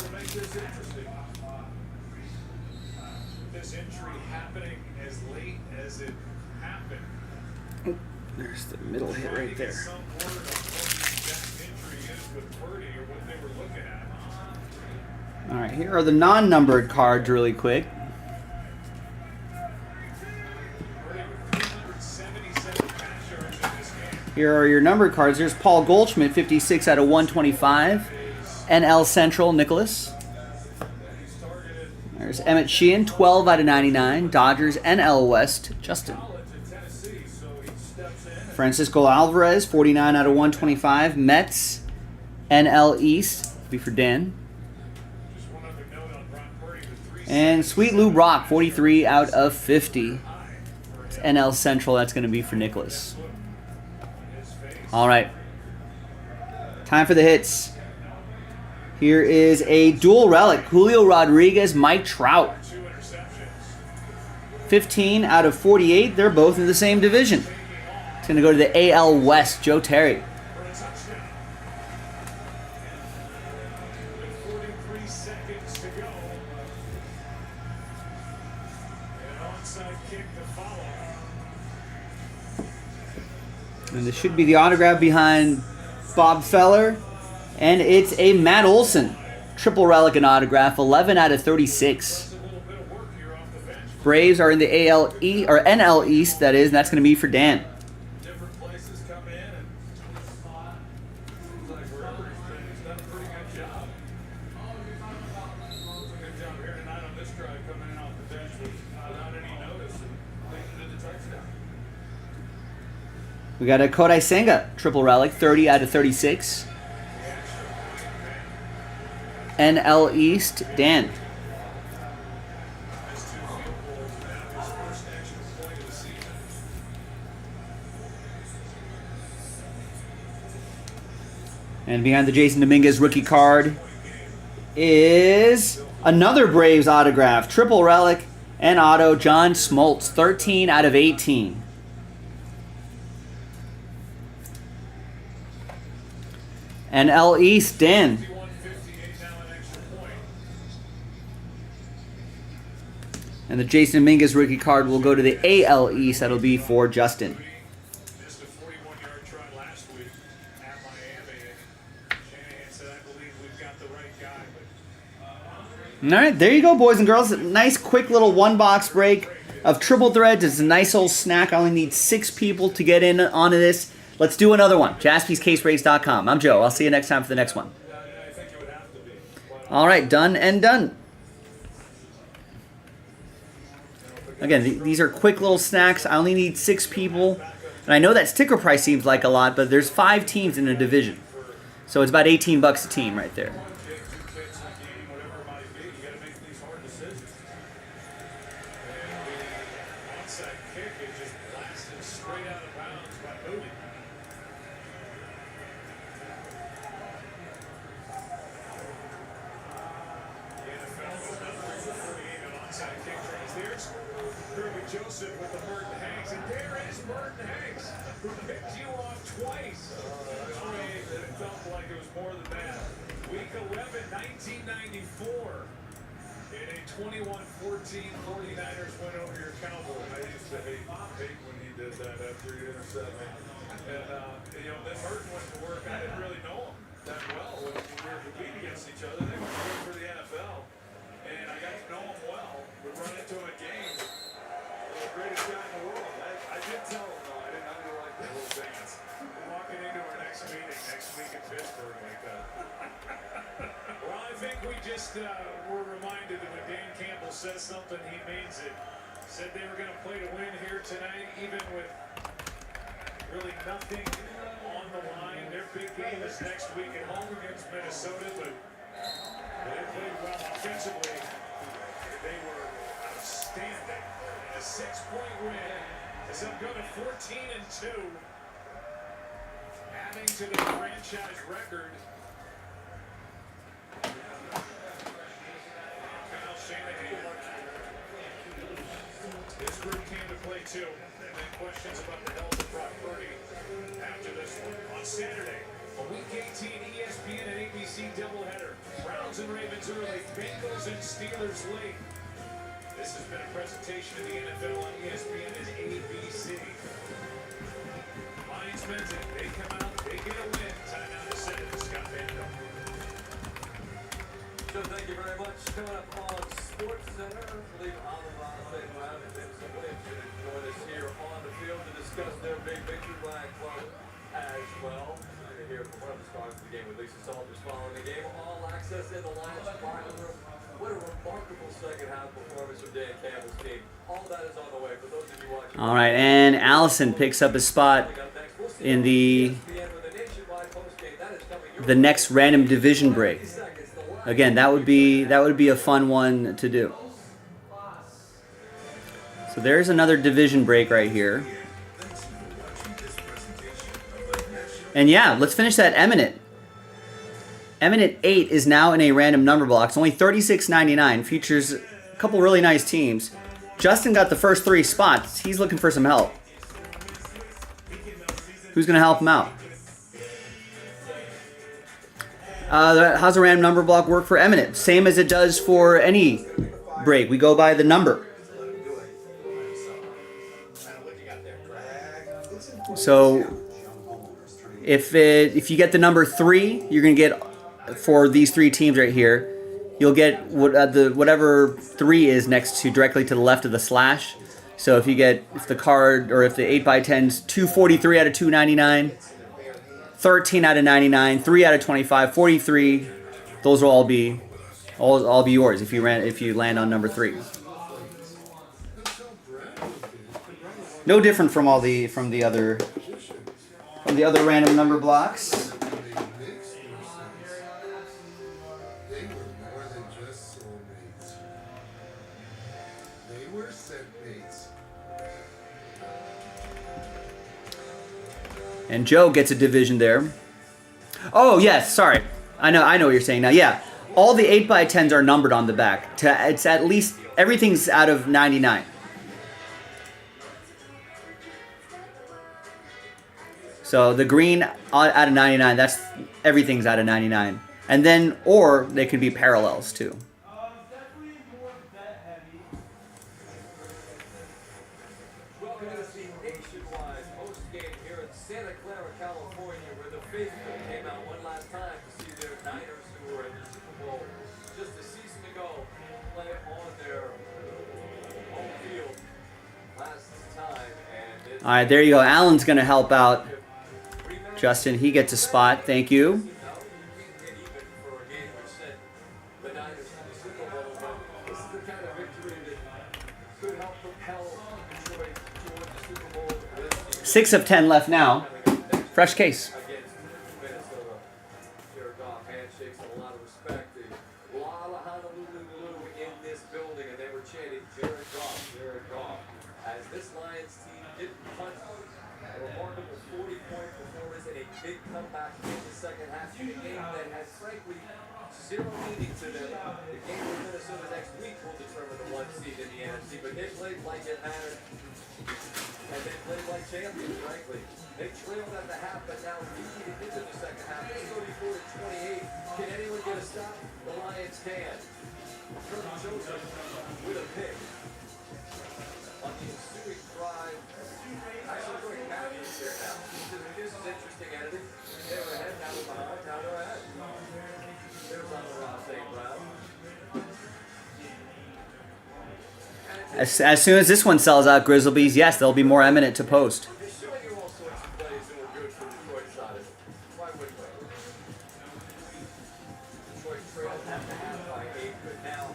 Will make this interesting. With this injury happening as late as it happened. There's the middle hit right there. Some word of what the exact injury is with Purdy or what they were looking at. All right, here are the non-numbered cards really quick. Purdy with 377 pass yards in this game. Here are your numbered cards. There's Paul Goldschmidt, 56 out of 125. NL Central, Nicholas. There's Emmett Sheehan, 12 out of 99. Dodgers, NL West, Justin. Francisco Alvarez, 49 out of 125. Mets, NL East, be for Dan. And Sweet Lou Brock, 43 out of 50. It's NL Central, that's going to be for Nicholas. All right. Time for the hits. Here is a dual relic. Julio Rodriguez, Mike Trout. 15 out of 48. They're both in the same division. It's going to go to the AL West, Joe Terry. For a touchdown. With 43 seconds to go. An onside kick to follow. And this should be the autograph behind Bob Feller. And it's a Matt Olson. Triple relic and autograph, 11 out of 36. Braves are in the NL East, that is, and that's going to be for Dan. Different places come in and seems like wherever he's done a pretty good job. Good job here tonight on this drive coming in off the bench without any notice and leading to the touchdown. We got a Kodai Senga triple relic, 30 out of 36. NL East, Dan. And behind the Jason Dominguez rookie card is another Braves autograph, triple relic and auto, John Smoltz, 13 out of 18. NL East, Dan. And the Jason Dominguez rookie card will go to the AL East. That'll be for Justin. Missed a 41-yard try last week at Miami, and Shanahan said, I believe we've got the right guy. All right, there you go, boys and girls. A nice, quick little one-box break of triple threads. It's a nice old snack. I only need 6 people to get in onto this. Let's do another one. JaspysCaseBreaks.com. I'm Joe. I'll see you next time for the next one. All right, done and done. Again, these are quick little snacks. I only need 6 people. And I know that sticker price seems like a lot, but there's 5 teams in a division. So it's about $18 a team right there. The NFL explosive with the Burton Hanks. And there is Burton Hanks, who picked you off twice. It felt like it was more than that. Week 11, 1994. In a 21-14 49ers win over your Cowboys. I used to hate when he did that after he intercepted me. And, then Burton went to work. I didn't really know him that well when we were competing against each other. They went to work for the NFL. And I got to know him well. We'd run into him at games. The greatest guy in the world. I did tell him, though. I didn't like that little dance. We're walking into our next meeting next week in Pittsburgh like that. Well, I think we just were reminded that when Dan Campbell says something, he means it. Said they were going to play to win here tonight, even with really nothing on the line. Their big game is next week at home against Minnesota, but they played well offensively. They were outstanding. And a 6-point win is up go to 14-2, adding to the franchise record. This group came to play too, and then questions about the health of Brock Purdy after this one. On Saturday, a Week 18 ESPN and ABC doubleheader. Browns and Ravens early, Bengals and Steelers late. This has been a presentation of the NFL on ESPN and ABC. Lions men's it, they come out, they get a win. Time out to send it to Scott Bando. So thank you very much. Coming up on Sports Center, I believe Oliver St. Brown and Vincent Williams going to join us here on the field to discuss their big victory by club as well. We're going to hear from one of the stars of the game with Lisa Salters following the game. All access in the Lions locker room. What a remarkable second half performance from Dan Campbell's team. All that is on the way for those of you watching. All right, and Allison picks up a spot in the next random division break. Again, that would be a fun one to do. So there's another division break right here. And yeah, let's finish that Eminent. Eminent 8 is now in a random number block. It's only $36.99. Features a couple really nice teams. Justin got the first 3 spots. He's looking for some help. Who's going to help him out? How's a random number block work for Eminent? Same as it does for any break. We go by the number. So if you get the number 3, you're going to get, for these 3 teams right here, you'll get whatever 3 is next to, directly to the left of the slash. So if the card, or if the 8x10's 243 out of 299, 13 out of 99, 3 out of 25, 43, those will all be yours if you land on number 3. No different from the other random number blocks. They were more than just soulmates. They were set mates. And Joe gets a division there. Oh, yes, sorry. I know what you're saying now. Yeah, all the 8x10s are numbered on the back. It's at least, everything's out of 99. So the green out of 99, everything's out of 99. And then, or they could be parallels too. Welcome to the nationwide post-game here in Santa Clara, California, where the faithful came out one last time to see their Niners, who were in the Super Bowl just a season ago, play on their home field last time. And All right, there you go. Alan's going to help out Justin. He gets a spot. Thank you. the Niners to the Super Bowl, but this is the kind of victory that could help propel Detroit toward the Super Bowl. 6 of 10 left now. Fresh case. Against Minnesota. Jared Goff handshakes and a lot of respect. A lot of Honolulu in this building, and they were chanting Jared Goff, Jared Goff. As this Lions team did punt a remarkable 40-point performance and a big comeback in the second half in a game that had frankly zero meaning to them. The game with Minnesota next week will determine the 1 seed in the NFC, but they played like it mattered. And they played like champions, frankly. They trailed at the half, but now leading into the second half. It's 34-28. Can anyone get a stop? The Lions can. Kirk Joseph with a pick. On the ensuing drive, actually going Matthews here now. This is interesting editing. They were ahead, now they're behind, now they're ahead. There's on the Ross St. Brown. As soon as this one sells out, Grizzlebees, yes, there'll be more Eminent to post. They're showing you all sorts of plays that were good for Detroit side. Why wouldn't we? Detroit trailed at the half by 8, but now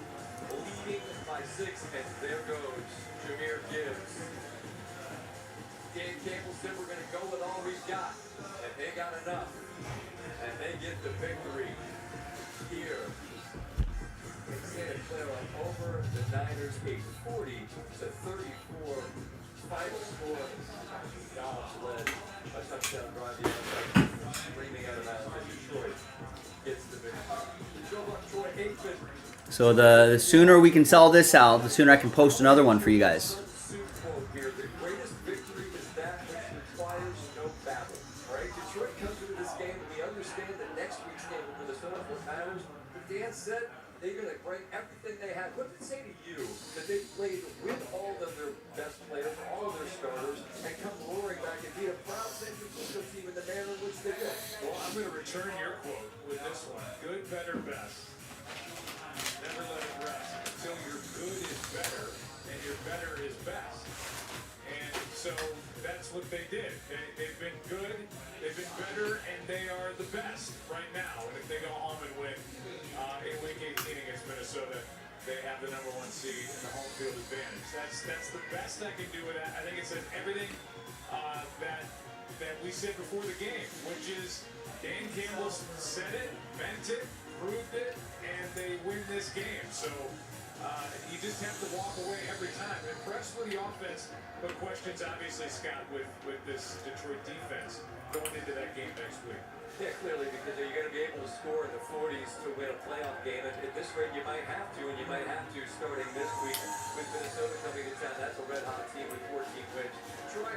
leading by 6, and there goes Jahmyr Gibbs. Dan Campbell said we're going to go with all we've got, and they got enough, and they get the victory here. Santa Clara over the Niners, a 40-34 final score. Dobbs led a touchdown drive the outside, screaming out of bounds, and Detroit gets the victory. Joe Buck, Troy Aikman. So the sooner we can sell this out, the sooner I can post another one for you guys. Here, the greatest victory is that which requires no battle. All right, Detroit comes into this game, and we understand that next week's game with Minnesota is what matters. But Dan said they're going to bring everything they had. What did it say to you that they played with all of their best players, all of their starters, and come roaring back and beat a proud San Francisco team in the manner in which they did? Well, I'm going to return your quote with this one. Good, better, best. Never let it rest until your good is better and your better is best. And so that's what they did. They've been good, they've been better, and they are the best right now. And if they go home and win in Week 18 against Minnesota, they have the number 1 seed and the home field advantage. That's the best I can do with that. I think it says everything that we said before the game, which is Dan Campbell said it, meant it, proved it, and they win this game. So you just have to walk away every time. Impressed with the offense, but questions obviously, Scott, with this Detroit defense going into that game next week. Yeah, clearly, because you're going to be able to score in the 40s to win a playoff game. And at this rate, you might have to, and you might have to starting this week with Minnesota coming to town. That's a red-hot team with 14 wins. Troy,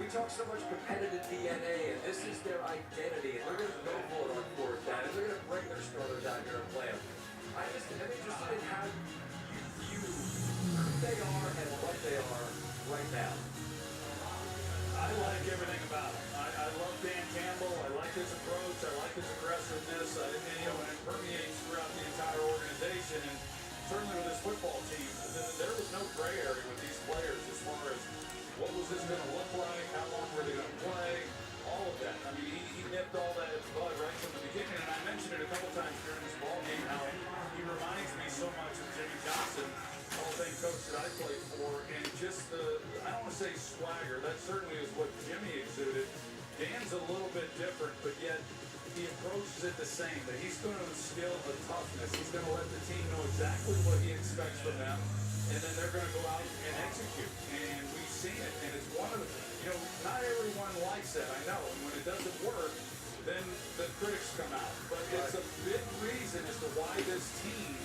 we talk so much competitive DNA, and this is their identity. And they're going to go for it on 4th down, and they're going to bring their starters out here and play them. I'm interested in how you view who they are and what they are right now. I like everything about him. I love Dan Campbell. I like his approach. I like his aggressiveness. And it permeates throughout the entire organization. And certainly with this football team, there was no gray area with these players as far as what was this going to look like, how long were they going to play, all of that. I mean, he nipped all that in the bud right from the beginning. And I mentioned it a couple times during this ball game how he reminds me so much of Jimmy Johnson, Hall of Fame coach that I played for, and just I don't want to say swagger, that certainly is what Jimmy exuded. Dan's a little bit different, but yet he approaches it the same, that he's going to instill a toughness. He's going to let the team know exactly what he expects from them, and then they're going to go out and execute. And we've seen it, and it's one of the, not everyone likes that, I know, and when it doesn't work, then the critics come out. But it's a big reason as to why this team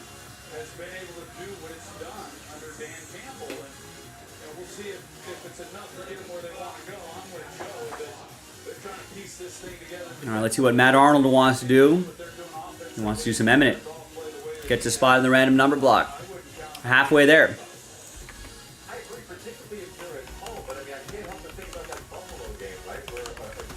has been able to do what it's done under Dan Campbell. And we'll see if it's enough to get them where they want to go. I'm with Joe that they're trying to piece this thing together. All right, let's see what Matt Arnold wants to do. He wants to do some Eminent. Gets a spot in the random number block. Halfway there. I agree, particularly if you're at home, but I mean, I can't help but think about that Buffalo game, right? Where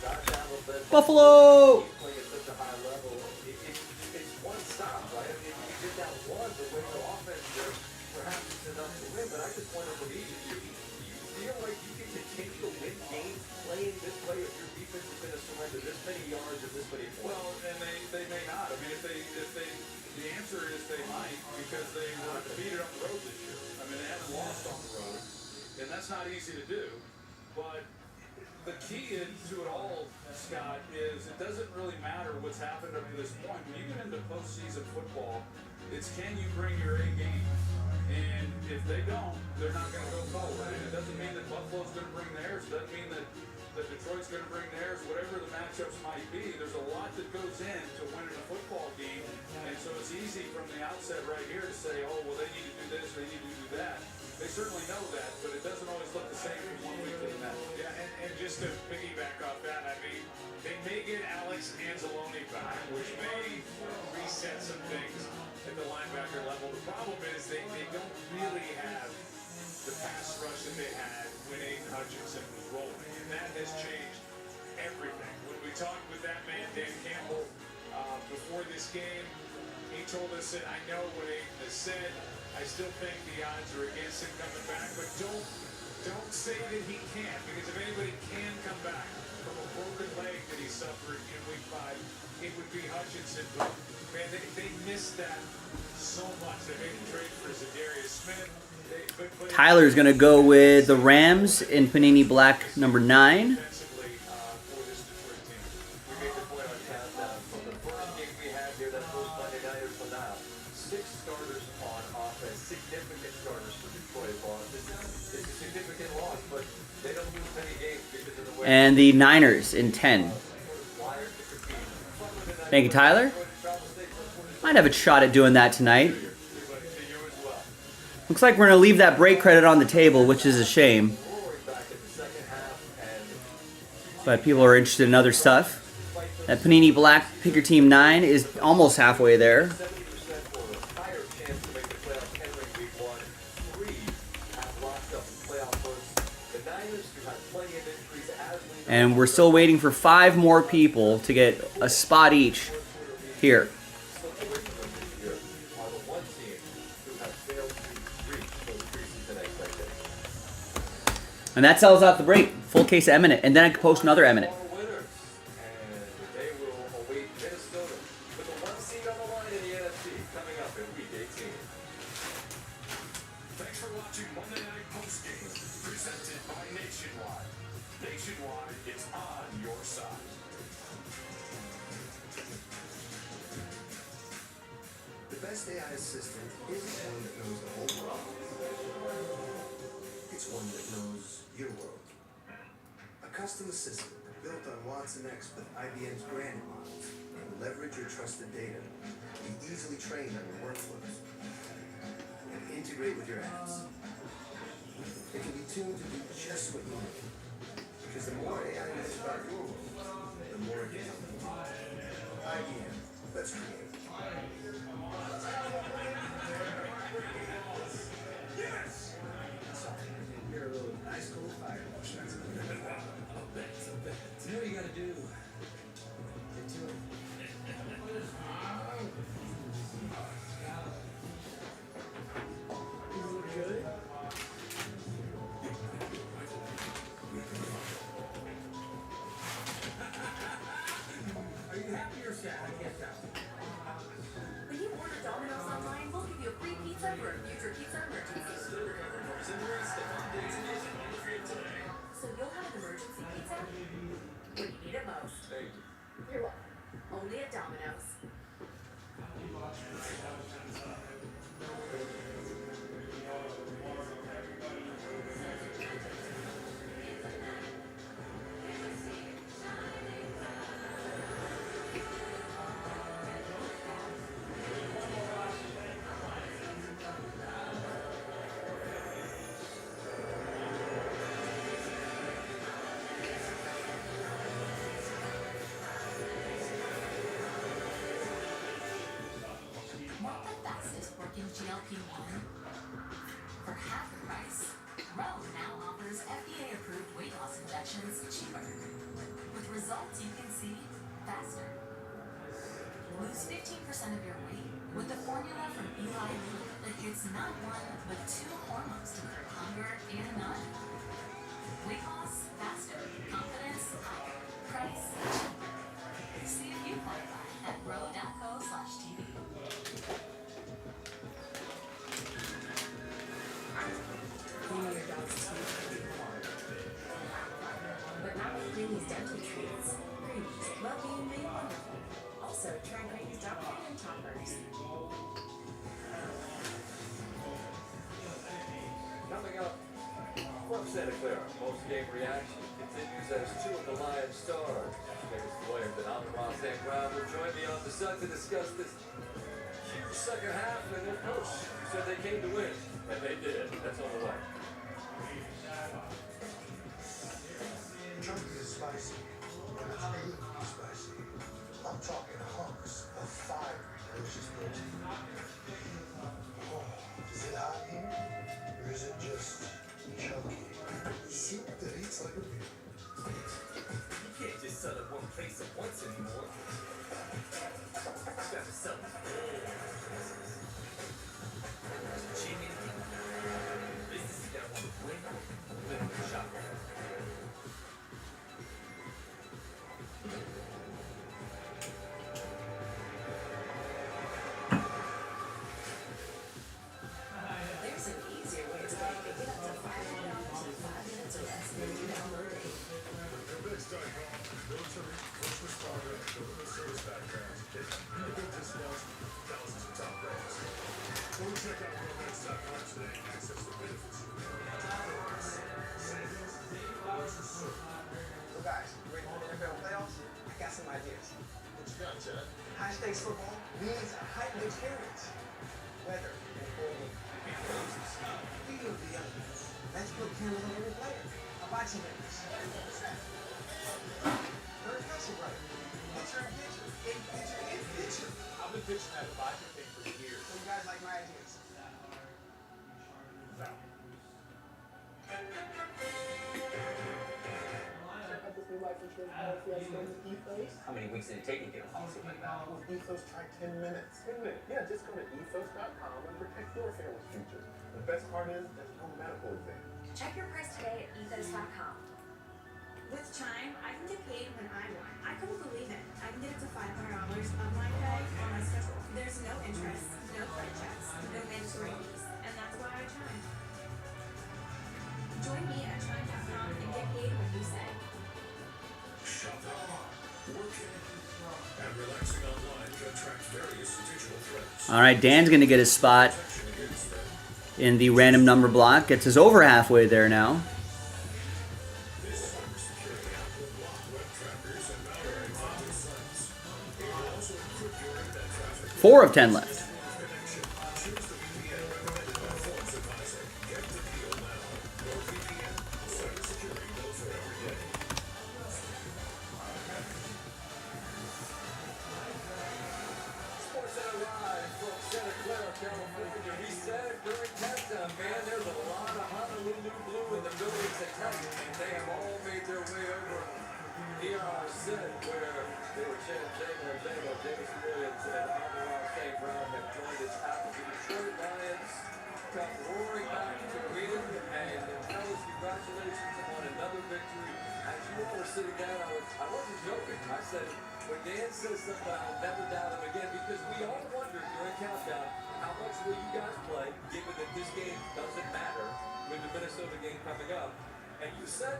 Josh Allen led Buffalo! playing at such a high level. It's one stop, right? I mean, you get that one, the way the offense there, perhaps it's enough to win, but I just wonder for me, do you feel like you can continue to win games playing this way if your defense is going to surrender this many yards and this many points? Well, and they may not. I mean, the answer is they might, because they were defeated on the road this year. I mean, they haven't lost on the road, and that's not easy to do. But the key to it all, Scott, is it doesn't really matter what's happened up to this point. When you get into postseason football, it's can you bring your A game? And if they don't, they're not going to go forward. And it doesn't mean that Buffalo's going to bring theirs. It doesn't mean that Detroit's going to bring theirs. Whatever the matchups might be, there's a lot that goes into winning a football game. And mindset right here to say, oh, well, they need to do this, they need to do that. They certainly know that, but it doesn't always look the same from one week to the next. Yeah, and just to piggyback off that, I mean, they may get Alex Anzalone back, which may reset some things at the linebacker level. The problem is they don't really have the pass rush that they had when Aiden Hutchinson was rolling, and that has changed everything. When we talked with that man, Dan Campbell, before this game, he told us that I know what Aiden has said. I still think the odds are against him coming back, but don't say that he can't, because if anybody can come back from a broken leg that he suffered in week 5, it would be Hutchinson. But man, they missed that so much. They made a trade for Zadarius Smith. Tyler's going to go with the Rams in Panini Black number 9. And the Niners in 10. Thank you, Tyler. Might have a shot at doing that tonight. Looks like we're going to leave that break credit on the table, which is a shame. But people are interested in other stuff. That Panini Black Pick Your Team 9 is almost halfway there. And we're still waiting for 5 more people to get a spot each here. And that sells out the break. Full case of Eminent. And then I can post another Eminent. Thanks for watching Monday Night Postgame, presented by Nationwide. Nationwide is on your side. The best AI assistant isn't one that knows the whole world. It's one that knows your world. A custom assistant built on Watson X with IBM's Granite models can leverage your trusted data, be easily trained on your workflows, and integrate with your apps. It can be tuned to do just what you need. Because the more AI knows about your world, the more it can help you. IBM, let's create. Yes! You're a little nice cool fire motion. I'll bet. You know what you gotta do? Get to it. You look good. Are you happy or sad? I can't tell. When you order Domino's online, we'll give you a free pizza for a future pizza emergency. So you'll have an emergency pizza when you need it most. You're welcome. Only at Domino's. Want the fastest working GLP-1? For half the price, Roe now offers FDA-approved weight loss injections cheaper. With results you can see faster. Lose 15% of your weight with the formula from Eli Lilly that hits not 1, but 2 hormones to curb hunger and nausea. Weight loss faster, confidence higher, price cheaper. See if you qualify at roe.co/TV. Cleaning your dog's teeth. But not with Creamy's dental treats. Creamy's, well-being made wonderful. Also, try Creamy's dog food and toppers. Coming up from Santa Clara, post-game reaction continues as 2 of the Lions stars. Biggest players that Ross and Brown will join me on the sun to discuss this second half, and of course, you said they came to win. And they did. That's on the way. Chunky is spicy, but it's good spicy. I'm talking hunks of fire, delicious protein. Oh, is it hot here? Or is it just chunky? Soup that eats like a meal. You can't just sell it one place at once anymore. You gotta sell it all. Jimmy, this is that one win. Little shop. There's an easier way to make it. Get up to $500 in 5 minutes or less when you download Eminent. Hermosa.com. Military, first responder, government service backgrounds. Get good discounts, thousands of top brands. Go check out Hermosa.com today and access the benefits you can. Savings, hours of service. So guys, ready for the NFL playoffs? I got some ideas. What you got, Chad? High stakes football needs a heightened experience. Weather and cold. Feel the elements. Let's put cameras on every player. A boxing match. Bird Castle right. Picture in picture. In picture in picture. I've been pitching that advisor thing for years. So you guys like my ideas? How many weeks did it take you to get a policy like that? With Ethos, try 10 minutes. 10 minutes. Yeah, just go to ethos.com and protect your family's future. The best part is there's no medical exam. Check your price today at ethos.com. With Chime, I can get paid when I want. I couldn't believe it. I can get up to $500 of my pay on my schedule. There's no interest, no credit checks, no mandatory fees, and that's why I Chime. Join me at chime.com and get paid when you say. Shop online, working, and relaxing online to attract various digital threats. All right, Dan's going to get his spot in the random number block. Gets us over halfway there now. This cybersecurity app will block web trackers and malware infected sites. It will also encrypt your internet traffic. 4 of 10 left. Connection. Choose the VPN recommended by Forbes Advisor. Get the deal now. NordVPN. Cybersecurity built for every day. Sports Center Live from Santa Clara, California. We said during halftime, man, there's a lot of Honolulu blue in the buildings tonight, and they have all made their way over near our set where they were chanting James Williams and Amara St. Brown have joined us after the Detroit Lions come roaring back to win. And fellas, congratulations on another victory. As you all were sitting down, I wasn't joking. I said, when Dan says something, I'll never doubt him again, because we all wondered during countdown, how much will you guys play, given that this game doesn't matter with the Minnesota game coming up. And you said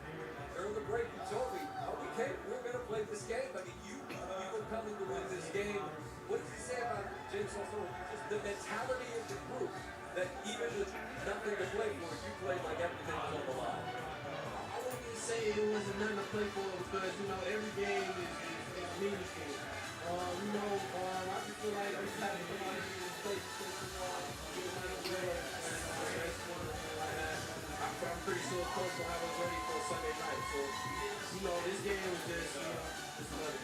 during the break, you told me, okay, we're going to play this game. I mean, you were coming to win this game. What did you say about James also? Just the mentality of the group, that even with nothing to play for, you played like everything was on the line. I wouldn't say it wasn't nothing to play for because, every game is meaningful. I just feel like every time somebody plays I'm pretty sure Coach will have us ready for Sunday night. So, this game was just another.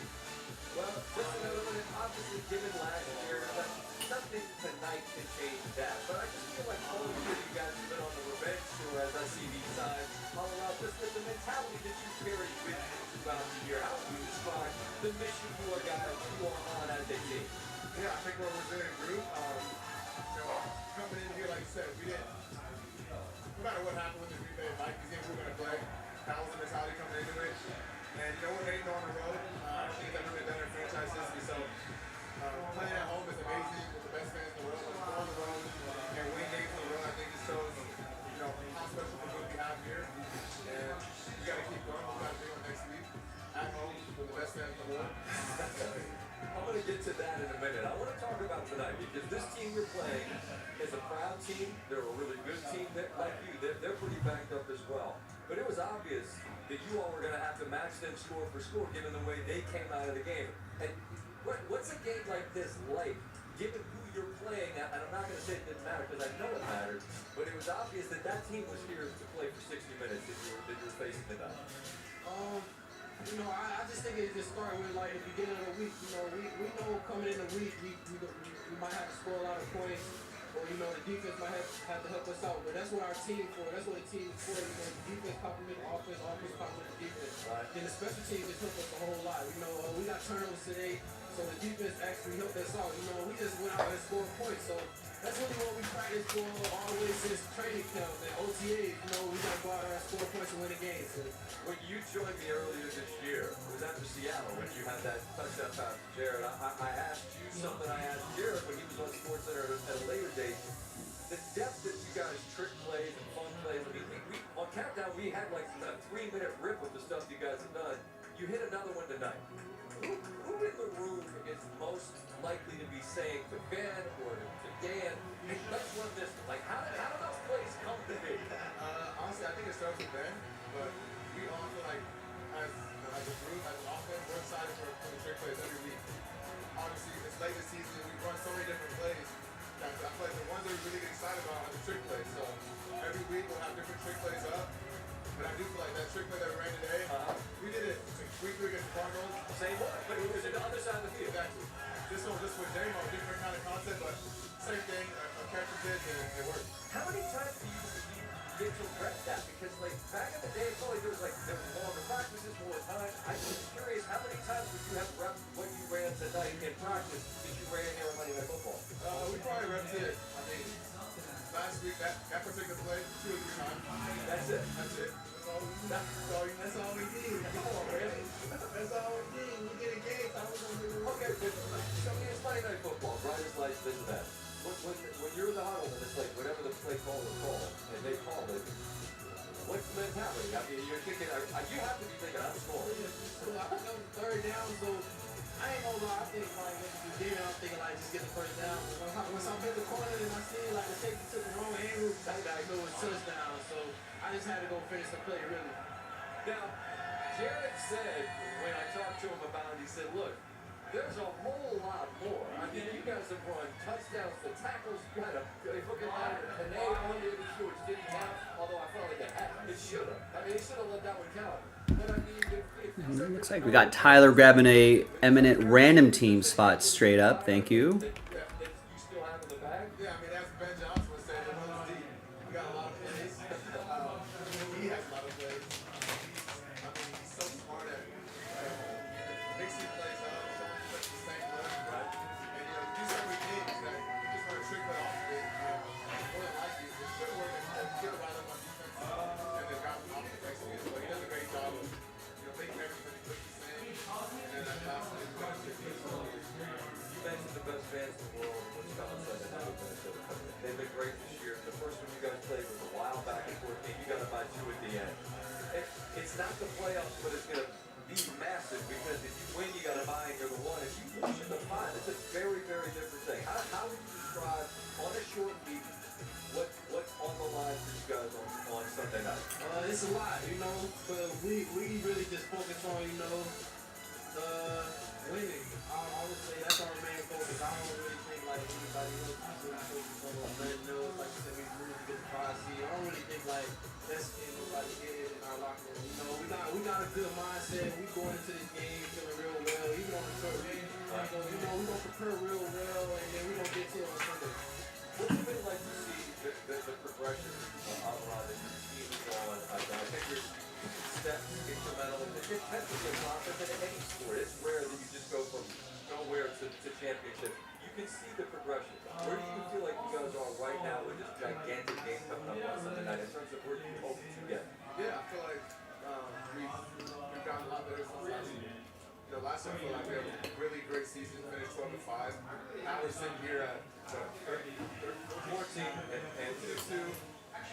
Well, just another one, and obviously given last year, but nothing tonight can change that. But I just feel like all of you guys have been on the revenge tour, as I see these signs all around, just with the mentality that you carry with you throughout the year. How would you describe the mission you guys are on as a team? Yeah, I think we're a resilient group. Coming in here, like you said, we didn't, no matter what happened with the Green Bay Vikings game, we were going to play. That was the mentality coming into it. And we're 8-0 on the road. I don't think that's really done in franchise history. So playing at home is amazing with the best fans in the world. But going on the road and winning games on the road, I think it shows, how special the group we have here. And we got to keep going. We got to bring on next week at home with the best fans in the world. I'm going to get to that in a minute. I want to talk about tonight because this team you're playing is a proud team. They're a really good team. Like you, they're pretty backed up as well. But it was obvious that you all were going to have to match them score for score given the way they came out of the game. And what's a game like this like, given who you're playing and I'm not going to say it didn't matter because I know it mattered, but it was obvious that that team was here to play for 60 minutes that you were facing tonight. I just think it just started with like the beginning of the week. We know coming in the week we might have to score a lot of points, or the defense might have to help us out. But that's what our team for. That's what the team is for. The defense complement the offense, offense complement the defense. Then the special teams just help us a whole lot. We got turnovers today, so the defense actually helped us out. We just went out and scored points. So that's really what we practiced for all the way since training camp and OTAs. We got to go out there and score points and win a game. So when you joined me earlier this year, it was after Seattle when you had that touchdown pass to Jared. I asked you something I asked Jared when he was on SportsCenter at a later date. The depth that you guys trick plays and fun plays. I mean, we on Countdown, we had like a 3-minute rip with the stuff you guys have done. You hit another one tonight. Who in the room is most likely to be saying to Ben or to Dan, hey, let's run this? Like, how do those plays come to be? Honestly, I think it starts with Ben, but we all feel like as a group, as an offense, we're excited for the trick plays every week. Obviously, it's late this season, we run so many different plays that I feel like the ones that we really get excited about are the trick plays. So every week we'll have different trick plays up. But I do feel like that trick play that we ran today, we did it week 3 against the Cardinals. Same one, but it was on the other side of the field. Exactly. This one just with Damo, different kind of concept, but same thing, a catch and pitch, and it worked. How many times do you get to rep that? Because like back in the day, it's always there was longer practices, more time. I'm just curious, how many times would you have repped what you ran tonight in practice that you ran here on Monday Night Football? We probably repped it. I mean, last week that particular play 2 or 3 times. That's it. That's it. That's all we need. Come on, man. That's all we need. We get a game. How we gonna do it? Okay, but so it's Monday Night Football, brightest lights, this and that. When you're in the huddle and it's like whatever the play call is called, and they call it, what's the mentality? I mean, you're thinking, you have to be thinking, I'm scoring. So I think that was 3rd down, so I ain't gonna lie, I think like at the beginning I'm thinking like just get the 1st down. Once I'm in the corner and I see like the safety took the wrong angle, I know it's touchdown. So I just had to go finish the play really. Now, Jared said when I talked to him about it, he said, look, there's a whole lot more. I mean, you guys have run touchdowns, the tackles, you had a fucking line of Panay on the issue, which didn't count, although I felt like it had. It should have. I mean, it should have let that one count. But I mean, It looks like we got Tyler grabbing a Eminent random team spot straight up. Thank you. you still have in the bag? Yeah, I mean, as Ben Johnson would say, the runs deep. We got a lot of plays. He has a lot of plays. I mean, he's so smart at mixing plays up, showing the same look. Right. And, you do so many things that you just want to trick it off of it. More than likely, it should work and get the right up on defense. And then got off the next again. So he does a great job of, making everything look the same. And then that last one is going to be You mentioned the best fans in the world, Wisconsin, and now Minnesota coming in. They've been great this year. The first one you guys played was a wild back and forth game. You got to buy 2 at the end. It's not the playoffs, but it's going to be massive because if you win, you got to buy and you're the one. If you lose in the pie, it's a very, very different thing. How would you describe on a short week what's on the line for you guys on Sunday night? It's a lot, but we really just focus on, winning. I would say that's our main focus. I don't really think like anybody else is really focused on letting know, like I said, we really get the prize seed. I don't really think like that's nobody get it in our locker room. We got a good mindset. We going into this game feeling real well, even on the short week. We gonna prepare real well, and then we gonna get to it on Sunday. What's it been like to see the progression of that your team is on? I think you're steps incremental. It's 10% confidence in any sport. It's rare that you just go from nowhere to championship. You can see the progression. Where do you feel like you guys are right now with this gigantic game coming up on Sunday night in terms of where you hope to get? Yeah, I feel like we've gotten a lot better since last year. Last year I feel like we had a really great season, finished 12-5. Now we're sitting here at 14 and 2.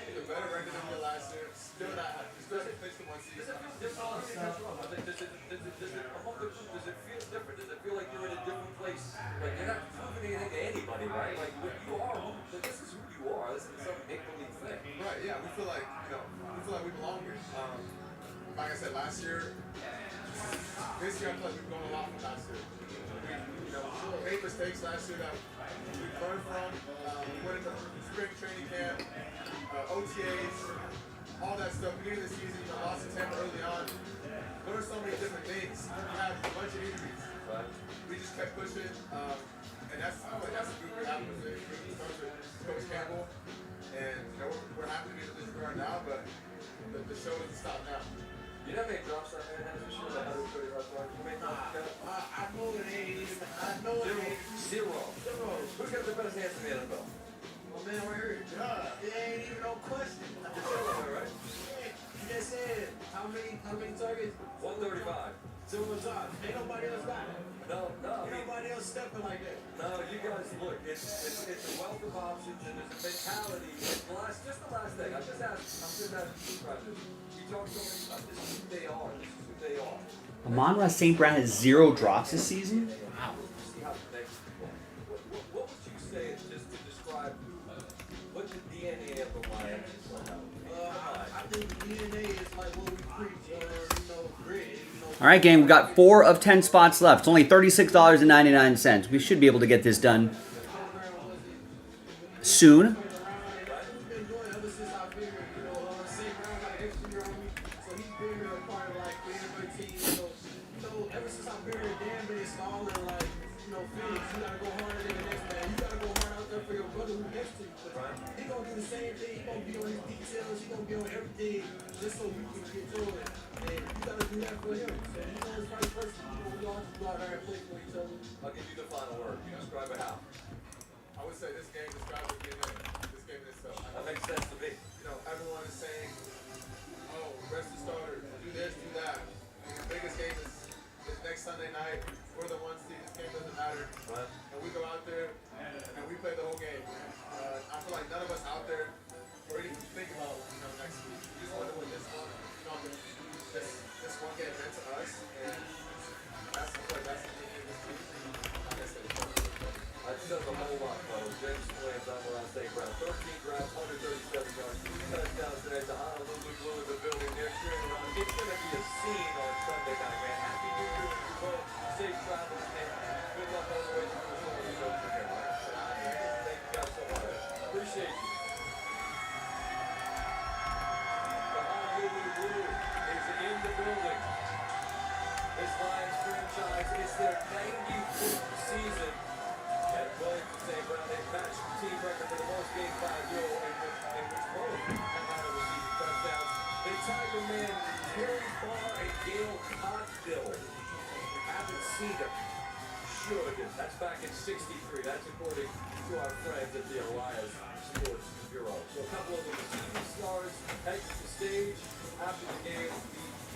A better record than we did last year. Still finished the one season. Does it feel different? Does it feel different? Does it feel like you're in a different place? Like you're not proving anything to anybody, right? Like you are. This is who you are. This is some make-believe thing. Right. Yeah. We feel like we belong here. Like I said, last year. This year I feel like we've grown a lot from last year. We made mistakes last year that we learned learn from. We went into spring training camp, OTAs, all that stuff. Beginning of the season, lost to Tampa early on. Learned so many different things. We had a bunch of injuries. We just kept pushing, and that's a group we have with Coach Campbell. And we're happy to be in the position we are now, but the show doesn't stop now. You know how many drops that man has this year? Like 135 yards. You make I know it ain't even. I know it ain't zero. Who's got the best hands in the NFL? My man right here. It ain't even no question. Right? You just said how many targets? 135. Zero times. Ain't nobody else got it. No. Ain't nobody else stepping like that. No, you guys look. It's a wealth of options and there's a mentality. Just the last thing. I'm just asking you questions. You talk so many about this is who they are. This is who they are. Amon-Ra St. Brown has 0 drops this season. Wow. See how what would you say just to describe what the DNA of the Lions is like? I think the DNA is like what we preach. Grit. All right, gang, we got 4 of 10 spots left. It's only $36.99. We should be able to get this done soon. Just so we can get to it. And you gotta do that for him. So you know it's right person. We all go out there and play for each other. I'll give you the final word. You describe it how? I would say this game describes the game in itself. That makes sense to me. You know, everyone is saying, oh, rest the starters, do this, do that. And the biggest game is next Sunday night. We're the ones see this game doesn't matter. Right. And we go out there and we play the whole game. I feel like none of us out there or even think about next week. We just want to win this one. This one game meant to us, and that's the thing in this week. Like I said, That says a whole lot, folks. James Williams, Amon-Ra St. Brown. 13 grabs, 137 yards, 2 touchdowns today. The Honolulu Blue in the building. They're cheering around. It's going to be a scene on Sunday night, man. Happy New Year to you both. Safe travels, man. Good luck all the way through the show. From here, all right? Thank you guys so much. Appreciate you. In the building. This Lions franchise is their 95th season. And Williams St. Brown, they matched the team record for the most games by a year in which both have had receiving touchdowns. They tied the man Terry Barr and Gail Coddill. Haven't seen them. Should. That's back in '63. That's according to our friends at the Elias Sports Bureau. So a couple of the receiving stars exit the stage after the game.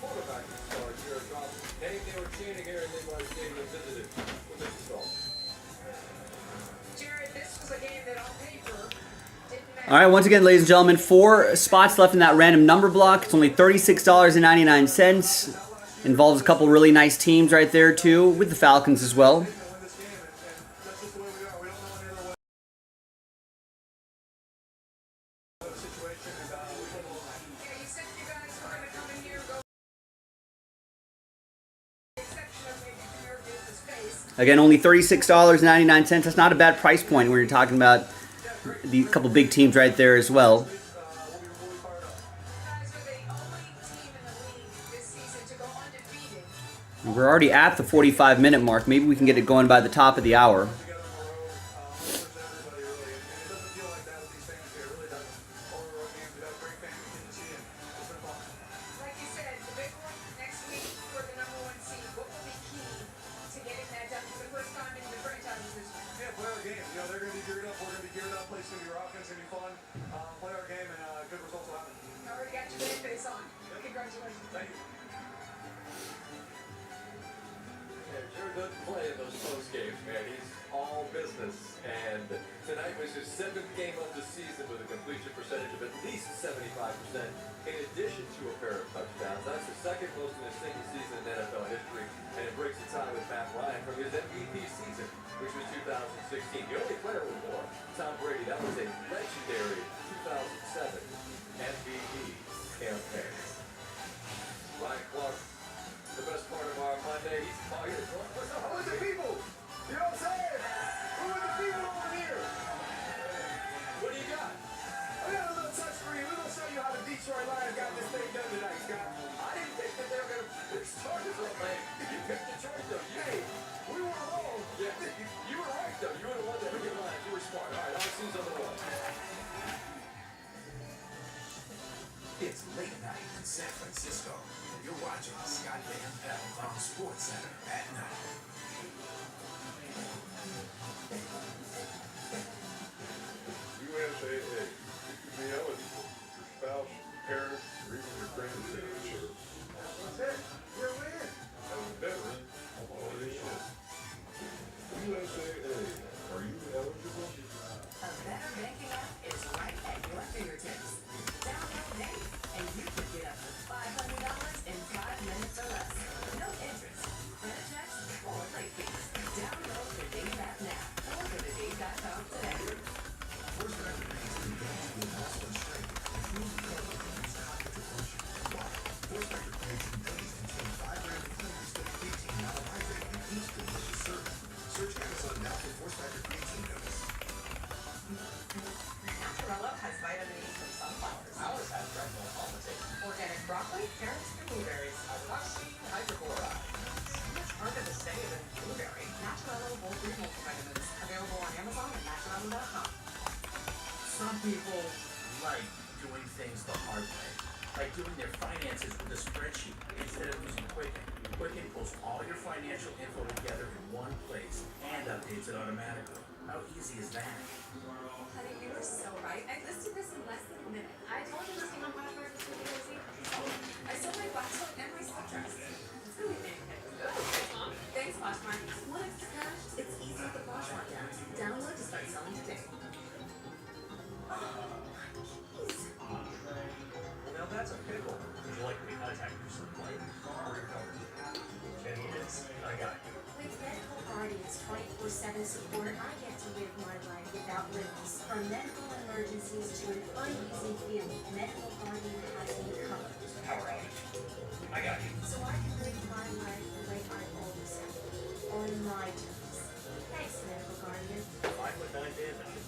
Quarterback stars here across the name they were chanting here in Midwest Stadium visited with this result. Jared, this was a game that on paper didn't matter. All right, once again, ladies and gentlemen, 4 spots left in that random number block. It's only $36.99. Involves a couple really nice teams right there, too, with the Falcons as well. Again, only $36.99. That's not a bad price point when you're talking about the couple big teams right there as well. We're already at the 45-minute mark. Maybe we can get it going by the top of the hour. Francisco. You're watching Scott Van Pelt on SportsCenter at night. USAA. You could be eligible. Your spouse, parents, or even your grandparents serve. That's it. You're a winner. As a veteran, I'm already in. USAA. Are you eligible? A better banking app is right at your fingertips. Download Dave, and you could get up to $500 in 5 minutes or less. No interest, credit checks, or late fees. Download the Dave app now, or go to dave.com today. First record pays can go to the Boston straight, including cover against cognitive function. Why? First record creatine gummies contain 5 grams of flavors that creatine monohydrate in each delicious serving. Search Amazon now for Force Factor creatine gummies. Naturello has vitamin E from sunflowers. Ours has retinol quality. Organic broccoli, carrots, and blueberries. Hydroxine hydrochloride. Much harder to say than blueberry. Naturello whole food multivitamins. Available on Amazon and naturello.com. Some people like doing things the hard way, like doing their finances with a spreadsheet instead of using Quicken. Quicken pulls all your financial info together in one place and updates it automatically. How easy is that? Honey, you were so right. I listed this in less than a minute. I told you listing on Poshmark was too easy. I sold my box coat and my sweat dress. It's really pancake. Thanks, Poshmark. Want extra cash? It's easy with the Poshmark app. Download to start selling today. Now that's a pickle. Would you like me to contact you some light or your cover? Can you miss? I got you. With Medical Guardian's 24/7 support, I get to live my life without limits. From medical emergencies to an uneasy feeling, Medical Guardian has me covered. How are you? I got you. So I can live my life the way I always have, on my terms. Thanks, Medical Guardian. 5'9" damage.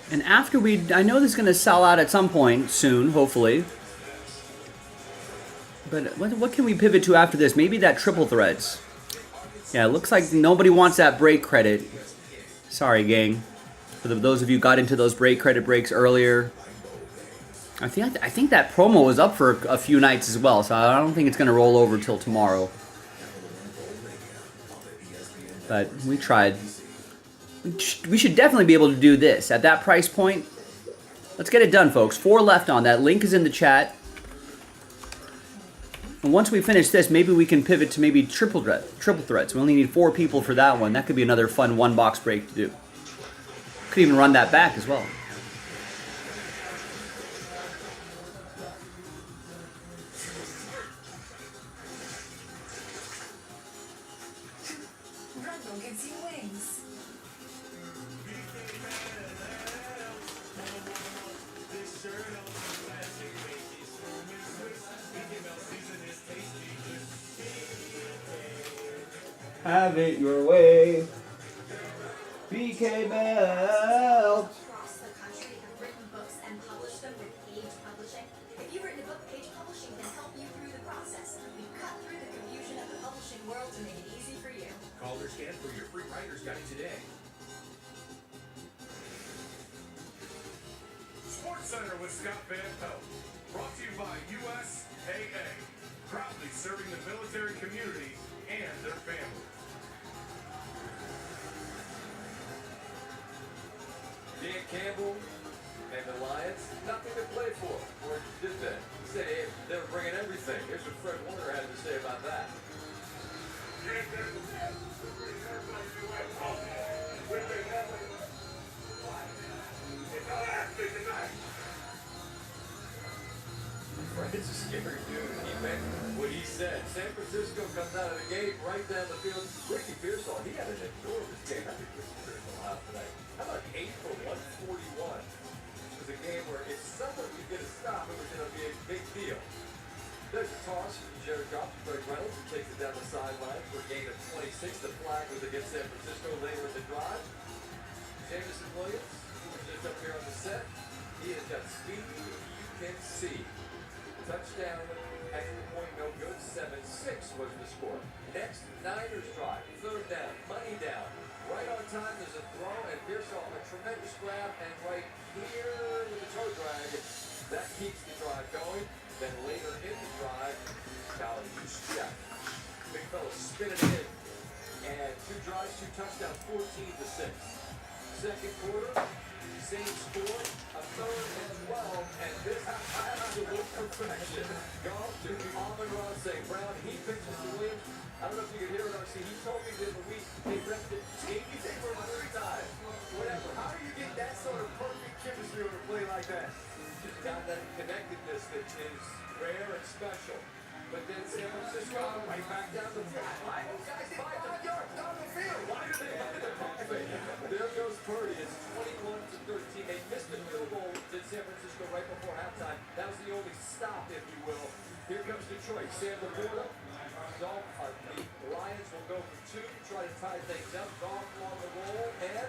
And after I know this is going to sell out at some point soon, hopefully. But what can we pivot to after this? Maybe that triple threads. Yeah, it looks like nobody wants that break credit. Sorry, gang. For those of you who got into those break credit breaks earlier. I think that promo was up for a few nights as well, so I don't think it's going to roll over till tomorrow. But we tried. We should definitely be able to do this at that price point. Let's get it done, folks. 4 left on that. Link is in the chat. And once we finish this, maybe we can pivot to maybe triple threats. We only need 4 people for that one. That could be another fun 1-box break to do. Could even run that back as well. Rainbow gives you wings. Have it your way. BK Belt. Across the country have written books and published them with Page Publishing. If you've written a book, Page Publishing can help you through the process. We cut through the confusion of the publishing world to make it easy for you. Call or scan for your free writer's guide today. SportsCenter with Scott Van Pelt. Brought to you by USAA. Proudly serving the military community and their families. Dan Campbell and the Lions, nothing to play for. Or did they? Say, hey, they were bringing everything. Here's what Fred Warner had to say about that. Fred's a scary dude. He meant what he said. San Francisco comes out of the gate right down the field. Ricky Pearsall, he had an enormous game. I think Ricky Pearsall out tonight. How about 8 for 141? This was a game where if someone could get a stop, it was going to be a big deal. There's a toss from Jared Goff to Greg Reynolds, who takes it down the sideline for a gain of 26. The flag was against San Francisco later in the drive. Jamison Williams, who was just up here on the set, he has got speed you can see. touchdown, extra point no good, 7-6 was the score. Next, Niners drive, third down, money down. Right on time, there's a throw, and Pearsall a tremendous grab, and right here with the toe drag, that keeps the drive going. Then later in the drive, Collins check. Big fella spinning it in. And 2 drives, 2 touchdowns, 14-6. Second quarter, same score, a third and 12, and this absolute perfection. Goff to Amon-Ra St. Brown. He pitches to Williams. I don't know if you can hear it, RC. He told me that the week they rested maybe for 100 times. Whatever. How do you get that sort of perfect chemistry on a play like that? Just got that connectedness that is rare and special. But then San Francisco right back down the field. Those guys 5 yards down the field. Why do they have the pocket? There goes Purdy. It's 21-13. They missed the field goal in San Francisco right before halftime. That was the only stop, if you will. Here comes Detroit. Sam Laporta. The Lions will go for 2, try to tie things up. Goff on the roll, and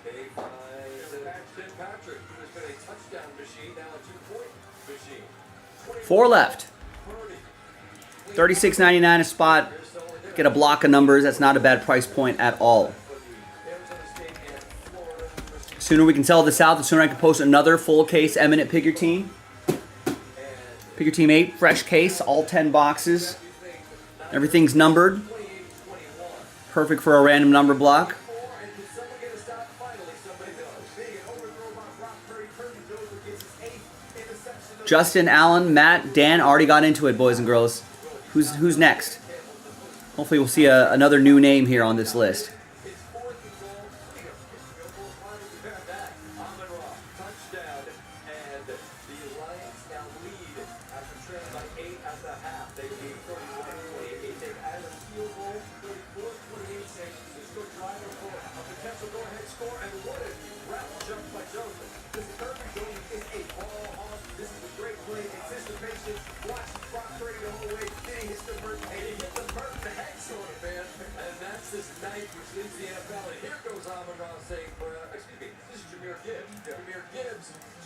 they find Tim Patrick, who has been a touchdown machine, now a 2-point machine. 4 left. 36.99 a spot. Get a block of numbers. That's not a bad price point at all. The sooner we can sell this out, the sooner I can post another full case Eminent Pick Your Team. Pick Your Team 8, fresh case, all 10 boxes. Everything's numbered. Perfect for a random number block. Justin, Allen, Matt, Dan already got into it, boys and girls. Who's next? Hopefully we'll see another new name here on this list.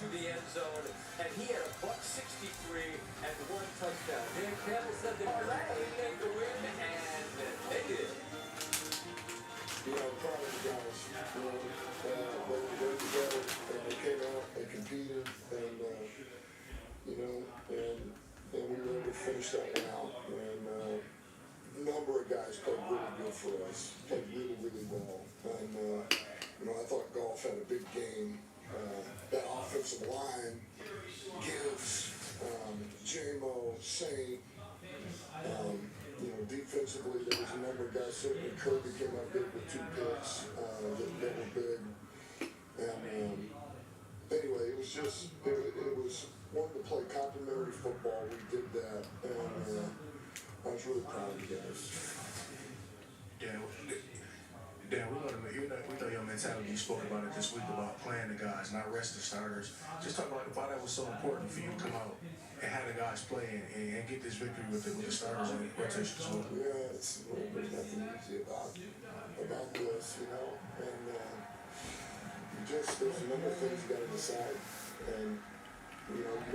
To the end zone, and he had a $163 and 1 touchdown. Dan Campbell said that he made the win, and they did. You know, proud of the guys. They were working together, and they came out, they competed, and and we were able to finish that one out. And a number of guys played really good for us, played really, really well. And I thought Goff had a big game. That offensive line gives J-Mo, Saint, defensively there was a number of guys. Certainly Kirby came up big with 2 picks that were big. And anyway, it was wanting to play complimentary football. We did that, and I was really proud of you guys. Dan, we know your mentality. You spoke about it this week about playing the guys, not resting starters. Just talk about why that was so important for you to come out and have the guys play and get this victory with the starters on the rotation as well. Yeah, there's nothing easy about this, and there's a number of things you got to decide, and we don't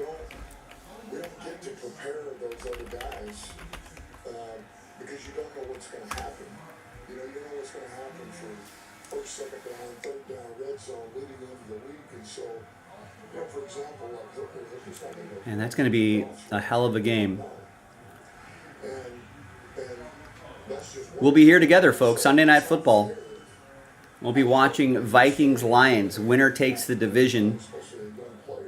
get to prepare those other guys because you don't know what's going to happen. You know what's going to happen for first, second down, third down, red zone, leading into the week. And so, for example, like Hooker's not going to... And that's going to be a hell of a game. We'll be here together, folks. Sunday Night Football. We'll be watching Vikings-Lions. Winner takes the division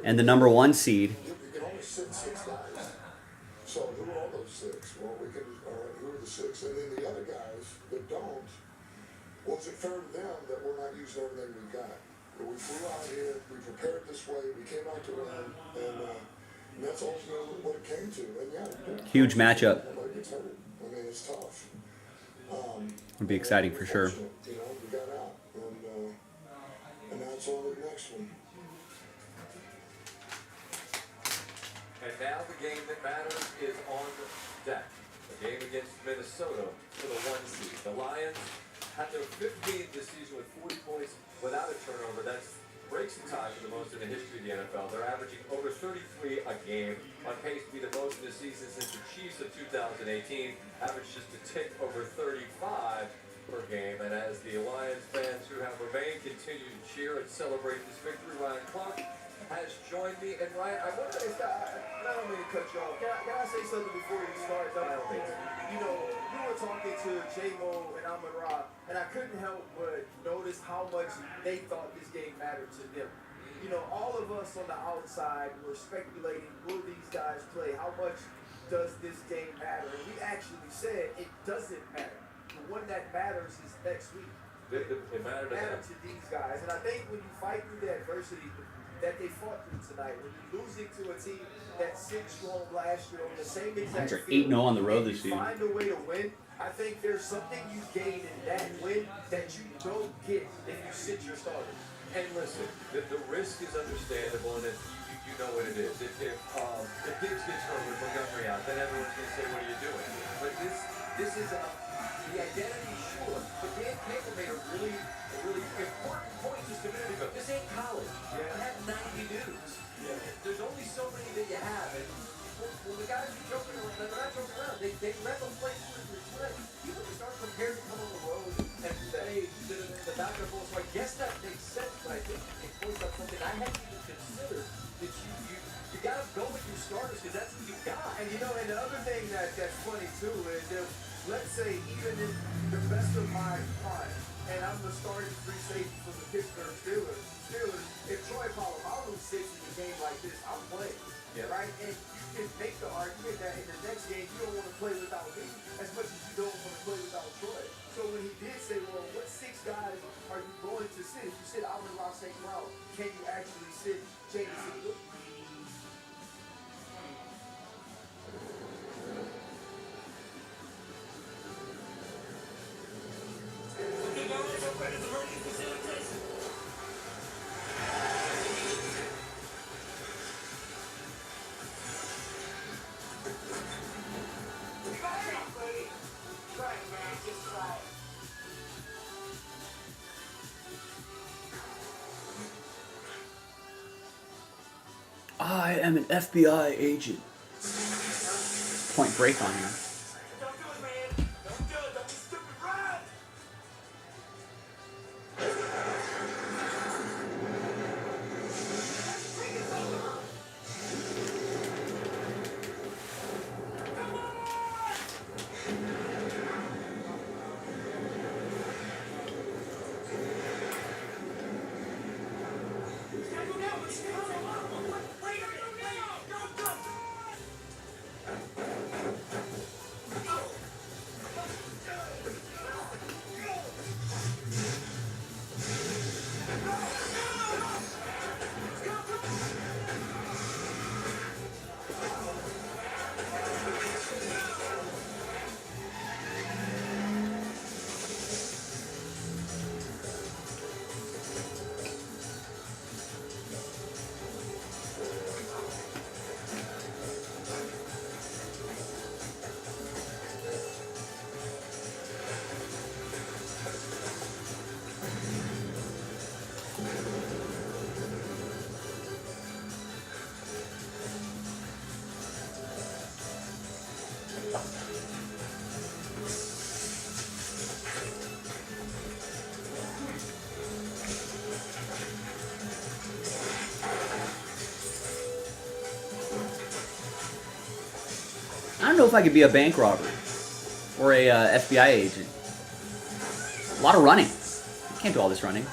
and the number 1 seed. You can only sit 6 guys. So who are all those 6? Well, who are the 6? And then the other guys that don't, was it fair to them that we're not using everything we got? We flew out here, we prepared this way, we came out to win, and that's ultimately what it came to. And Huge matchup. Nobody gets hurt. I mean, it's tough. It'll be exciting for sure. We got out, and now it's on to the next one. And now the game that matters is on deck. The game against Minnesota for the 1 seed. The Lions had their 15th this season with 40 points without a turnover. That's breaks some ties for the most in the history of the NFL. They're averaging over 33 a game, on pace to be the most in the season since the Chiefs of 2018 averaged just a tick over 35 per game. And as the Lions fans who have remained continue to cheer and celebrate this victory, Ryan Clark has joined me. And Ryan, I want to I don't mean to cut you off. Can I say something before you start? You know, you were talking to J-Mo and Amon-Ra, and I couldn't help but notice how much they thought this game mattered to them. You know, all of us on the outside were speculating, will these guys play? How much does this game matter? And we actually said it doesn't matter. The one that matters is next week. It mattered to these guys. And I think when you fight through the adversity that they fought through tonight, when you're losing to a team that sent you home last year on the same exact They're field, 8-0 on the road this season. find a way to win. I think there's something you gain in that win that you don't get if you sit your starter. And listen, the risk is understandable, and you know what it is. If Diggs gets hurt with Montgomery out, then everyone's going to say, what are you doing? But this is the identity, sure. But Dan Campbell made a really important point just a minute ago. This ain't college. You have 90 dudes. There's only so many that you have. And when the guys are joking around, they're not joking around. They let them play 2 or 3 times. People just aren't prepared to come on the road and say the backup role. So I guess that makes sense, but I think it points out something I hadn't even considered, that you gotta go with your starters because that's what you got. And you know, and the other thing that's funny too is if, let's say, even in the best of my prime, and I'm the starting free safety for the Pittsburgh Steelers, if Troy Polamalu sits in a game like this, I'm playing. Right? And you can make the argument that in the next game you don't want to play without me as much as you don't want to play without Troy. So when he did say, well, what 6 guys are you going to sit? If you sit Amon-Ra St. Brown, can you actually sit Jameson Williams? I am an FBI agent. Point Break on here. I don't know if I could be a bank robber or a FBI agent. A lot of running. I can't do all this running.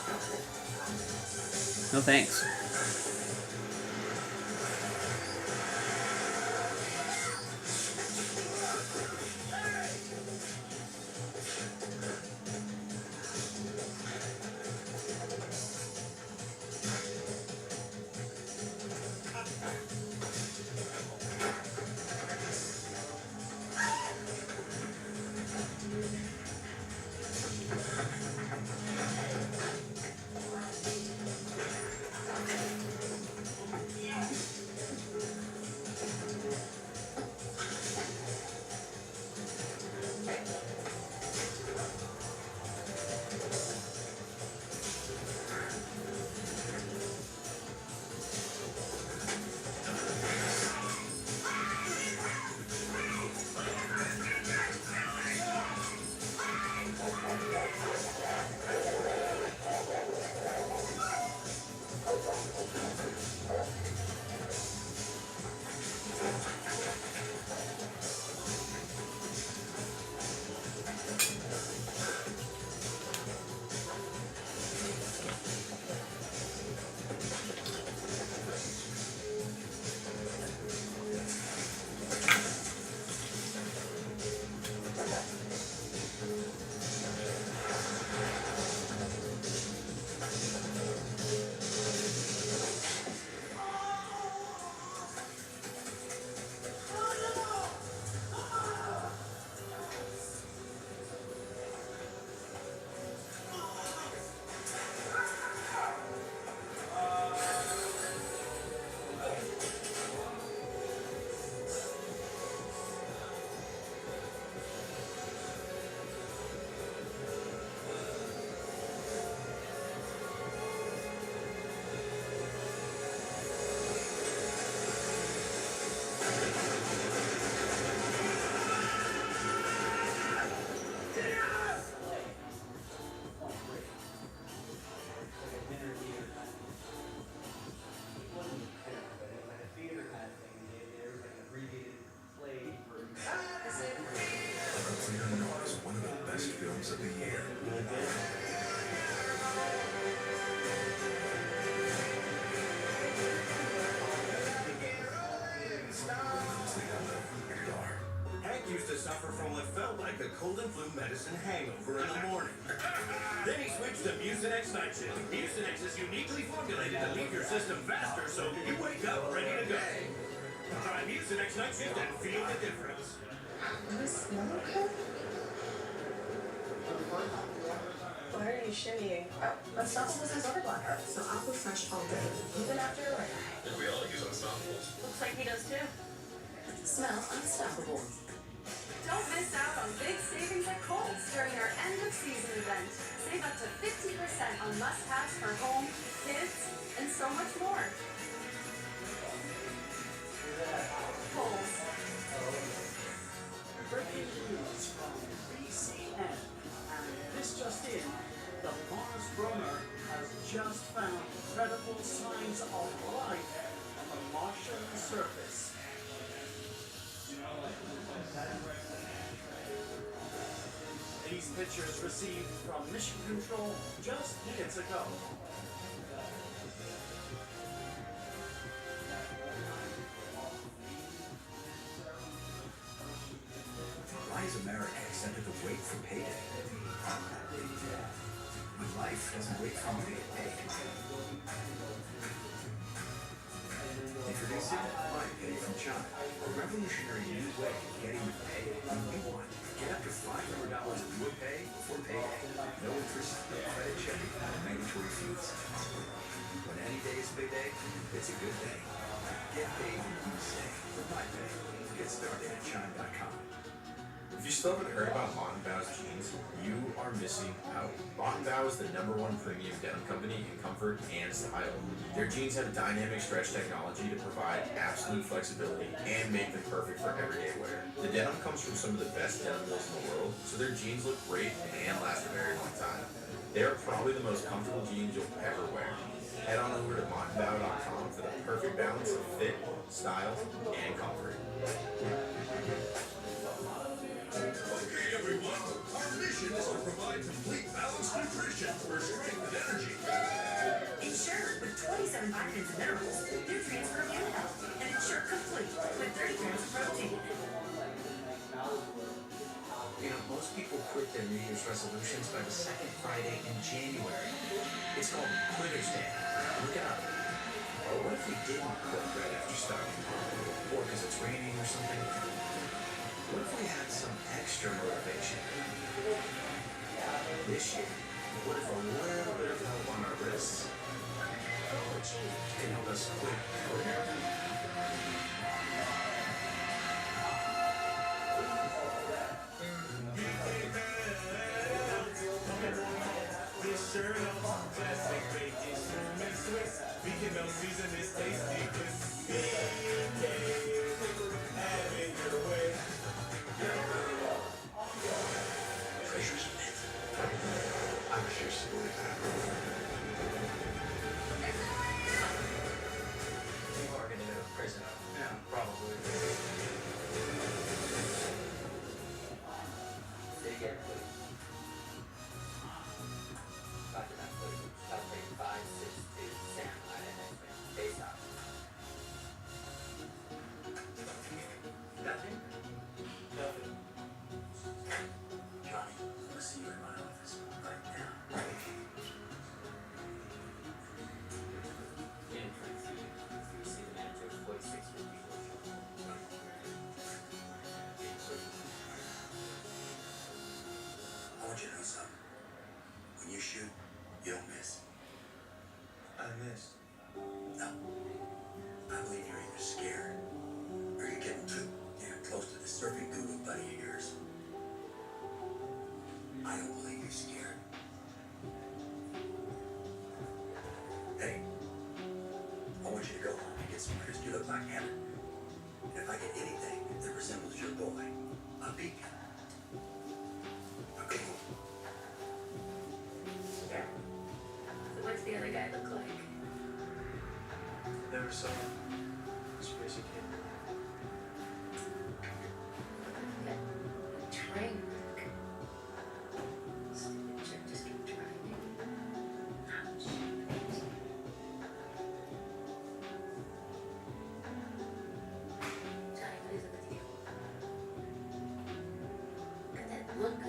No thanks. cold and flu medicine hangover in the morning. Then he switched to Mucinex Night Shift. Mucinex is uniquely formulated to leave your system faster so you wake up ready to go. Try Mucinex Night Shift and feel the difference. Does it smell okay? Why are you shimmying? Oh, Unstoppable says overblocker, so I'll refresh all day, even after a rain. We all use Unstoppables. Looks like he does too. Smell unstoppable. Don't miss out on big savings at Kohl's during our end of season event. Save up to 50% on must-haves for home, kids, and so much more. Kohl's. Breaking news from BCN. And this just in, the Mars rover has just found incredible signs of life on the Martian surface. These pictures received from Mission Control just minutes ago. Why is America accepted to wait for payday? When life doesn't wait for you to get paid. Introducing My Pay from Chime, a revolutionary new way of getting your pay when you want. Get up to $500 of your pay before payday. No interest, no credit check, no mandatory fees. When any day is payday, it's a good day. Get paid when you say with My Pay. Get started at Chime.com. If you still haven't heard about Mott & Bow's jeans, you are missing out. Mott & Bow is the #1 premium denim company in comfort and style. Their jeans have dynamic stretch technology to provide absolute flexibility and make them perfect for everyday wear. The denim comes from some of the best denim mills in the world, so their jeans look great and last a very long time. They are probably the most comfortable jeans you'll ever wear. Head on over to mottandbow.com for the perfect balance of fit, style, and comfort. Okay, everyone. Our mission is to provide complete balanced nutrition for strength and energy. Ensure with 27 vitamins and minerals, nutrients for immune health, and ensure complete with 30 grams of protein. You know, most people quit their New Year's resolutions by the second Friday in January. It's called Quitter's Day. Look it up. Or what if we didn't quit right after starting? Or because it's raining or something? What if we had some extra motivation? This year, what if a little bit of help on our wrists can help us quit quitting? This shirt on, classic bacon, and Swiss. Vegan no season is tasty, cause having your way. Treasures of Myth. I refuse to believe that. People are gonna go to prison. Yeah, probably. Say again, please. Dr. Matt, please. Suspect 562, Sam, INX, face off. Nothing? Nothing. Johnny, I'll see you in my office right now. In principle, you see the manager of 4650. I want you to know something. When you shoot, you don't miss. I missed. No. I believe you're either scared or you're getting too close to the surfing guru buddy of yours. I don't believe you're scared. Hey, I want you to go home and get some crispy look like heaven. And if I get anything that resembles your boy, I'll beat you. Now go home. Yeah. So what's the other guy look like? Never saw him. Space kid. Train wreck. Stupid jerk, just keep trying. Ouch. Johnny, what is it with you? Look at that look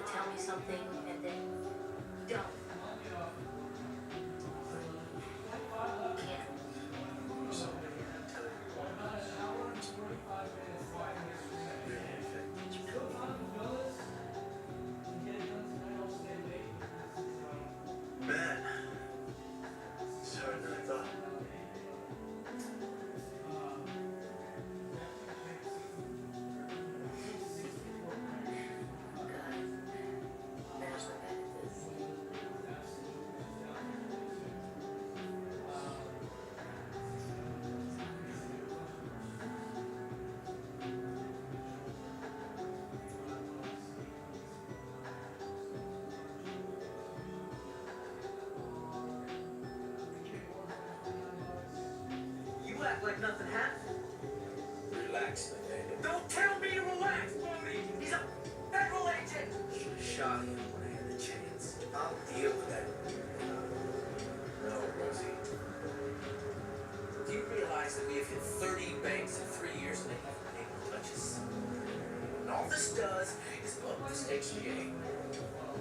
to tell me something and then don't. Can't. Man, it's harder than I thought. Better so bad at this. You act like nothing happened. Relax, Nathaniel. Don't tell me to relax, Bodie. He's a federal agent. Should've shot him when I had the chance. I'll deal with that. No, Rosie. Do you realize that we have hit 30 banks in 3 years and they haven't been able to touch us? And all this does is up the stakes of the game.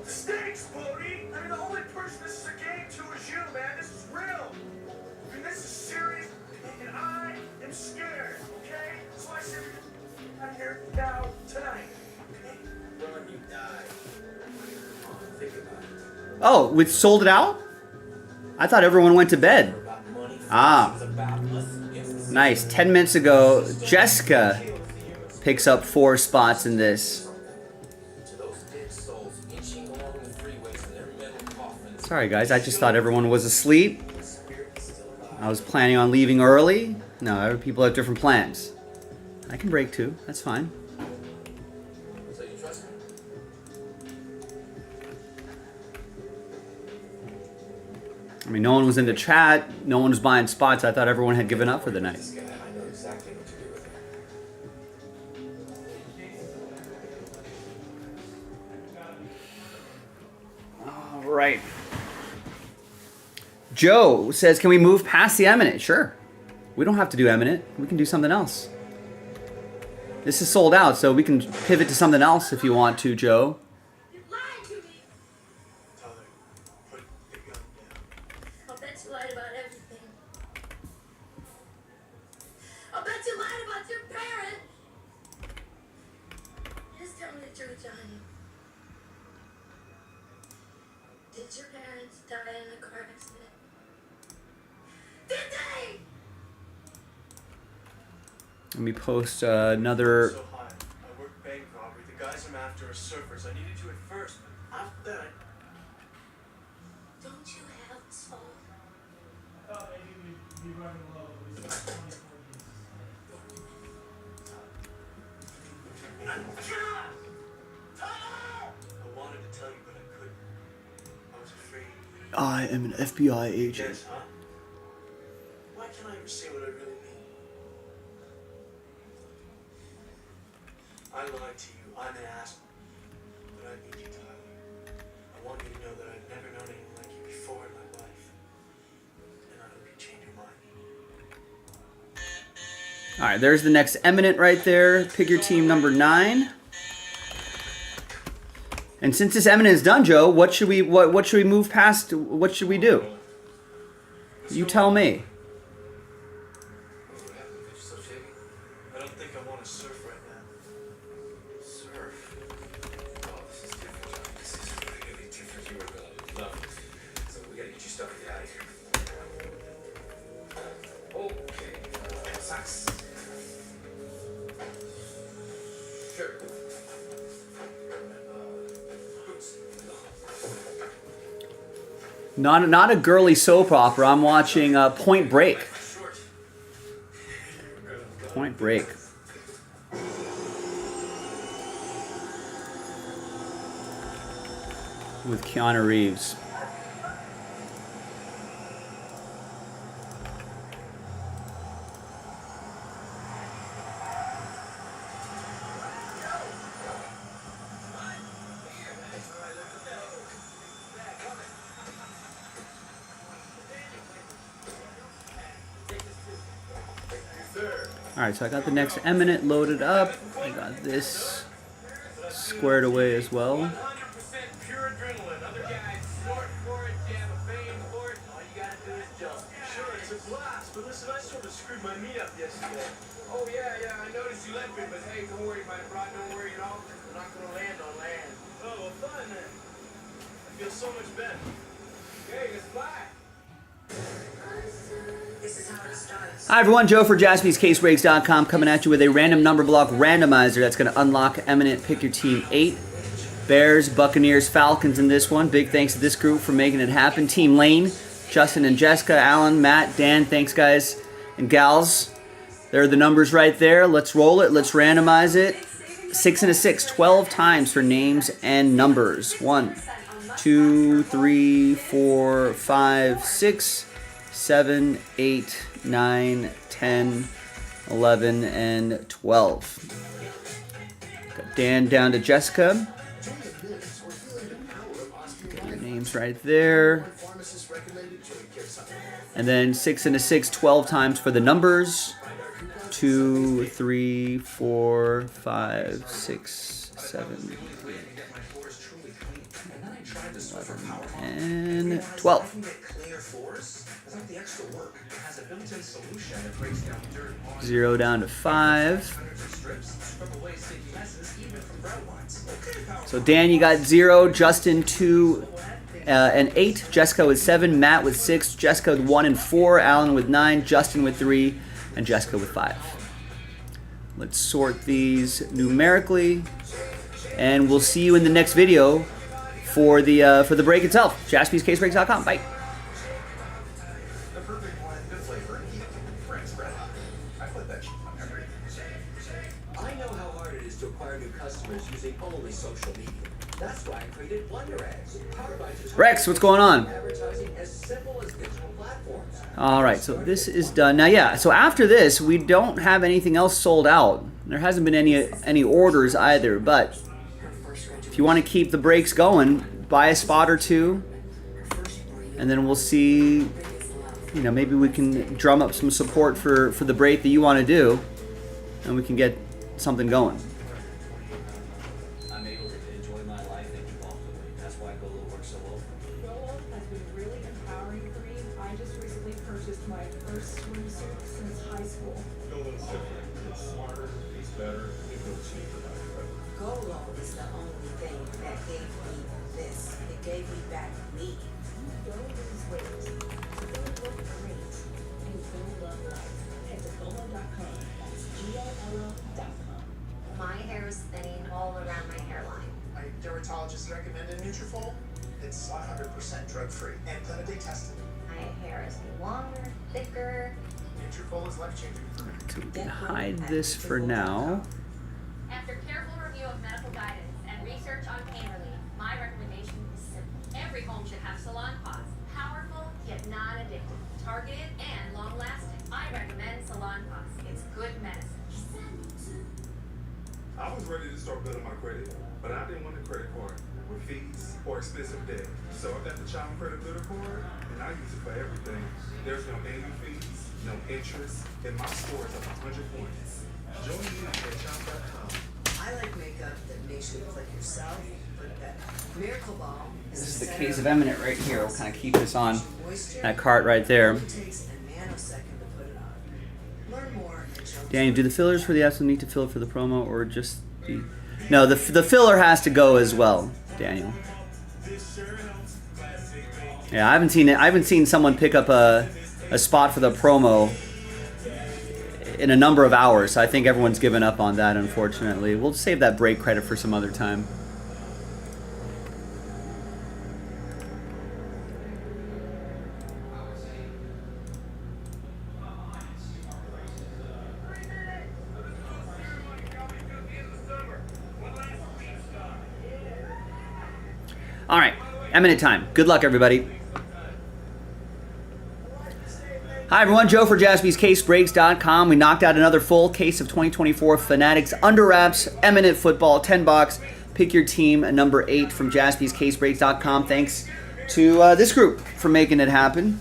The stakes, Bodie. I mean, the only person this is a game to is you, man. This is real. I mean, this is serious, and I am scared. Okay? So I said, I'm here now tonight. Run, you die. Come on, think about it. Oh, we sold it out? I thought everyone went to bed. Ah. Nice. 10 minutes ago, Jessica picks up 4 spots in this. Sorry, guys. I just thought everyone was asleep. I was planning on leaving early. No, people have different plans. I can break too. That's fine. So you trust me? I mean, no one was in the chat. No one was buying spots. I thought everyone had given up for the night. This guy, I know exactly what to do with him. All right. Joe says, can we move past the Eminent? Sure. We don't have to do Eminent. We can do something else. This is sold out, so we can pivot to something else if you want to, Joe. You lied to me. Tyler, put the gun down. I'll bet you lied about everything. I'll bet you lied about your parents. Just tell me the truth, Johnny. Did your parents die in a car accident? Did they? Let me post another. So high. I work bank robbery. The guys I'm after are surfers. I needed you at first, but after that, Don't you have a soul? I wanted to tell you, but I couldn't. I was afraid. I am an FBI agent. Yes, huh? Why can't I ever say what I really mean? I lied to you. I'm an ass. But I need you, Tyler. I want you to know that I've never known anyone like you before in my life. And I hope you change your mind. All right, there's the next Eminent right there. Pick your team number 9. And since this Eminent is done, Joe, what should we move past? What should we do? You tell me. I don't think I want to surf right now. Surf? Oh, this is different, John. This is really different. You are gonna love it. So we gotta get you stuff to get out of here. Okay. Socks. Sure. Boots. Not a girly soap opera. I'm watching Point Break. Point Break. With Keanu Reeves. Alright, so I got the next Eminent loaded up. I got this squared away as well. screwed my knee up yesterday. Oh, yeah, I noticed you limping, but hey, don't worry, my bro, don't worry at all. I'm not going to land on land. Oh, well, fun then. I feel so much better. Okay, let's fly. This is how it starts. Hi everyone, Joe for JaspysCaseBreaks.com coming at you with a random number block randomizer that's going to unlock Eminent Pick Your Team 8. Bears, Buccaneers, Falcons in this one. Big thanks to this group for making it happen. Team Lane, Justin and Jessica, Alan, Matt, Dan, thanks guys and gals. There are the numbers right there. Let's roll it. Let's randomize it. 6 and a 6, 12 times for names and numbers. 1, 2, 3, 4, 5, 6, 7, 8, 9, 10, 11, and 12. Got Dan down to Jessica. Get your names right there. And then 6 and a 6, 12 times for the numbers. 2, 3, 4, 5, 6, 7, 8, 11, and 12. 0 down to 5. So Dan, you got 0. Justin 2 and 8. Jessica with 7. Matt with 6. Jessica with 1 and 4. Alan with 9. Justin with 3. And Jessica with 5. Let's sort these numerically, and we'll see you in the next video for the break itself. JaspysCaseBreaks.com. Bye. The perfect one, good flavor, and heat. French bread. I put that shit on everything. I know how hard it is to acquire new customers using only social media. That's why I created Wonder Eggs, powered by Rex, what's going on? advertising as simple as digital platforms. All right, so this is done. Now, yeah, so after this, we don't have anything else sold out. There hasn't been any orders either, but if you want to keep the breaks going, buy a spot or two, and then we'll see, you know, maybe we can drum up some support for the break that you want to do, and we can get something going. I'm able to enjoy my life and keep off the weight. That's why Golo works so well for me. Golo has been really empowering for me. I just recently purchased my first swimsuit since high school. Golo's different. It's smarter, it's better, it goes cheaper. Golo is the only thing that gave me this. It gave me back me. Don't lose weight. Don't look great. And go love life. Head to Golo.com. That's GOLO.com. My hair is thinning all around my hairline. My dermatologist recommended Nutrafol. It's 100% drug-free and clinically tested. My hair is longer, thicker. Nutrafol is life-changing. So we can hide this for now. After careful review of medical guidance and research on pain relief, my recommendation is simple. Every home should have Salon Pause. Powerful, yet non-addictive. Targeted and long-lasting. I recommend Salon Pause. It's good medicine. I was ready to start building my credit, but I didn't want a credit card with fees or expensive debt. So I got the Chime Credit Builder card, and I use it for everything. There's no annual fees, no interest, and my score is up 100 points. Join me at Chime.com. I like makeup that makes you look like yourself, but better. Miracle Balm This is the case of Eminent right here. We'll kind of keep this on that cart right there. It takes a nanosecond to put it on. Learn more at Daniel, do the fillers for the absolute need to fill for the promo, or just the... No, the filler has to go as well, Daniel. Yeah, I haven't seen someone pick up a spot for the promo in a number of hours. So I think everyone's given up on that, unfortunately. We'll save that break credit for some other time. All right, Eminent time. Good luck, everybody. Hi, everyone. Joe for JaspysCaseBreaks.com. We knocked out another full case of 2024 Fanatics Under Wraps Eminent Football 10 box. Pick your team, number 8 from JaspysCaseBreaks.com. Thanks to this group for making it happen.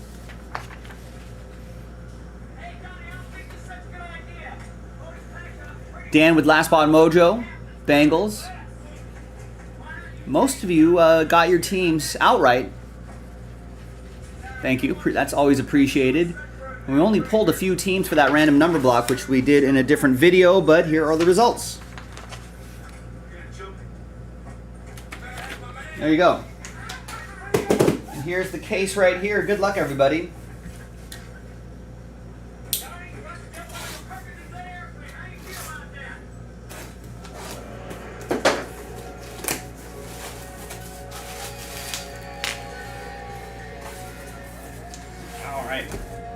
Dan with Last Spot Mojo, Bengals. Most of you got your teams outright. Thank you. That's always appreciated. And we only pulled a few teams for that random number block, which we did in a different video, but here are the results. There you go. And here's the case right here. Good luck, everybody. All right.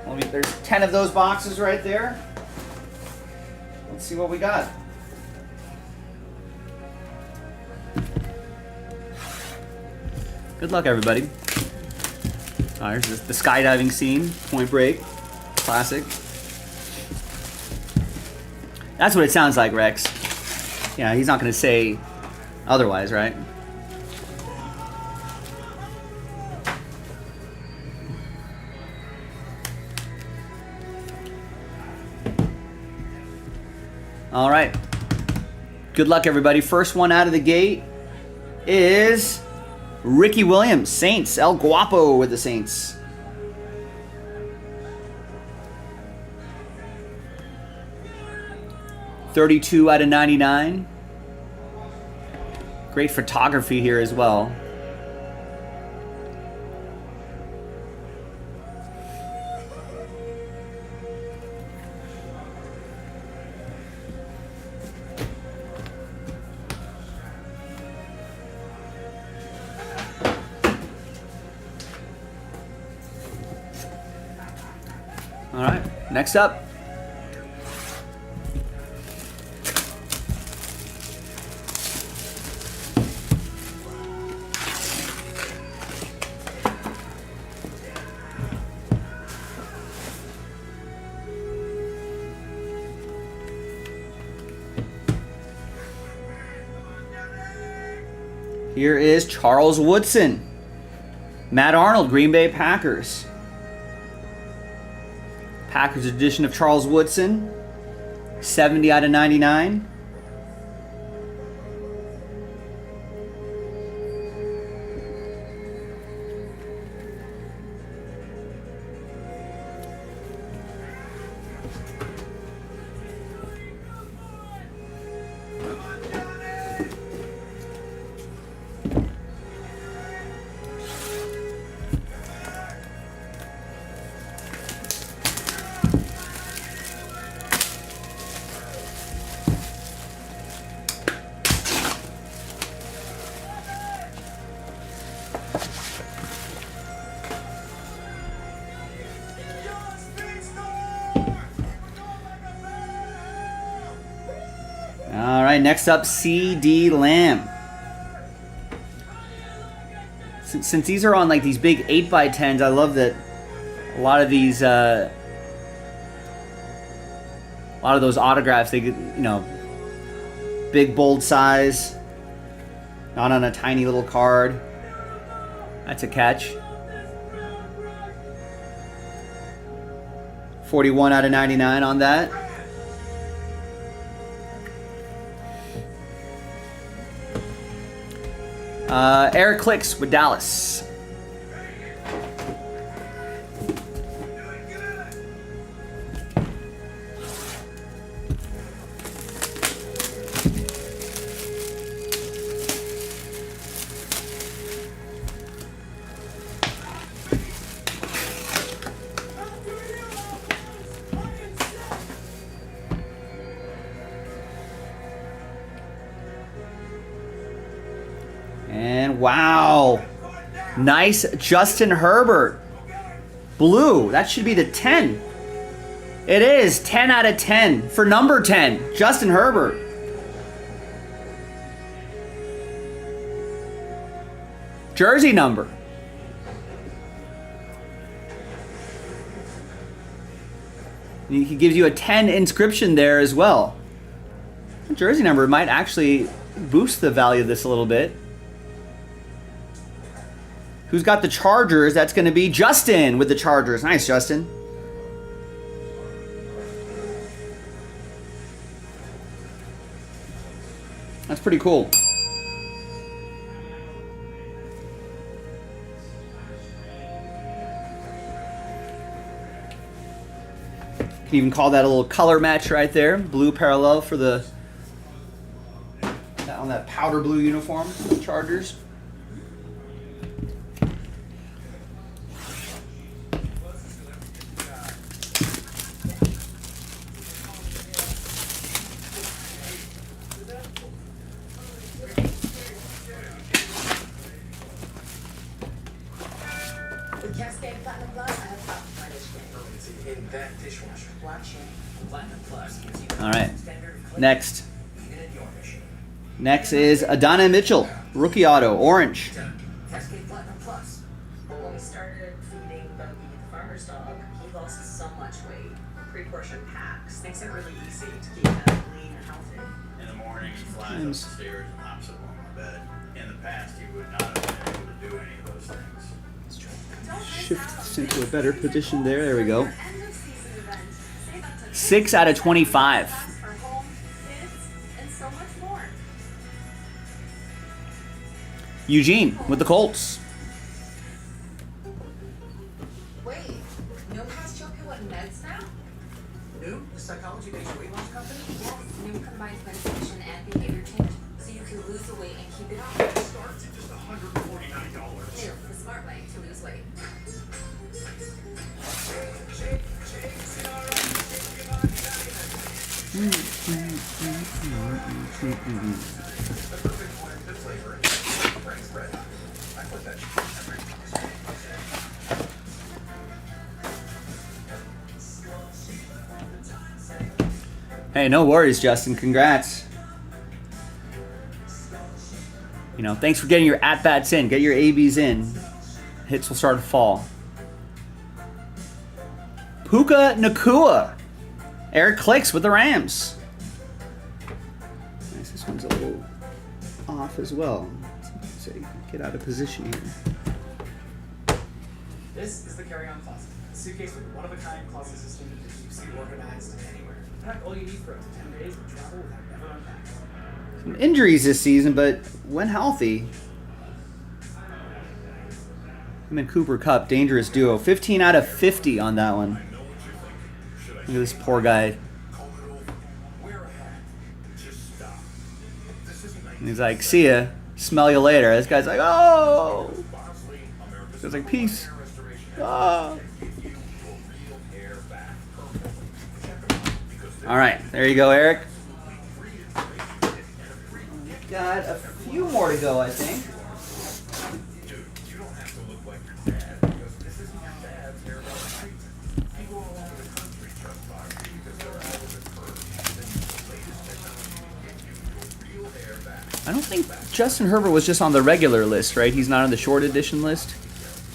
Well, there's 10 of those boxes right there. Let's see what we got. Good luck, everybody. Here's the skydiving scene, Point Break, classic. That's what it sounds like, Rex. Yeah, he's not going to say otherwise, right? All right. Good luck, everybody. First one out of the gate is Ricky Williams, Saints. El Guapo with the Saints. $32 out of 99. Great photography here as well. All right, next up. Here is Charles Woodson. Matt Arnold, Green Bay Packers. Packers edition of Charles Woodson. 70 out of 99. All right, next up, C.D. Lamb. Since these are on like these big 8x10s, I love that a lot of these, a lot of those autographs, they get, you know, big bold size, not on a tiny little card. That's a catch. 41 out of 99 on that. Eric Clicks with Dallas. And wow, nice Justin Herbert. Blue, that should be the 10. It is 10 out of 10 for number 10, Justin Herbert. Jersey number. And he gives you a 10 inscription there as well. The jersey number might actually boost the value of this a little bit. Who's got the Chargers? That's going to be Justin with the Chargers. Nice, Justin. That's pretty cool. can even call that a little color match right there. Blue parallel for the on that powder blue uniform, Chargers. With Cascade Platinum Plus, I have top my dishwasher. It's in that dishwasher. Watch it. Platinum Plus gives you All right. standard of Next. Even in your machine. Next is Adonai Mitchell, rookie auto, orange. Cascade Platinum Plus. When we started feeding Buggy the farmer's dog, he lost so much weight. Pre-portioned packs makes it really easy to keep him lean and healthy. In the morning, he flies up the stairs and hops up on my bed. In the past, he would not have been able to do any of those things. Shift this into a better position there. There we go. 6 out of 25. Our home, kids, and so much more. Eugene with the Colts. Wait, Noom has GLP-1 meds now? Noom, the psychology-based weight loss company? Yes, Noom combines meditation and behavior change, so you can lose the weight and keep it off. Starts at just $149. Noom, the smart way to lose weight. Hey, no worries, Justin. Congrats. You know, thanks for getting your at-bats in. Get your ABs in. Hits will start to fall. Puka Nakua. Eric Clicks with the Rams. Nice. This one's a little off as well. So you can get out of position here. This is the carry-on closet. A suitcase with one-of-a-kind closet system that keeps you organized anywhere. Pack all you need for up to 10 days and travel without ever unpacking. Some injuries this season, but when healthy. Him and Cooper Kupp, dangerous duo. 15 out of 50 on that one. Look at this poor guy. And he's like, see ya. Smell you later. This guy's like, oh. This guy's like, peace. Ah. All right, there you go, Eric. We've got a few more to go, I think. I don't think Justin Herbert was just on the regular list, right? He's not on the short edition list.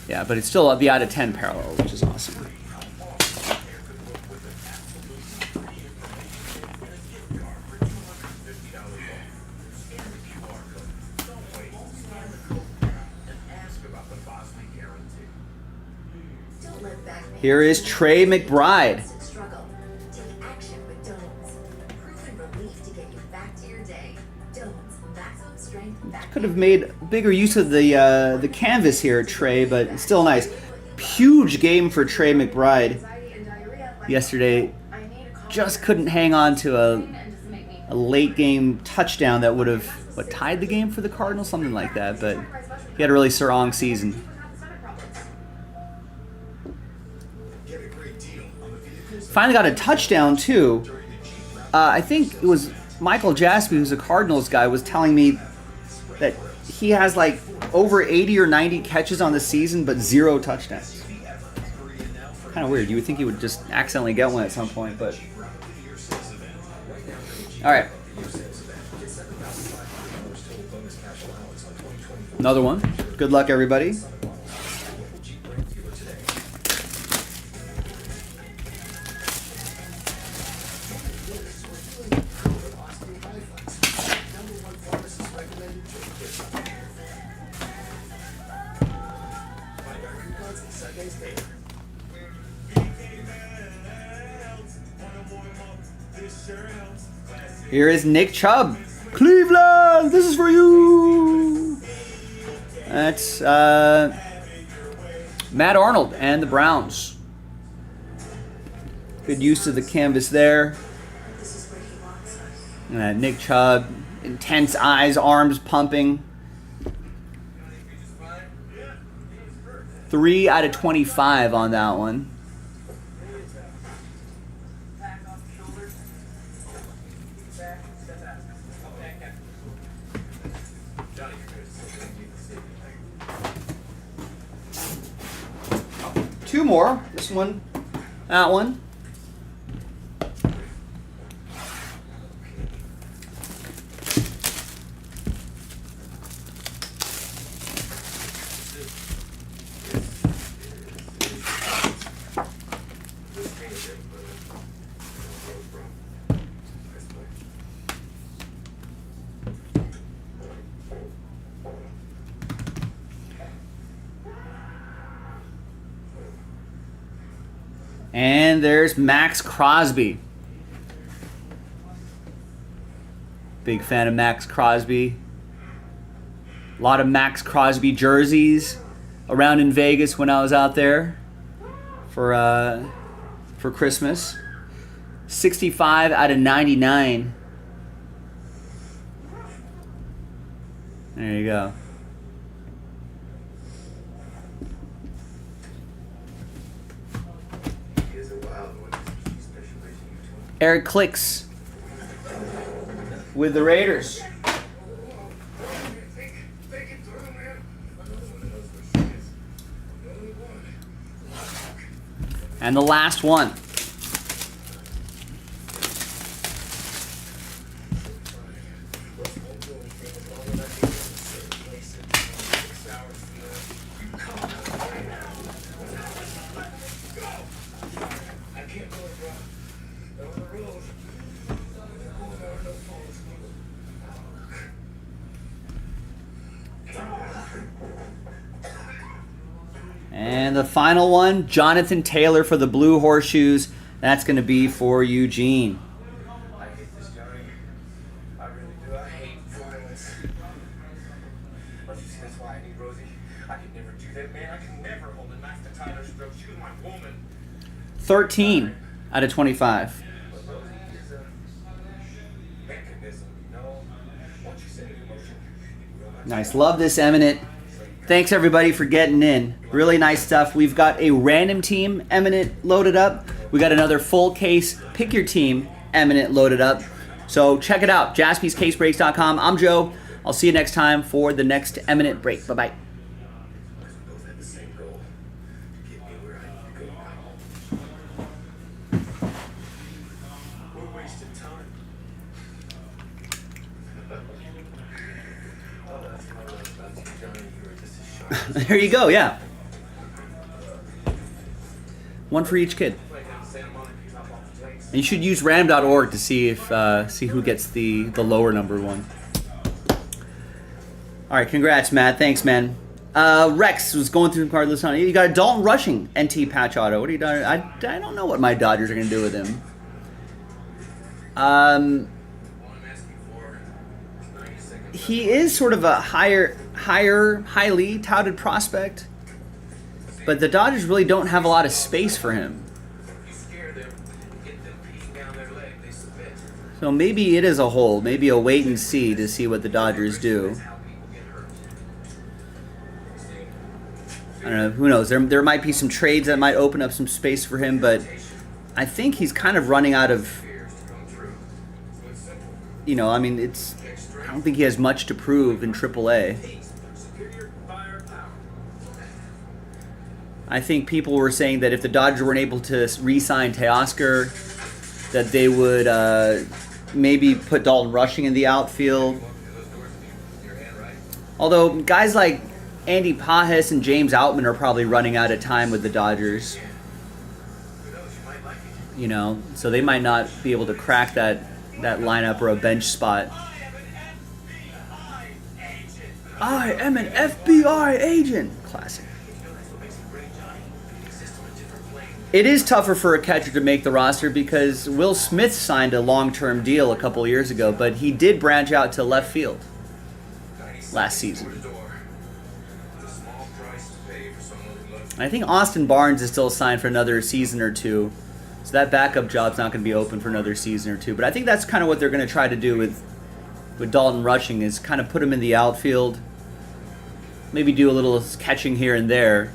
Yeah, but it's still the out of 10 parallel, which is awesome. Here is Trey McBride. Struggle. Take action with Dones. Proven relief to get you back to your day. Dones, maximum strength back. Could have made bigger use of the canvas here, Trey, but still nice. Huge game for Trey McBride yesterday. Just couldn't hang on to a late game touchdown that would have tied the game for the Cardinals, something like that. But he had a really strong season. Finally got a touchdown too. I think it was Michael Jaspy, who's a Cardinals guy, was telling me that he has like over 80 or 90 catches on the season, but 0 touchdowns. Kind of weird. You would think he would just accidentally get one at some point, but all right. Another one. Good luck, everybody. Here is Nick Chubb. Cleveland, this is for you. That's Matt Arnold and the Browns. Good use of the canvas there. And Nick Chubb, intense eyes, arms pumping. 3 out of 25 on that one. Two more. This one, that one. And there's Max Crosby. Big fan of Max Crosby. A lot of Max Crosby jerseys around in Vegas when I was out there for Christmas. 65 out of 99. There you go. Eric Clicks with the Raiders. And the last one. And the final one, Jonathan Taylor for the Blue Horseshoes. That's going to be for Eugene. I hate this, Johnny. I really do. I hate violence. Don't you see that's why I need Rosie? I could never do that, man. I could never hold a knife to Tyler's throat. She was my woman. 13 out of 25. But Rosie is a mechanism, you know? Once you set it in motion, it will not Nice. Love this Eminent. Thanks everybody for getting in. Really nice stuff. We've got a random team Eminent loaded up. We got another full case pick your team Eminent loaded up. So check it out. JaspysCaseBreaks.com. I'm Joe. I'll see you next time for the next Eminent break. Bye-bye. both had the same goal. To get me where I need to go now. We're wasting time. Oh, that's what I love about you, Johnny. You were just as sharp. There you go, yeah. One for each kid. And you should use random.org to see if see who gets the lower number one. All right, congrats, Matt. Thanks, man. Rex was going through the card list. You got a Dalton Rushing NT patch auto. What are you doing? I don't know what my Dodgers are going to do with him. He is sort of a highly touted prospect, but the Dodgers really don't have a lot of space for him. So maybe it is a hold, maybe a wait and see to see what the Dodgers do. I don't know, who knows? There might be some trades that might open up some space for him, but I think he's kind of running out of, you know, I mean, I don't think he has much to prove in AAA. I think people were saying that if the Dodgers weren't able to re-sign Teoscar, that they would maybe put Dalton Rushing in the outfield. Although guys like Andy Pajes and James Outman are probably running out of time with the Dodgers. You know, so they might not be able to crack that lineup or a bench spot. I am an FBI agent. Classic. It is tougher for a catcher to make the roster because Will Smith signed a long-term deal a couple years ago, but he did branch out to left field last season. I think Austin Barnes is still signed for another season or two, So that backup job's not going to be open for another season or two. But I think that's kind of what they're going to try to do with Dalton Rushing, is kind of put him in the outfield, maybe do a little catching here and there,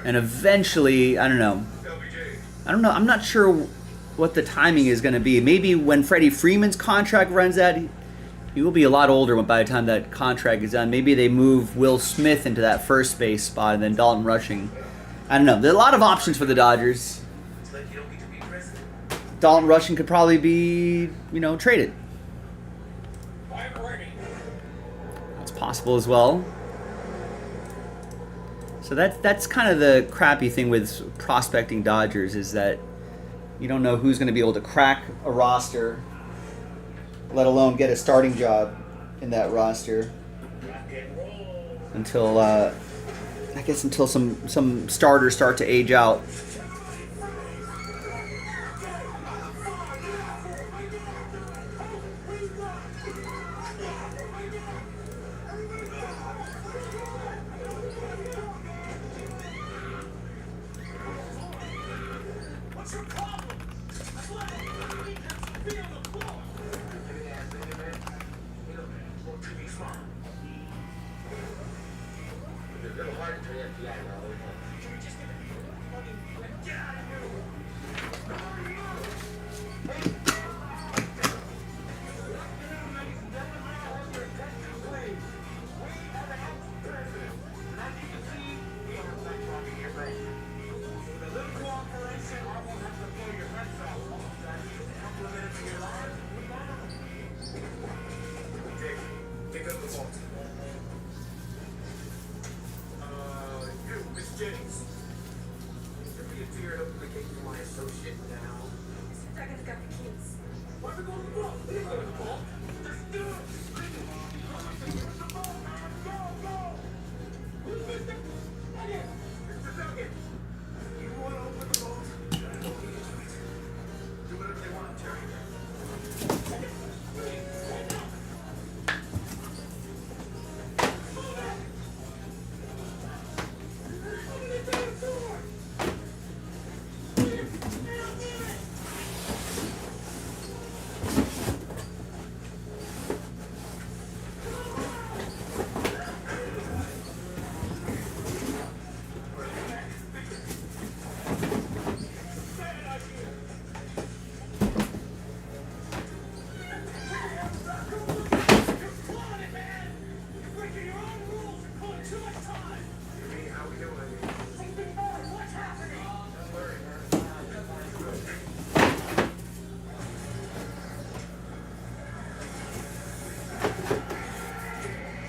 and eventually, I don't know. I'm not sure what the timing is going to be. Maybe when Freddie Freeman's contract runs out, he will be a lot older by the time that contract is done. Maybe they move Will Smith into that first base spot and then Dalton Rushing. I don't know. There are a lot of options for the Dodgers. Dalton Rushing could probably be, traded. That's possible as well. So that's kind of the crappy thing with prospecting Dodgers, is that you don't know who's going to be able to crack a roster, let alone get a starting job in that roster until some starters start to age out.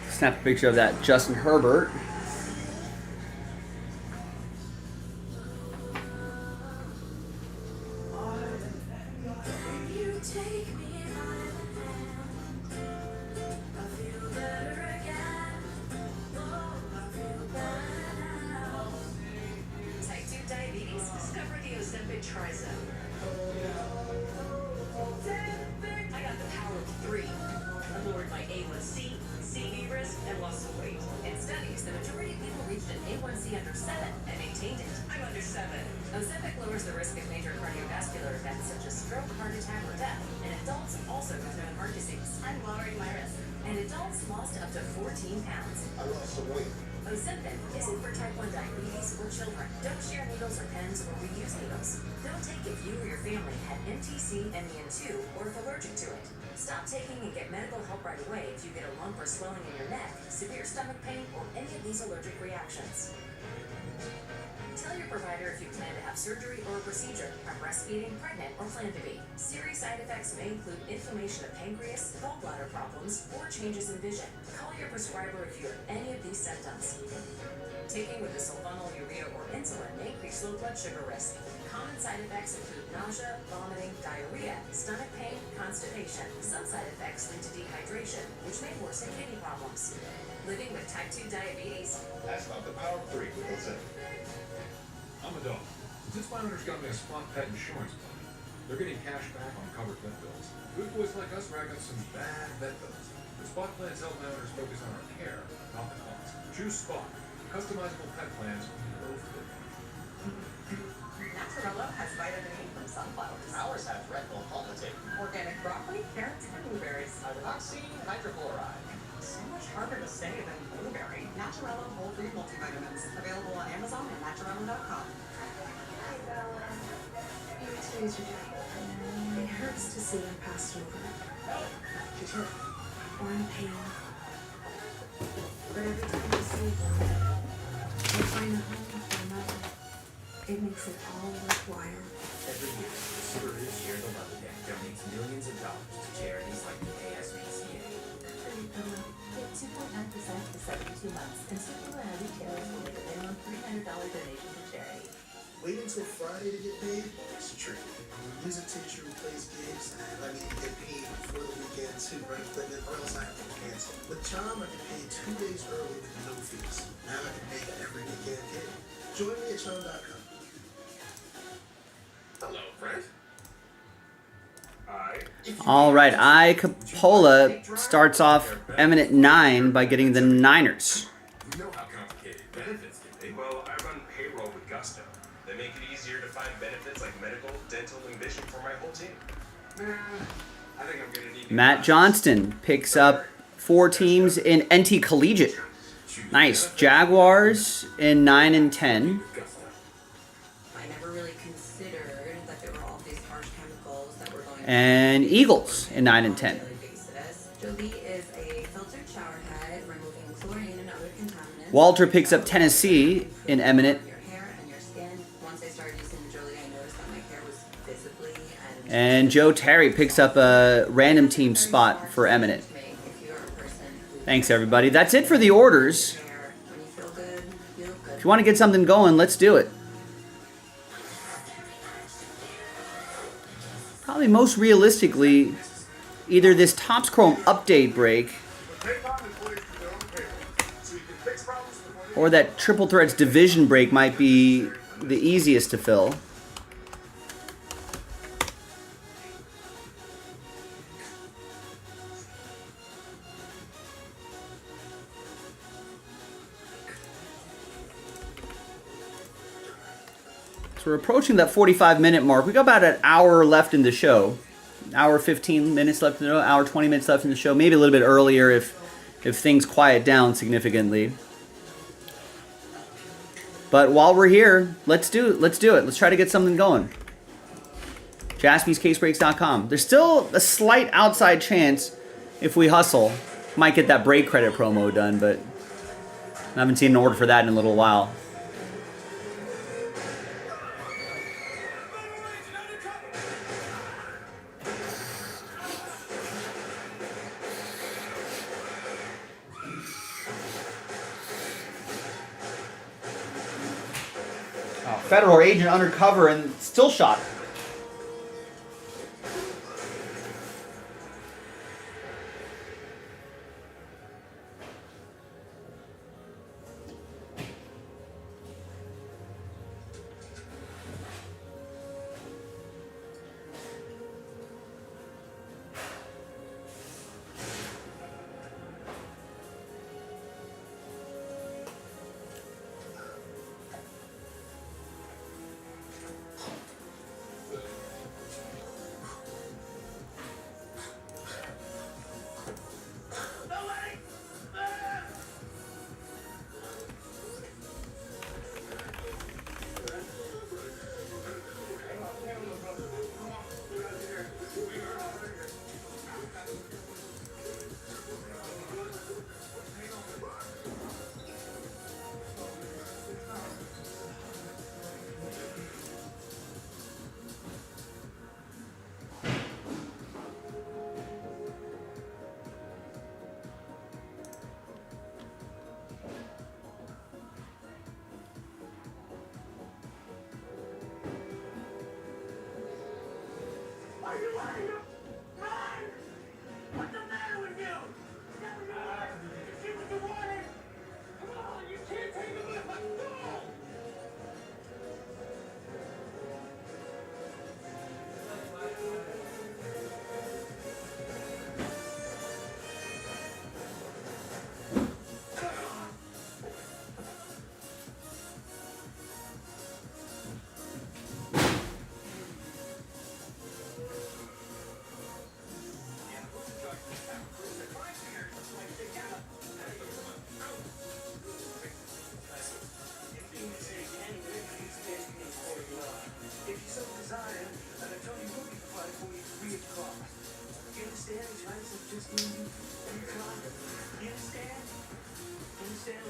Snap a picture of that Justin Herbert. Type 2 diabetes? Discover the Ozempic Trizone. I got the power of 3. I lowered my A1C, CV risk, and lost some weight. In studies, the majority of people reached an A1C under 7 and maintained it. I'm under 7. Ozempic lowers the risk of major cardiovascular events such as stroke, heart attack, or death. In adults, also known heart disease. I'm lowering my risk. And adults lost up to 14 pounds. I lost some weight. Ozempic isn't for type 1 diabetes or children. Don't share needles or pens or reuse needles. Don't take if you or your family had MTC, MEN2, or if allergic to it. Stop taking and get medical help right away if you get a lump or swelling in your neck, severe stomach pain, or any of these allergic reactions. Tell your provider if you plan to have surgery or a procedure, are breastfeeding, pregnant, or plan to be. Serious side effects may include inflammation of pancreas, gallbladder problems, or changes in vision. Call your prescriber if you have any of these symptoms. Taking with the sulfonylurea or insulin may increase low blood sugar risk. Common side effects include nausea, vomiting, diarrhea, stomach pain, constipation. Some side effects lead to dehydration, which may worsen kidney problems. Living with type 2 diabetes? That's not the power of 3 with Ozempic. I'm a dog. Since my owners got me a spot pet insurance plan, they're getting cash back on covered vet bills. Good boys like us rack up some bad vet bills. The spot plans help my owners focus on our care, not the cost. Choose Spot. Customizable pet plans, no fee. That's Mozzarella has vitamin E from sunflowers. Ours have Red Bull Palmitate. Organic broccoli, carrots, and blueberries. Hydroxy, hydrochloride. So much harder to say than blueberry. Naturella whole food multivitamins. Available on Amazon and naturella.com. Hey, Bella. Maybe today's your day. It hurts to see them passed over. She's hurt. Or in pain. But every time you save one, they find a home for another. It makes it all worthwhile. Every year, the Subaru Share the Love Day donates millions of dollars to charities like the ASPCA. Hurry, Bella. Get 2.9% for 72 months, and Subaru and retailers will make a minimum $300 donation to charity. Wait until Friday to get paid? It's tricky. I'm a music teacher who plays gigs, and I need to get paid before the weekend too, right? Or else I have to cancel. With Chime, I get paid 2 days early with no fees. Now I can make every weekend gig. Join me at Chime.com. Hello, friend. All right, I Capola starts off Eminent 9 by getting the Niners. You know how complicated benefits can be. Well, I run payroll with Gusto. They make it easier to find benefits like medical, dental, and vision for my whole team. I think I'm gonna need Matt Johnston picks up 4 teams in NT Collegiate. Nice. Jaguars in 9 and 10. I never really considered that there were all these harsh chemicals that were going And Eagles in 9 and 10. on a daily basis. Joby is a filtered shower head, removing chlorine and other contaminants. Walter picks up Tennessee in Eminent. Your hair and your skin. Once I started using Jolie, I noticed that my hair was visibly And Joe Terry picks up a random team spot for Eminent. Thanks, everybody. That's it for the orders. If you want to get something going, let's do it. Probably most realistically, either this Topps Chrome update break or that Triple Threats division break might be the easiest to fill. So we're approaching that 45-minute mark. We got about an hour left in the show. Hour 15 minutes left in the show, hour 20 minutes left in the show. Maybe a little bit earlier if things quiet down significantly. But while we're here, let's do it. Let's try to get something going. JaspysCaseBreaks.com. There's still a slight outside chance if we hustle. Might get that break credit promo done, but I haven't seen an order for that in a little while. Federal agent undercover and still shot.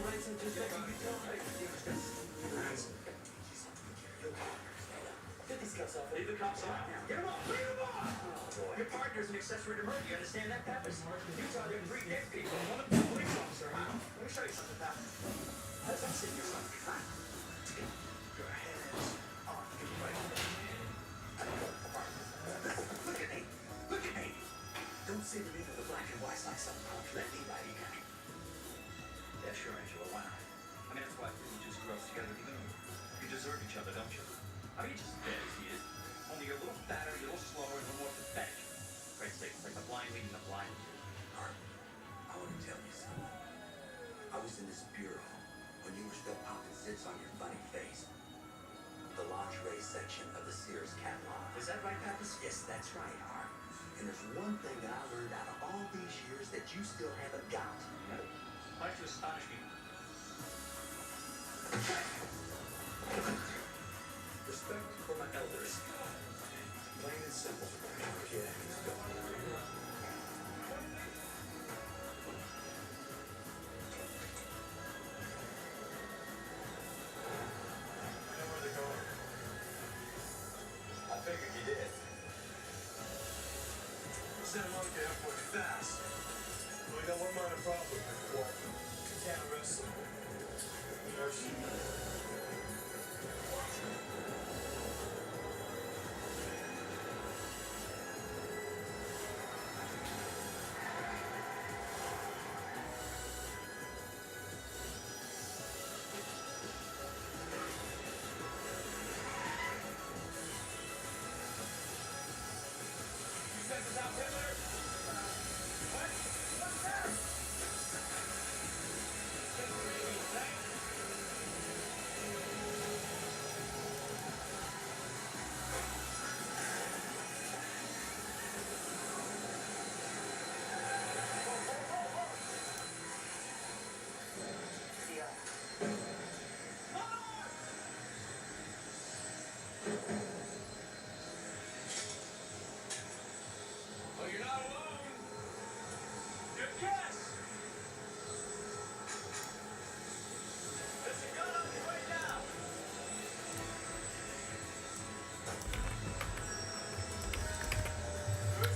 Get these cuffs off. Leave the cuffs on. Get them off. Leave them off. Your partner's an accessory to murder. You understand that, Pappas? You tell them 3 dead people. One of them a police officer, huh? Let me show you something, Pappas. How's that sit in your front? Huh? Your hands on your right. Look at me. Look at me. Don't say to me that the black and white's like something I'll let anybody can. Yeah, sure, Angela. Why not? I mean, that's why you just grew up together. You deserve each other, don't you? I mean, you're just as bad as he is. Only you're a little fatter, you're a little slower, and a little more pathetic. For Christ's sake, it's like the blind leading the blind. Art, I want to tell you something. I was in this bureau when you were still popping zits on your funny face. The lingerie section of the Sears catalog. Is that right, Pappas? Yes, that's right, Art. And there's one thing that I learned out of all these years that you still haven't got. Why don't you astonish me? Respect for my elders. Plain and simple. Yeah. I figured you did. Send him out there halfway fast. We got one minor problem. What? Can't arrest him. Well, you're not alone. Good guess. There's a gun on your way down.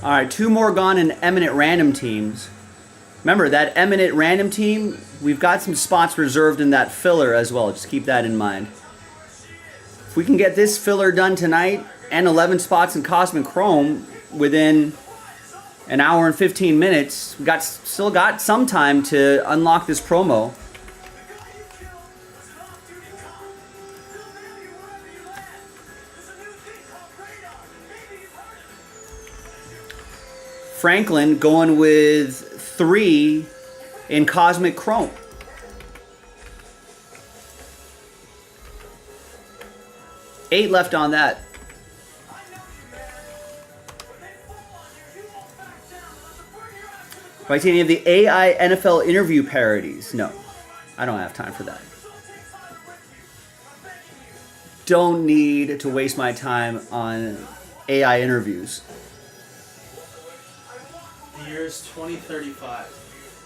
All right, 2 more gone in Eminent random teams. Remember, that Eminent random team, we've got some spots reserved in that filler as well. Just keep that in mind. If we can get this filler done tonight and 11 spots in Cosmic Chrome within an hour and 15 minutes, we still got some time to unlock this promo. Franklin going with 3 in Cosmic Chrome. Eight left on that. Right, any of the AI NFL interview parodies? No, I don't have time for that. Don't need to waste my time on AI interviews. The year is 2035.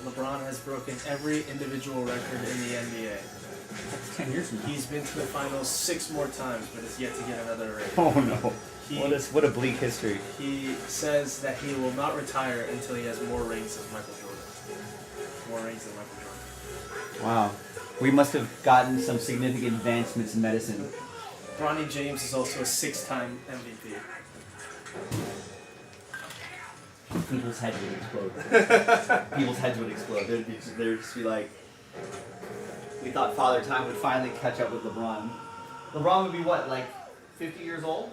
LeBron has broken every individual record in the NBA. That's 10 years from now. He's been to the finals 6 more times, but has yet to get another ring. Oh no. What a bleak history. He says that he will not retire until he has more rings than Michael Jordan. More rings than Michael Jordan. Wow. We must have gotten some significant advancements in medicine. Bronny James is also a 6-time MVP. People's heads would explode. People's heads would explode. They'd just be like, we thought Father Time would finally catch up with LeBron. LeBron would be what, like 50 years old?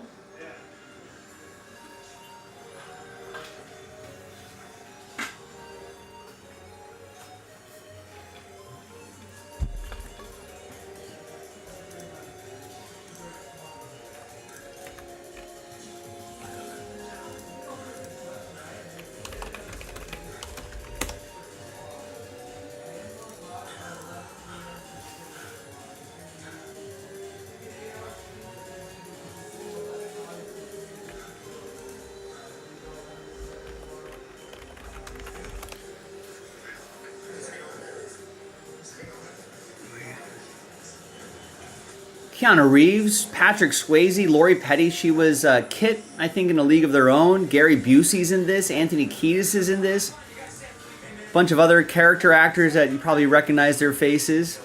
Keanu Reeves, Patrick Swayze, Lori Petty. She was Kit, I think, in A League of Their Own. Gary Busey's in this. Anthony Kiedis is in this. A bunch of other character actors that you probably recognize their faces.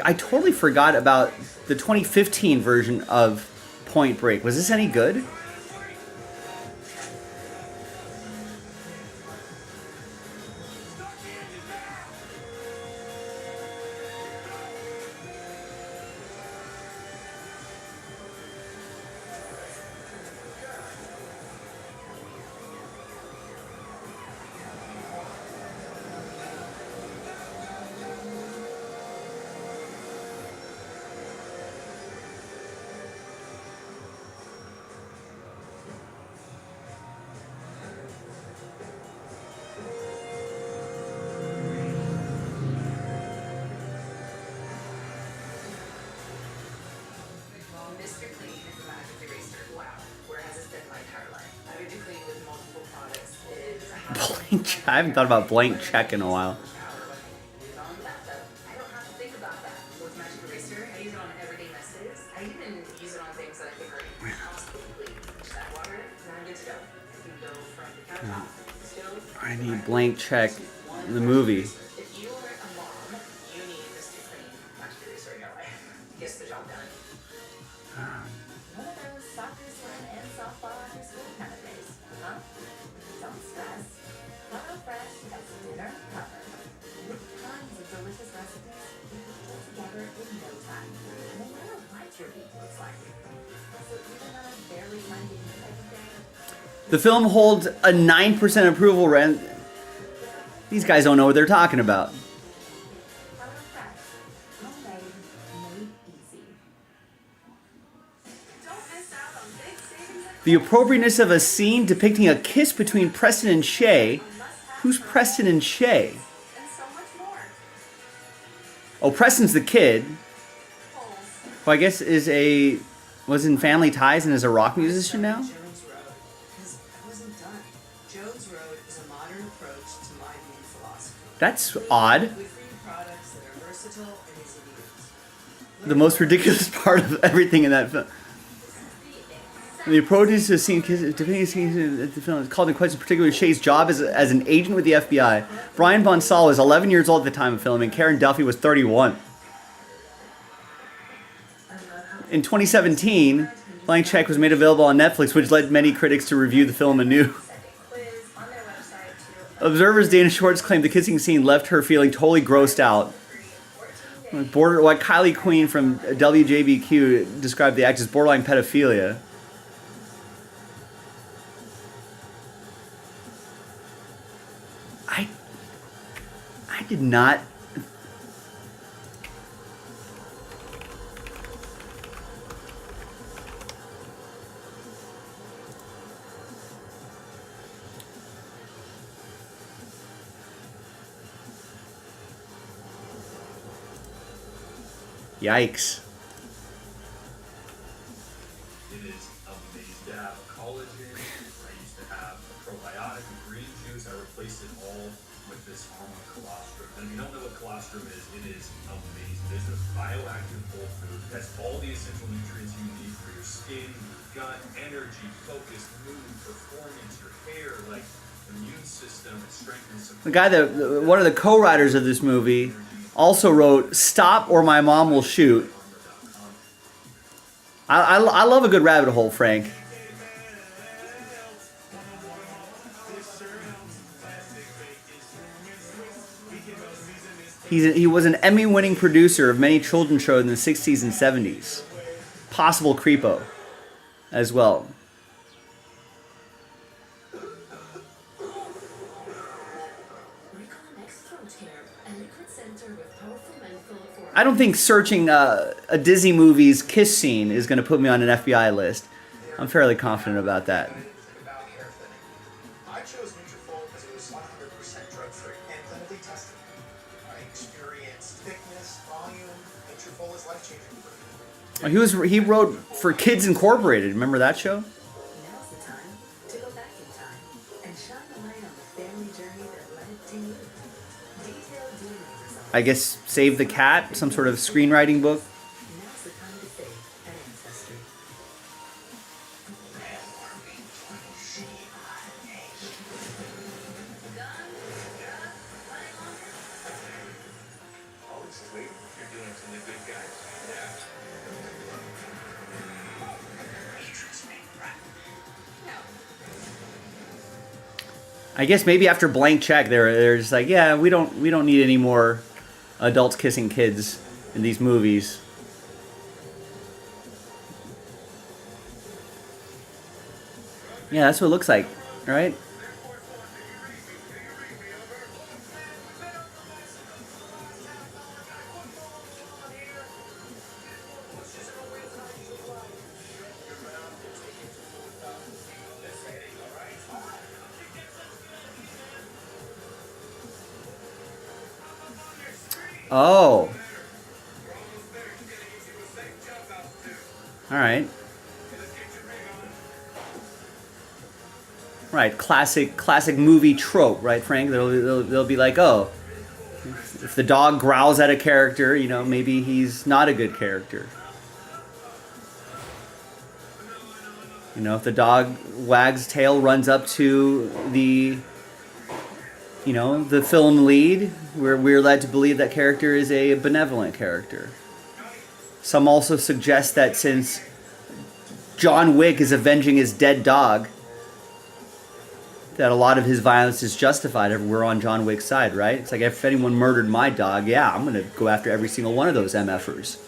I totally forgot about the 2015 version of Point Break. Was this any good? Mr. Clean is a magic eraser. Wow. Where has this been my entire life? I would do clean with multiple products. It is Blank. I haven't thought about blank check in a while. I don't have to think about that. With magic eraser, I use it on everyday messes. I even use it on things that I think are absolutely just add water in it, and I'm good to go. You go from the countertop, stove. I need blank check in the movie. If you are a mom, you need Mr. Clean magic eraser in your life. Gets the job done. One of those soccer swim and softball after school kind of days, huh? Don't stress. Hello Fresh has dinner covered. With tons of delicious recipes you can pull together in no time. No matter what your week looks like. So even on a barely Monday type of day, The film holds a 9% approval rate. These guys don't know what they're talking about. homemade, made easy. Don't miss out on big savings at The appropriateness of a scene depicting a kiss between Preston and Shay. Who's Preston and Shay? and so much more. Oh, Preston's the kid. Who I guess was in Family Ties and is a rock musician now. Jones Road, because I wasn't done. Jones Road is a modern approach to my beauty philosophy. That's odd. With free products that are versatile and easy to use. The most ridiculous part of everything in that film. The approaches to scene depicting a scene at the film is called in question, particularly Shay's job as an agent with the FBI. Brian Bonsall was 11 years old at the time of filming. Karen Duffy was 31. In 2017, Blank Check was made available on Netflix, which led many critics to review the film anew. Observers Dana Schwartz claimed the kissing scene left her feeling totally grossed out. What Kylie Queen from WJBQ described the act as borderline pedophilia. I did not. Yikes. It is amazing to have a collagen. I used to have a probiotic and green juice. I replaced it all with this almond colostrum. And if you don't know what colostrum is, it is amazing. It is a bioactive whole food. It has all the essential nutrients you need for your skin, your gut, energy, focus, mood, performance, your hair, like immune system. It strengthens. The guy that one of the co-writers of this movie also wrote "Stop or my mom will shoot." I love a good rabbit hole, Frank. He was an Emmy-winning producer of many children's shows in the 60s and 70s. Possible creepo as well. I don't think searching a Disney movie's kiss scene is going to put me on an FBI list. I'm fairly confident about that. I chose Nutrafol because it was 100% drug-free and clinically tested. I experienced thickness, volume. Nutrafol is life-changing. He wrote for Kids Incorporated. Remember that show? Now's the time to go back in time and and shine the light on the family journey that led to you. Detailed DNA results. I guess Save the Cat, some sort of screenwriting book. Now's the time to save an ancestry. Oh, this is weird. You're doing some of the good guys. Yeah. You trust me, right? I guess maybe after Blank Check, they're just like, yeah, we don't need any more adults kissing kids in these movies. Yeah, that's what it looks like, right? Oh. All right. Right, classic movie trope, right, Frank? They'll be like, oh, if the dog growls at a character, you know, maybe he's not a good character. You know, if the dog wags tail, runs up to the, you know, the film lead, we're led to believe that character is a benevolent character. Some also suggest that since John Wick is avenging his dead dog, that a lot of his violence is justified. We're on John Wick's side, right? It's like, if anyone murdered my dog, yeah, I'm going to go after every single one of those MFers.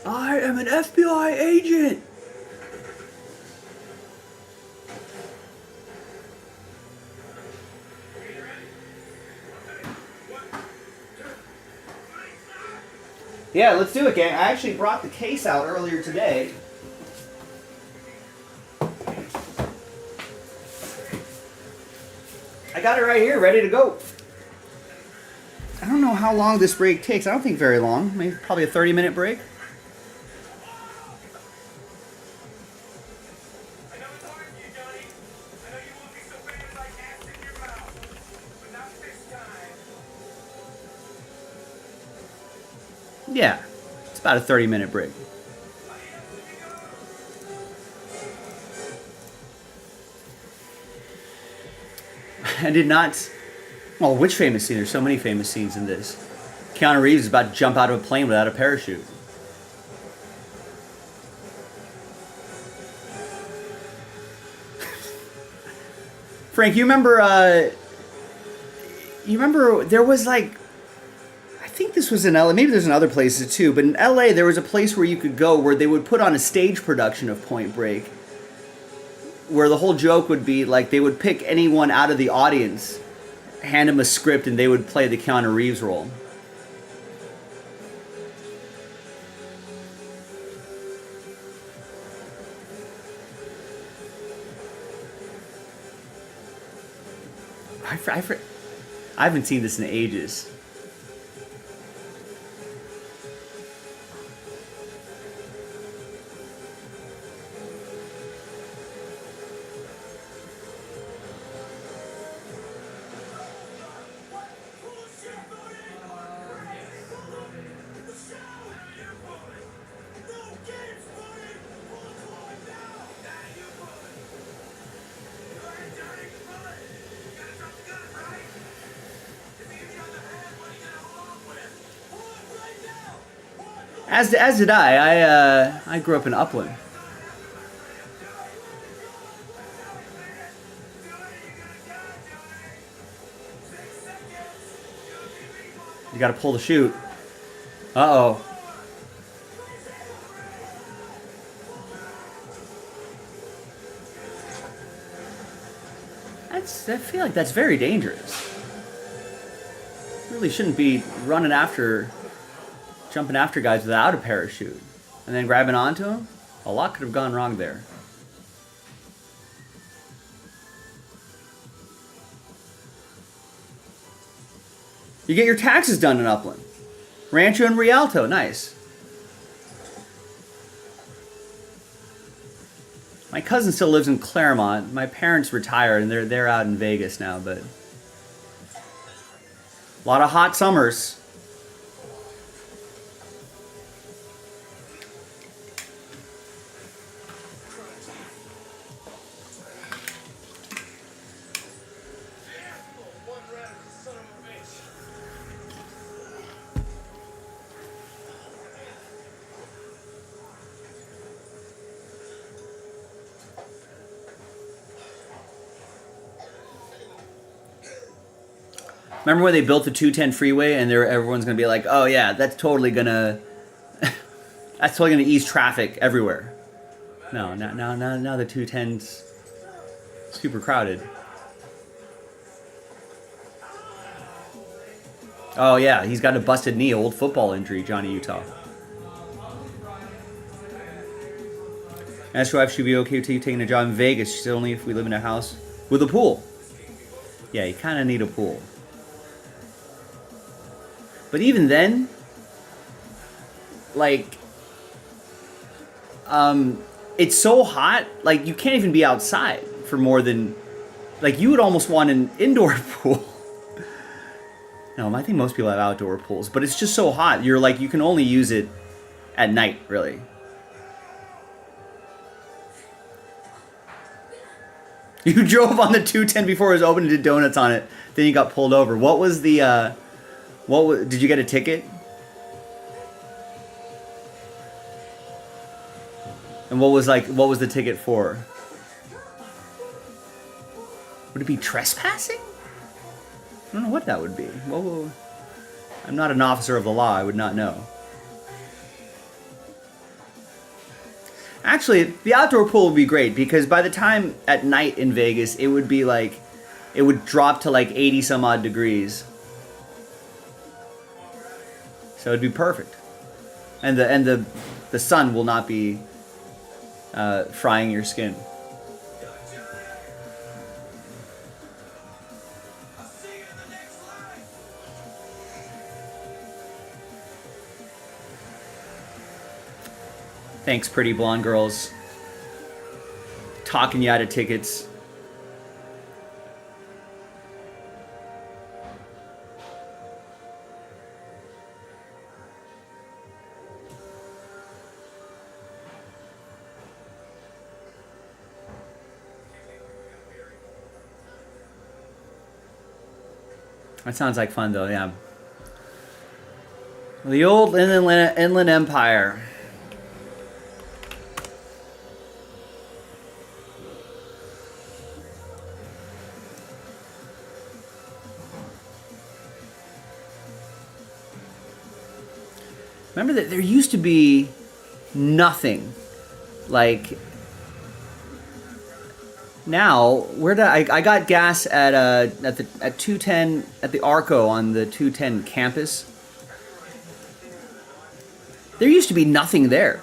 I am an FBI agent. Yeah, let's do it, gang. I actually brought the case out earlier today. I got it right here, ready to go. I don't know how long this break takes. I don't think very long. Maybe probably a 30-minute break. Yeah, it's about a 30-minute break. I did not... Well, which famous scene? There's so many famous scenes in this. Keanu Reeves is about to jump out of a plane without a parachute. Frank, you remember there was like... I think this was in LA. Maybe there's in other places too. But in LA, there was a place where you could go where they would put on a stage production of Point Break. Where the whole joke would be like they would pick anyone out of the audience, hand him a script, and they would play the Keanu Reeves role. I haven't seen this in ages. As did I. I grew up in Upland. You got to pull the chute. Uh-oh. I feel like that's very dangerous. Really shouldn't be running after, jumping after guys without a parachute. And then grabbing onto them. A lot could have gone wrong there. You get your taxes done in Upland. Rancho and Rialto, nice. My cousin still lives in Claremont. My parents retired and they're out in Vegas now, but a lot of hot summers. Remember when they built the 210 freeway and everyone's gonna be like, "Oh yeah, that's totally gonna ease traffic everywhere." No, now the 210's super crowded. Oh yeah, he's got a busted knee, old football injury, Johnny Utah. Ask your wife, she'd be okay with you taking a job in Vegas. She said only if we live in a house with a pool. Yeah, you kind of need a pool. But even then, like, it's so hot, like, you can't even be outside for more than, like, you would almost want an indoor pool. No, I think most people have outdoor pools, but it's just so hot. You're like, you can only use it at night, really. You drove on the 210 before it was open and did donuts on it. Then you got pulled over. What was the, did you get a ticket? And what was the ticket for? Would it be trespassing? I don't know what that would be. I'm not an officer of the law. I would not know. Actually, the outdoor pool would be great because by the time at night in Vegas, it would be like, it would drop to like 80 some odd degrees. So it'd be perfect. And the sun will not be frying your skin. Thanks, pretty blonde girls. Talking you out of tickets. That sounds like fun, though, yeah. The old Inland Empire. Remember that there used to be nothing. Like, now, where did I got gas at 210 at the Arco on the 210 campus. There used to be nothing there.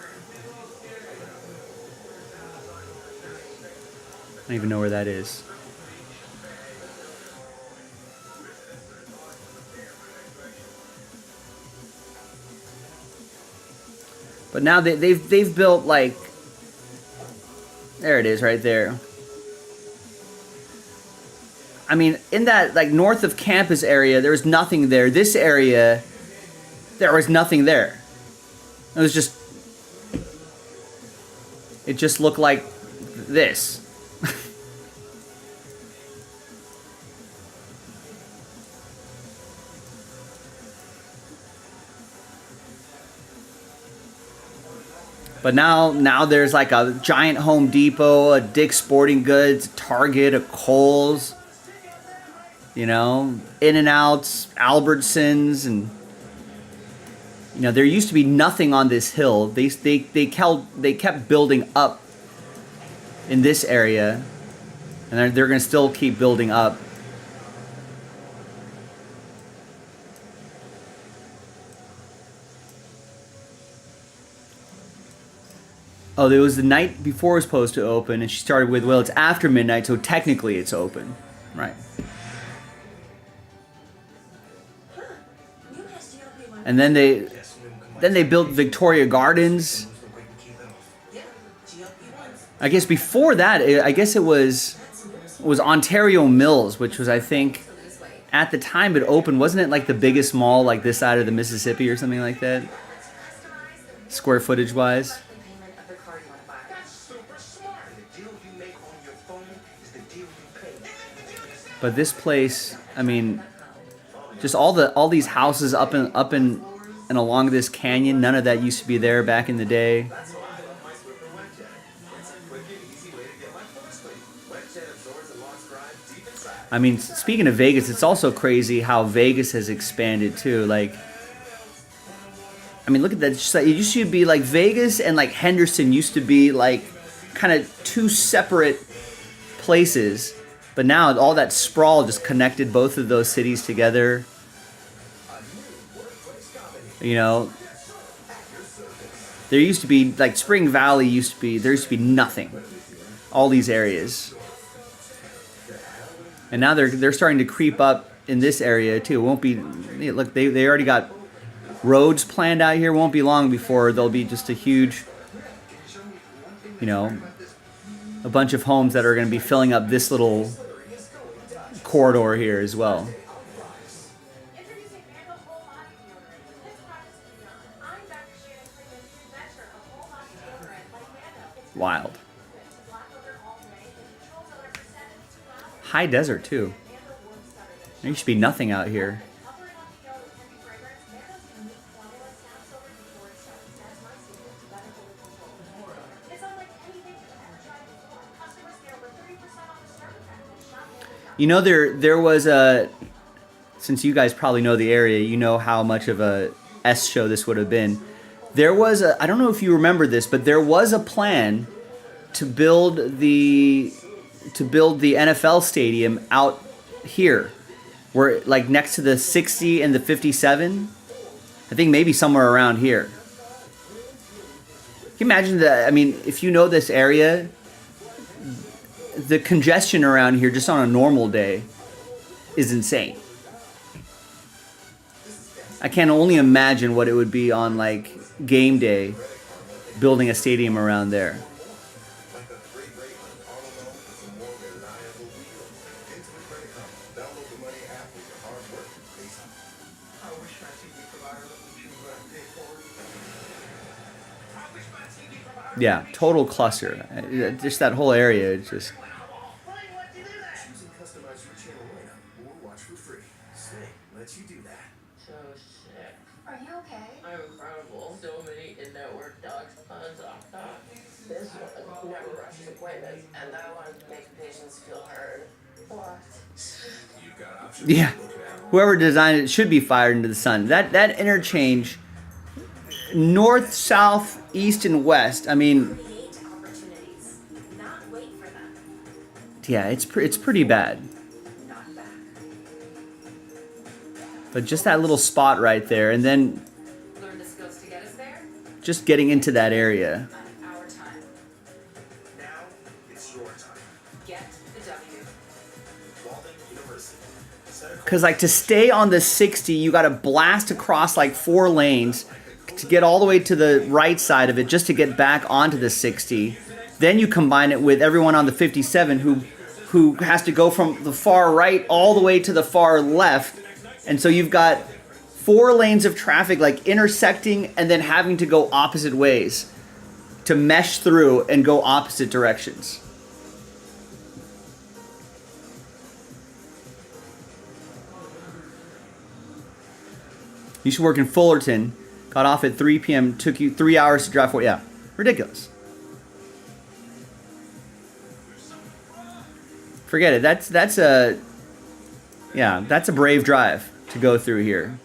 I don't even know where that is. But now they've built, like, there it is right there. I mean, in that, like, north of campus area, there was nothing there. This area, there was nothing there. It was just, it just looked like this. But now there's like a giant Home Depot, a Dick's Sporting Goods, a Target, a Kohl's, you know, In-N-Outs, Albertsons, and you know, there used to be nothing on this hill. They kept building up in this area, and they're going to still keep building up. Oh, it was the night before it was supposed to open, and she started with, well, it's after midnight, so technically it's open. Right. And then they built Victoria Gardens. I guess before that, I guess it was Ontario Mills, which was, I think, at the time it opened, wasn't it like the biggest mall like this side of the Mississippi or something like that? Square footage wise. But this place, I mean, just all these houses up and along this canyon, none of that used to be there back in the day. I mean, speaking of Vegas, it's also crazy how Vegas has expanded too. Like, I mean, look at that. It used to be like Vegas and like Henderson used to be like kind of two separate places. But now all that sprawl just connected both of those cities together. You know, there used to be, like Spring Valley there used to be nothing. All these areas. And now they're starting to creep up in this area too. It won't be, look, they already got roads planned out here. It won't be long before there'll be just a huge, you know, a bunch of homes that are going to be filling up this little corridor here as well. Wild. High desert too. There used to be nothing out here. You know, there was a, since you guys probably know the area, you know how much of a S show this would have been. There was a, I don't know if you remember this, but there was a plan to build the NFL stadium out here, where like next to the 60 and the 57. I think maybe somewhere around here. Can you imagine that? I mean, if you know this area, the congestion around here just on a normal day is insane. I can only imagine what it would be on like game day building a stadium around there. Yeah, total cluster. Just that whole area, it's just... So sick. Are you okay? I'm incredible. So many in-network docs on ZocDoc. This one never rushes appointments, and that one makes patients feel heard. What? You've got options. Yeah. Whoever designed it should be fired into the sun. That interchange, north, south, east, and west. I mean, yeah, it's pretty bad. But just that little spot right there, and then Learn the skills to get us there. just getting into that area. Our time. Now it's your time. Get the W. Walden University. Because like to stay on the 60, you got to blast across like 4 lanes to get all the way to the right side of it just to get back onto the 60. Then you combine it with everyone on the 57 who has to go from the far right all the way to the far left. And so you've got 4 lanes of traffic like intersecting and then having to go opposite ways to mesh through and go opposite directions. You should work in Fullerton. Got off at 3 p.m. Took you 3 hours to drive for. Yeah. Ridiculous. Forget it. That's a brave drive to go through here.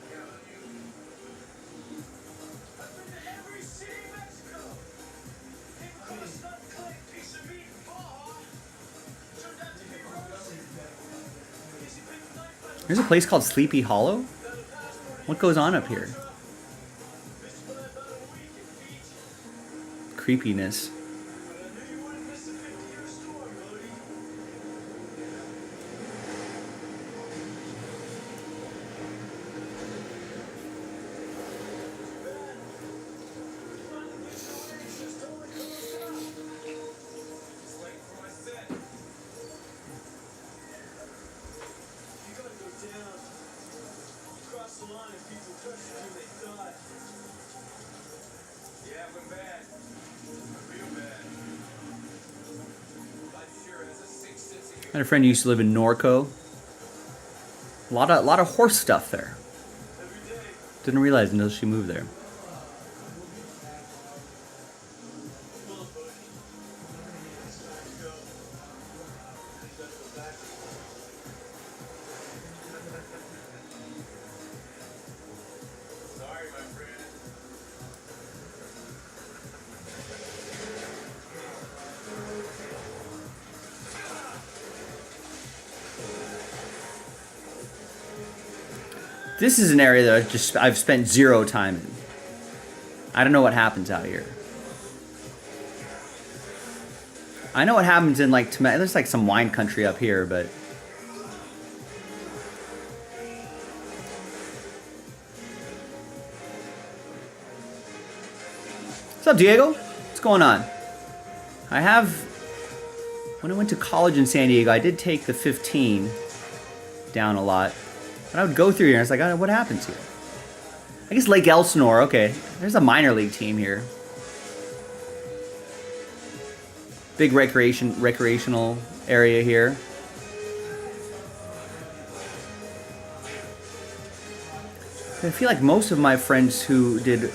There's a place called Sleepy Hollow? What goes on up here? Creepiness. I had a friend who used to live in Norco. A lot of horse stuff there. Didn't realize until she moved there. This is an area that I've spent zero time in. I don't know what happens out here. I know what happens in like there's like some wine country up here, but what's up, Diego? What's going on? When I went to college in San Diego, I did take the 15 down a lot. But I would go through here and it's like, oh, what happens here? I guess Lake Elsinore, okay. There's a minor league team here. Big recreational area here. I feel like most of my friends who did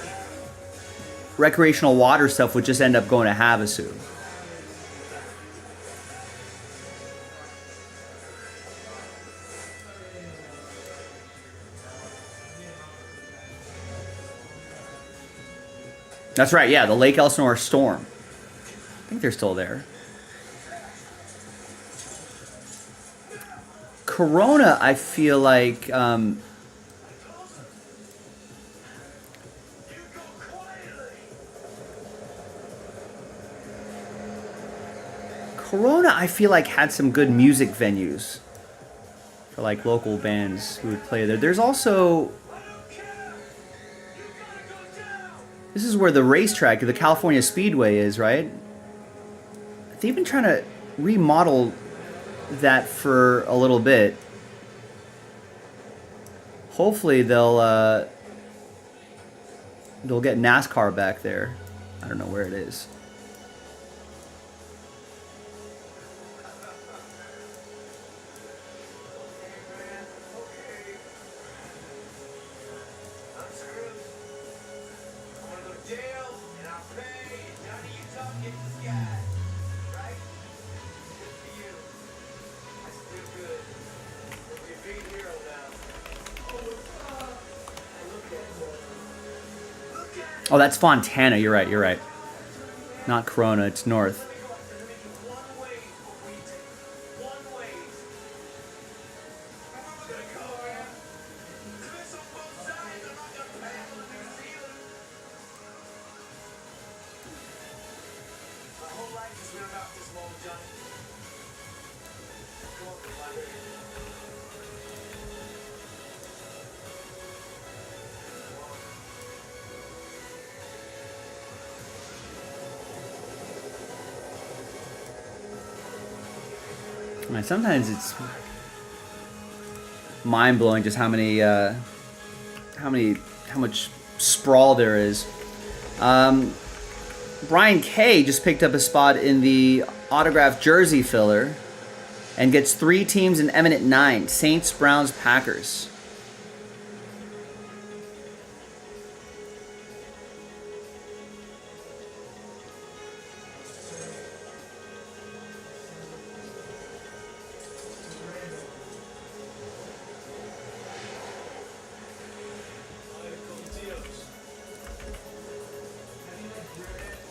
recreational water stuff would just end up going to Havasu. That's right, yeah, the Lake Elsinore Storm. I think they're still there. Corona, I feel like... Corona, I feel like, had some good music venues for like local bands who would play there. There's also... This is where the racetrack, the California Speedway is, right? They've been trying to remodel that for a little bit. Hopefully they'll get NASCAR back there. I don't know where it is. Oh, that's Fontana. You're right. You're right. Not Corona. It's north. Sometimes it's mind-blowing just how much sprawl there is. Brian K just picked up a spot in the autographed jersey filler and gets 3 teams in Eminent 9: Saints, Browns, Packers.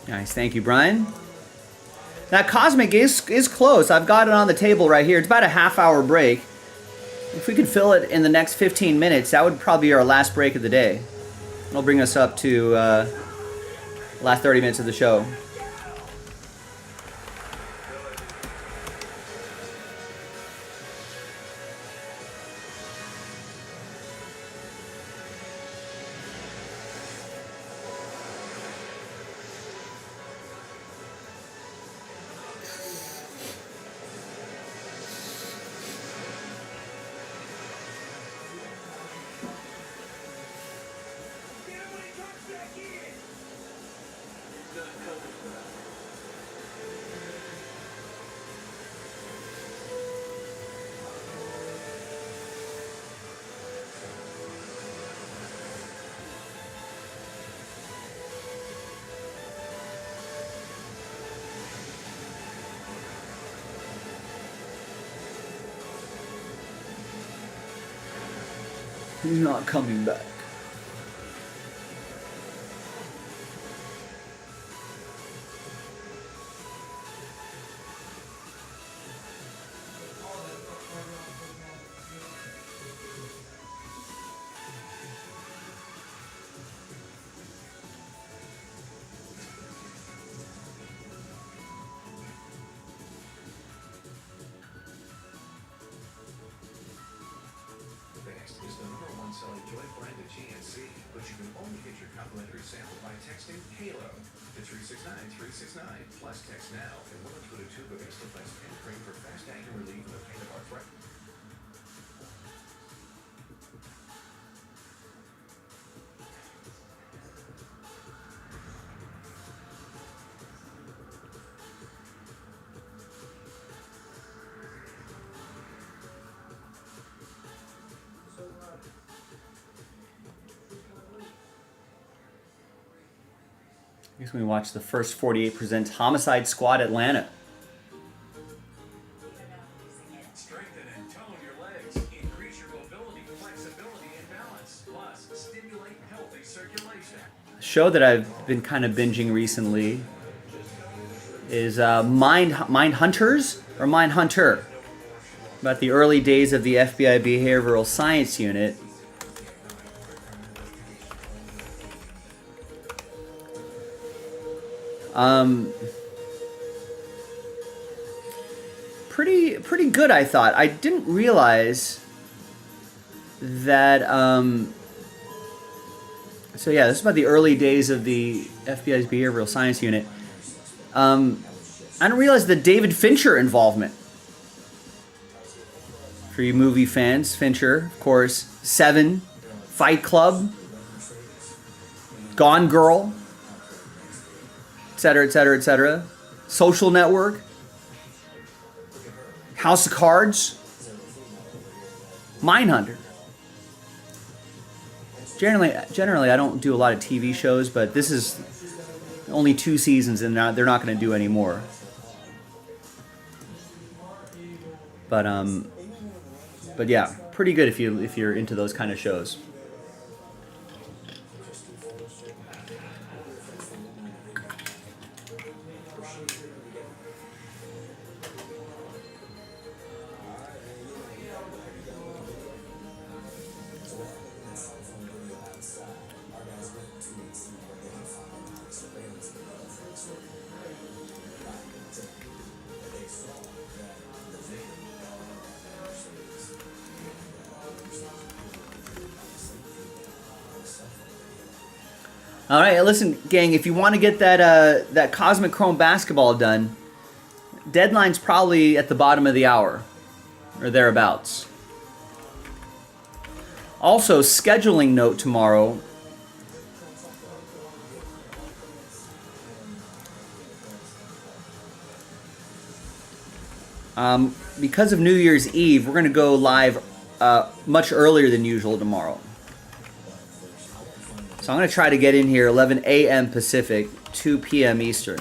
Nice, thank you, Brian. That Cosmic is close. I've got it on the table right here. It's about a half-hour break. If we could fill it in the next 15 minutes, that would probably be our last break of the day. It'll bring us up to last 30 minutes of the show. He's not coming back. Fast is the #1 selling joint brand at GNC, but you can only get your complimentary sample by texting HALO to 369-369. Plus text now and we'll include a tube of Instaflex pain cream for fast-acting relief of the pain of arthritis. I guess we watch the first 48 presents Homicide Squad Atlanta. Strengthen and tone your legs. Increase your mobility, flexibility, and balance. Plus, stimulate healthy circulation. A show that I've been kind of binging recently is Mind Hunters or Mind Hunter, about the early days of the FBI Behavioral Science Unit. Pretty good, I thought. I didn't realize that. So yeah, this is about the early days of the FBI's Behavioral Science Unit. I didn't realize the David Fincher involvement. For you movie fans, Fincher, of course, Seven, Fight Club, Gone Girl, etc., etc., etc. Social Network, House of Cards, Mindhunter. Generally, I don't do a lot of TV shows, but this is only 2 seasons, and they're not going to do any more. But yeah, pretty good if you're into those kind of shows. All right, listen, gang, if you want to get that Cosmic Chrome basketball done, deadline's probably at the bottom of the hour or thereabouts. Also, scheduling note tomorrow. Because of New Year's Eve, we're going to go live much earlier than usual tomorrow. So I'm going to try to get in here 11 a.m. Pacific, 2 p.m. Eastern.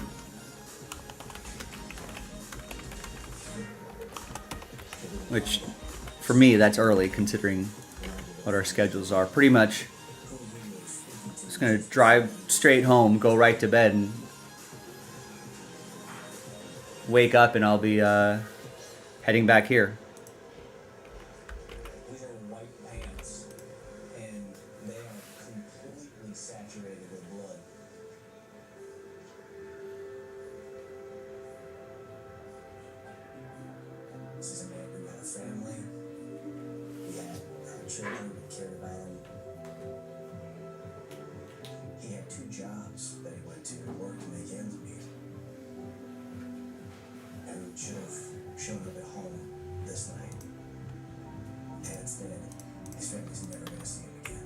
Which, for me, that's early considering what our schedules are. Pretty much just going to drive straight home, go right to bed, and wake up and I'll be heading back here. These are white pants, and they are completely saturated with blood. This is a man who had a family. He had children who cared about him. He had 2 jobs that he went to work to make ends meet. And should have shown up at home this night. And instead, his family's never going to see him again.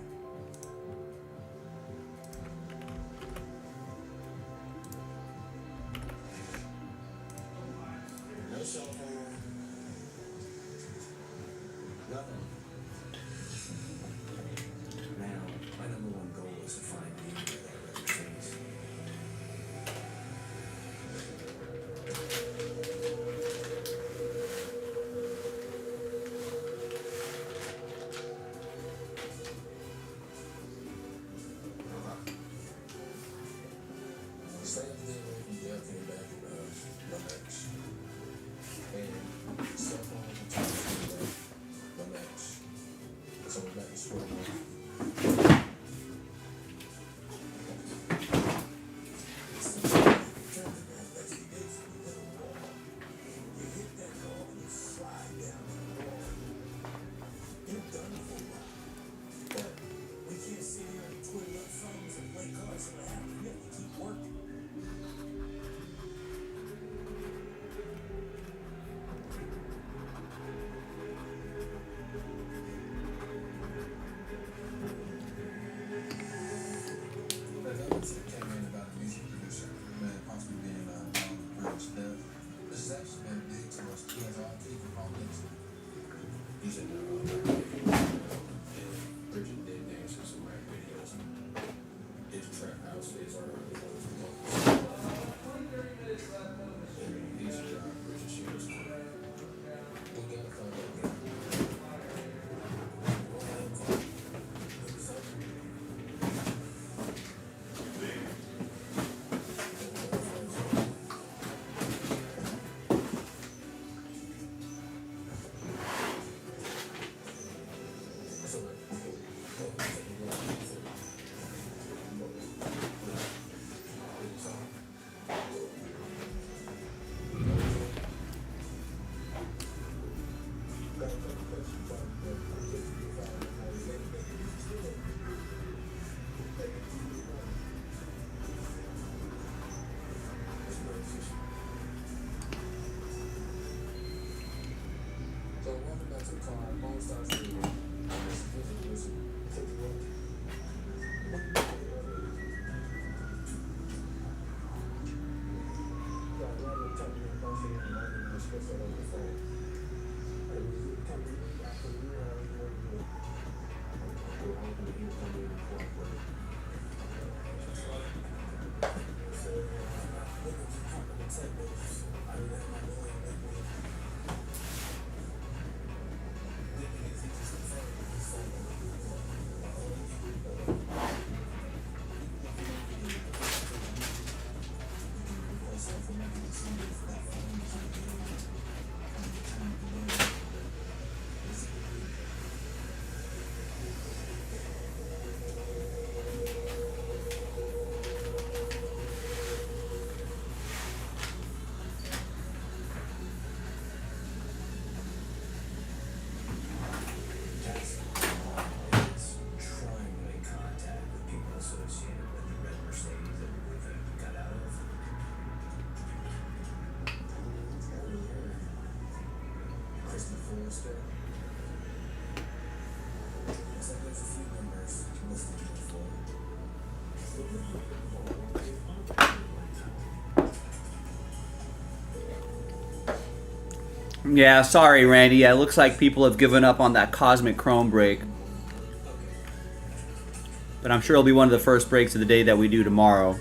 No cell phone. Nothing. Now, my number 1 goal is to find you where that red face. Stay up to date with the update back in the next. And cell phone will continue to the next. So we're back to square one. Yeah, sorry, Randy. Yeah, it looks like people have given up on that Cosmic Chrome break. But I'm sure it'll be one of the first breaks of the day that we do tomorrow.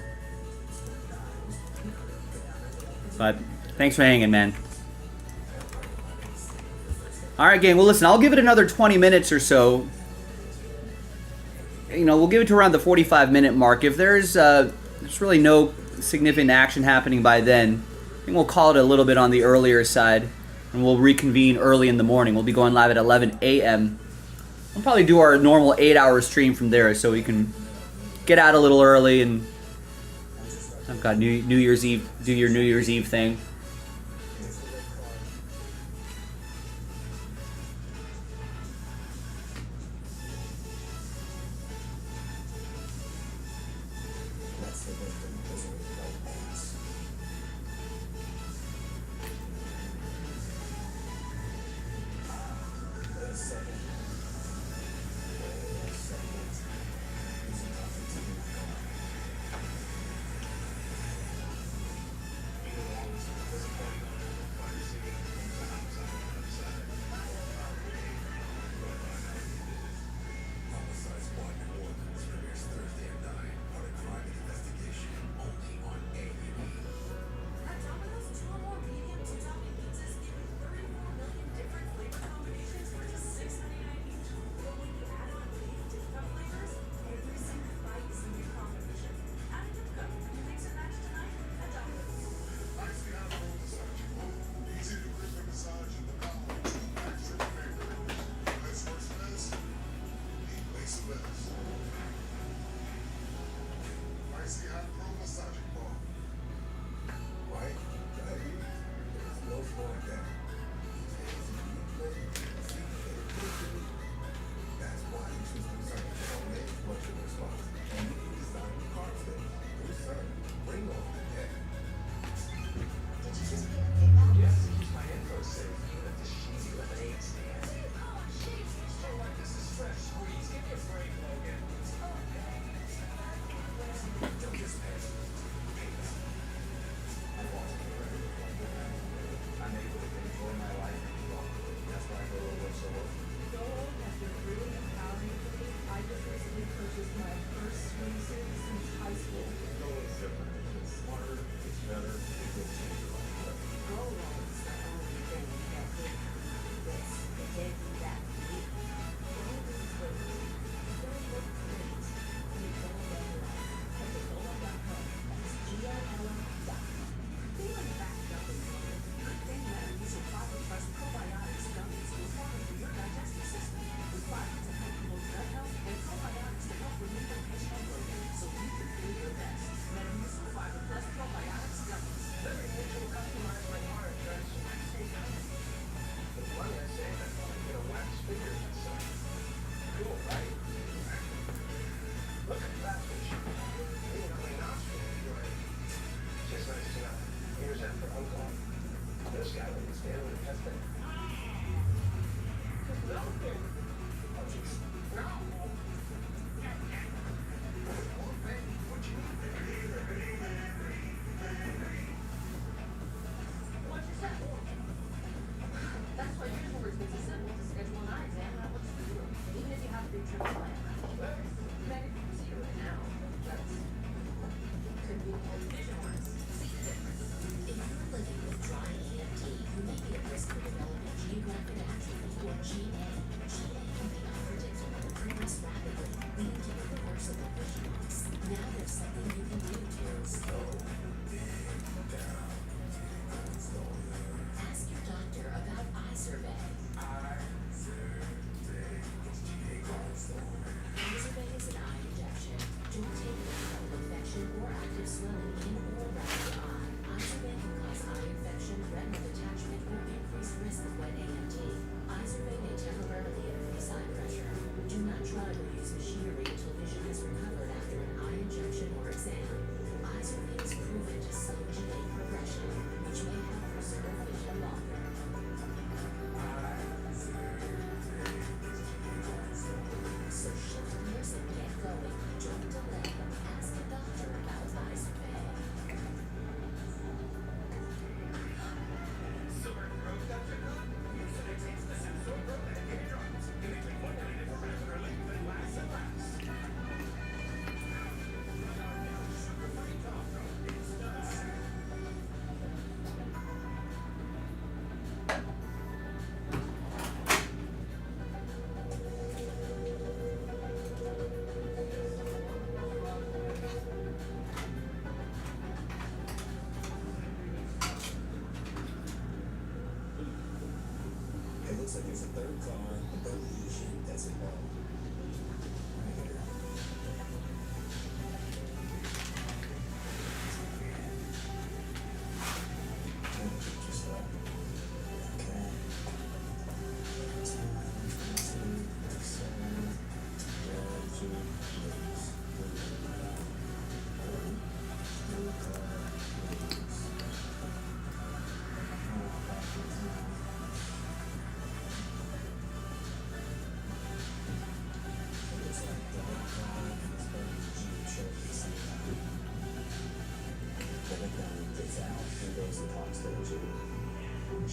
But thanks for hanging, man. Alright, gang. Well, listen, I'll give it another 20 minutes or so. You know, we'll give it to around the 45-minute mark. If there's really no significant action happening by then, I think we'll call it a little bit on the earlier side, and we'll reconvene early in the morning. We'll be going live at 11 a.m. We'll probably do our normal 8-hour stream from there, so we can get out a little early. And I've got New Year's Eve. Do your New Year's Eve thing.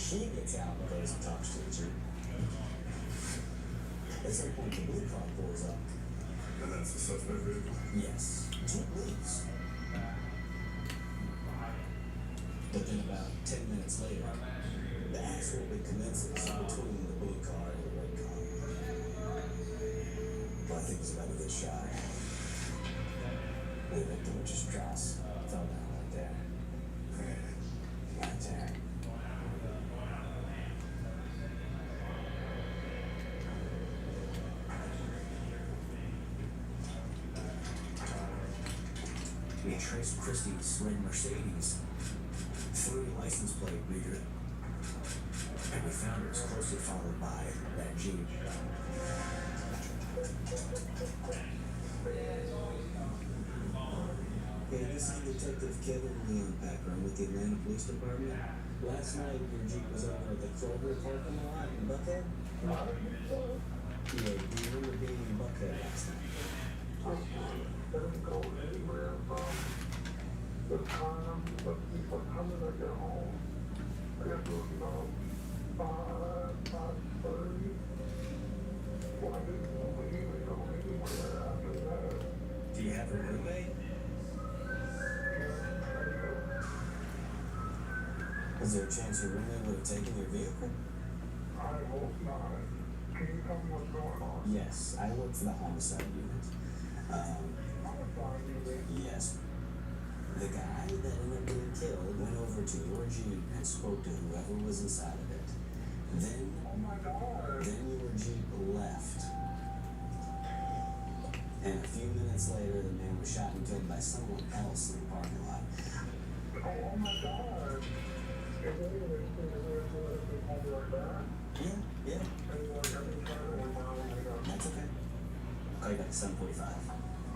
She gets out and goes and talks to the Jeep. At some point, the blue car pulls up. And that's the suspect vehicle? Yes. Jeep leaves. But then about 10 minutes later, the actual commences between the blue car and the red car. Well, I think he's about to get shot. The victim just drops, fell down right there. Right there. We traced Christie's red Mercedes through the license plate reader, and we found it was closely followed by that Jeep. Hey, this is Detective Kevin Leon Packer. I'm with the Atlanta Police Department. Last night, your Jeep was over at the Kroger parking lot in Buckhead? Yeah, do you remember being in Buckhead last night? Doesn't go anywhere from the time of people coming to get home. I guess it was about 5:30. Well, I didn't really go anywhere after that. Do you have a roommate? Is there a chance your roommate would have taken your vehicle? I hope not. Can you tell me what's going on? Yes, I work for the homicide unit. Yes. The guy that ended up being killed went over to your Jeep and spoke to whoever was inside of it. Then, then your Jeep left. And a few minutes later, the man was shot and killed by someone else in the parking lot. Oh my God. Yeah. That's okay. Call you back at 7:45.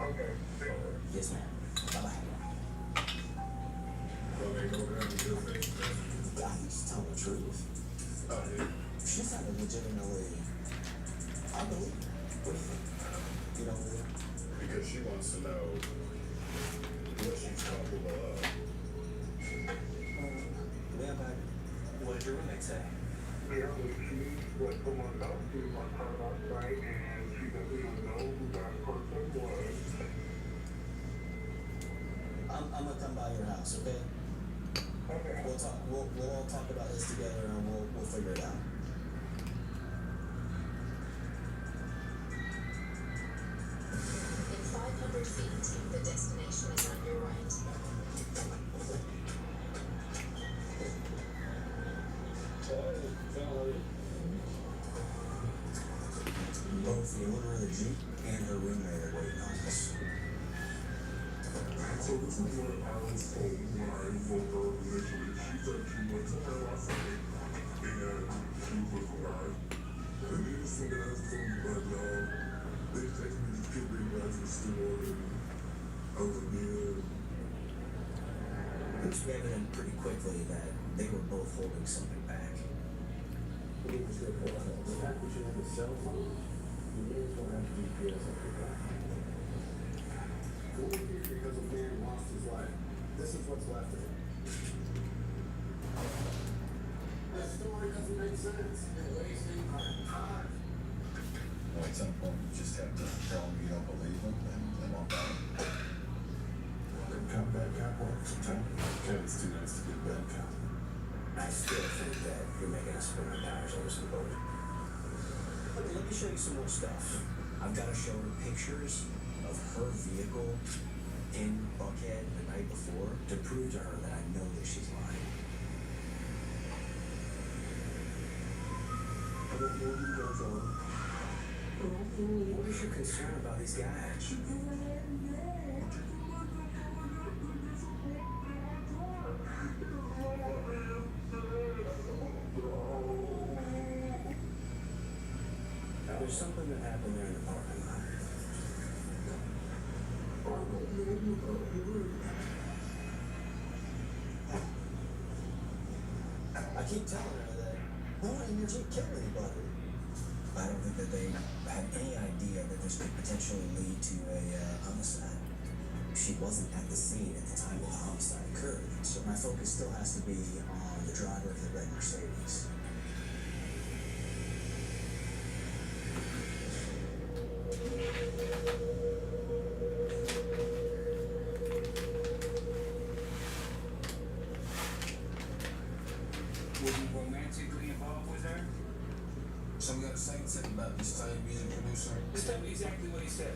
Okay. Yes, ma'am. Bye-bye. Guys, tell the truth. She sounded legitimately. I believe her. What do you think? You don't believe her? Because she wants to know what she's capable of. Yeah, but what did your roommate say? Yeah, she was someone else who was her last night, and she doesn't even know who that person was. I'm gonna come by your house, okay? Okay. We'll talk. We'll all talk about this together, and we'll figure it out. In 500 feet, the destination is on your right. Both the owner of the Jeep and her roommate are waiting on us. So this is what I was told when I informed her initially. She said she went to her last night, and she was with a guy. And they just figured out from but they texted me to get me back to the store, and I was like, yeah. It was evident pretty quickly that they were both holding something back. The fact that you have a cell phone, you may as well have GPS up your back. We're here because a man lost his life. This is what's left of him. This story doesn't make sense. You're wasting our time. Well, at some point, you just have to tell them you don't believe them and walk out. Then come back out work sometime. Kevin's too nice to get back out. I still think that you're making us spin our tires over some boat. Okay, let me show you some more stuff. I've got to show her pictures of her vehicle in Buckhead the night before to prove to her that I know that she's lying. I don't know who you guys are. What is your concern about these guys? There's something that happened there in the parking lot. I keep telling her that no one in your Jeep killed anybody. I don't think that they had any idea that this could potentially lead to a homicide. She wasn't at the scene at the time that the homicide occurred, so my focus still has to be on the driver of the red Mercedes. Were you romantically involved with her? So we got a second tip about this same music producer. Just tell me exactly what he said.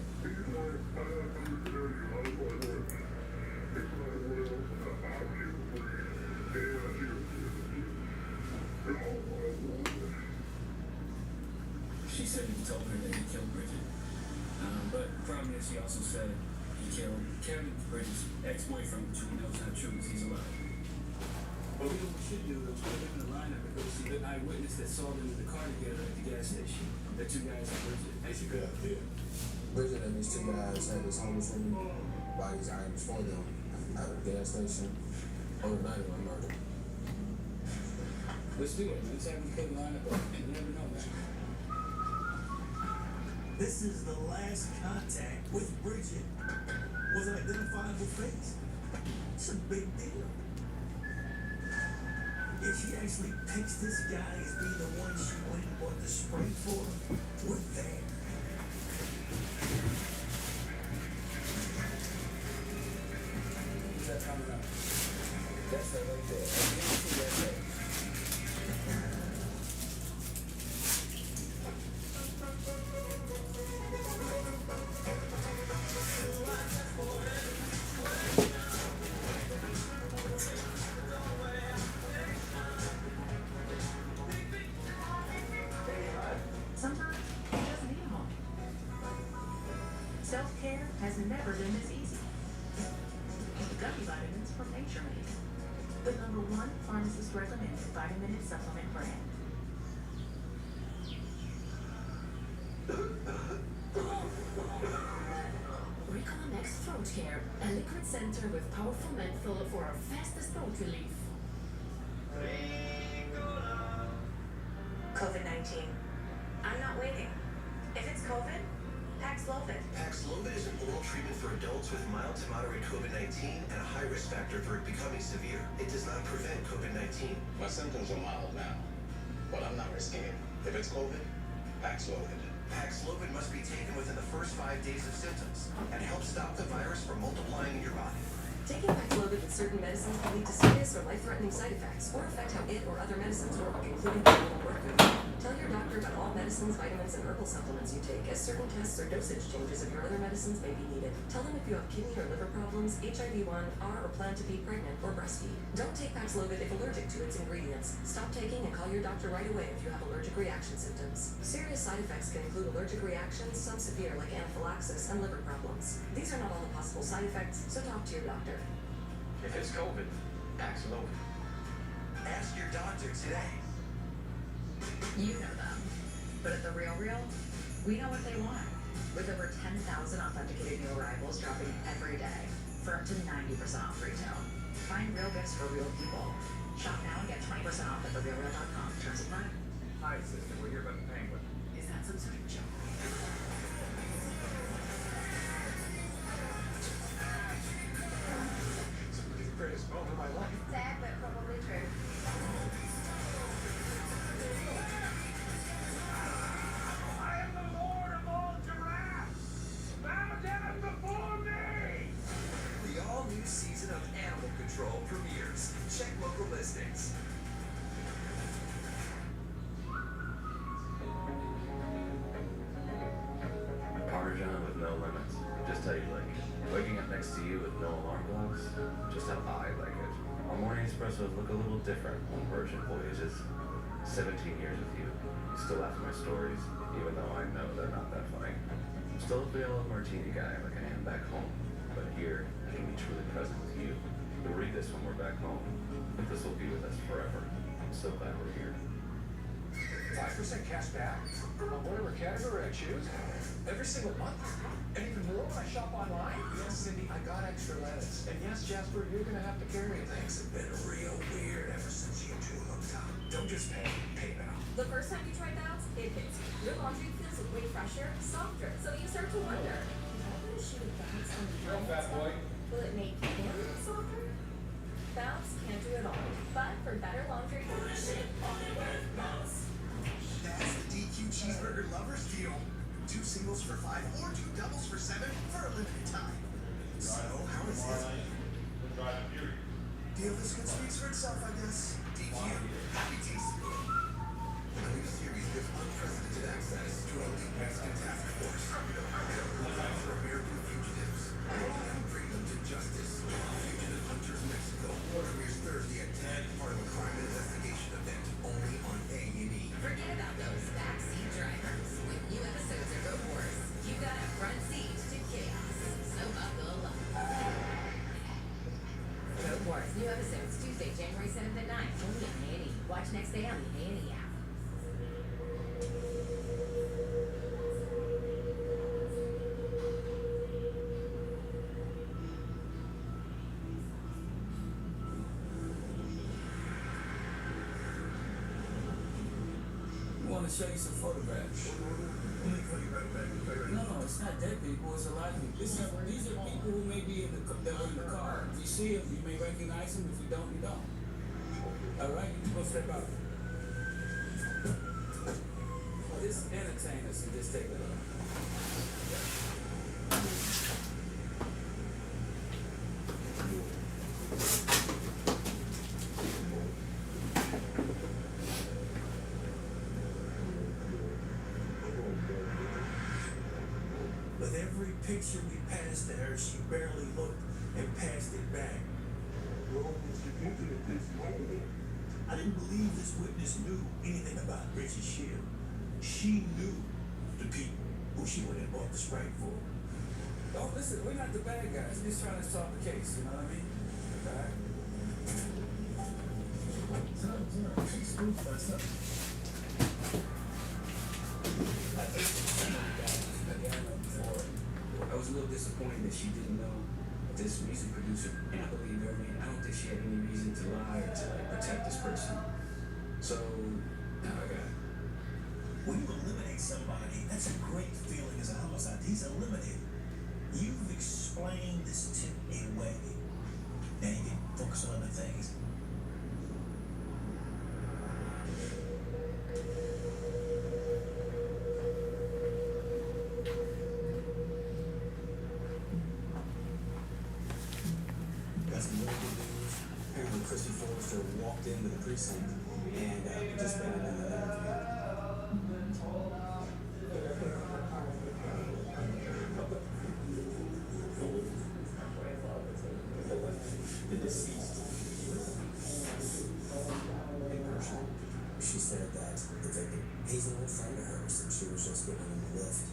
She said he told her that he killed Bridget. But the problem is she also said he killed Kevin, Bridget's ex-boyfriend, which we know is not true because he's alive. But we know what we should do is put them in the lineup and go see the eyewitness that saw them in the car together at the gas station. The two guys and Bridget. That's a good idea. Bridget and these two guys had this homeless woman buy these items for them at a gas station on the night of my murder. Let's do it, man. Let's have them put the lineup up. You never know, man. This is the last contact with Bridget. Was an identifiable face. It's a big deal. If she actually picks this guy as being the one she went and bought the spray for, we're there. Who's that coming up? That's that right there. I guarantee that's it. Sometimes you just need a home. Self-care has never been this easy. Gummy vitamins from Nature Made. The #1 pharmacist recommended vitamin and supplement brand. Reconex Throat Care, a liquid center with powerful menthol for our fastest throat relief. COVID-19. I'm not waiting. If it's COVID, Paxlovid. Paxlovid is an oral treatment for adults with mild to moderate COVID-19 and a high risk factor for it becoming severe. It does not prevent COVID-19. My symptoms are mild now, but I'm not risking it. If it's COVID, Paxlovid. Paxlovid must be taken within the first 5 days of symptoms and help stop the virus from multiplying in your body. Taking Paxlovid with certain medicines can lead to serious or life-threatening side effects or affect how it or other medicines work, including how it will work with you. Tell your doctor about all medicines, vitamins, and herbal supplements you take, as certain tests or dosage changes of your other medicines may be needed. Tell them if you have kidney or liver problems, HIV-1, are or plan to be pregnant, or breastfeed. Don't take Paxlovid if allergic to its ingredients. Stop taking and call your doctor right away if you have allergic reaction symptoms. Serious side effects can include allergic reactions, some severe like anaphylaxis, and liver problems. These are not all the possible side effects, so talk to your doctor. If it's COVID, Paxlovid. Ask your doctor today. You know them. But at The RealReal, we know what they want. With over 10,000 authenticated new arrivals dropping every day for up to 90% off retail. Find real gifts for real people. Shop now and get 20% off at therealreal.com. Terms apply. Hi, sister. We're here about the penguin. Is that some sort of joke? It's the greatest moment of my life. Sad, but probably true. I am the Lord of all giraffes! Bow down before me! The all-new season of Animal Control premieres. Check local listings. Parmesan with no limits. Just how you like it. Waking up next to you with no alarm clocks. Just how I like it. Our morning espressos look a little different on Virgin Voyages. 17 years with you. You still laugh at my stories, even though I know they're not that funny. I'm still a vanilla martini guy like I am back home. But here, I can be truly present with you. You'll read this when we're back home. But this will be with us forever. I'm so glad we're here. 5% cash back on whatever category I choose. Every single month. And even more when I shop online. Yes, Cindy, I got extra lettuce. And yes, Jasper, you're gonna have to carry it. Things have been real weird ever since you two hooked up. Don't just pay now. The first time you tried that, it hits. Your laundry feels way fresher, softer. So you start to wonder, is that what a shoe bounce on the Real fat boy. Will it make him softer? Bounce can't do it all, but for better laundry, That's the DQ Cheeseburger Lovers Deal. 2 singles for $5 or 2 doubles for $7 for a limited time. So, how is it? Deal this good speaks for itself, I guess. DQ, happy tasting. A new series gives unprecedented access to a elite Mexican task force. For American fugitives, and bring them to justice. Fugitive Hunters Mexico premieres Thursday at 10, part of a crime investigation event only on A&E. forget about those backseat drivers. With new episodes of Road Wars, you got a front seat to chaos. So buckle up. Road Wars, new episodes Tuesday, January 7th at 9, only on A&E. Watch next day on the A&E app. I want to show you some photographs. No, it's not dead people. It's alive people. These are people who may be that were in the car. If you see them, you may recognize them. If you don't, you don't. All right, you go step out. Just entertain us and just take a look. With every picture we passed to her, she barely looked and passed it back. I didn't believe this witness knew anything about Richard Shield. She knew the people who she went and bought the Sprite for. Oh, listen, we're not the bad guys. We're just trying to solve the case. You know what I mean? All right. I was a little disappointed that she didn't know this music producer, and I believe her. I mean, I don't think she had any reason to lie or to protect this person. So now I got it. When you eliminate somebody, that's a great feeling as a homicide. He's eliminated. You've explained this tip away. Now you can focus on other things. Got some really good news. Apparently, Chrissy Forrester walked into the precinct and participated in an interview. The deceased in person. She said that the victim, he's an old friend of hers, and she was just giving him a lift.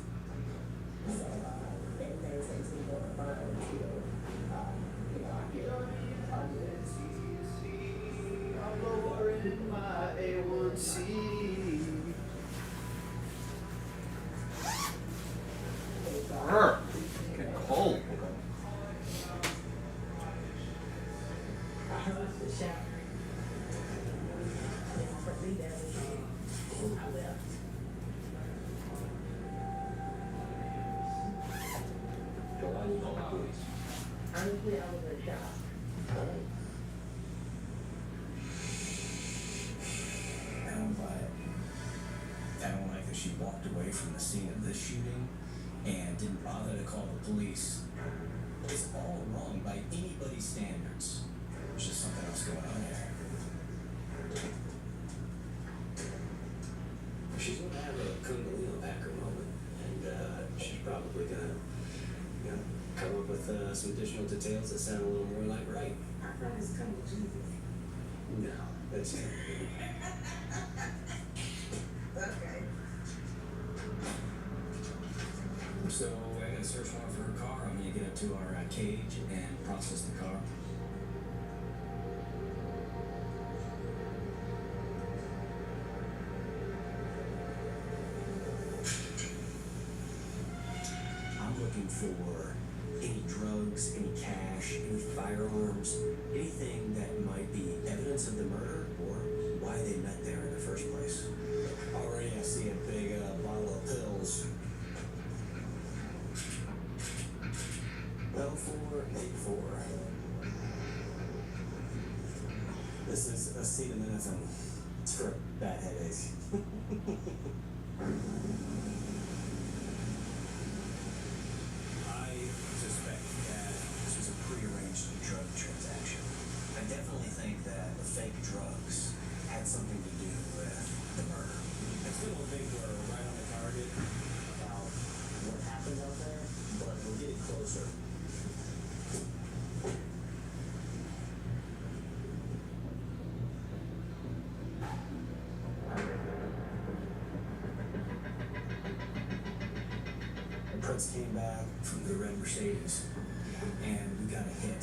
Getting cold. Honestly, I was in shock. I don't buy it. I don't like that she walked away from the scene of this shooting and didn't bother to call the police. It's all wrong by anybody's standards. There's just something else going on here. She's gonna have a Kundalini Packer moment, and she's probably gonna, come up with some additional details that sound a little more like right. I thought it was coming with Jesus. No, that's it. Okay. So I got a search warrant for her car. I'm gonna get up to our cage and process the car. I'm looking for any drugs, any cash, any firearms, anything that might be evidence of the murder or why they met there in the first place. Already I see a big bottle of pills. 0484. This is acetaminophen. It's for a bad headache. I suspect that this was a prearranged drug transaction. I definitely think that the fake drugs had something to do with the murder. I still don't think we're right on the target about what happened out there, but we're getting closer. Prince came back from the red Mercedes, and we got a hit.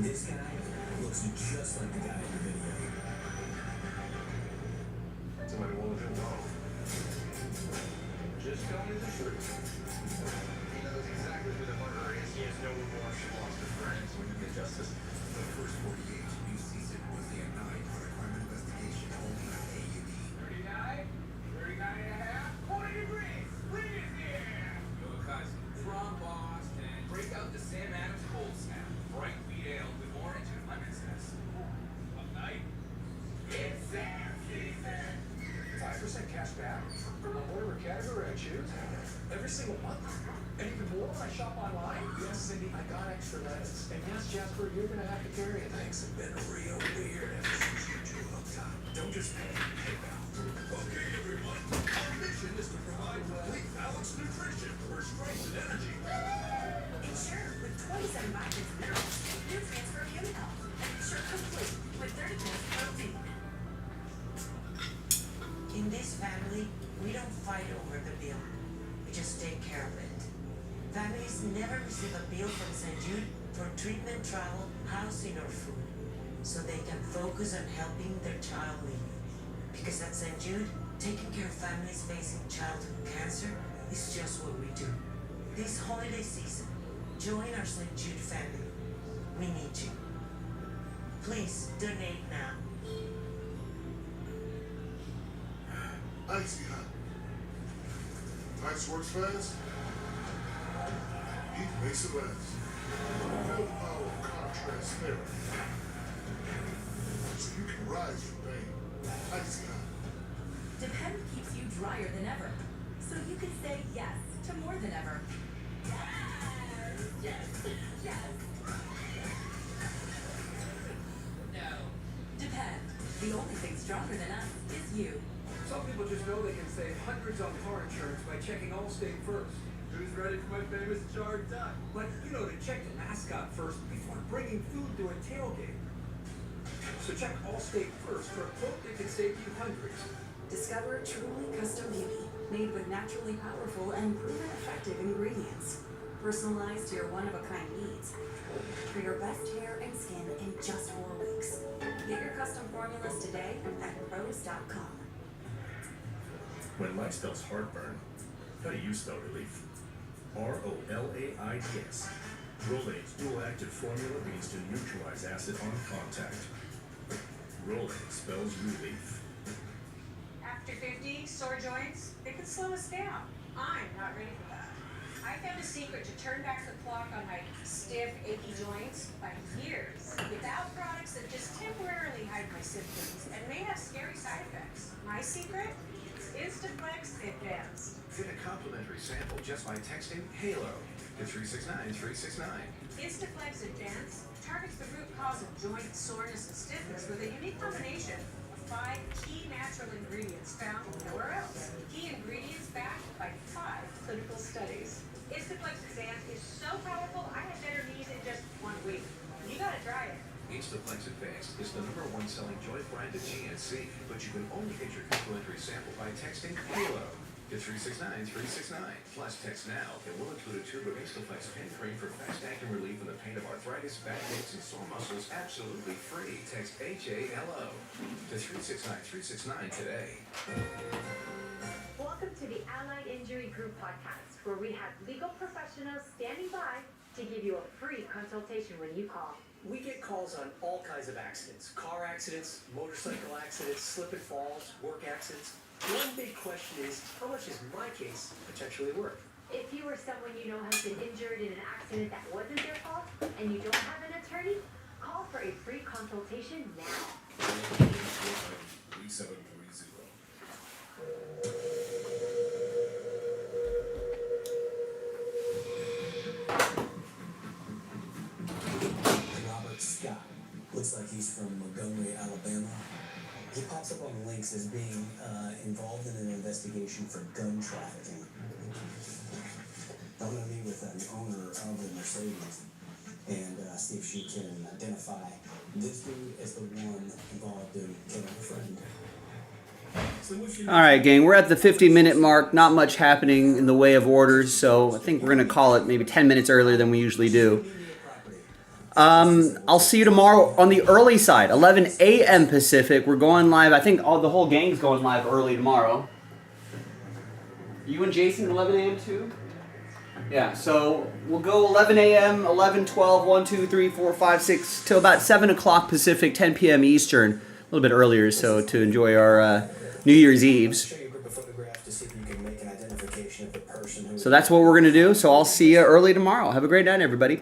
This guy looks just like the guy in the video. Somebody wanted him off. Just tell me the truth. He knows exactly who the murderer is. He has no remorse. He lost his friends. When you get justice. The first 48 new season was the at 9 for a crime investigation only on AUB. 39, 39 and a half, 40 degrees. Leave it here. Your cousin from Boston. Break out the Sam Adams cold snap. Bright wheat ale with orange and lemon zest. A night. It's Sam season. 5% cash back on whatever category I choose. Every single month. And even more when I shop online. Yes, Cindy, I got extra lettuce. And yes, Jasper, you're going to have to carry it. Things have been real weird ever since you two hooked up. Don't just pay PayPal. Okay, everyone. Our mission is to provide complete balanced nutrition for strength and energy. And sure, with 27 vitamins and minerals, nutrients for immune health. And sure complete with 30 grams of protein. In this family, we don't fight over the bill. We just take care of it. Families never receive a bill from St. Jude for treatment, travel, housing, or food, so they can focus on helping their child live. Because at St. Jude, taking care of families facing childhood cancer is just what we do. This holiday season, join our St. Jude family. We need you. Please donate now. Icy hot. Ice works fast. Heat makes it last. Feel the power of contrast therapy. So you can rise from pain. Icy hot. Depend keeps you drier than ever. So you can say yes to more than ever. Yes. No. Depend. The only thing stronger than us is you. Some people just know they can save hundreds on car insurance by checking Allstate first. Who's ready for my famous jar duck? But, to check the mascot first before bringing food to a tailgate. So check Allstate first for a quote that can save you hundreds. Discover truly custom beauty, made with naturally powerful and proven effective ingredients. Personalized to your one-of-a-kind needs. For your best hair and skin in just 4 weeks. Get your custom formulas today at rose.com. When life spells heartburn, how do you spell relief? ROLAIDS. Rolaids dual-active formula means to neutralize acid on contact. Rolaids spells relief. After 50, sore joints, they could slow us down. I'm not ready for that. I found a secret to turn back the clock on my stiff, achy joints by years without products that just temporarily hide my symptoms and may have scary side effects. My secret? Instaflex Advanced. Get a complimentary sample just by texting HALO to 369-369. Instaflex Advanced targets the root cause of joint soreness and stiffness with a unique combination of 5 key natural ingredients found nowhere else. Key ingredients backed by 5 clinical studies. Instaflex Advanced is so powerful, I had better knees in just 1 week. You gotta try it. Instaflex Advanced is the #1 selling joint brand at GNC, but you can only get your complimentary sample by texting HALO to 369-369. Plus, text now and we'll include a tube of Instaflex pain cream for fast-acting relief in the pain of arthritis, backaches, and sore muscles absolutely free. Text HALO to 369-369 today. Welcome to the Allied Injury Group podcast, where we have legal professionals standing by to give you a free consultation when you call. We get calls on all kinds of accidents. Car accidents, motorcycle accidents, slip and falls, work accidents. One big question is, how much is my case potentially worth? If you or someone you know has been injured in an accident that wasn't their fault and you don't have an attorney, Call for a free consultation now. 3730. Robert Scott. Looks like he's from Montgomery, Alabama. He pops up on the links as being involved in an investigation for gun trafficking. I'm going to meet with an owner of the Mercedes and see if she can identify this dude as the one involved in killing a friend. All right, gang, we're at the 50-minute mark. Not much happening in the way of orders, so I think we're going to call it maybe 10 minutes earlier than we usually do. I'll see you tomorrow on the early side, 11 a.m. Pacific. We're going live. I think the whole gang's going live early tomorrow. You and Jason, 11 a.m. too? Yeah, so we'll go 11 a.m., 11, 12, 1, 2, 3, 4, 5, 6, till about 7 o'clock Pacific, 10 p.m. Eastern. A little bit earlier, so to enjoy our New Year's Eves. So that's what we're going to do. So I'll see you early tomorrow. Have a great night, everybody.